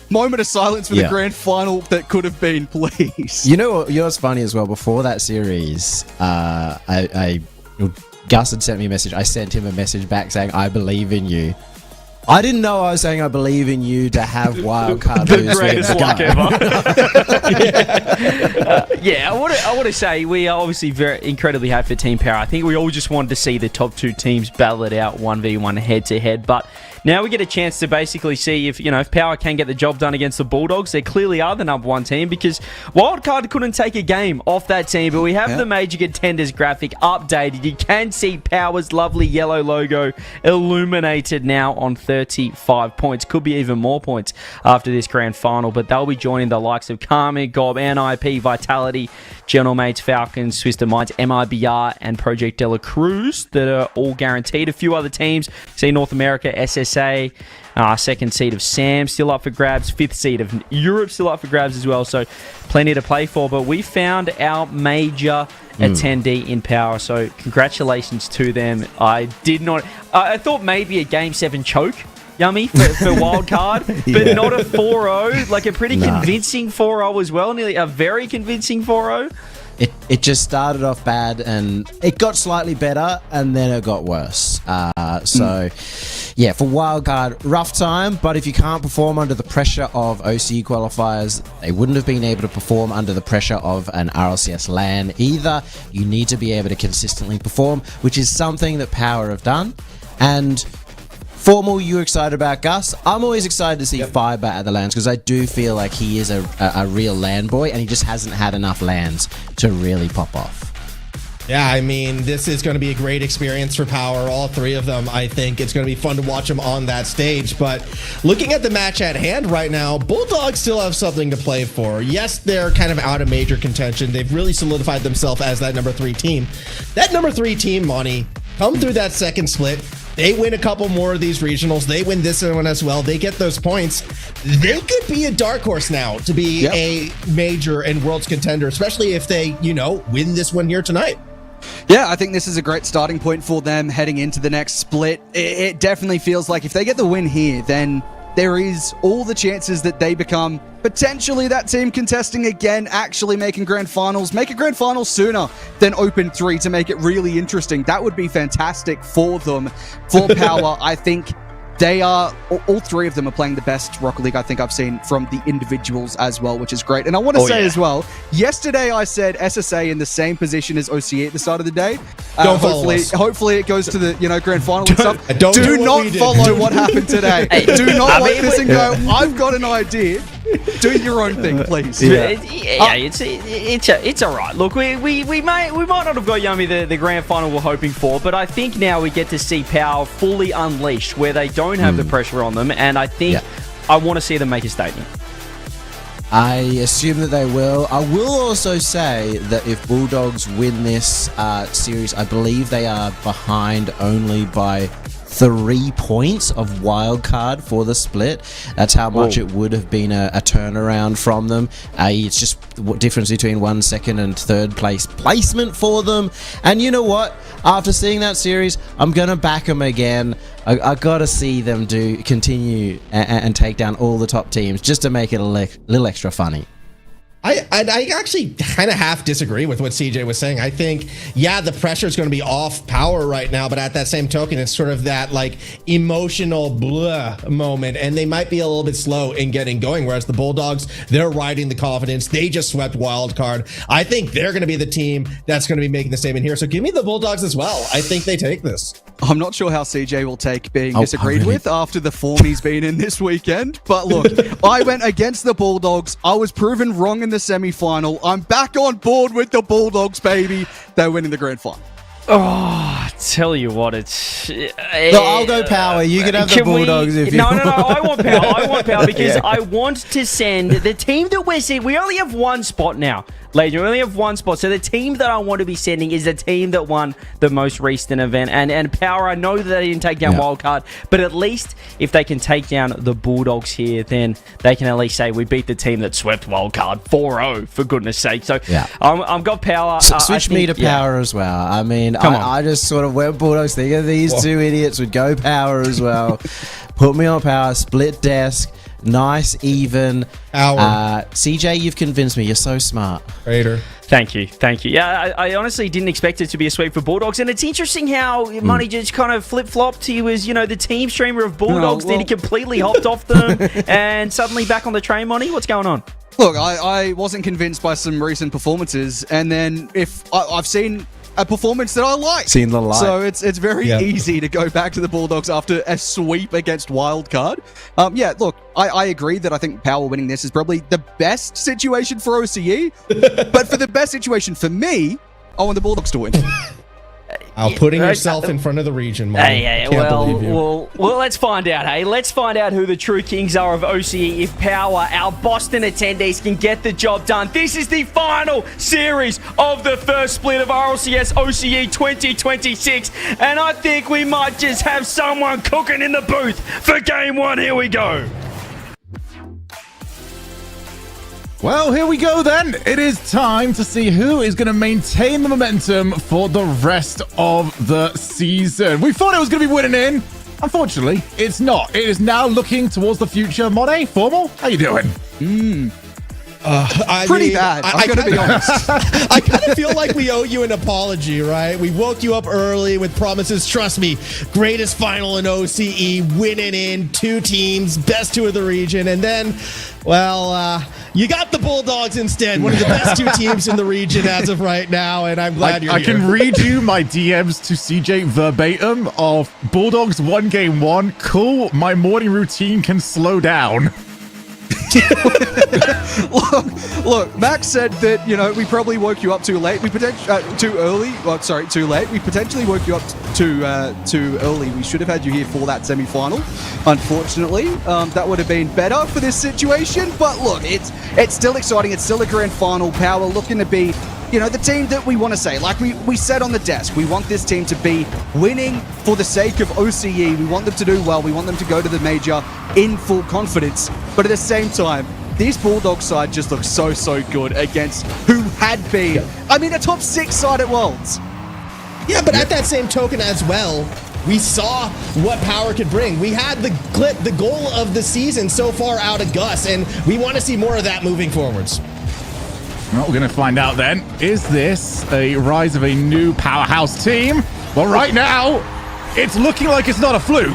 moment of silence for the grand final that could have been, please. You know what's funny as well? Before that series, Gus had sent me a message. I sent him a message back saying, I believe in you. I didn't know I was saying I believe in you to have Wildcard lose. The greatest luck ever. I want to say we are obviously very incredibly happy for Team Power. I think we all just wanted to see the top 2 teams battle it out 1v1 head-to-head, but now we get a chance to basically see if Power can get the job done against the Bulldogs. They clearly are the number 1 team because Wildcard couldn't take a game off that team, but we have the major contenders graphic updated. You can see Power's lovely yellow logo illuminated now on 35 points. Could be even more points after this grand final, but they'll be joining the likes of Carmen, Gob, NIP, Vitality, General Mates, Falcons, Twister Minds, MIBR, and Project De La Cruz that are all guaranteed. A few other teams, see North America, SSA, second seed of SAM still up for grabs, 5th seed of Europe still up for grabs as well, so plenty to play for. But we found our major attendee in Power, so congratulations to them. I thought maybe a Game 7 choke, Yummy, for Wildcard, but not a 4-0, like a pretty convincing 4-0 as well, nearly a very convincing 4-0. It just started off bad, and it got slightly better, and then it got worse. Yeah, for Wildcard, rough time, but if you can't perform under the pressure of OCE qualifiers, they wouldn't have been able to perform under the pressure of an RLCS LAN either. You need to be able to consistently perform, which is something that Power have done. And Formal, you excited about Gus? I'm always excited to see Fiber at the LANs because I do feel like he is a real LAN boy, and he just hasn't had enough LANs to really pop off. Yeah, I mean, this is going to be a great experience for Power. All 3 of them, I think it's going to be fun to watch them on that stage. But looking at the match at hand right now, Bulldogs still have something to play for. Yes, they're kind of out of major contention. They've really solidified themselves as that number 3 team. That number 3 team, Monty, come through that second split. They win a couple more of these regionals. They win this one as well. They get those points. They could be a dark horse now to be a major and world's contender, especially if they, win this one here tonight. Yeah, I think this is a great starting point for them heading into the next split. It definitely feels like if they get the win here, then there is all the chances that they become potentially that team contesting again, actually making grand finals. Make a grand final sooner than Open 3 to make it really interesting. That would be fantastic for them. For Power, I think they are, all 3 of them are playing the best Rocket League I think I've seen from the individuals as well, which is great. And I want to say as well, yesterday I said SSA in the same position as OCE at the start of the day. Hopefully it goes to the grand final and stuff. Do not follow what happened today. Do not watch this and go, I've got an idea. Do your own thing, please. It's all right. Look, we might not have got Yummy the grand final we're hoping for, but I think now we get to see Power fully unleashed, where they don't have the pressure on them, and I think I want to see them make a statement. I assume that they will. I will also say that if Bulldogs win this series, I believe they are behind only by 3 points of Wildcard for the split. That's how much it would have been a turnaround from them. It's just what difference between 1, 2nd, and 3rd place placement for them. And you know what? After seeing that series, I'm gonna back them again. I gotta see them continue and take down all the top teams just to make it a little extra funny. I actually kind of half disagree with what CJ was saying. I think, yeah, the pressure is going to be off Power right now, but at that same token, it's sort of that like emotional blah moment, and they might be a little bit slow in getting going. Whereas the Bulldogs, they're riding the confidence. They just swept Wildcard. I think they're going to be the team that's going to be making the statement here. So give me the Bulldogs as well. I think they take this. I'm not sure how CJ will take being disagreed with after the form he's been in this weekend. But look, I went against the Bulldogs. I was proven wrong in the semi-final. I'm back on board with the Bulldogs, baby. They're winning the grand final. Oh, I tell you what, it's... No, I'll go Power. You can have the Bulldogs if you No, I want Power. I want Power because I want to send the team that we're seeing. We only have one spot now. Ladies, we only have one spot. So the team that I want to be sending is the team that won the most recent event. And Power, I know that they didn't take down Wildcard, but at least if they can take down the Bulldogs here, then they can at least say we beat the team that swept Wildcard 4-0, for goodness sake. So I've got Power. Switch me to Power as well. I mean, I just sort of went Bulldogs thinking these two idiots would go Power as well. Put me on Power, split desk. Nice, even. CJ, you've convinced me. You're so smart. Raider. Thank you. Yeah, I honestly didn't expect it to be a sweep for Bulldogs, and it's interesting how Money just kind of flip-flopped. He was, the team streamer of Bulldogs, then he completely hopped off them, and suddenly back on the train, Money. What's going on? Look, I wasn't convinced by some recent performances, and then if I've seen a performance that I like. Seen the light. So it's very easy to go back to the Bulldogs after a sweep against Wildcard. Look, I agree that I think Power winning this is probably the best situation for OCE, but for the best situation for me, I want the Bulldogs to win. Putting yourself in front of the region, man. Well, let's find out, hey? Let's find out who the true kings are of OCE if Power, our Boston attendees, can get the job done. This is the final series of the first split of RLCS OCE 2026, and I think we might just have someone cooking in the booth for game one. Here we go. Well, here we go then. It is time to see who is going to maintain the momentum for the rest of the season. We thought it was going to be winning in. Unfortunately, it's not. It is now looking towards the future. Monet, Formal, how you doing? Pretty bad. I'm going to be honest. I kind of feel like we owe you an apology, right? We woke you up early with promises. Trust me, greatest final in OCE, winning in 2 teams, best 2 of the region. And then, you got the Bulldogs instead, one of the best 2 teams in the region as of right now, and I'm glad you're here. I can read you my DMs to CJ verbatim of Bulldogs won game 1. Cool, my morning routine can slow down. Look, Max said that, we probably woke you up too late. Too early. Too late. We potentially woke you up too early. We should have had you here for that semi-final. Unfortunately, that would have been better for this situation. But look, it's still exciting. It's still a grand final. Power looking to be, the team that we want to say. Like we said on the desk, we want this team to be winning for the sake of OCE. We want them to do well. We want them to go to the major in full confidence. But at the same time, this Bulldog side just looks so good against who had been, a top 6 side at Worlds. Yeah, but at that same token as well, we saw what Power could bring. We had the goal of the season so far out of Gus, and we want to see more of that moving forwards. Well, we're going to find out then. Is this a rise of a new powerhouse team? Well, right now, it's looking like it's not a fluke.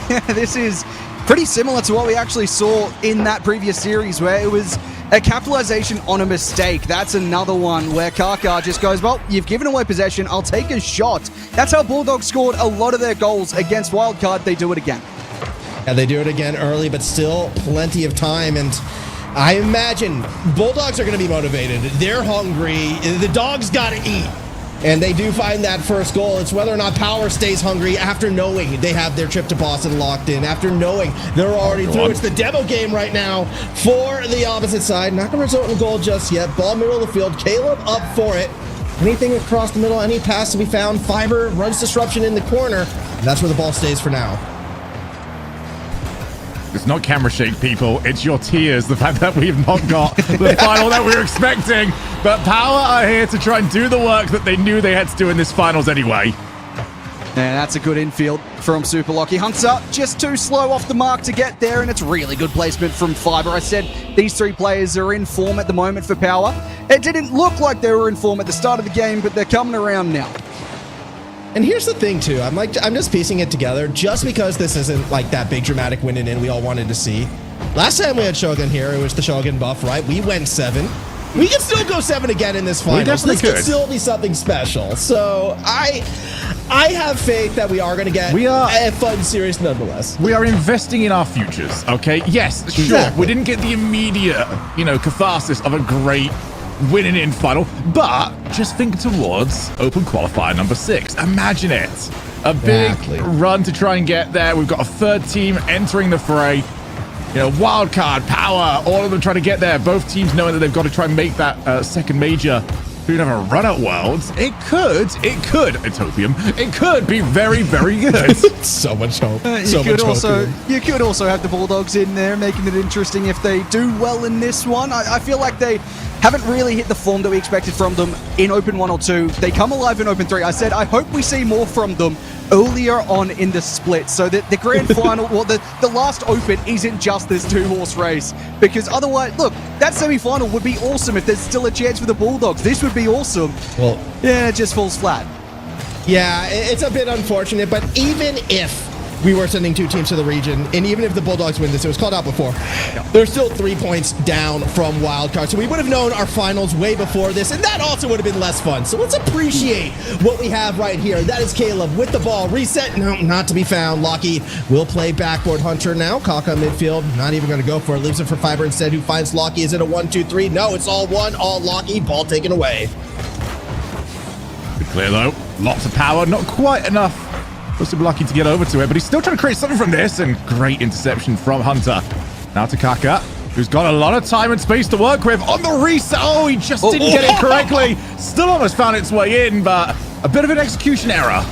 Yeah, this is pretty similar to what we actually saw in that previous series where it was a capitalization on a mistake. That's another one where Kaka just goes, well, you've given away possession, I'll take a shot. That's how Bulldogs scored a lot of their goals against Wildcard. They do it again. Yeah, they do it again early, but still plenty of time. And I imagine Bulldogs are going to be motivated. They're hungry. The dogs got to eat. And they do find that first goal. It's whether or not Power stays hungry after knowing they have their trip to Boston locked in, after knowing they're already through. It's the demo game right now for the opposite side. Not going to result in a goal just yet. Ball middle of the field. Caleb up for it. Anything across the middle, any pass to be found. Fiber runs disruption in the corner. That's where the ball stays for now. It's not camera shake, people. It's your tears. The fact that we've not got the final that we were expecting. But Power are here to try and do the work that they knew they had to do in this finals anyway. And that's a good infield from Super Lucky. Hunter just too slow off the mark to get there, and it's really good placement from Fiber. I said these three players are in form at the moment for Power. It didn't look like they were in form at the start of the game, but they're coming around now. And here's the thing too, I'm just piecing it together just because this isn't like that big dramatic win in we all wanted to see. Last time we had Shogun here, it was the Shogun buff, right? We went 7. We can still go 7 again in this final. We definitely this could could. still be something special. So I have faith that we are going to get a fun series nonetheless. We are investing in our futures, okay? Yes, sure. Exactly. We didn't get the immediate, catharsis of a great winning in final, but just think towards open qualifier number 6. Imagine it. A big run to try and get there. We've got a third team entering the fray. Wildcard, Power, all of them trying to get there. Both teams knowing that they've got to try and make that second major. Who'd have a run at Worlds? It could, Utopium. It could be very, very good. So much hope. You could also have the Bulldogs in there, making it interesting if they do well in this one. I feel like they haven't really hit the form that we expected from them in Open 1 or 2. They come alive in Open 3. I said I hope we see more from them earlier on in the split, so that the grand final, the last Open isn't just this 2-horse race, because otherwise, look, that semi-final would be awesome if there's still a chance for the Bulldogs. This would be awesome. Well, yeah, it just falls flat. Yeah, it's a bit unfortunate, but even if we were sending 2 teams to the region, and even if the Bulldogs win this, it was called out before, they're still 3 points down from Wildcard. So we would have known our finals way before this, and that also would have been less fun. So let's appreciate what we have right here. That is Caleb with the ball. Reset, no, not to be found. Lockie will play backboard Hunter now. Kaka midfield, not even going to go for it. Leaves it for Fiber instead, who finds Lockie. Is it a 1-2-3? No, it's all 1, all Lockie. Ball taken away. Good clear though. Lots of power, not quite enough. Was super lucky to get over to it, but he's still trying to create something from this, and great interception from Hunter. Now to Kaka, who's got a lot of time and space to work with on the reset. Oh, he just didn't get it correctly. Still almost found its way in, but a bit of an execution error.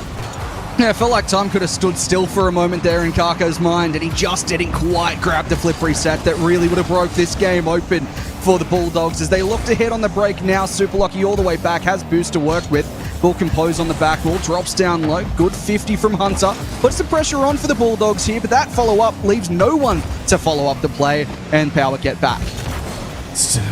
Yeah, it felt like time could have stood still for a moment there in Kaka's mind, and he just didn't quite grab the flip reset that really would have broke this game open for the Bulldogs as they look to hit on the break now. Super Lucky all the way back, has boost to work with. Will compose on the back wall, drops down low. Good 50 from Hunter. Puts the pressure on for the Bulldogs here, but that follow-up leaves no one to follow up the play, and Power get back.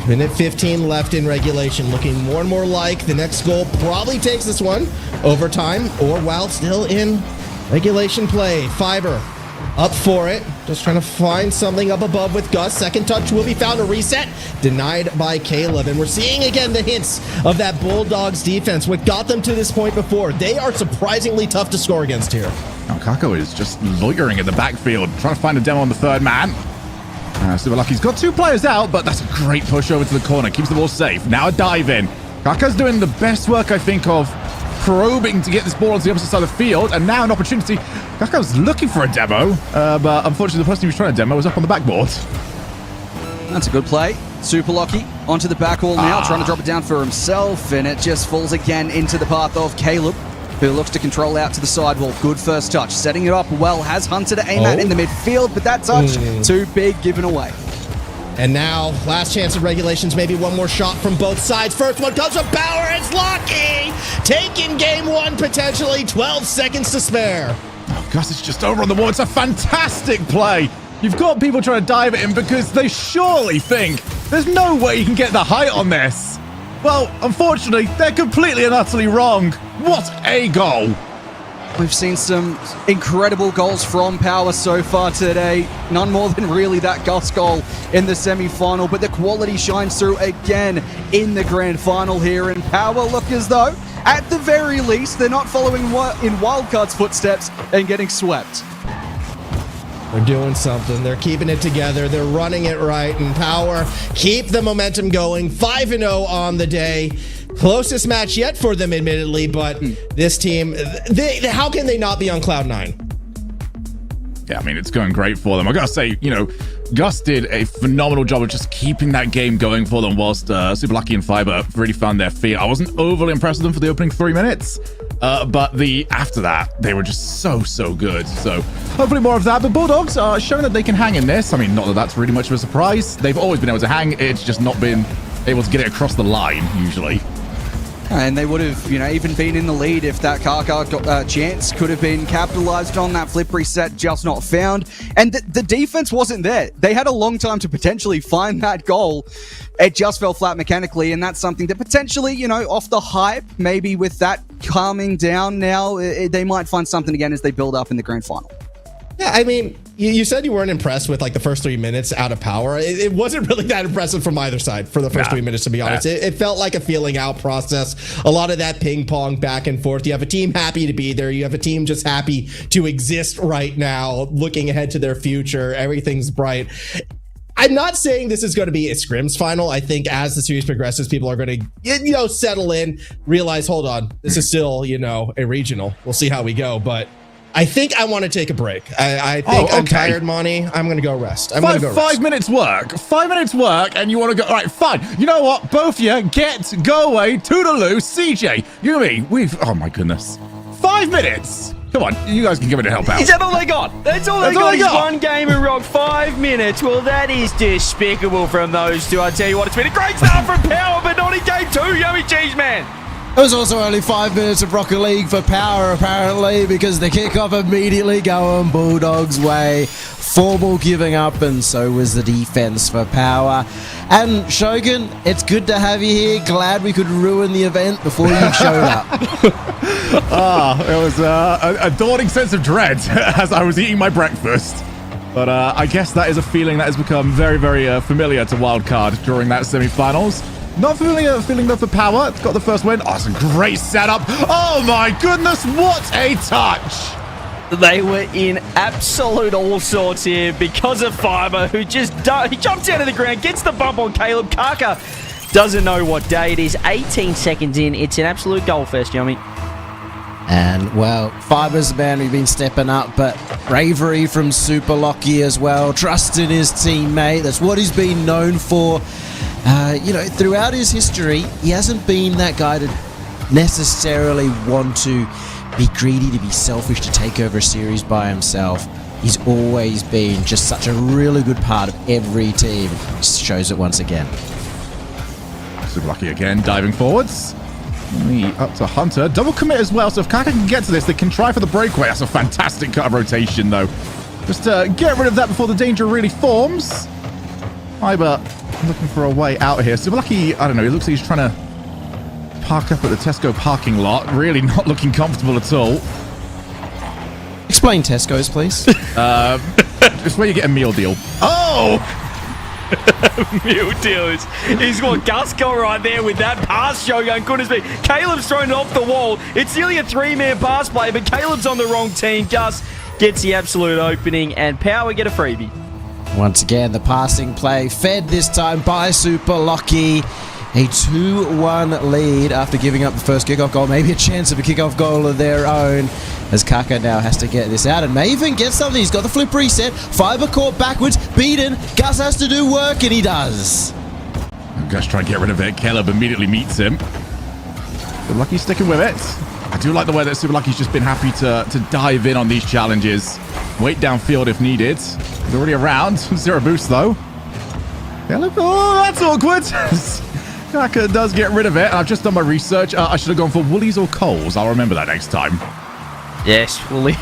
Minute 15 left in regulation, looking more and more like the next goal probably takes this one overtime or while still in regulation play. Fiber up for it, just trying to find something up above with Gus. Second touch will be found, a reset denied by Caleb, and we're seeing again the hints of that Bulldogs defense. What got them to this point before, they are surprisingly tough to score against here. Now Kako is just loitering in the backfield, trying to find a demo on the third man. Super Lucky's got 2 players out, but that's a great push over to the corner. Keeps the ball safe. Now a dive in. Kaka's doing the best work, I think, of probing to get this ball onto the opposite side of the field, and now an opportunity. Kaka's looking for a demo, but unfortunately the person he was trying to demo was up on the backboard. That's a good play. Super Lucky onto the back wall now, trying to drop it down for himself, and it just falls again into the path of Caleb, who looks to control out to the sidewall. Good first touch, setting it up well, has Hunter to aim at in the midfield, but that touch, too big, given away. And now, last chance of regulations, maybe one more shot from both sides. First one comes with power, it's Lockie! Taking game 1 potentially, 12 seconds to spare. Oh, Gus is just over on the wall. It's a fantastic play. You've got people trying to dive at him because they surely think there's no way you can get the height on this. Well, unfortunately, they're completely and utterly wrong. What a goal. We've seen some incredible goals from Power so far today. None more than really that Gus goal in the semi-final, but the quality shines through again in the grand final here. And Power look as though, at the very least, they're not following in Wildcard's footsteps and getting swept. They're doing something. They're keeping it together. They're running it right. And Power keep the momentum going. 5-0 on the day. Closest match yet for them, admittedly, but this team, how can they not be on cloud 9? Yeah, I mean, it's going great for them. I gotta say, Gus did a phenomenal job of just keeping that game going for them whilst Super Lucky and Fiber really found their feet. I wasn't overly impressed with them for the opening 3 minutes, but after that, they were just so good. So hopefully more of that. But Bulldogs are showing that they can hang in this. I mean, not that that's really much of a surprise. They've always been able to hang. It's just not been able to get it across the line, usually. And they would have, even been in the lead if that Kaka chance could have been capitalized on. That flip reset just not found. And the defense wasn't there. They had a long time to potentially find that goal. It just fell flat mechanically, and that's something that potentially, off the hype, maybe with that calming down now, they might find something again as they build up in the grand final. Yeah, I mean, you said you weren't impressed with like the first 3 minutes out of power. It wasn't really that impressive from either side for the first 3 minutes, to be honest. It felt like a feeling out process. A lot of that ping pong back and forth. You have a team happy to be there. You have a team just happy to exist right now, looking ahead to their future. Everything's bright. I'm not saying this is going to be a scrims final. I think as the series progresses, people are going to, settle in, realize, hold on, this is still, a regional. We'll see how we go. But I think I want to take a break. I think I'm tired, Monty. I'm going to go rest. I'm going to go rest. 5 minutes work. 5 minutes work, and you want to go. All right, fine. You know what? Both of you go away. Toodaloo, CJ. You and me, oh my goodness. 5 minutes. Come on, you guys can give it a help out. Is that all they got? That's all they got is one game of Rock. 5 minutes. Well, that is despicable from those two. I tell you what, it's been a great start from Power, but not in game 2. Yummy cheese, man. It was also only 5 minutes of Rocket League for Power, apparently, because the kickoff immediately going Bulldogs' way. Formal giving up, and so was the defense for Power. And Shogun, it's good to have you here. Glad we could ruin the event before you showed up. It was a daunting sense of dread as I was eating my breakfast. But I guess that is a feeling that has become very, very familiar to Wildcard during that semifinals. Not familiar feeling though for Power. It's got the first win. Oh, it's a great setup. Oh my goodness, what a touch. They were in absolute all sorts here because of Fiber, who just he jumps out of the ground, gets the bump on Caleb. Kaka doesn't know what day it is. 18 seconds in. It's an absolute goal fest, Yummy. And, well, Fiber's the man who's been stepping up, but bravery from Super Lucky as well. Trust in his teammate. That's what he's been known for. Throughout his history, he hasn't been that guy to necessarily want to be greedy, to be selfish, to take over a series by himself. He's always been just such a really good part of every team. Just shows it once again. Super Lucky again, diving forwards. Up to Hunter. Double commit as well, so if Kaka can get to this, they can try for the breakaway. That's a fantastic cut of rotation, though. Just get rid of that before the danger really forms. Fiber looking for a way out here. Super Lucky, I don't know, it looks like he's trying to park up at the Tesco parking lot. Really not looking comfortable at all. Explain Tesco's, please. Just where you get a meal deal. Oh! Meal deals. He's got Gus got right there with that pass, Shogun. Goodness me. Caleb's thrown it off the wall. It's nearly a 3-man pass play, but Caleb's on the wrong team. Gus gets the absolute opening, and Power get a freebie. Once again, the passing play fed this time by Super Lucky. A 2-1 lead after giving up the first kickoff goal. Maybe a chance of a kickoff goal of their own, as Kaka now has to get this out and may even get something. He's got the flip reset. Fiber caught backwards, beaten. Gus has to do work, and he does. Gus trying to get rid of it. Caleb immediately meets him. Super Lucky sticking with it. I do like the way that Super Lucky's just been happy to dive in on these challenges. Wait downfield if needed. He's already around. 0 boost, though. Caleb, oh, that's awkward. Kaka does get rid of it. I've just done my research. I should have gone for Woolies or Coles. I'll remember that next time. Yes, Wooly.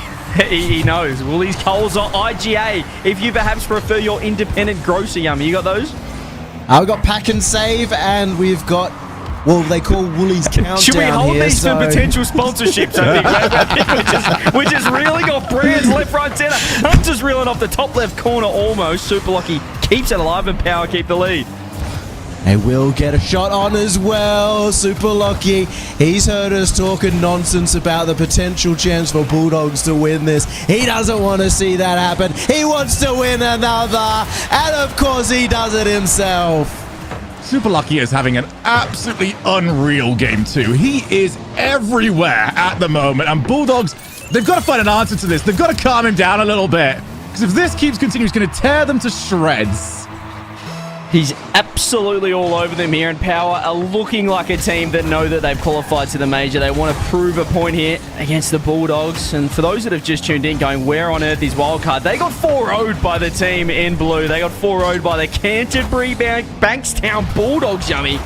He knows. Woolies, Coles, or IGA. If you perhaps prefer your independent grocer, Yummy. You got those? We've got Pack and Save, and we've got, well, they call Woolies Countdown. Should we hold here, these for potential sponsorships? I think we're just reeling off brands left, right, centre. Hunter's reeling off the top left corner almost. Super Lucky keeps it alive, and Power keep the lead. They will get a shot on as well. Super Lucky. He's heard us talking nonsense about the potential chance for Bulldogs to win this. He doesn't want to see that happen. He wants to win another. And of course he does it himself. Super Lucky is having an absolutely unreal game too. He is everywhere at the moment. And Bulldogs, they've got to find an answer to this. They've got to calm him down a little bit. Because if this keeps continuing, it's going to tear them to shreds. He's absolutely all over them here, and Power are looking like a team that know that they've qualified to the major. They want to prove a point here against the Bulldogs. And for those that have just tuned in going, where on earth is Wildcard? They got 4-0'd by the team in blue. They got 4-0'd by the Canterbury Bankstown Bulldogs, yummy.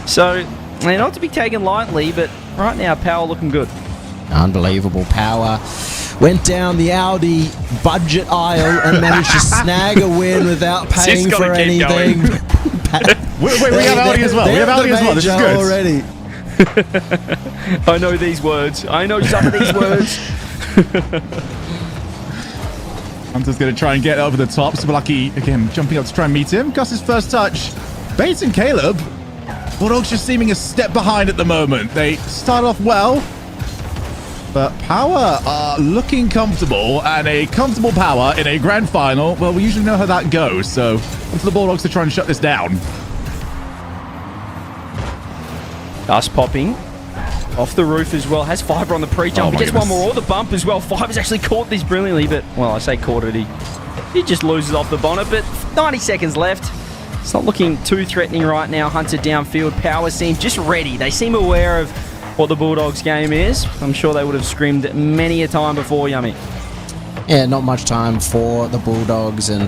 So they're not to be taken lightly, but right now, Power looking good. Unbelievable. Power went down the Audi budget aisle and managed to snag a win without paying for anything. Wait, we have Audi as well. We have Audi as well. This is good. Already. I know these words. I know some of these words. Hunter's going to try and get over the top. Super Lucky, again, jumping up to try and meet him. Gus's first touch. Bates and Caleb. Bulldogs just seeming a step behind at the moment. They start off well, but Power are looking comfortable, and a comfortable Power in a grand final, well, we usually know how that goes, so it's the Bulldogs to try and shut this down. Us popping off the roof as well. Has Fiber on the pre-jump. He gets one more, or the bump as well. Fiber's actually caught this brilliantly, but, well, I say caught it. He just loses off the bonnet, but 90 seconds left. It's not looking too threatening right now. Hunter downfield. Power seem just ready. They seem aware of what the Bulldogs game is. I'm sure they would have screamed many a time before, yummy. Yeah, not much time for the Bulldogs. And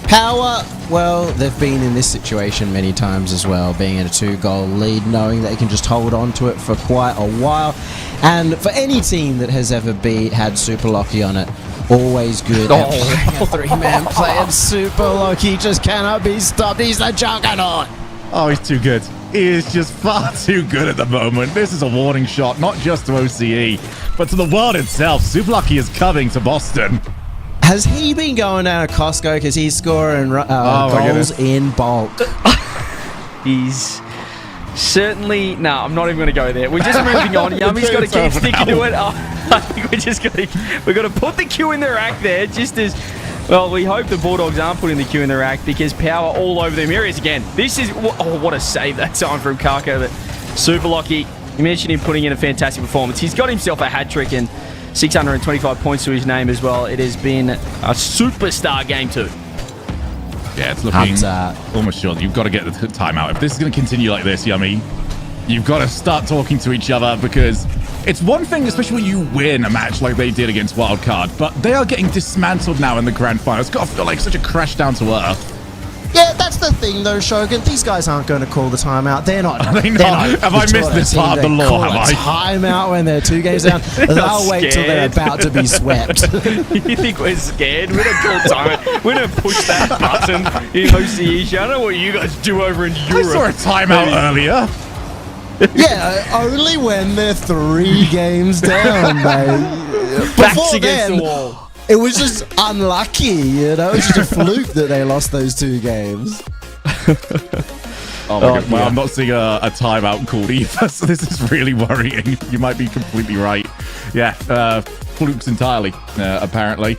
Power, well, they've been in this situation many times as well, being in a 2-goal lead, knowing they can just hold on to it for quite a while. And for any team that has ever had Super Lucky on it, always good at playing a 3-man play, and Super Lucky just cannot be stopped. He's the juggernaut. Oh, he's too good. He is just far too good at the moment. This is a warning shot, not just to OCE, but to the world itself. Super Lucky is coming to Boston. Has he been going down to Costco because he's scoring goals in bulk? He's certainly... No, I'm not even going to go there. We're just moving on. Yummy's got to keep sticking to it. I think we're just going to put the Q in the rack there, just as... Well, we hope the Bulldogs aren't putting the Q in the rack, because Power all over them. Here he is again. This is... Oh, what a save that time from Kako. But Super Lucky, you mentioned him putting in a fantastic performance. He's got himself a hat-trick and 625 points to his name as well. It has been a superstar game too. Yeah, it's looking almost sure that you've got to get the timeout. If this is going to continue like this, Yummy, you've got to start talking to each other, because it's one thing, especially when you win a match like they did against Wildcard, but they are getting dismantled now in the grand final. It's got to feel like such a crash down to earth. Yeah, that's the thing though, Shogun. These guys aren't going to call the timeout. They're not. Are they not? Have I missed this part of the law? Have I? Timeout when they're 2 games down. They'll wait till they're about to be swept. You think we're scared? We don't call timeout. We don't push that button in OCE. I don't know what you guys do over in Europe. I saw a timeout earlier. Yeah, only when they're 3 games down, mate. Backs against the wall. It was just unlucky, you know? It was just a fluke that they lost those 2 games. Oh my God. Well, I'm not seeing a timeout called either, so this is really worrying. You might be completely right. Yeah, flukes entirely, apparently.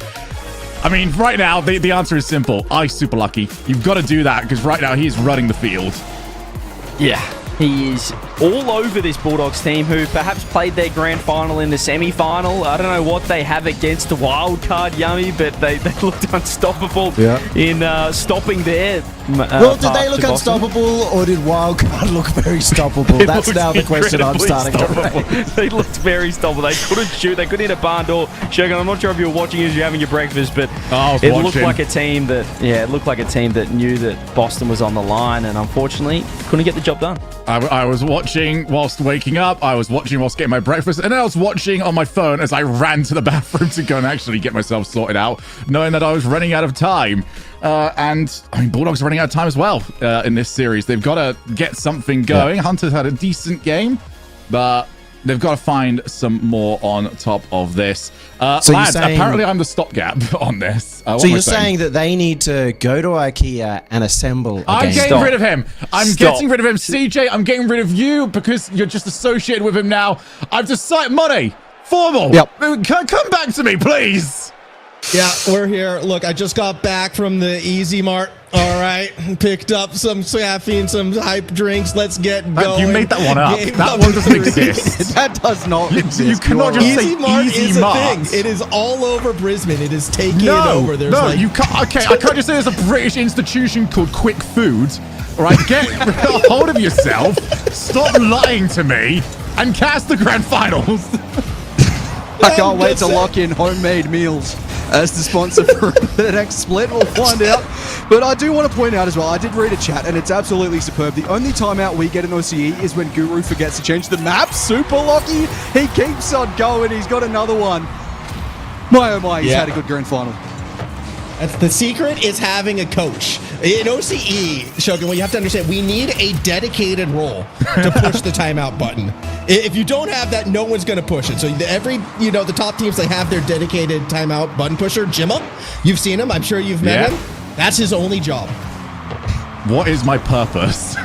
I mean, right now, the answer is simple. Super Lucky. You've got to do that, because right now he's running the field. Yeah. He is all over this Bulldogs team, who perhaps played their grand final in the semi-final. I don't know what they have against the Wildcard, Yummy, but they looked unstoppable in stopping their well, did they look unstoppable, or did Wildcard look very stoppable? That's now the question I'm starting to raise. They looked very stoppable. They couldn't shoot. They couldn't hit a barn door. Shogun, I'm not sure if you were watching as you're having your breakfast, but it looked like a team that knew that Boston was on the line, and unfortunately couldn't get the job done. I was watching whilst waking up, I was watching whilst getting my breakfast, and then I was watching on my phone as I ran to the bathroom to go and actually get myself sorted out, knowing that I was running out of time. And I mean, Bulldogs are running out of time as well in this series. They've got to get something going. Yeah. Hunter's had a decent game, but they've got to find some more on top of this. So lads, apparently I'm the stopgap on this. So you're saying that they need to go to IKEA and assemble I'm getting rid of him. I'm getting rid of him. CJ, I'm getting rid of you because you're just associated with him now. I've decided, money, formal. Yep. Come back to me, please. Yeah, we're here. Look, I just got back from the Easy Mart. All right, picked up some caffeine, some hype drinks. Let's get going. You made that one up. That one doesn't exist. That does not exist. You cannot just say Easy Mart Easy is Mart. a thing. It is all over Brisbane. It is taking it No, over. There's no, like, you can't. Okay, I can't just say there's a British institution called Quick Food. All right, get a hold of yourself. Stop lying to me and cast the grand finals. I can't wait to lock in homemade meals as the sponsor for the next split. We'll find out. But I do want to point out as well, I did read a chat and it's absolutely superb. The only timeout we get in OCE is when Guru forgets to change the map. Super lucky. He keeps on going. He's got another one. My oh my, he's had a good grand final. That's the secret is having a coach. In OCE, Shogun, what you have to understand, we need a dedicated role to push the timeout button. If you don't have that, no one's going to push it. So the top teams, they have their dedicated timeout button pusher, Jimma. You've seen him. I'm sure you've met him. That's his only job. What is my purpose?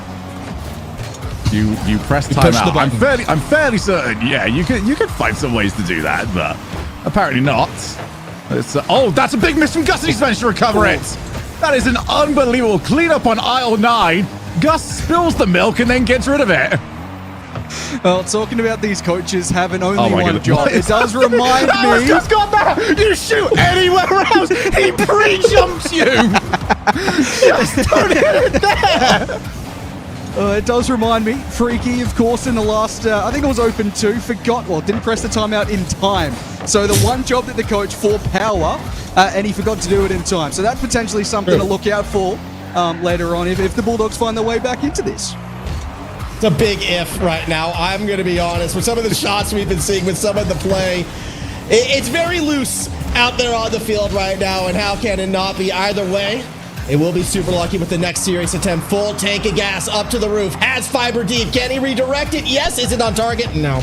You press timeout. I'm fairly certain. Yeah, you could find some ways to do that, but apparently not. Oh, that's a big miss from Gus, and he's managed to recover it. That is an unbelievable cleanup on aisle 9. Gus spills the milk and then gets rid of it. Well, talking about these coaches having only one goodness. job, it does remind me. Just got that. You shoot anywhere else. He pre-jumps you. Just don't hit it there. It does remind me, Freaky, of course, in the last, I think it was Open 2, didn't press the timeout in time. So the one job that the coach for power, and he forgot to do it in time. So that's potentially something to look out for later on if the Bulldogs find their way back into this. It's a big if right now. I'm going to be honest. With some of the shots we've been seeing, with some of the play, it's very loose out there on the field right now, and how can it not be either way? It will be super lucky with the next series attempt. Full tank of gas up to the roof. Has fiber deep. Can he redirect it? Yes. Is it on target? No.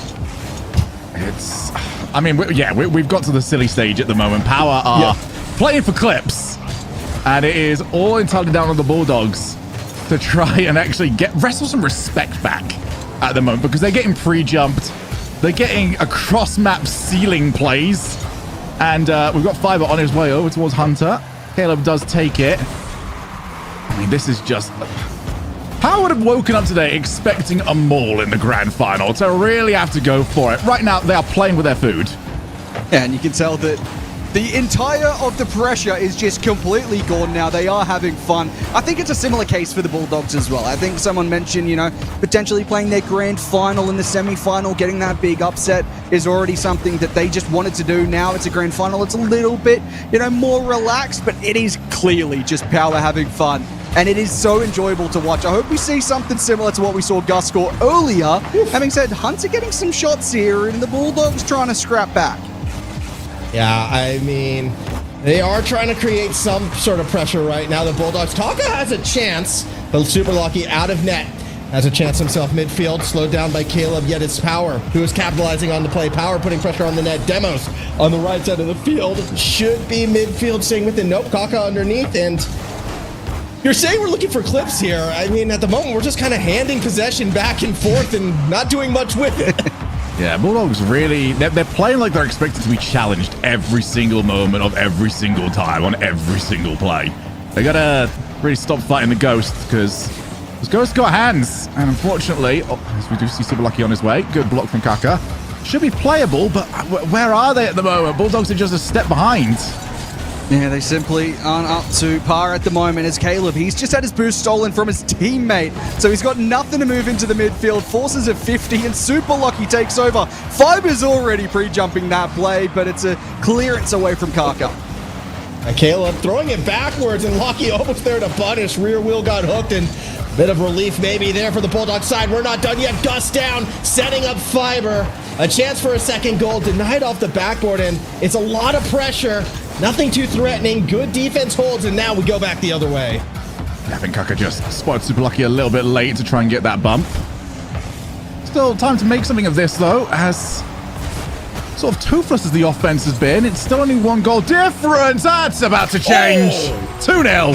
We've got to the silly stage at the moment. Power are playing for clips, and it is all entirely down on the Bulldogs to try and actually wrestle some respect back at the moment, because they're getting pre-jumped. They're getting across-map ceiling plays, and we've got Fiber on his way over towards Hunter. Caleb does take it. I mean, this is just... Power would have woken up today expecting a maul in the grand final to really have to go for it. Right now, they are playing with their food. Yeah, and you can tell that the entire of the pressure is just completely gone now. They are having fun. I think it's a similar case for the Bulldogs as well. I think someone mentioned, potentially playing their grand final in the semi-final, getting that big upset is already something that they just wanted to do. Now it's a grand final. It's a little bit, more relaxed, but it is clearly just Power having fun. And it is so enjoyable to watch. I hope we see something similar to what we saw Gus score earlier. Having said, Hunter getting some shots here, and the Bulldogs trying to scrap back. Yeah, I mean, they are trying to create some sort of pressure right now. The Bulldogs. Taka has a chance, but super lucky out of net. Has a chance himself midfield, slowed down by Caleb, yet it's Power who is capitalizing on the play. Power putting pressure on the net. Demos on the right side of the field. Should be midfield staying within. Nope, Kaka underneath, and you're saying we're looking for clips here. I mean, at the moment, we're just kind of handing possession back and forth and not doing much with it. Yeah, Bulldogs really, they're playing like they're expected to be challenged every single moment of every single time on every single play. They gotta really stop fighting the Ghost, because this Ghost got hands. And unfortunately, as we do see Super Lucky on his way, good block from Kaka. Should be playable, but where are they at the moment? Bulldogs are just a step behind. Yeah, they simply aren't up to par at the moment as Caleb. He's just had his boost stolen from his teammate, so he's got nothing to move into the midfield. Forces a 50, and Super Lucky takes over. Fiber's already pre-jumping that play, but it's a clearance away from Kaka. Caleb throwing it backwards, and Lucky almost there to punish. Rear wheel got hooked, and a bit of relief maybe there for the Bulldog side. We're not done yet. Gus down, setting up Fiber. A chance for a second goal, denied off the backboard, and it's a lot of pressure. Nothing too threatening. Good defense holds, and now we go back the other way. I think Kaka just spotted Super Lucky a little bit late to try and get that bump. Still time to make something of this, though, as sort of toothless as the offense has been. It's still only one goal difference. That's about to change. 2-0.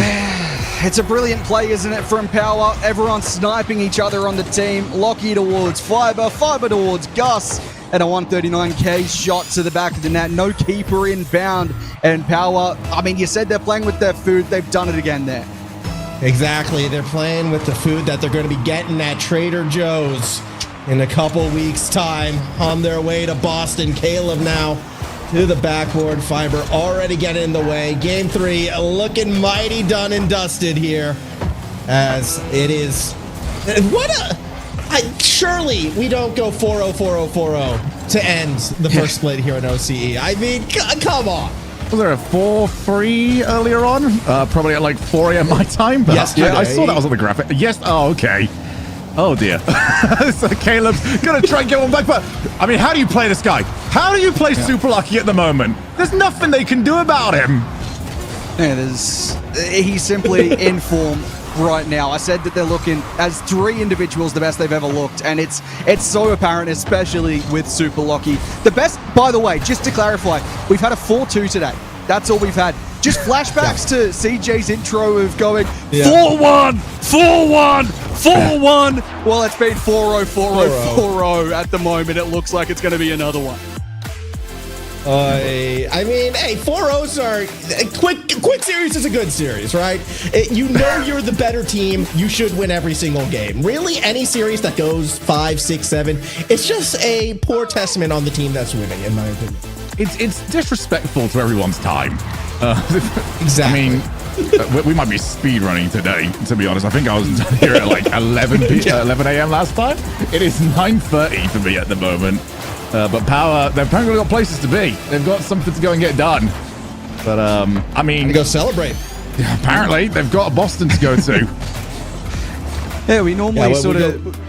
It's a brilliant play, isn't it, from Power? Everyone sniping each other on the team. Lockie towards Fiber, Fiber towards Gus. and a 139k shot to the back of the net. No keeper inbound, and Power, I mean, you said they're playing with their food. They've done it again there. Exactly. They're playing with the food that they're going to be getting at Trader Joe's in a couple weeks' time, on their way to Boston. Caleb now to the backboard. Fiber already getting in the way. Game 3 looking mighty done and dusted here, as it is. Surely we don't go 4-0, 4-0, 4-0 to end the first split here in OCE. I mean, come on. Was there a 4-3 earlier on? Probably at like 4 a.m. my time. But Yesterday. I saw that was on the graphic. Yes. Oh, okay. Oh, dear. So Caleb's going to try and get one back. But, I mean, how do you play this guy? How do you play Super Lucky at the moment? There's nothing they can do about him. Yeah, he's simply in form right now. I said that they're looking as 3 individuals the best they've ever looked, and it's so apparent, especially with Super Lucky. The best, by the way, just to clarify, we've had a 4-2 today. That's all we've had. Just flashbacks to CJ's intro of going 4-1, 4-1, 4-1. Well, it's been 4-0, 4-0, 4-0 at the moment. It looks like it's going to be another one. I mean, hey, 4-0s are quick series is a good series, right? You know you're the better team. You should win every single game. Really, any series that goes 5, 6, 7, it's just a poor testament on the team that's winning, in my opinion. It's disrespectful to everyone's time. Exactly. I mean, we might be speed running today, to be honest. I think I was here at like 11 a.m. last time. It is 9:30 for me at the moment. But Power, they've apparently got places to be. They've got something to go and get done. But, I mean... go celebrate. Yeah, apparently, they've got a Boston to go to. Yeah, we normally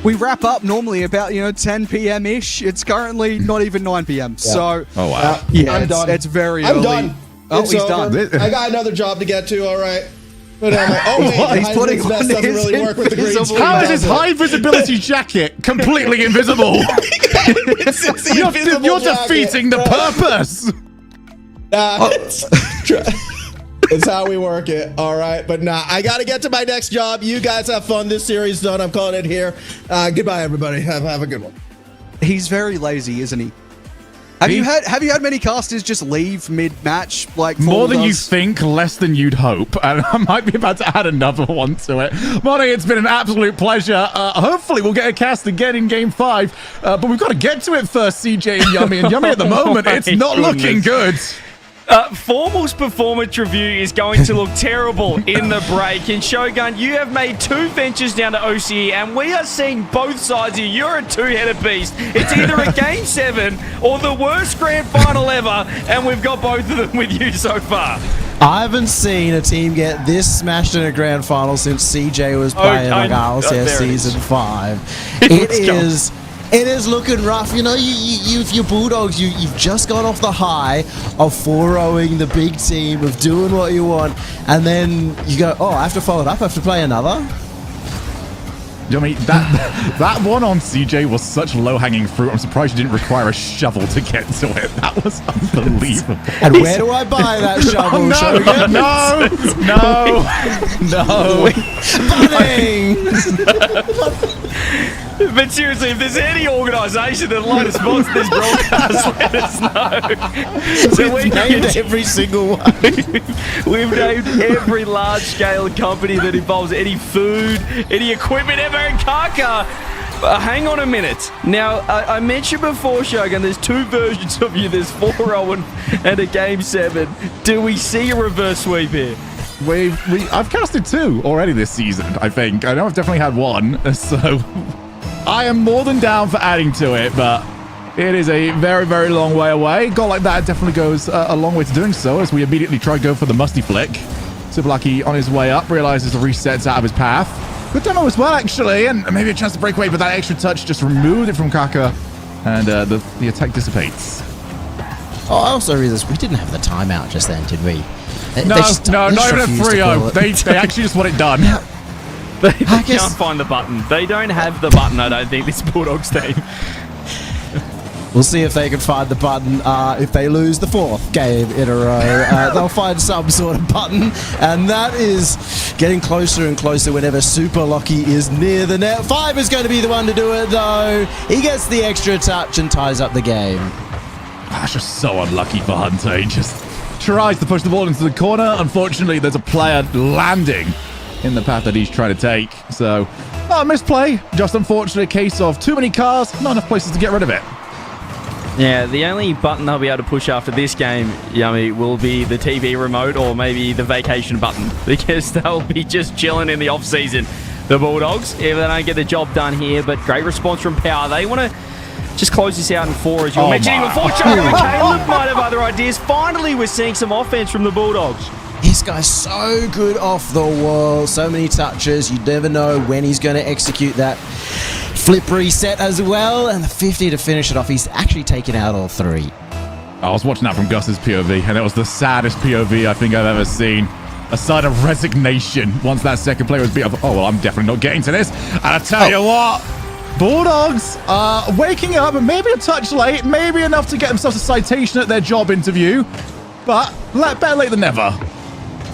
we wrap up normally about 10 p.m.-ish. It's currently not even 9 p.m. So oh wow, yeah, I'm done. It's very I'm early. done. Oh, it's he's over. done. I got another job to get to. All right. But wait, He's putting on doesn't his really work with the green invisible screen. how is his high visibility jacket completely invisible? You're defeating the purpose. It's how we work it. All right. But I got to get to my next job. You guys have fun. This series done. I'm calling it here. Goodbye, everybody. Have a good one. He's very lazy, isn't he? Have you had many casters just leave mid-match like more than you does? think, less than you'd hope, and I might be about to add another one to it. Monty, it's been an absolute pleasure. Hopefully we'll get a cast again in Game 5, but we've got to get to it first, CJ and Yummy. And Yummy at the moment, it's not looking good. Formal's performance review is going to look terrible in the break. And Shogun, you have made 2 ventures down to OCE, and we are seeing both sides here. You're a 2-headed beast. It's either a Game 7 or the worst grand final ever, and we've got both of them with you so far. I haven't seen a team get this smashed in a grand final since CJ was playing like RLCS Season 5. It is looking rough. Your Bulldogs, you've just got off the high of 4-0ing the big team, of doing what you want, and then you go, oh, I have to follow it up, I have to play another. Yummy, that one on CJ was such low-hanging fruit. I'm surprised you didn't require a shovel to get to it. That was unbelievable. And where do I buy that shovel? No. But seriously, if there's any organisation that'd like to sponsor this broadcast, let us know. So We've named every single one. We've named every large-scale company that involves any food, any equipment ever in Kaka. Hang on a minute. Now, I mentioned before, Shogun, there's 2 versions of you. There's 4-0 and a Game 7. Do we see a reverse sweep here? I've casted 2 already this season, I think. I know I've definitely had 1, so I am more than down for adding to it, but it is a very, very long way away. A goal like that definitely goes a long way to doing so, as we immediately try to go for the musty flick. Super Lucky on his way up, realizes the reset's out of his path. Good demo as well, actually, and maybe a chance to break away, but that extra touch just removed it from Kaka, and the attack dissipates. Oh, I also realized we didn't have the timeout just then, did we? No, not even a 3-0. They actually just want it done. They can't find the button. They don't have the button, I don't think, this Bulldogs team. We'll see if they can find the button. If they lose the 4th game in a row, they'll find some sort of button. And that is getting closer and closer whenever Super Locky is near the net. 5 is going to be the one to do it, though. He gets the extra touch and ties up the game. That's just so unlucky for Hunter. He just tries to push the ball into the corner. Unfortunately, there's a player landing in the path that he's trying to take. So, not a misplay. Just unfortunately a case of too many cars, not enough places to get rid of it. Yeah, the only button they'll be able to push after this game, Yummy, will be the TV remote or maybe the vacation button, because they'll be just chilling in the off-season, the Bulldogs, if they don't get the job done here. But great response from Power. They want to just close this out in 4, as you were mentioning before. Caleb might have other ideas. Finally, we're seeing some offense from the Bulldogs. This guy's so good off the wall. So many touches. You never know when he's going to execute that flip reset as well. And the 50 to finish it off. He's actually taken out all 3. I was watching that from Gus's POV, and it was the saddest POV I think I've ever seen. A sign of resignation once that second player was beat up. Oh, well, I'm definitely not getting to this. And I tell you what, Bulldogs are waking up, maybe a touch late, maybe enough to get themselves a citation at their job interview. But better late than never.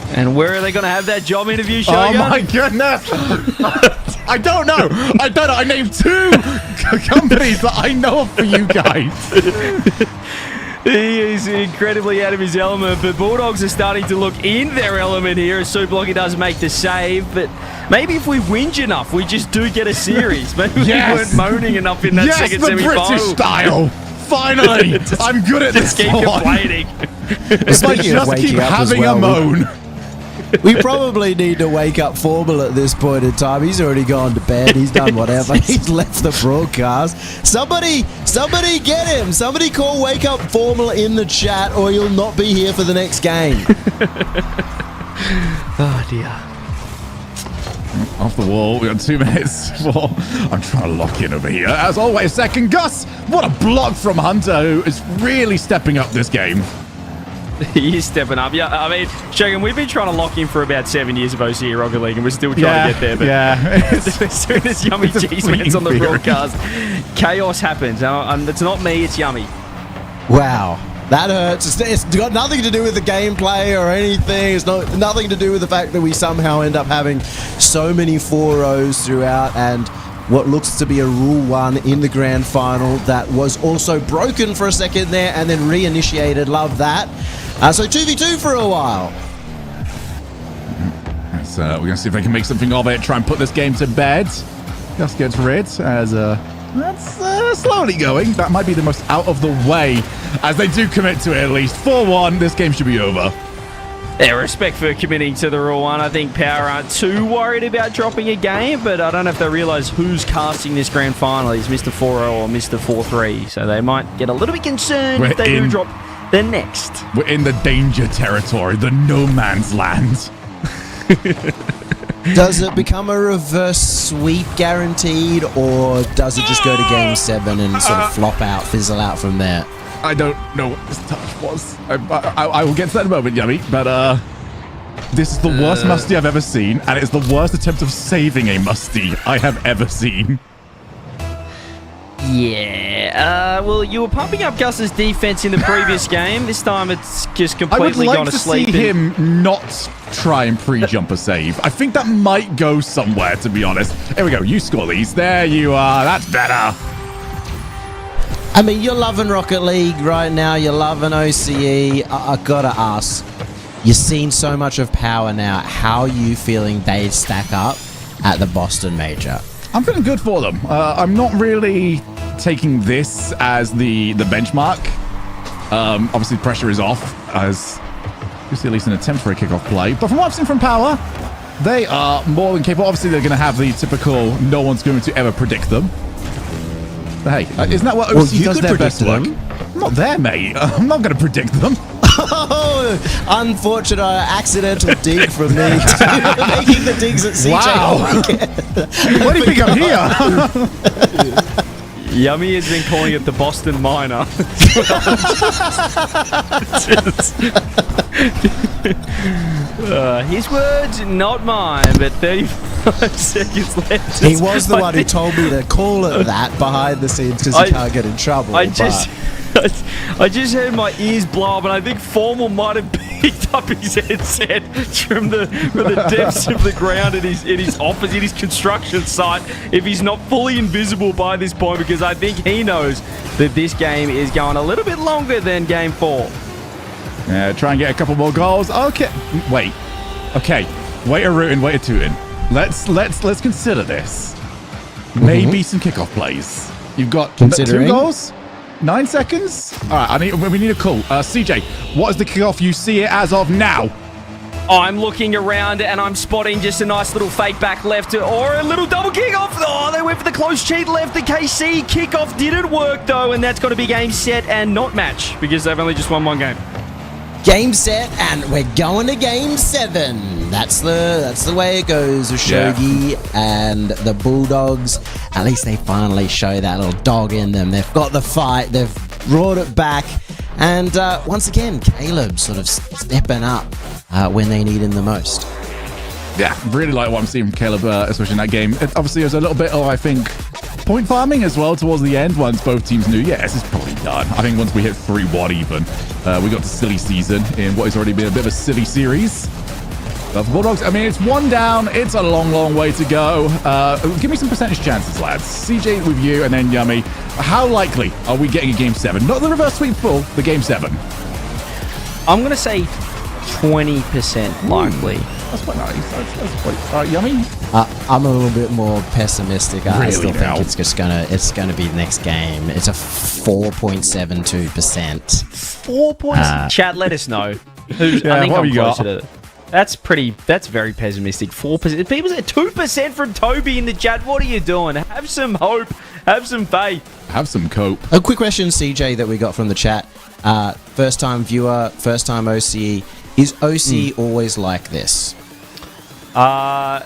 And where are they going to have that job interview, Shogun? Oh my goodness! I don't know. I named 2 companies that I know of for you guys. He is incredibly out of his element, but Bulldogs are starting to look in their element here as Super Locky does make the save. But maybe if we whinge enough, we just do get a series. Maybe we weren't moaning enough in that second semi-final. British style. Finally, I'm good at this. Just keep complaining. If I just keep having a moan. We probably need to wake up Formal at this point in time. He's already gone to bed. He's done whatever. He's left the broadcast. Somebody get him. Somebody call Wake Up Formal in the chat, or you'll not be here for the next game. Oh, dear. Off the wall. We got 2 minutes. I'm trying to lock in over here. As always, second Gus. What a block from Hunter, who is really stepping up this game. He is stepping up. Yeah, I mean, Shogun, we've been trying to lock in for about 7 years of OCE Rocket League, and we're still trying to get there. But as soon as Yummy Cheeseman's on the broadcast, chaos happens. It's not me, it's Yummy. Wow. That hurts. It's got nothing to do with the gameplay or anything. It's nothing to do with the fact that we somehow end up having so many 4-0s throughout, and what looks to be a Rule 1 in the grand final that was also broken for a second there and then reinitiated. Love that. So 2v2 for a while. So we're going to see if they can make something of it, try and put this game to bed. Gus gets rid as that's slowly going. That might be the most out of the way as they do commit to it at least. 4-1, this game should be over. Yeah, respect for committing to the Rule 1. I think Power aren't too worried about dropping a game, but I don't know if they realise who's casting this grand final. Is Mr. 4-0 or Mr. 4-3, so they might get a little bit concerned if they do drop the next. We're in the danger territory, the no man's land. Does it become a reverse sweep guaranteed, or does it just go to game 7 and sort of flop out, fizzle out from there? I don't know what this touch was. I will get to that in a moment, Yummy, but this is the worst Musty I've ever seen, and it's the worst attempt of saving a Musty I have ever seen. Yeah, well, you were pumping up Gus's defense in the previous game. This time it's just completely gone to sleep. I would like to see him not try and pre-jump a save. I think that might go somewhere, to be honest. Here we go. You score these. There you are. That's better. I mean, you're loving Rocket League right now. You're loving OCE. I gotta ask, you've seen so much of Power now. How are you feeling they stack up at the Boston Major? I'm feeling good for them. I'm not really taking this as the benchmark. Obviously, pressure is off, as you see at least an attempt for a kickoff play. But from what I've seen from Power, they are more than capable. Obviously, they're going to have the typical no one's going to ever predict them. But hey, isn't that what OCE does their best work? I'm not there, mate. I'm not going to predict them. Oh, unfortunate accidental dig from me. Making the digs at CJ. Wow. Where do you think I'm here? Yummy has been calling it the Boston Minor. His words, not mine, but 30. 5 seconds left. He was the one who told me to call it that behind the scenes because he can't get in trouble. I just heard my ears blow up, and I think Formal might have picked up his headset from the depths of the ground in his office, in his construction site, if he's not fully invisible by this point, because I think he knows that this game is going a little bit longer than Game 4. Yeah, try and get a couple more goals. Okay, wait. Okay, wait a rootin', wait a tootin'. Let's consider this. Maybe some kickoff plays. You've got 2 goals, 9 seconds. All right, we need a call. CJ, what is the kickoff you see it as of now? I'm looking around and I'm spotting just a nice little fake back left or a little double kickoff. Oh, they went for the close cheat left. The KC kickoff didn't work though, and that's got to be game, set, and not match because they've only just won 1 game. Game, set, and we're going to game 7. That's the way it goes with Shogi and the Bulldogs. At least they finally show that little dog in them. They've got the fight. They've brought it back. And once again, Caleb sort of stepping up when they need him the most. Yeah, really like what I'm seeing from Caleb, especially in that game. Obviously, there's a little bit of, I think, point farming as well towards the end once both teams knew, yeah, this is probably done. I think once we hit 3-1 even, we got to silly season in what has already been a bit of a silly series. But for Bulldogs, I mean, it's 1 down. It's a long, long way to go. Give me some percentage chances, lads. CJ with you and then Yummy. How likely are we getting a game 7? Not the reverse sweep full, the game 7. I'm going to say 20% likely. That's quite nice. That's quite... All right, Yummy? I'm a little bit more pessimistic. I still now? think it's gonna be the next game. It's a 4.72%. 4 points. Chat, let us know. I think I'm closer to. That's very pessimistic. 4%. People say 2% from Toby in the chat. What are you doing? Have some hope. Have some faith. Have some cope. A quick question, CJ, that we got from the chat. First time viewer, first time OCE. Is OCE always like this? Do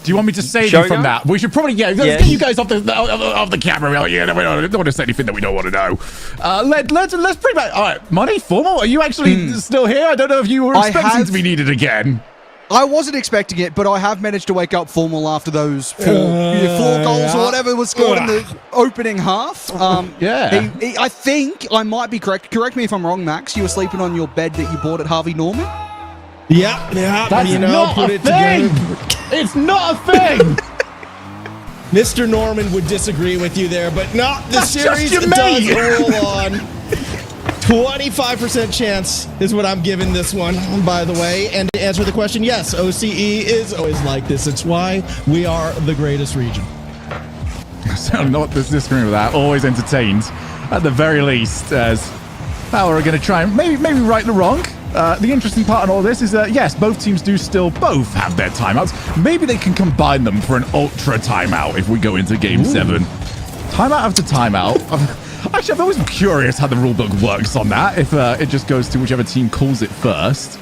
you want me to save you from that? We should probably, let's get you guys off the camera. We don't want to say anything that we don't want to know. Let's bring back. All right, Money, Formal, are you actually still here? I don't know if you were expecting to be needed again. I wasn't expecting it, but I have managed to wake up Formal after those 4 goals or whatever was scored in the opening half. I think I might be correct. Correct me if I'm wrong, Max. You were sleeping on your bed that you bought at Harvey Norman? Yeah. That's not a thing. It's not a thing. Mr. Norman would disagree with you there, but no, the series does roll on. 25% chance is what I'm giving this one, by the way. And to answer the question, yes, OCE is always like this. It's why we are the greatest region. So I'm not disagreeing with that. Always entertained, at the very least, as Power are going to try and maybe right the wrong. The interesting part in all this is that, yes, both teams do still both have their timeouts. Maybe they can combine them for an ultra timeout if we go into Game 7. Timeout after timeout. Actually, I've always been curious how the rulebook works on that, if it just goes to whichever team calls it first.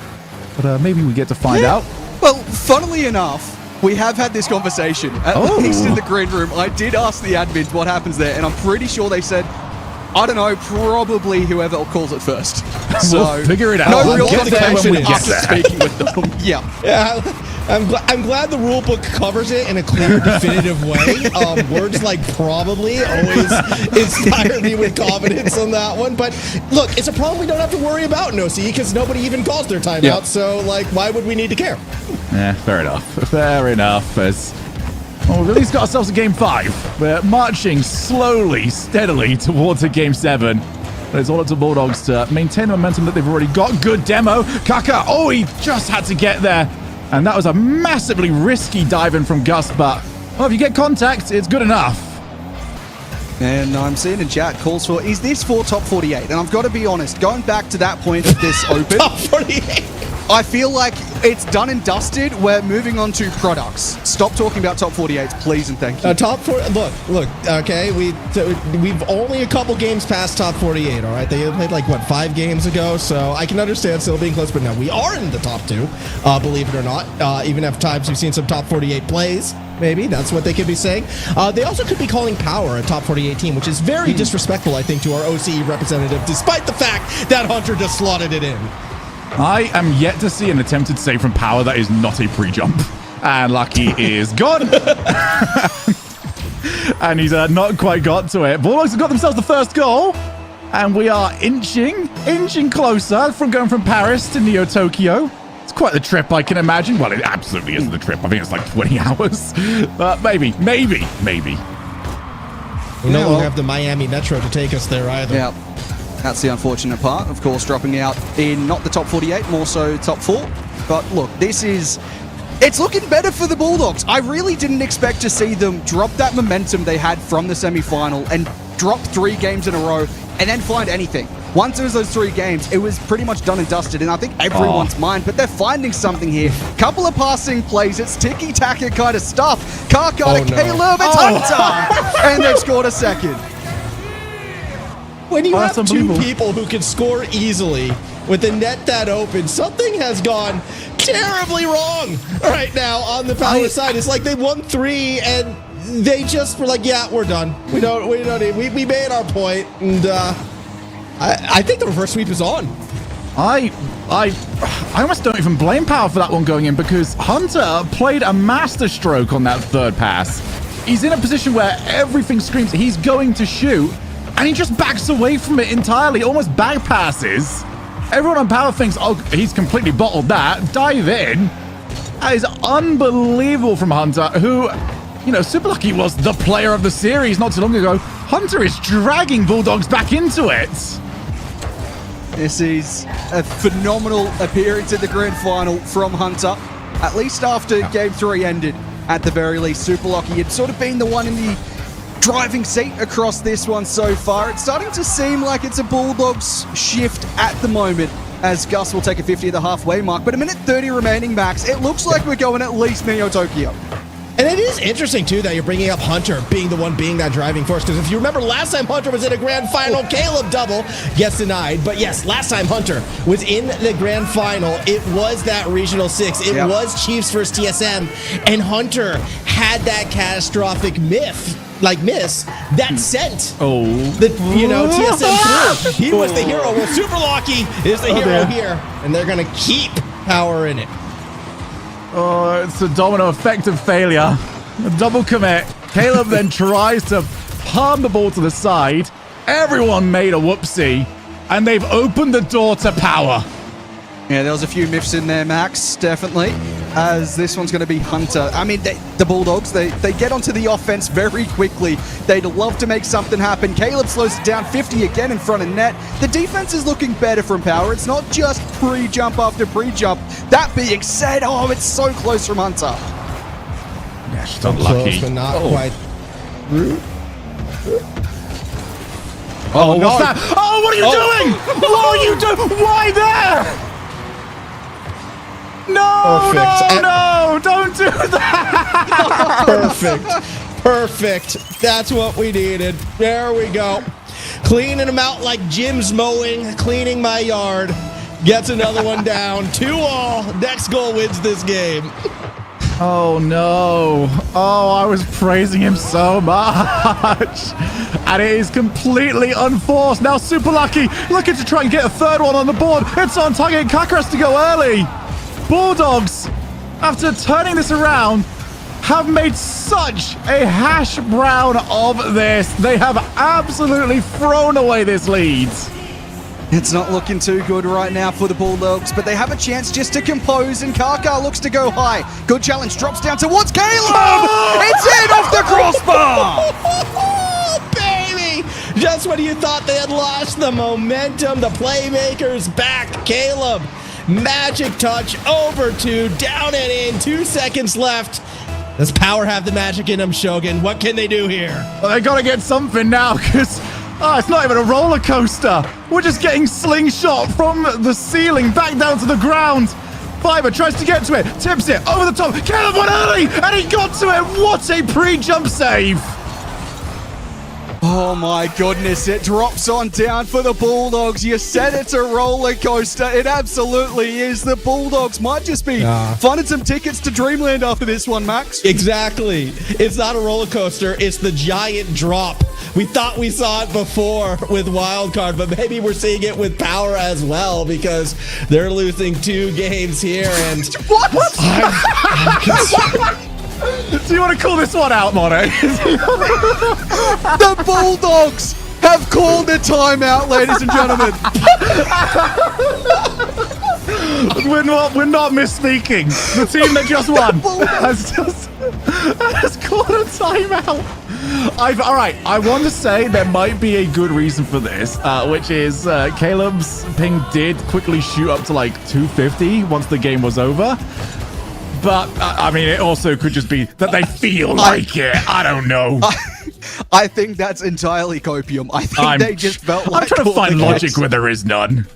But maybe we get to find out. Well, funnily enough, we have had this conversation, at least in the green room. I did ask the admins what happens there, and I'm pretty sure they said, I don't know, probably whoever calls it first. So we'll figure it out. No we'll real get there when we after get there. speaking with them. Yeah. I'm glad the rule book covers it in a clear, definitive way. Words like probably always inspire me with confidence on that one. But look, it's a problem we don't have to worry about in OCE because nobody even calls their timeout. Yeah. So, why would we need to care? Yeah, fair enough. Fair enough. We've at least got ourselves a Game 5. We're marching slowly, steadily towards a Game 7. But it's all up to Bulldogs to maintain the momentum that they've already got. Good demo. Kaka, he just had to get there. And that was a massively risky dive in from Gus, but if you get contact, it's good enough. And I'm seeing in chat calls for, is this for top 48? And I've got to be honest, going back to that point of this open, Top 48. I feel like it's done and dusted. We're moving on to products. Stop talking about top 48s, please and thank you. Top 4. Look. Okay, we've only a couple games past top 48. All right, they played 5 games ago, so I can understand still being close. But now we are in the top 2, believe it or not. Even at times we've seen some top 48 plays. Maybe that's what they could be saying. They also could be calling Power a top 48 team, which is very disrespectful, I think, to our OCE representative, despite the fact that Hunter just slotted it in. I am yet to see an attempted save from Power that is not a pre-jump. And Lucky is gone. And he's not quite got to it. Bulldogs have got themselves the first goal. And we are inching closer from going from Paris to Neo Tokyo. It's quite the trip, I can imagine. Well, it absolutely isn't the trip. I think it's like 20 hours. But maybe. We no longer have the Miami Metro to take us there either. Yeah, that's the unfortunate part. Of course, dropping out in not the top 48, more so top 4. But look, it's looking better for the Bulldogs. I really didn't expect to see them drop that momentum they had from the semi-final and drop 3 games in a row and then find anything. Once it was those 3 games, it was pretty much done and dusted, and I think everyone's mind, but they're finding something here. Couple of passing plays, it's ticky-tacky kind of stuff. Kaka to Caleb, it's Hunter! And they've scored a second. When you have 2 people who can score easily with the net that open, something has gone terribly wrong right now on the power side. It's like they won 3 and they just were like, yeah, we're done. We made our point, and I think the reverse sweep is on. I almost don't even blame Power for that one going in, because Hunter played a master stroke on that 3rd pass. He's in a position where everything screams he's going to shoot, and he just backs away from it entirely, almost back passes. Everyone on Power thinks, oh, he's completely bottled that. Dive in. That is unbelievable from Hunter, who, you know, Super Lucky was the player of the series not too long ago. Hunter is dragging Bulldogs back into it. This is a phenomenal appearance in the grand final from Hunter, at least after Game 3 ended, at the very least. Super Lucky had sort of been the one in the driving seat across this one so far. It's starting to seem like it's a Bulldogs shift at the moment, as Gus will take a 50 at the halfway mark. But a minute 30 remaining, Max. It looks like we're going at least Neo Tokyo. And it is interesting, too, that you're bringing up Hunter being the one being that driving force. Because if you remember, last time Hunter was in a grand final, Caleb double gets denied. But yes, last time Hunter was in the grand final, it was that regional 6. It was Chiefs versus TSM. And Hunter had that catastrophic miss that sent the TSM through. He was the hero. Well, Super Lucky is the hero here. And they're going to keep Power in it. Oh, it's a domino effect of failure. A double commit. Caleb then tries to palm the ball to the side. Everyone made a whoopsie, and they've opened the door to Power. Yeah, there was a few miffs in there, Max, definitely, as this one's going to be Hunter. I mean, the Bulldogs, they get onto the offense very quickly. They'd love to make something happen. Caleb slows it down, 50 again in front of net. The defense is looking better from Power. It's not just pre-jump after pre-jump. That being said, it's so close from Hunter. Yeah, she's not lucky. Close, but not quite. Oh, what's that? Oh, what are you doing? What are you doing? Why there? No, no, don't do that. Perfect. That's what we needed. There we go. Cleaning them out like Jim's mowing, cleaning my yard. Gets another one down. 2-2. Next goal wins this game. Oh, no. Oh, I was praising him so much. And it is completely unforced. Now Super Lucky looking to try and get a 3rd one on the board. It's on target. Kaka has to go early. Bulldogs, after turning this around, have made such a hash brown of this. They have absolutely thrown away this lead. It's not looking too good right now for the Bulldogs, but they have a chance just to compose, and Kaka looks to go high. Good challenge, drops down towards Caleb! It's in off the crossbar! Baby! Just when you thought they had lost the momentum, the playmakers back. Caleb, magic touch, over 2, down and in, 2 seconds left. Does Power have the magic in them, Shogun? What can they do here? Well, they got to get something now, because it's not even a roller coaster. We're just getting slingshot from the ceiling back down to the ground. Fiber tries to get to it, tips it over the top. Caleb went early, and he got to it. What a pre-jump save. Oh my goodness, it drops on down for the Bulldogs. You said it's a roller coaster. It absolutely is. The Bulldogs might just be finding some tickets to Dreamland after this one, Max. Exactly. It's not a roller coaster. It's the giant drop. We thought we saw it before with Wildcard, but maybe we're seeing it with Power as well because they're losing 2 games here. And what? Do you want to call this one out, Mono? The Bulldogs have called a timeout, ladies and gentlemen. We're not misspeaking. The team that just won has called a timeout. All right, I want to say there might be a good reason for this, which is Caleb's ping did quickly shoot up to like 250 once the game was over. But, I mean, it also could just be that they feel like it. I don't know. I think that's entirely copium. I think they just felt like... I'm trying to find logic where there is none.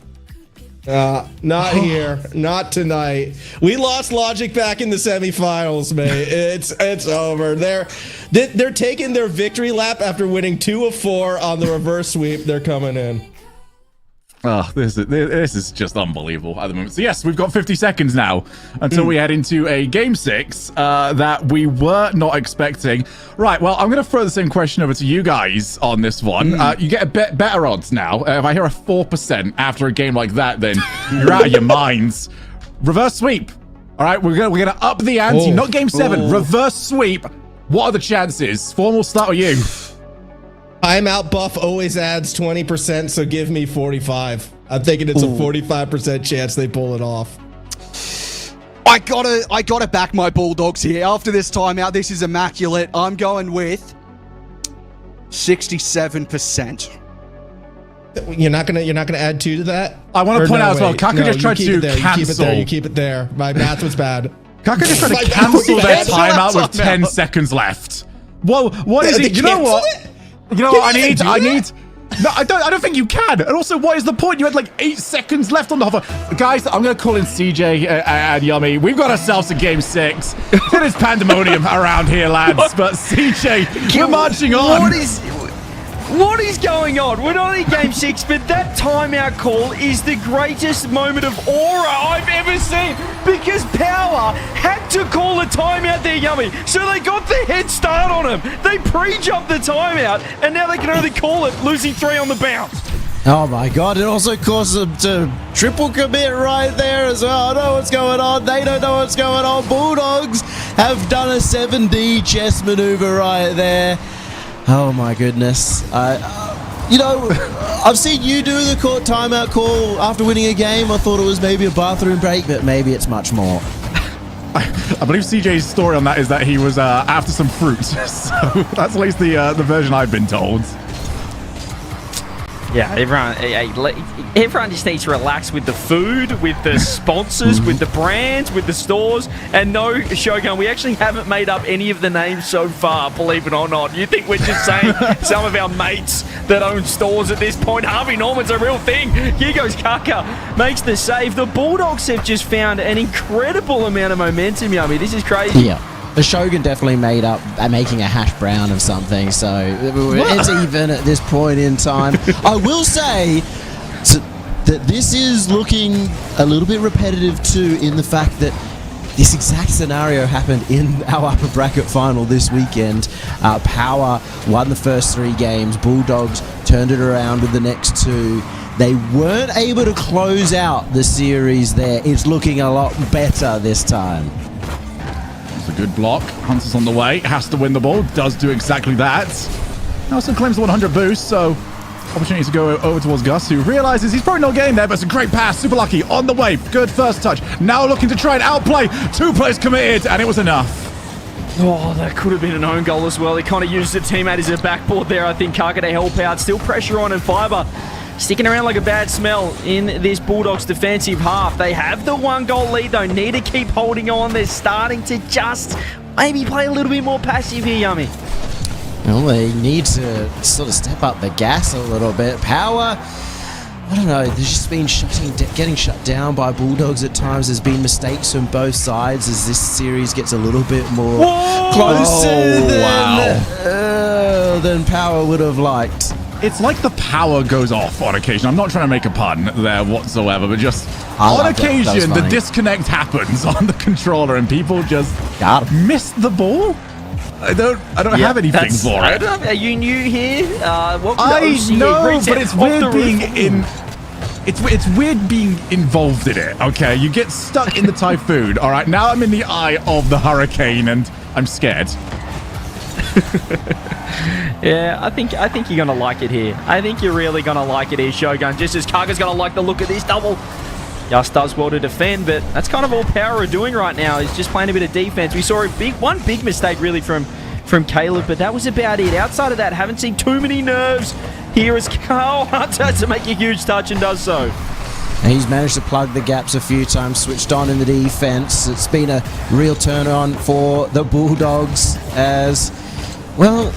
Not here. Not tonight. We lost logic back in the semifinals, mate. It's over. They're taking their victory lap after winning 2 of 4 on the reverse sweep. They're coming in. Oh, this is just unbelievable at the moment. So yes, we've got 50 seconds now until we head into a game 6 that we were not expecting. Right, well, I'm going to throw the same question over to you guys on this one. You get a bit better odds now. If I hear a 4% after a game like that, then you're out of your minds. Reverse sweep. All right, we're gonna up the ante. Not game 7. Reverse sweep. What are the chances? Formal, start with you. Timeout buff always adds 20%, so give me 45. I'm thinking it's a 45% chance they pull it off. I gotta back my Bulldogs here. After this timeout, this is immaculate. I'm going with 67%. You're not gonna add 2 to that? I want to point out as well, Kaka just tried to cancel. You keep it there. My math was bad. Kaka just tried to cancel their timeout with 10 seconds left. Whoa, what is it? You know what? You know what? I need. No, I don't think you can. And also, what is the point? You had like 8 seconds left on the hover. Guys, I'm going to call in CJ and Yummy. We've got ourselves a game 6. It is pandemonium around here, lads. But CJ, we're marching on. What is going on? We're not in game 6, but that timeout call is the greatest moment of aura I've ever seen because Power had to call a timeout there, Yummy. So they got the head start on him. They pre-jumped the timeout, and now they can only call it, losing 3 on the bounce. Oh my god, it also caused them to triple commit right there as well. I know what's going on. They don't know what's going on. Bulldogs have done a 7D chess maneuver right there. Oh my goodness. You know, I've seen you do the court timeout call after winning a game. I thought it was maybe a bathroom break, but maybe it's much more. I believe CJ's story on that is that he was after some fruit. So that's at least the version I've been told. Yeah, everyone just needs to relax with the food, with the sponsors, with the brands, with the stores. And no, Shogun, we actually haven't made up any of the names so far, believe it or not. You think we're just saying some of our mates that own stores at this point? Harvey Norman's a real thing. Here goes Kaka, makes the save. The Bulldogs have just found an incredible amount of momentum, Yummy. This is crazy. Yeah. The Shogun definitely made up making a hash brown of something, so it's even at this point in time. I will say that this is looking a little bit repetitive too, in the fact that this exact scenario happened in our upper bracket final this weekend. Power won the first 3 games. Bulldogs turned it around with the next 2. They weren't able to close out the series there. It's looking a lot better this time. A good block. Hunter's on the way. Has to win the ball. Does do exactly that. Nelson claims the 100 boost, so opportunity to go over towards Gus, who realizes he's probably not getting there, but it's a great pass. Super lucky on the way. Good first touch. Now looking to try and outplay. 2 players committed, and it was enough. Oh, that could have been an own goal as well. He kind of used the teammate as a backboard there, I think, Kaka to help out. Still pressure on, and Fiber sticking around like a bad smell in this Bulldogs defensive half. They have the 1 goal lead, though. Need to keep holding on. They're starting to just maybe play a little bit more passive here, Yummy. Well, they need to sort of step up the gas a little bit. Power I don't know, there's just been getting shut down by Bulldogs at times. There's been mistakes from both sides as this series gets a little bit more closer than Power would have liked. It's like the power goes off on occasion. I'm not trying to make a pun there whatsoever, but just on occasion, the disconnect happens on the controller and people just miss the ball. I don't have anything for it. Are you new here? What I know, but it's weird being it's weird being involved in it. Okay, you get stuck in the typhoon. All right, now I'm in the eye of the hurricane and I'm scared. Yeah, I think you're gonna like it here. I think you're really gonna like it here, Shogun. Just as Kaga's gonna like the look of this double. Just does well to defend, but that's kind of all Power are doing right now. Is just playing a bit of defense. We saw one big mistake really from Caleb, but that was about it. Outside of that, haven't seen too many nerves here as Carl Hunter to make a huge touch and does so. And he's managed to plug the gaps a few times, switched on in the defense. It's been a real turn on for the Bulldogs as, well,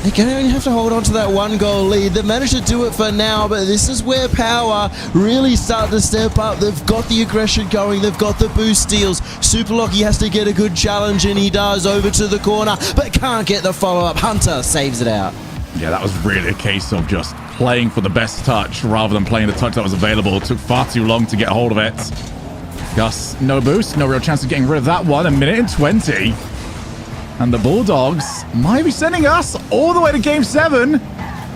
they're going to have to hold on to that 1-goal lead. They've managed to do it for now, but this is where Power really start to step up. They've got the aggression going. They've got the boost steals. Super Lucky has to get a good challenge, and he does, over to the corner, but can't get the follow-up. Hunter saves it out. Yeah, that was really a case of just playing for the best touch rather than playing the touch that was available. It took far too long to get a hold of it. Gus, no boost, no real chance of getting rid of that one. 1:20. And the Bulldogs might be sending us all the way to Game 7.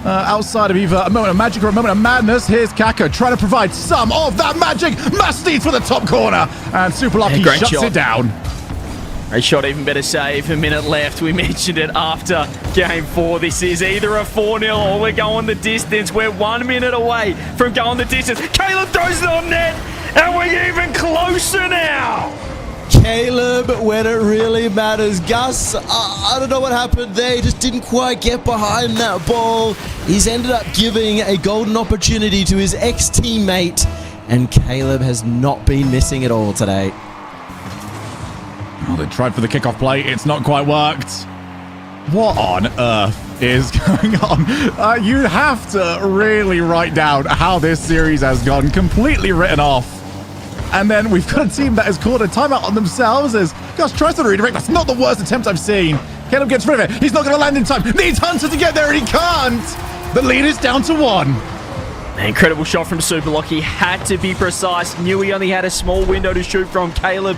Outside of either a moment of magic or a moment of madness, here's Kaka trying to provide some of that magic. Must need for the top corner. And Super Lucky shuts it down. Great shot, even better save. A minute left. We mentioned it after Game 4. This is either a 4-0 or we're going the distance. We're 1 minute away from going the distance. Caleb throws it on net, and we're even closer now. Caleb, when it really matters. Gus, I don't know what happened there. He just didn't quite get behind that ball. He's ended up giving a golden opportunity to his ex-teammate, and Caleb has not been missing at all today. Oh, they tried for the kickoff play. It's not quite worked. What on earth is going on? You have to really write down how this series has gone. Completely written off. And then we've got a team that has called a timeout on themselves as Gus tries to redirect. That's not the worst attempt I've seen. Caleb gets rid of it. He's not going to land in time. Needs Hunter to get there, and he can't. The lead is down to 1. An incredible shot from Super Lucky. Had to be precise. Knew he only had a small window to shoot from. Caleb,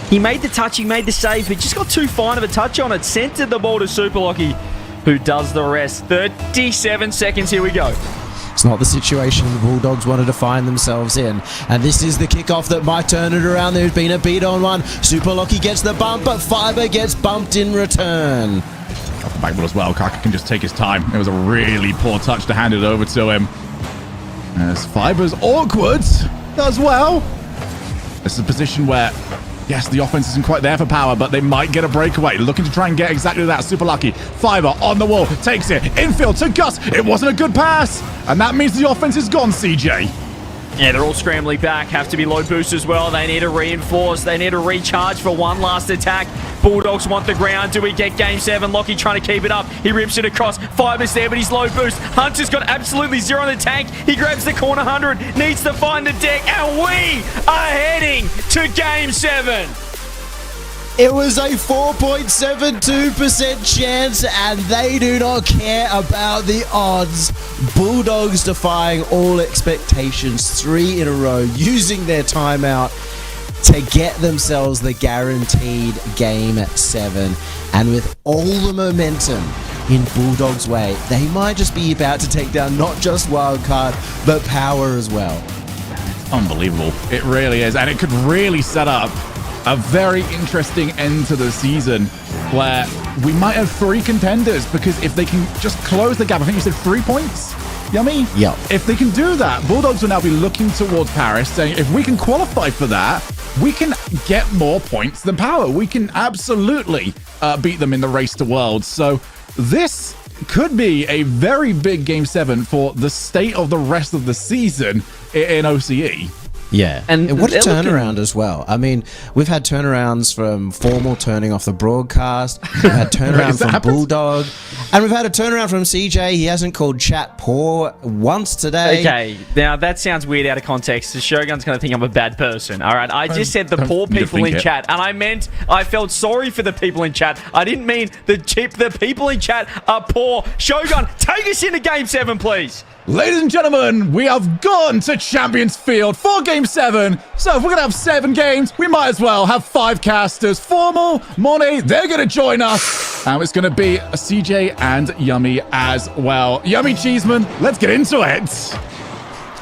he made the touch, he made the save, but just got too fine of a touch on it. Centered the ball to Super Lucky, who does the rest. 37 seconds. Here we go. It's not the situation the Bulldogs wanted to find themselves in. And this is the kickoff that might turn it around. There's been a beat on one. Super Lucky gets the bump, but Fiber gets bumped in return. Off the back ball as well. Kaka can just take his time. It was a really poor touch to hand it over to him. As Fiber's awkward as well. This is a position where, yes, the offense isn't quite there for Power, but they might get a breakaway. Looking to try and get exactly that. Super Lucky. Fiber on the wall. Takes it. Infield to Gus. It wasn't a good pass. And that means the offense is gone, CJ. Yeah, they're all scrambling back. Have to be low boost as well. They need to reinforce. They need to recharge for one last attack. Bulldogs want the ground. Do we get Game 7? Lockie trying to keep it up. He rips it across. Fiber's there, but he's low boost. Hunter's got absolutely zero on the tank. He grabs the corner 100. Needs to find the deck. And we are heading to Game 7. It was a 4.72% chance, and they do not care about the odds. Bulldogs defying all expectations, 3 in a row, using their timeout to get themselves the guaranteed Game 7. And with all the momentum in Bulldogs' way, they might just be about to take down not just Wildcard, but Power as well. Unbelievable. It really is. And it could really set up a very interesting end to the season where we might have 3 contenders, because if they can just close the gap, I think you said 3 points, Yummy? Yeah. If they can do that, Bulldogs will now be looking towards Paris, saying if we can qualify for that, we can get more points than Power. We can absolutely beat them in the race to Worlds. So this could be a very big Game 7 for the state of the rest of the season in OCE. Yeah. And what a they're looking- turnaround as well. I mean, we've had turnarounds from Formal turning off the broadcast. We've had turnaround from Bulldog. And we've had a turnaround from CJ. He hasn't called chat poor once today. Okay, now that sounds weird out of context. The Shogun's going to think I'm a bad person. All right, I just said the poor people in chat, and I meant I felt sorry for the people in chat. I didn't mean the people in chat are poor. Shogun, take us into Game 7, please. Ladies and gentlemen, we have gone to Champions Field for Game 7. So if we're going to have 7 games, we might as well have 5 casters. Formal, Money, they're going to join us. And it's going to be CJ and Yummy as well. Yummy Cheeseman, let's get into it.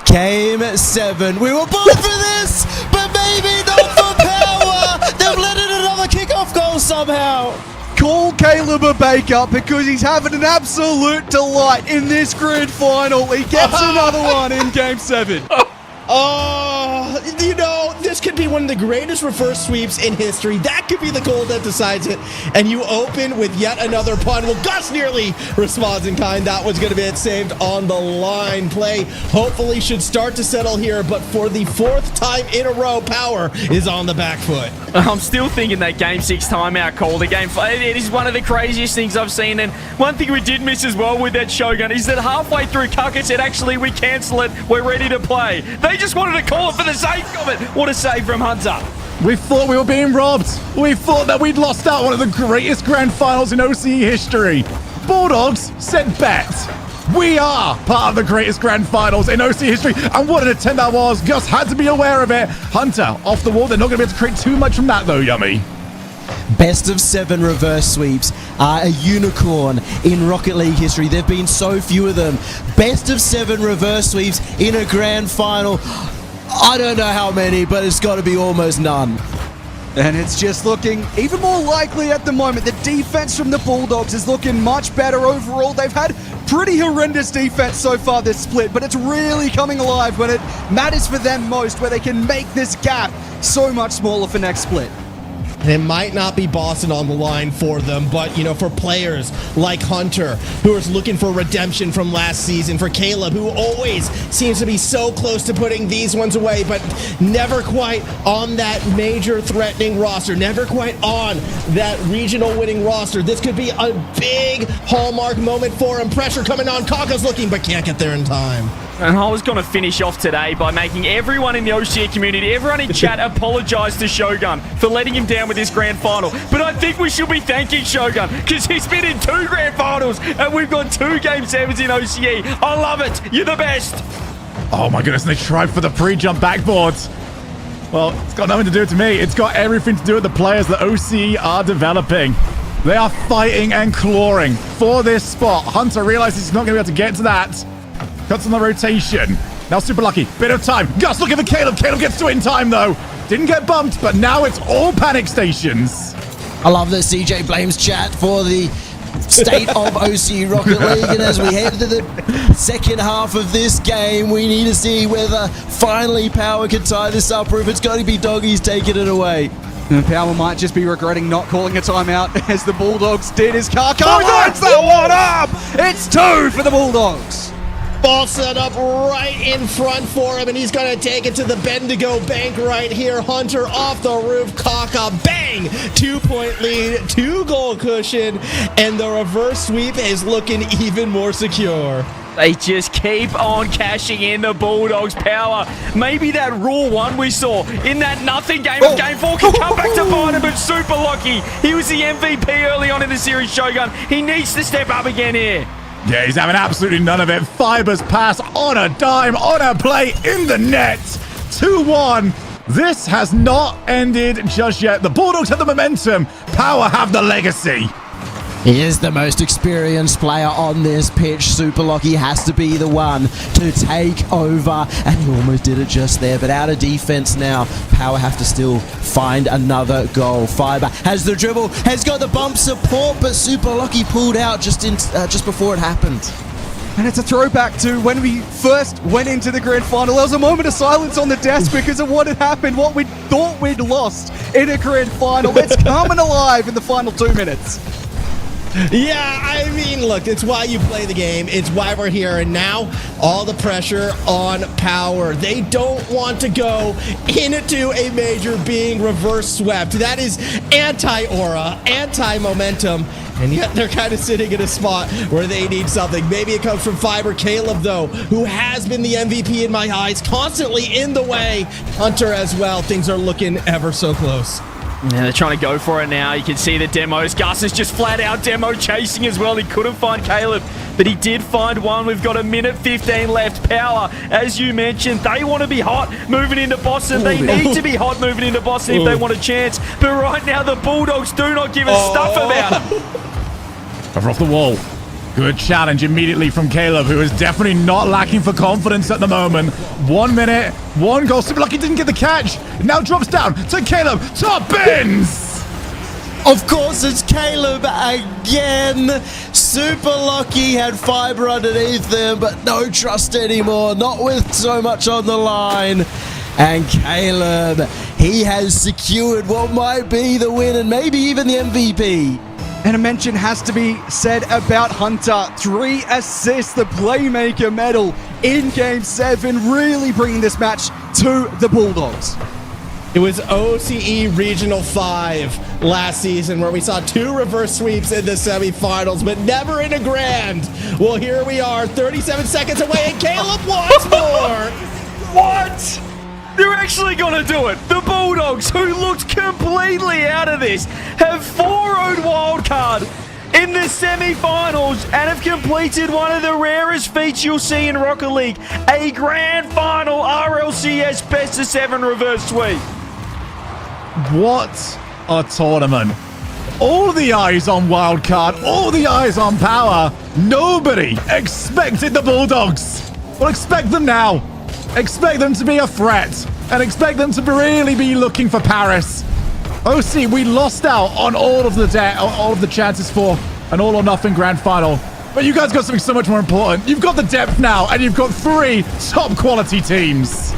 Game 7. We were born for this, but maybe not for power. They've let in another kickoff goal somehow. Call Caleb a bake-up because he's having an absolute delight in this grand final. He gets another one in Game 7. Oh, you know, this could be one of the greatest reverse sweeps in history. That could be the goal that decides it. And you open with yet another pun. Well, Gus nearly responds in kind. That was going to be it, saved on the line. Play hopefully should start to settle here, but for the 4th time in a row, Power is on the back foot. I'm still thinking that Game 6 timeout call. It is one of the craziest things I've seen. And one thing we did miss as well with that Shogun is that halfway through, Kaka said, actually, we cancel it. We're ready to play. They just wanted to call it for the sake of it. What a save from Hunter. We thought we were being robbed. We thought that we'd lost out one of the greatest grand finals in OCE history. Bulldogs said bet. We are part of the greatest grand finals in OCE history. And what an attempt that was. Gus had to be aware of it. Hunter off the wall. They're not going to be able to create too much from that though, Yummy. Best of 7 reverse sweeps are a unicorn in Rocket League history. There have been so few of them. Best of 7 reverse sweeps in a grand final. I don't know how many, but it's got to be almost none. And it's just looking even more likely at the moment. The defense from the Bulldogs is looking much better overall. They've had pretty horrendous defense so far this split, but it's really coming alive when it matters for them most, where they can make this gap so much smaller for next split. And it might not be Boston on the line for them, but, you know, for players like Hunter, who is looking for redemption from last season, for Caleb, who always seems to be so close to putting these ones away, but never quite on that major threatening roster, never quite on that regional winning roster. This could be a big hallmark moment for him. Pressure coming on. Kaka's looking, but can't get there in time. And I was going to finish off today by making everyone in the OCE community, everyone in chat, apologise to Shogun for letting him down with this grand final. But I think we should be thanking Shogun because he's been in 2 grand finals and we've got 2 Game 7s in OCE. I love it. You're the best. Oh my goodness, and they tried for the pre-jump backboards. Well, it's got nothing to do with me. It's got everything to do with the players that OCE are developing. They are fighting and clawing for this spot. Hunter realizes he's not going to be able to get to that. Cuts on the rotation. Now super lucky. Bit of time. Gus looking for Caleb. Caleb gets to it in time though. Didn't get bumped, but now it's all panic stations. I love that CJ blames chat for the state of OCE Rocket League. And as we head to the second half of this game, we need to see whether finally Power can tie this up or if it's going to be Doggies taking it away. And Power might just be regretting not calling a timeout as the Bulldogs did as Kaka lights that one up. It's 2 for the Bulldogs. Ball set up right in front for him, and he's going to take it to the Bendigo Bank right here. Hunter off the roof. Kaka, bang! 2-point lead, 2-goal cushion, and the reverse sweep is looking even more secure. They just keep on cashing in the Bulldogs' power. Maybe that Rule 1 we saw in that nothing game of Game 4 can come back to bite him, but super lucky. He was the MVP early on in the series, Shogun. He needs to step up again here. Yeah, he's having absolutely none of it. Fibers pass on a dime, on a play, in the net. 2-1. This has not ended just yet. The Bulldogs have the momentum. Power have the legacy. He is the most experienced player on this pitch. Super Lucky has to be the one to take over, and he almost did it just there. But out of defense now, Power have to still find another goal. Fiber has the dribble, has got the bump support, but Super Lucky pulled out just before it happened. And it's a throwback to when we first went into the grand final. There was a moment of silence on the desk because of what had happened, what we thought we'd lost in a grand final. It's coming alive in the final 2 minutes. Yeah, I mean, look, it's why you play the game. It's why we're here. And now all the pressure on Power. They don't want to go into a major being reverse swept. That is anti-aura, anti-momentum. And yet they're kind of sitting in a spot where they need something. Maybe it comes from Fiber. Caleb, though, who has been the MVP in my eyes, constantly in the way. Hunter as well. Things are looking ever so close. Yeah, they're trying to go for it now. You can see the demos. Gus is just flat out demo chasing as well. He couldn't find Caleb, but he did find one. We've got a minute 15 left. Power, as you mentioned, they want to be hot moving into Boston. They need to be hot moving into Boston if they want a chance. But right now, the Bulldogs do not give a stuff about it. Cover off the wall. Good challenge immediately from Caleb, who is definitely not lacking for confidence at the moment. 1 minute, 1 goal. Super lucky didn't get the catch. Now drops down to Caleb. Top bins! Of course, it's Caleb again. Super lucky, had Fiber underneath him, but no trust anymore. Not with so much on the line. And Caleb, he has secured what might be the win and maybe even the MVP. And a mention has to be said about Hunter. 3 assists, the Playmaker medal in Game 7, really bringing this match to the Bulldogs. It was OCE Regional 5 last season where we saw 2 reverse sweeps in the semifinals, but never in a grand. Well, here we are, 37 seconds away, and Caleb wants more. What? They're actually going to do it. The Bulldogs, who looked completely out of this, have 4-0'd Wildcard in the semi-finals and have completed one of the rarest feats you'll see in Rocket League, a grand final RLCS best of 7 reverse sweep. What a tournament. All the eyes on Wildcard, all the eyes on Power. Nobody expected the Bulldogs. Well, expect them now. Expect them to be a threat and expect them to really be looking for Paris. OC, we lost out on all of the chances for an all or nothing grand final. But you guys got something so much more important. You've got the depth now and you've got 3 top quality teams.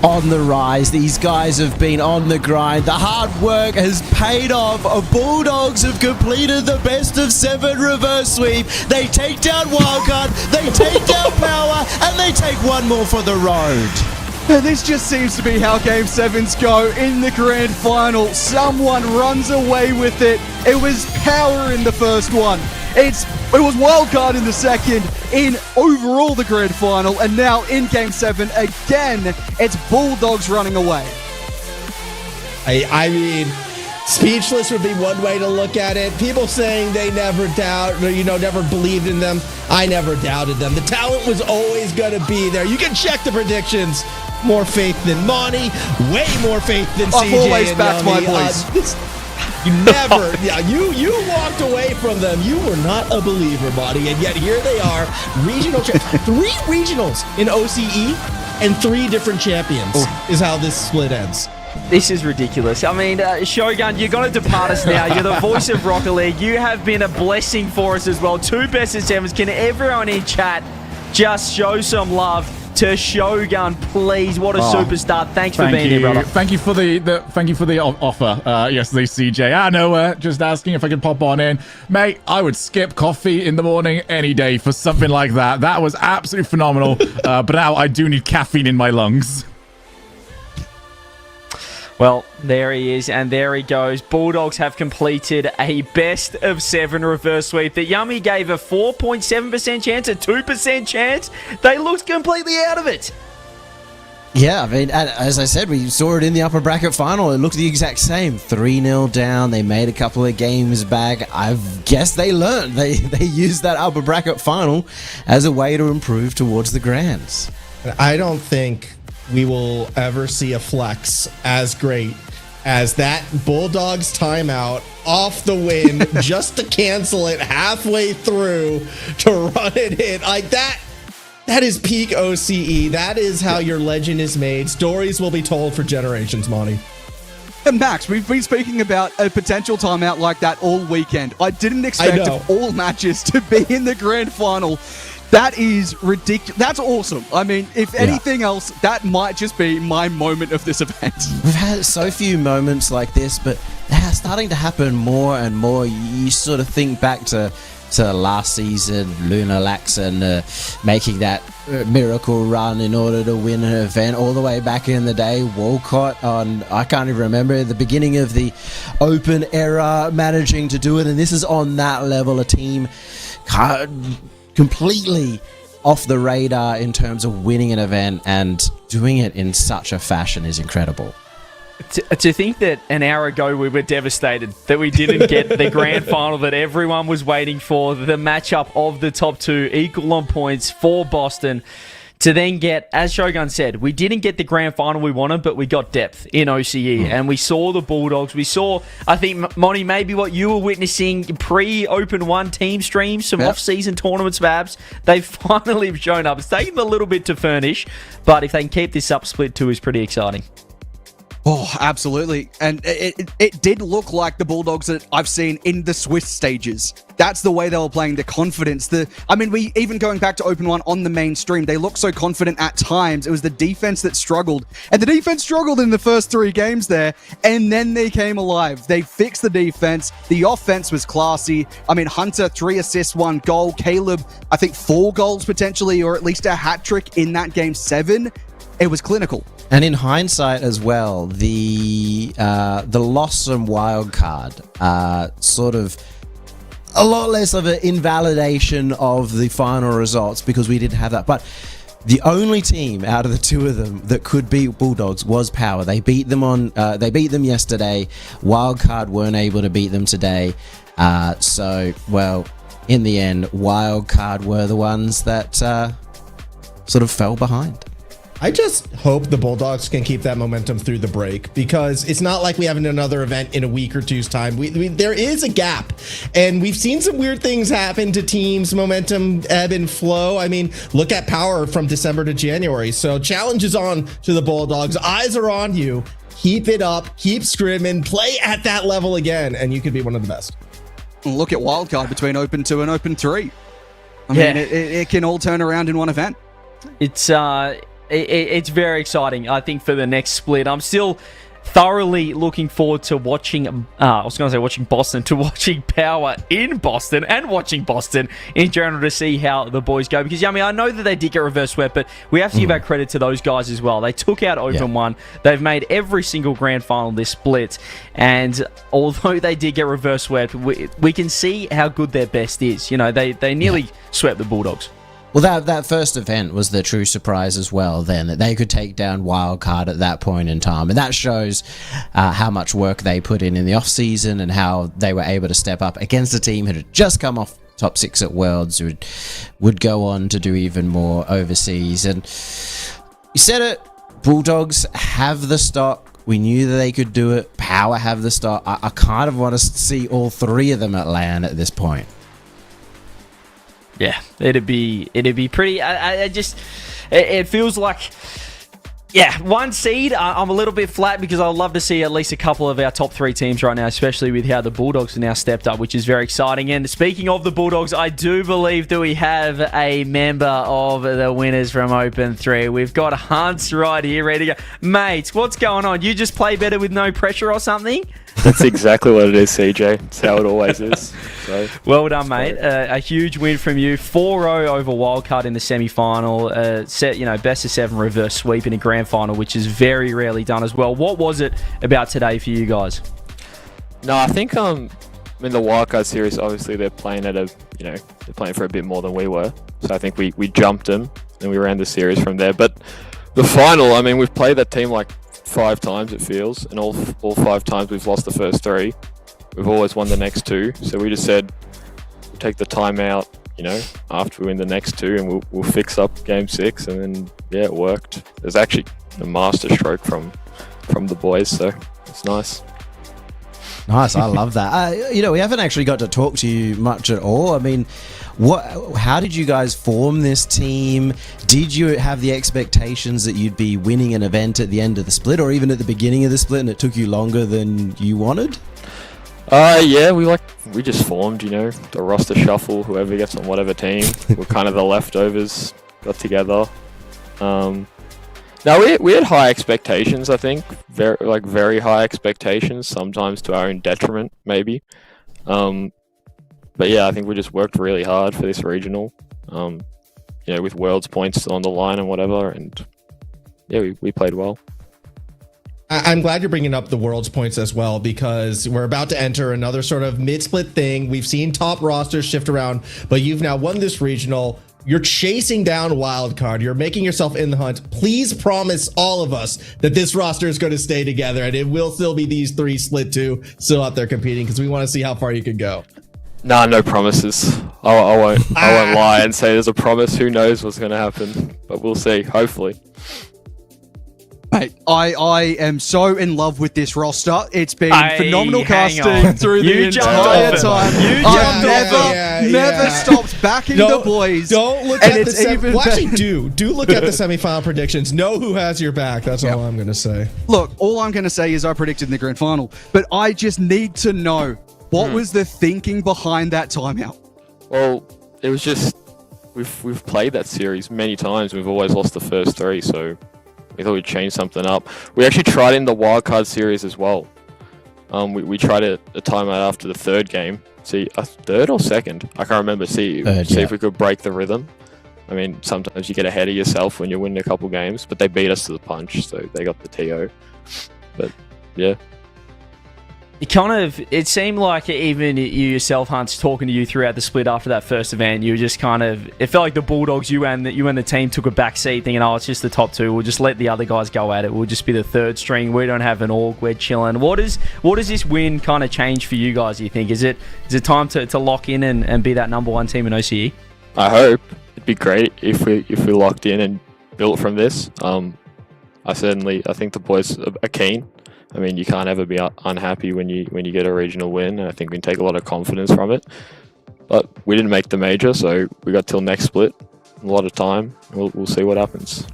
On the rise, these guys have been on the grind. The hard work has paid off. Bulldogs have completed the best of 7 reverse sweep. They take down Wildcard, they take down Power, and they take one more for the road. This just seems to be how Game 7s go in the grand final. Someone runs away with it. It was Power in the first one. It was Wildcard in the second, in overall the grand final, and now in Game 7 again, it's Bulldogs running away. I mean, speechless would be one way to look at it. People saying they never never believed in them. I never doubted them. The talent was always going to be there. You can check the predictions. More faith than Monty, way more faith than CJ. I've always backed my boys. You never, you walked away from them. You were not a believer, Monty, and yet here they are, regional 3 regionals in OCE and 3 different champions is how this split ends. This is ridiculous. I mean, Shogun, you're going to depart us now. You're the voice of Rocket League. You have been a blessing for us as well. 2 best of 7s. Can everyone in chat just show some love to Shogun, please? What a superstar. Thanks for being here, brother. Thank you for the offer yesterday, CJ. I know, just asking if I could pop on in. Mate, I would skip coffee in the morning any day for something like that. That was absolutely phenomenal. But now I do need caffeine in my lungs. Well, there he is, and there he goes. Bulldogs have completed a best of 7 reverse sweep. The Yummy gave a 4.7% chance, a 2% chance. They looked completely out of it. Yeah, I mean, as I said, we saw it in the upper bracket final. It looked the exact same. 3-0 down. They made a couple of games back. I guess they learned. They used that upper bracket final as a way to improve towards the grands. I don't think we will ever see a flex as great as that Bulldogs timeout off the win just to cancel it halfway through to run it in. Like that is peak OCE. That is how your legend is made. Stories will be told for generations, Monty. And Max, we've been speaking about a potential timeout like that all weekend. I didn't expect all matches to be in the grand final. That is ridiculous. That's awesome. I mean, if anything else, that might just be my moment of this event. We've had so few moments like this, but they're starting to happen more and more. You sort of think back to last season, Luna Laxon making that miracle run in order to win an event all the way back in the day. Walcott on, I can't even remember, the beginning of the Open era, managing to do it. And this is on that level, a team completely off the radar in terms of winning an event, and doing it in such a fashion is incredible. To think that an hour ago we were devastated that we didn't get the grand final that everyone was waiting for, the matchup of the top two, equal on points for Boston, to then get, as Shogun said, we didn't get the grand final we wanted, but we got depth in OCE, and we saw the Bulldogs. We saw, I think, Monty, maybe what you were witnessing pre-Open 1 team streams, some off-season tournaments perhaps. They finally have shown up. It's taken a little bit to furnish, but if they can keep this up, split 2 is pretty exciting. Oh, absolutely. And it did look like the Bulldogs that I've seen in the Swiss stages. That's the way they were playing, the confidence. We even going back to Open 1 on the main stream, they looked so confident at times. It was the defense that struggled. And the defense struggled in the first 3 games there, and then they came alive. They fixed the defense. The offense was classy. I mean, Hunter, 3 assists, 1 goal. Caleb, I think 4 goals potentially, or at least a hat trick in that game 7. It was clinical. And in hindsight as well, the loss from Wildcard, sort of a lot less of an invalidation of the final results because we didn't have that. But the only team out of the 2 of them that could beat Bulldogs was Power. They beat them yesterday. Wildcard weren't able to beat them today. In the end, Wildcard were the ones that sort of fell behind. I just hope the Bulldogs can keep that momentum through the break, because it's not like we have another event in a week or two's time. There is a gap, and we've seen some weird things happen to teams, momentum ebb and flow. I mean, look at Power from December to January. So challenge is on to the Bulldogs. Eyes are on you. Keep it up. Keep scrimming. Play at that level again, and you could be one of the best. Look at Wildcard between Open 2 and Open 3. I mean, it can all turn around in one event. It's very exciting, I think, for the next split. I'm still thoroughly looking forward to watching, watching Boston, to watching Power in Boston and watching Boston in general to see how the boys go. Because, I know that they did get reverse swept, but we have to give our credit to those guys as well. They took out Open 1. They've made every single grand final this split. And although they did get reverse swept, we can see how good their best is. They nearly swept the Bulldogs. Well, that first event was the true surprise as well, then, that they could take down Wildcard at that point in time. And that shows how much work they put in the off-season, and how they were able to step up against a team who had just come off top 6 at Worlds, who would go on to do even more overseas. And you said it, Bulldogs have the stock. We knew that they could do it. Power have the stock. I kind of want to see all 3 of them at LAN at this point. Yeah, it'd be pretty. It feels like, one seed. I'm a little bit flat because I'd love to see at least a couple of our top 3 teams right now, especially with how the Bulldogs are now stepped up, which is very exciting. And speaking of the Bulldogs, I do believe that we have a member of the winners from Open 3. We've got Hans right here, ready to go. Mate, what's going on? You just play better with no pressure or something? That's exactly what it is, CJ. It's how it always is. So, well done, mate. A huge win from you. 4-0 over Wildcard in the semi-final. Best of 7 reverse sweep in a grand final, which is very rarely done as well. What was it about today for you guys? No, I think in the Wildcard series, obviously they're playing they're playing for a bit more than we were. So I think we jumped them and we ran the series from there. But the final, we've played that team like 5 times, it feels, and all 5 times we've lost the first 3. We've always won the next 2, so we just said we'll take the time out, after we win the next 2, and we'll fix up game 6, and then it worked. There's actually a master stroke from the boys, so it's nice. Nice, I love that. We haven't actually got to talk to you much at all. How did you guys form this team? Did you have the expectations that you'd be winning an event at the end of the split, or even at the beginning of the split, and it took you longer than you wanted? Yeah, we just formed, the roster shuffle. Whoever gets on whatever team, we're kind of the leftovers. Got together. Now we had high expectations. I think very high expectations. Sometimes to our own detriment, maybe. But yeah, I think we just worked really hard for this regional. With Worlds points on the line and whatever, and yeah, we played well. I'm glad you're bringing up the Worlds points as well, because we're about to enter another sort of mid-split thing. We've seen top rosters shift around, but you've now won this regional. You're chasing down Wildcard. You're making yourself in the hunt. Please promise all of us that this roster is going to stay together and it will still be these three split two still out there competing, because we want to see how far you can go. Nah, no promises. I won't lie and say there's a promise. Who knows what's going to happen, but we'll see. Hopefully. Mate, I am so in love with this roster. It's been phenomenal casting through the entire time. I've never stopped backing the boys. Don't look at do look at the semifinal predictions. Know who has your back. That's all I'm going to say. Look, all I'm going to say is I predicted in the grand final, but I just need to know what was the thinking behind that timeout. Well, it was just we've played that series many times. We've always lost the first three, so we thought we'd change something up. We actually tried in the Wildcard series as well. We tried a timeout after the third game. See, a third or second? I can't remember. See if we could break the rhythm. I mean, sometimes you get ahead of yourself when you're winning a couple games, but they beat us to the punch, so they got the TO. But, yeah. It seemed like even you yourself, Hunt's talking to you throughout the split after that first event, you were just it felt like the Bulldogs, you and the team took a back seat thinking, it's just the top two, we'll just let the other guys go at it, we'll just be the third string, we don't have an org, we're chilling. What does this win kind of change for you guys, do you think? Is it time to lock in and be that number one team in OCE? I hope. It'd be great if we locked in and built from this. I think the boys are keen. I mean, you can't ever be unhappy when you get a regional win, and I think we can take a lot of confidence from it. But we didn't make the major, so we got till next split. A lot of time. We'll see what happens.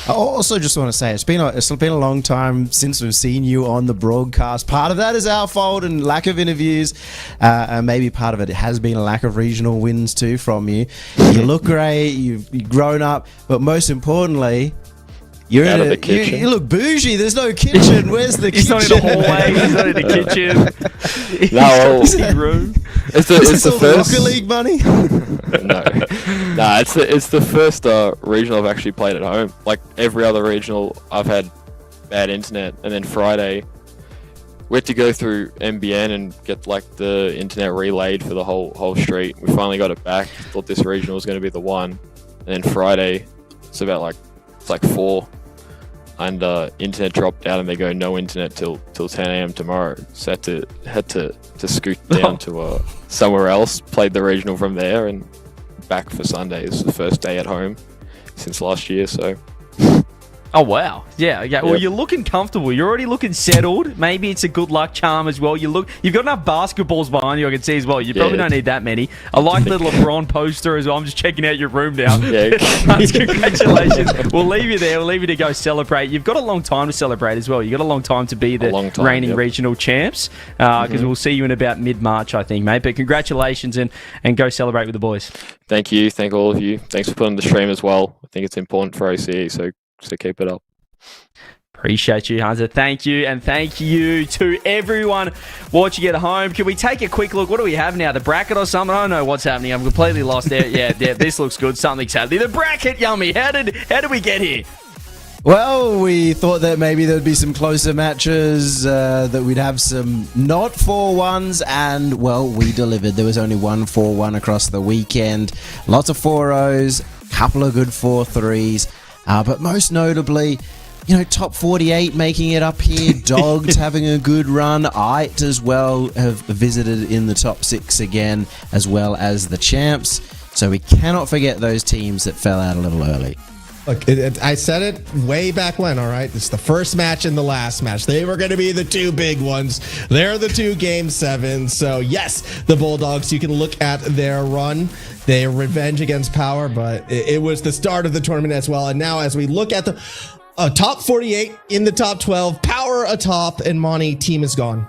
I also just want to say it's been a long time since we've seen you on the broadcast. Part of that is our fault and lack of interviews, and maybe part of it has been a lack of regional wins too from you. You look great. You've grown up, but most importantly, you're out of the kitchen. You look bougie. There's no kitchen. Where's the kitchen? He's not in the hallway. He's not in the kitchen. No, He's in room. It's the first Rocket League money. No, it's the first regional I've actually played at home. Like every other regional, I've had bad internet, and then Friday we had to go through MBN and get like the internet relayed for the whole street. We finally got it back. Thought this regional was going to be the one, and then Friday it's like 4. And internet dropped out, and they go no internet till 10 a.m. tomorrow. So had to scoot down to somewhere else. Played the regional from there, and back for Sunday. This is the first day at home since last year. So. Oh wow, yeah. Well, you're looking comfortable. You're already looking settled. Maybe it's a good luck charm as well. You've got enough basketballs behind you. I can see as well. You probably don't need that many. I like the LeBron poster as well. I'm just checking out your room now. Yeah. Congratulations. We'll leave you there. We'll leave you to go celebrate. You've got a long time to celebrate as well. You've got a long time to be the reigning regional champs. Because we'll see you in about mid-March, I think, mate. But congratulations and go celebrate with the boys. Thank you. Thank all of you. Thanks for putting the stream as well. I think it's important for OCE. So keep it up. Appreciate you, Hunter. Thank you. And thank you to everyone watching at home. Can we take a quick look? What do we have now? The bracket or something? I don't know what's happening. I'm completely lost there. Yeah, this looks good. Something's happening. The bracket, yummy. How did we get here? Well, we thought that maybe there'd be some closer matches, that we'd have some not 4-1s, and, well, we delivered. There was only one 4-1 across the weekend. Lots of 4-0s, couple of good 4-3s. But most notably, top 48 making it up here. Dogs having a good run. IT as well have visited in the top 6 again, as well as the champs. So we cannot forget those teams that fell out a little early. Look, I said it way back when, all right? It's the first match and the last match. They were going to be the two big ones. They're the 2 Game 7s. So, yes, the Bulldogs, you can look at their run. Their revenge against Power, but it was the start of the tournament as well. And now as we look at the top 48 in the top 12, Power atop, and Monty, team is gone.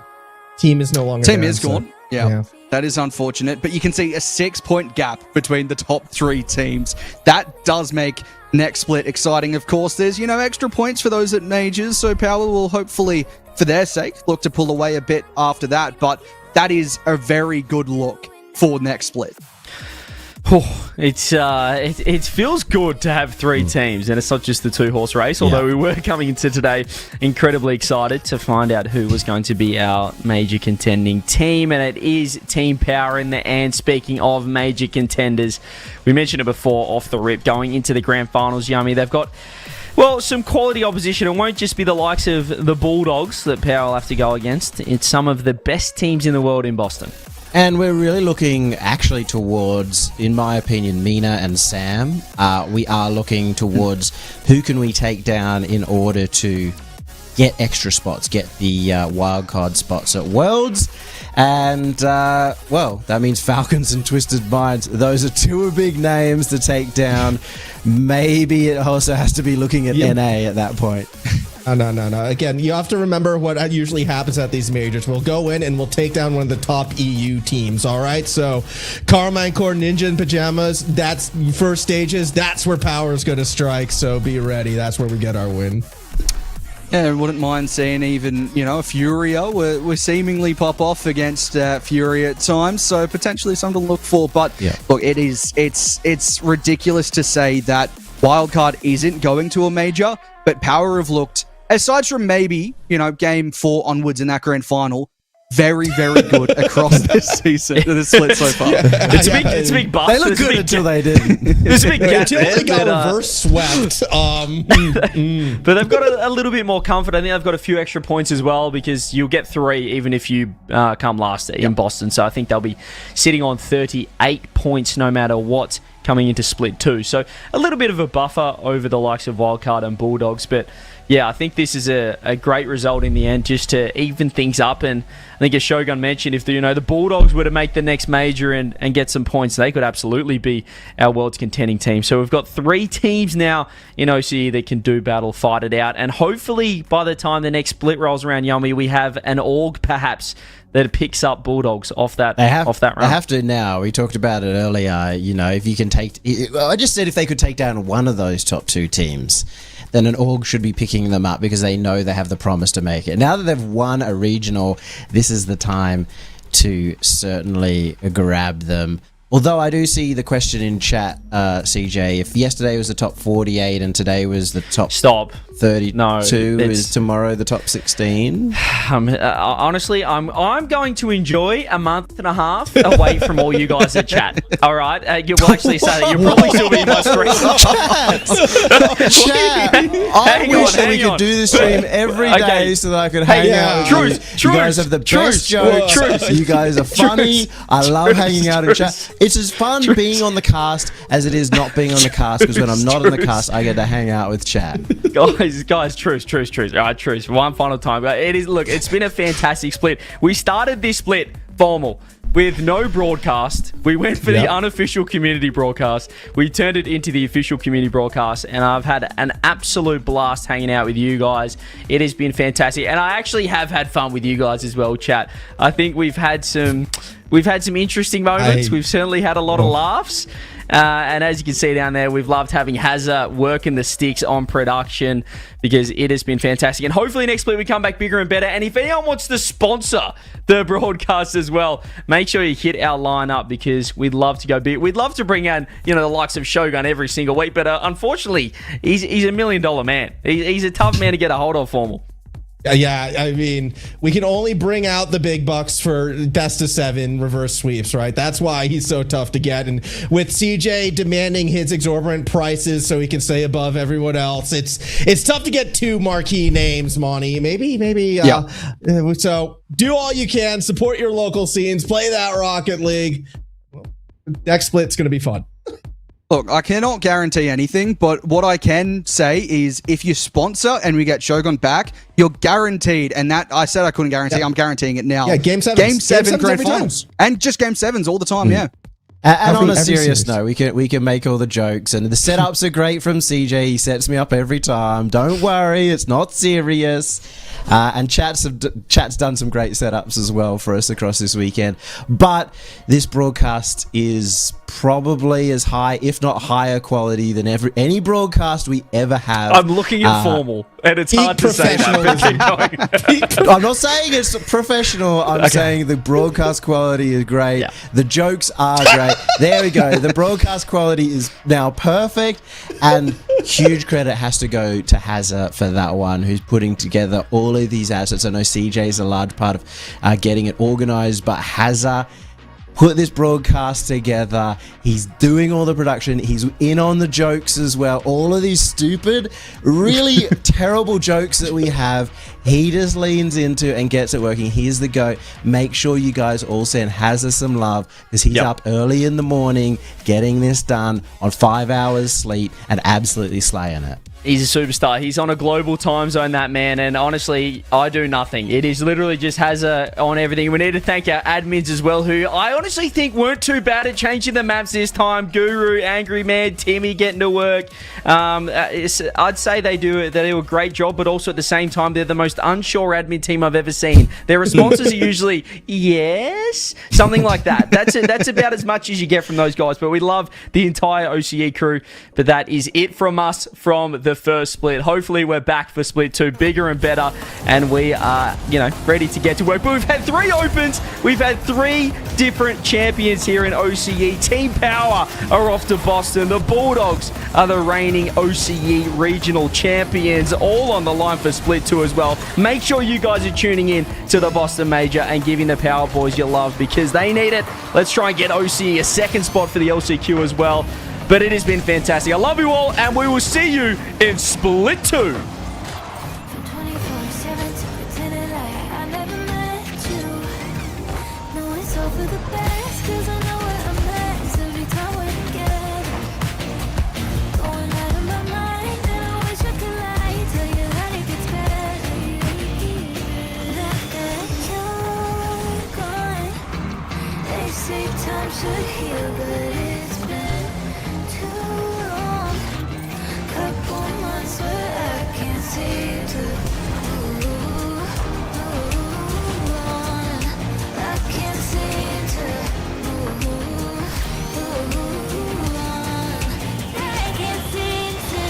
Team is no longer Team there, is so- gone. Yeah. That is unfortunate, but you can see a 6-point gap between the top 3 teams. That does make next split exciting. Of course, there's, extra points for those at majors, so Power will hopefully, for their sake, look to pull away a bit after that, but that is a very good look for next split. It feels good to have 3 teams, and it's not just the 2-horse race, although we were coming into today incredibly excited to find out who was going to be our major contending team, and it is Team Power in the end. Speaking of major contenders, we mentioned it before off the rip, going into the grand finals, Yummy, they've got some quality opposition. It won't just be the likes of the Bulldogs that Power will have to go against. It's some of the best teams in the world in Boston. And we're really looking actually towards, in my opinion, Mina and Sam. We are looking towards who can we take down in order to get extra spots, get the wildcard spots at Worlds. And, that means Falcons and Twisted Minds. Those are 2 big names to take down. Maybe it also has to be looking at NA at that point. No. Again, you have to remember what usually happens at these majors. We'll go in and we'll take down one of the top EU teams, all right? So, Carmine Core, Ninja in Pajamas, that's first stages. That's where Power is going to strike, so be ready. That's where we get our win. Yeah, I wouldn't mind seeing even, a Furia. We're seemingly pop off against Furia at times, so potentially something to look for. But, look, it's ridiculous to say that Wildcard isn't going to a major, but Power have looked, aside from maybe, game 4 onwards in that grand final, very, very good across this season, this split so far. It's a big bust. They look good until they didn't. There's a big gap Until they got reverse swept. But they've got a little bit more comfort. I think they've got a few extra points as well, because you'll get 3 even if you come last in Boston. So I think they'll be sitting on 38 points no matter what coming into split 2. So a little bit of a buffer over the likes of Wildcard and Bulldogs. But yeah, I think this is a great result in the end, just to even things up. And I think, as Shogun mentioned, if the Bulldogs were to make the next major and get some points, they could absolutely be our world's contending team. So we've got 3 teams now in OCE that can do battle, fight it out, and hopefully by the time the next split rolls around, Yummy, we have an org perhaps that picks up Bulldogs off that run. They have to now. We talked about it earlier. If you can I just said if they could take down one of those top 2 teams, then an org should be picking them up because they know they have the promise to make it. Now that they've won a regional, this is the time to certainly grab them. Although I do see the question in chat, CJ, if yesterday was the top 48 and today was the top 32, is tomorrow the top 16? Honestly, I'm going to enjoy a month and a half away from all you guys at chat. All right? You will actually say that. You'll probably still be in my stream. Chat! I wish that we could do this stream every day so that I could hang out with you. You guys have the best jokes. You guys are funny. I love hanging out in chat. It's as fun being on the cast as it is not being on the cast, because when I'm not on the cast, I get to hang out with chat. Guys, truce. All right, truce. One final time. It's been a fantastic split. We started this split formal with no broadcast. We went for the unofficial community broadcast. We turned it into the official community broadcast, and I've had an absolute blast hanging out with you guys. It has been fantastic, and I actually have had fun with you guys as well, chat. I think we've had some interesting moments. We've certainly had a lot of laughs. And as you can see down there, we've loved having Hazza working the sticks on production, because it has been fantastic. And hopefully next split we come back bigger and better. And if anyone wants to sponsor the broadcast as well, make sure you hit our lineup, because we'd love to go big. We'd love to bring in, the likes of Shogun every single week. But unfortunately, he's $1 million man. He's a tough man to get a hold of, Formal. Yeah, I mean, we can only bring out the big bucks for best of 7 reverse sweeps, right? That's why he's so tough to get. And with CJ demanding his exorbitant prices so he can stay above everyone else, it's tough to get 2 marquee names, Monty. Maybe. So do all you can, support your local scenes, play that Rocket League. Next split's going to be fun. Look, I cannot guarantee anything, but what I can say is if you sponsor and we get Shogun back, you're guaranteed. And that I said I couldn't guarantee. I'm guaranteeing it now. Yeah, Game 7 Game 7 grand finals. And just Game 7s all the time, And on a Every serious series. note, we can make all the jokes, and the setups are great from CJ. He sets me up every time. Don't worry, it's not serious. And Chat's done some great setups as well for us across this weekend. But this broadcast is probably as high, if not higher quality than any broadcast we ever have. I'm looking at formal, and it's hard to say that. But keep going. I'm not saying it's professional. I'm saying the broadcast quality is great. Yeah. The jokes are great. There we go. The broadcast quality is now perfect, and huge credit has to go to Hazza for that one, who's putting together all of these assets. I know CJ is a large part of getting it organized, but Hazza put this broadcast together. He's doing all the production. He's in on the jokes as well. All of these stupid, really terrible jokes that we have, he just leans into and gets it working. He's the GOAT. Make sure you guys all send Hazza some love, because he's up early in the morning getting this done on 5 hours sleep and absolutely slaying it. He's a superstar. He's on a global time zone, that man, and honestly, I do nothing. It is literally just Hazza on everything. We need to thank our admins as well, who I honestly think weren't too bad at changing the maps this time. Guru, Angry Man, Timmy getting to work. I'd say they do a great job, but also at the same time, they're the most unsure admin team I've ever seen. Their responses are usually, yes, something like that. That's about as much as you get from those guys, but we love the entire OCE crew. But that is it from us from the first split. Hopefully we're back for split 2, bigger and better, and we are, ready to get to work. But we've had 3 opens. We've had 3 different champions here in OCE. Team Power are off to Boston. The Bulldogs are the reigning OCE regional champions, all on the line for split 2 as well. Make sure you guys are tuning in to the Boston Major and giving the Power Boys your love, because they need it. Let's try and get OCE a second spot for the LCQ as well. But it has been fantastic. I love you all, and we will see you in split 2. 24/7 pretending like I never met you. No, it's all for the best, 'cause I know where I'm at every time we're together. Going out of my mind, and I wish I could lie, tell you that it gets better. Now that you're gone, they say time should heal, but it's been too long. Couple months where I can't seem to move on. I can't seem to move on. I can't seem to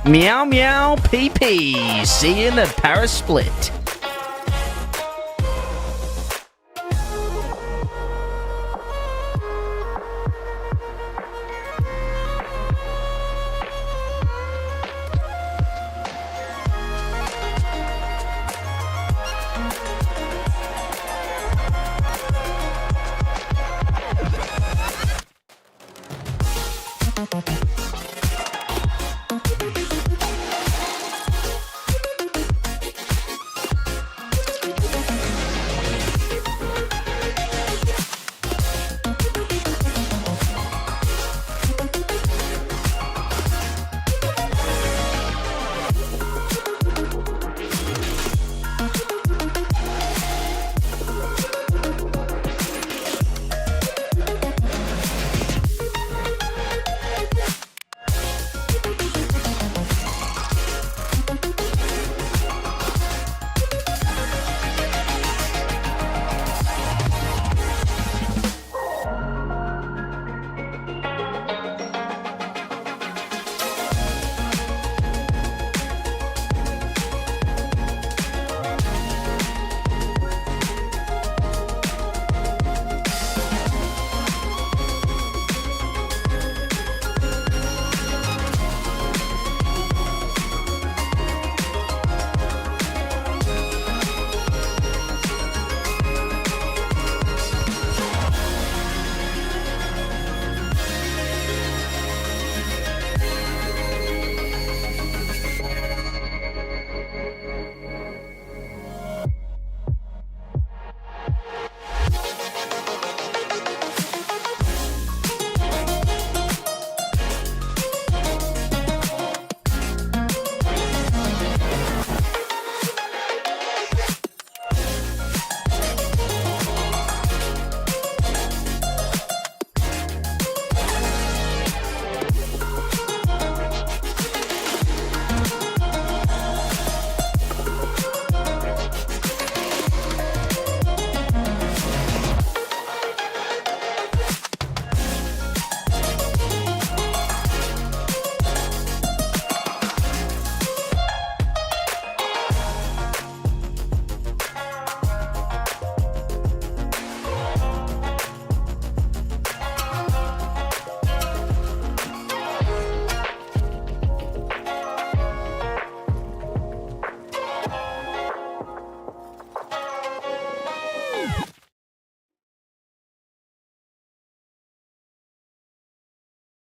Meow meow pee pee. See you in the Paris split.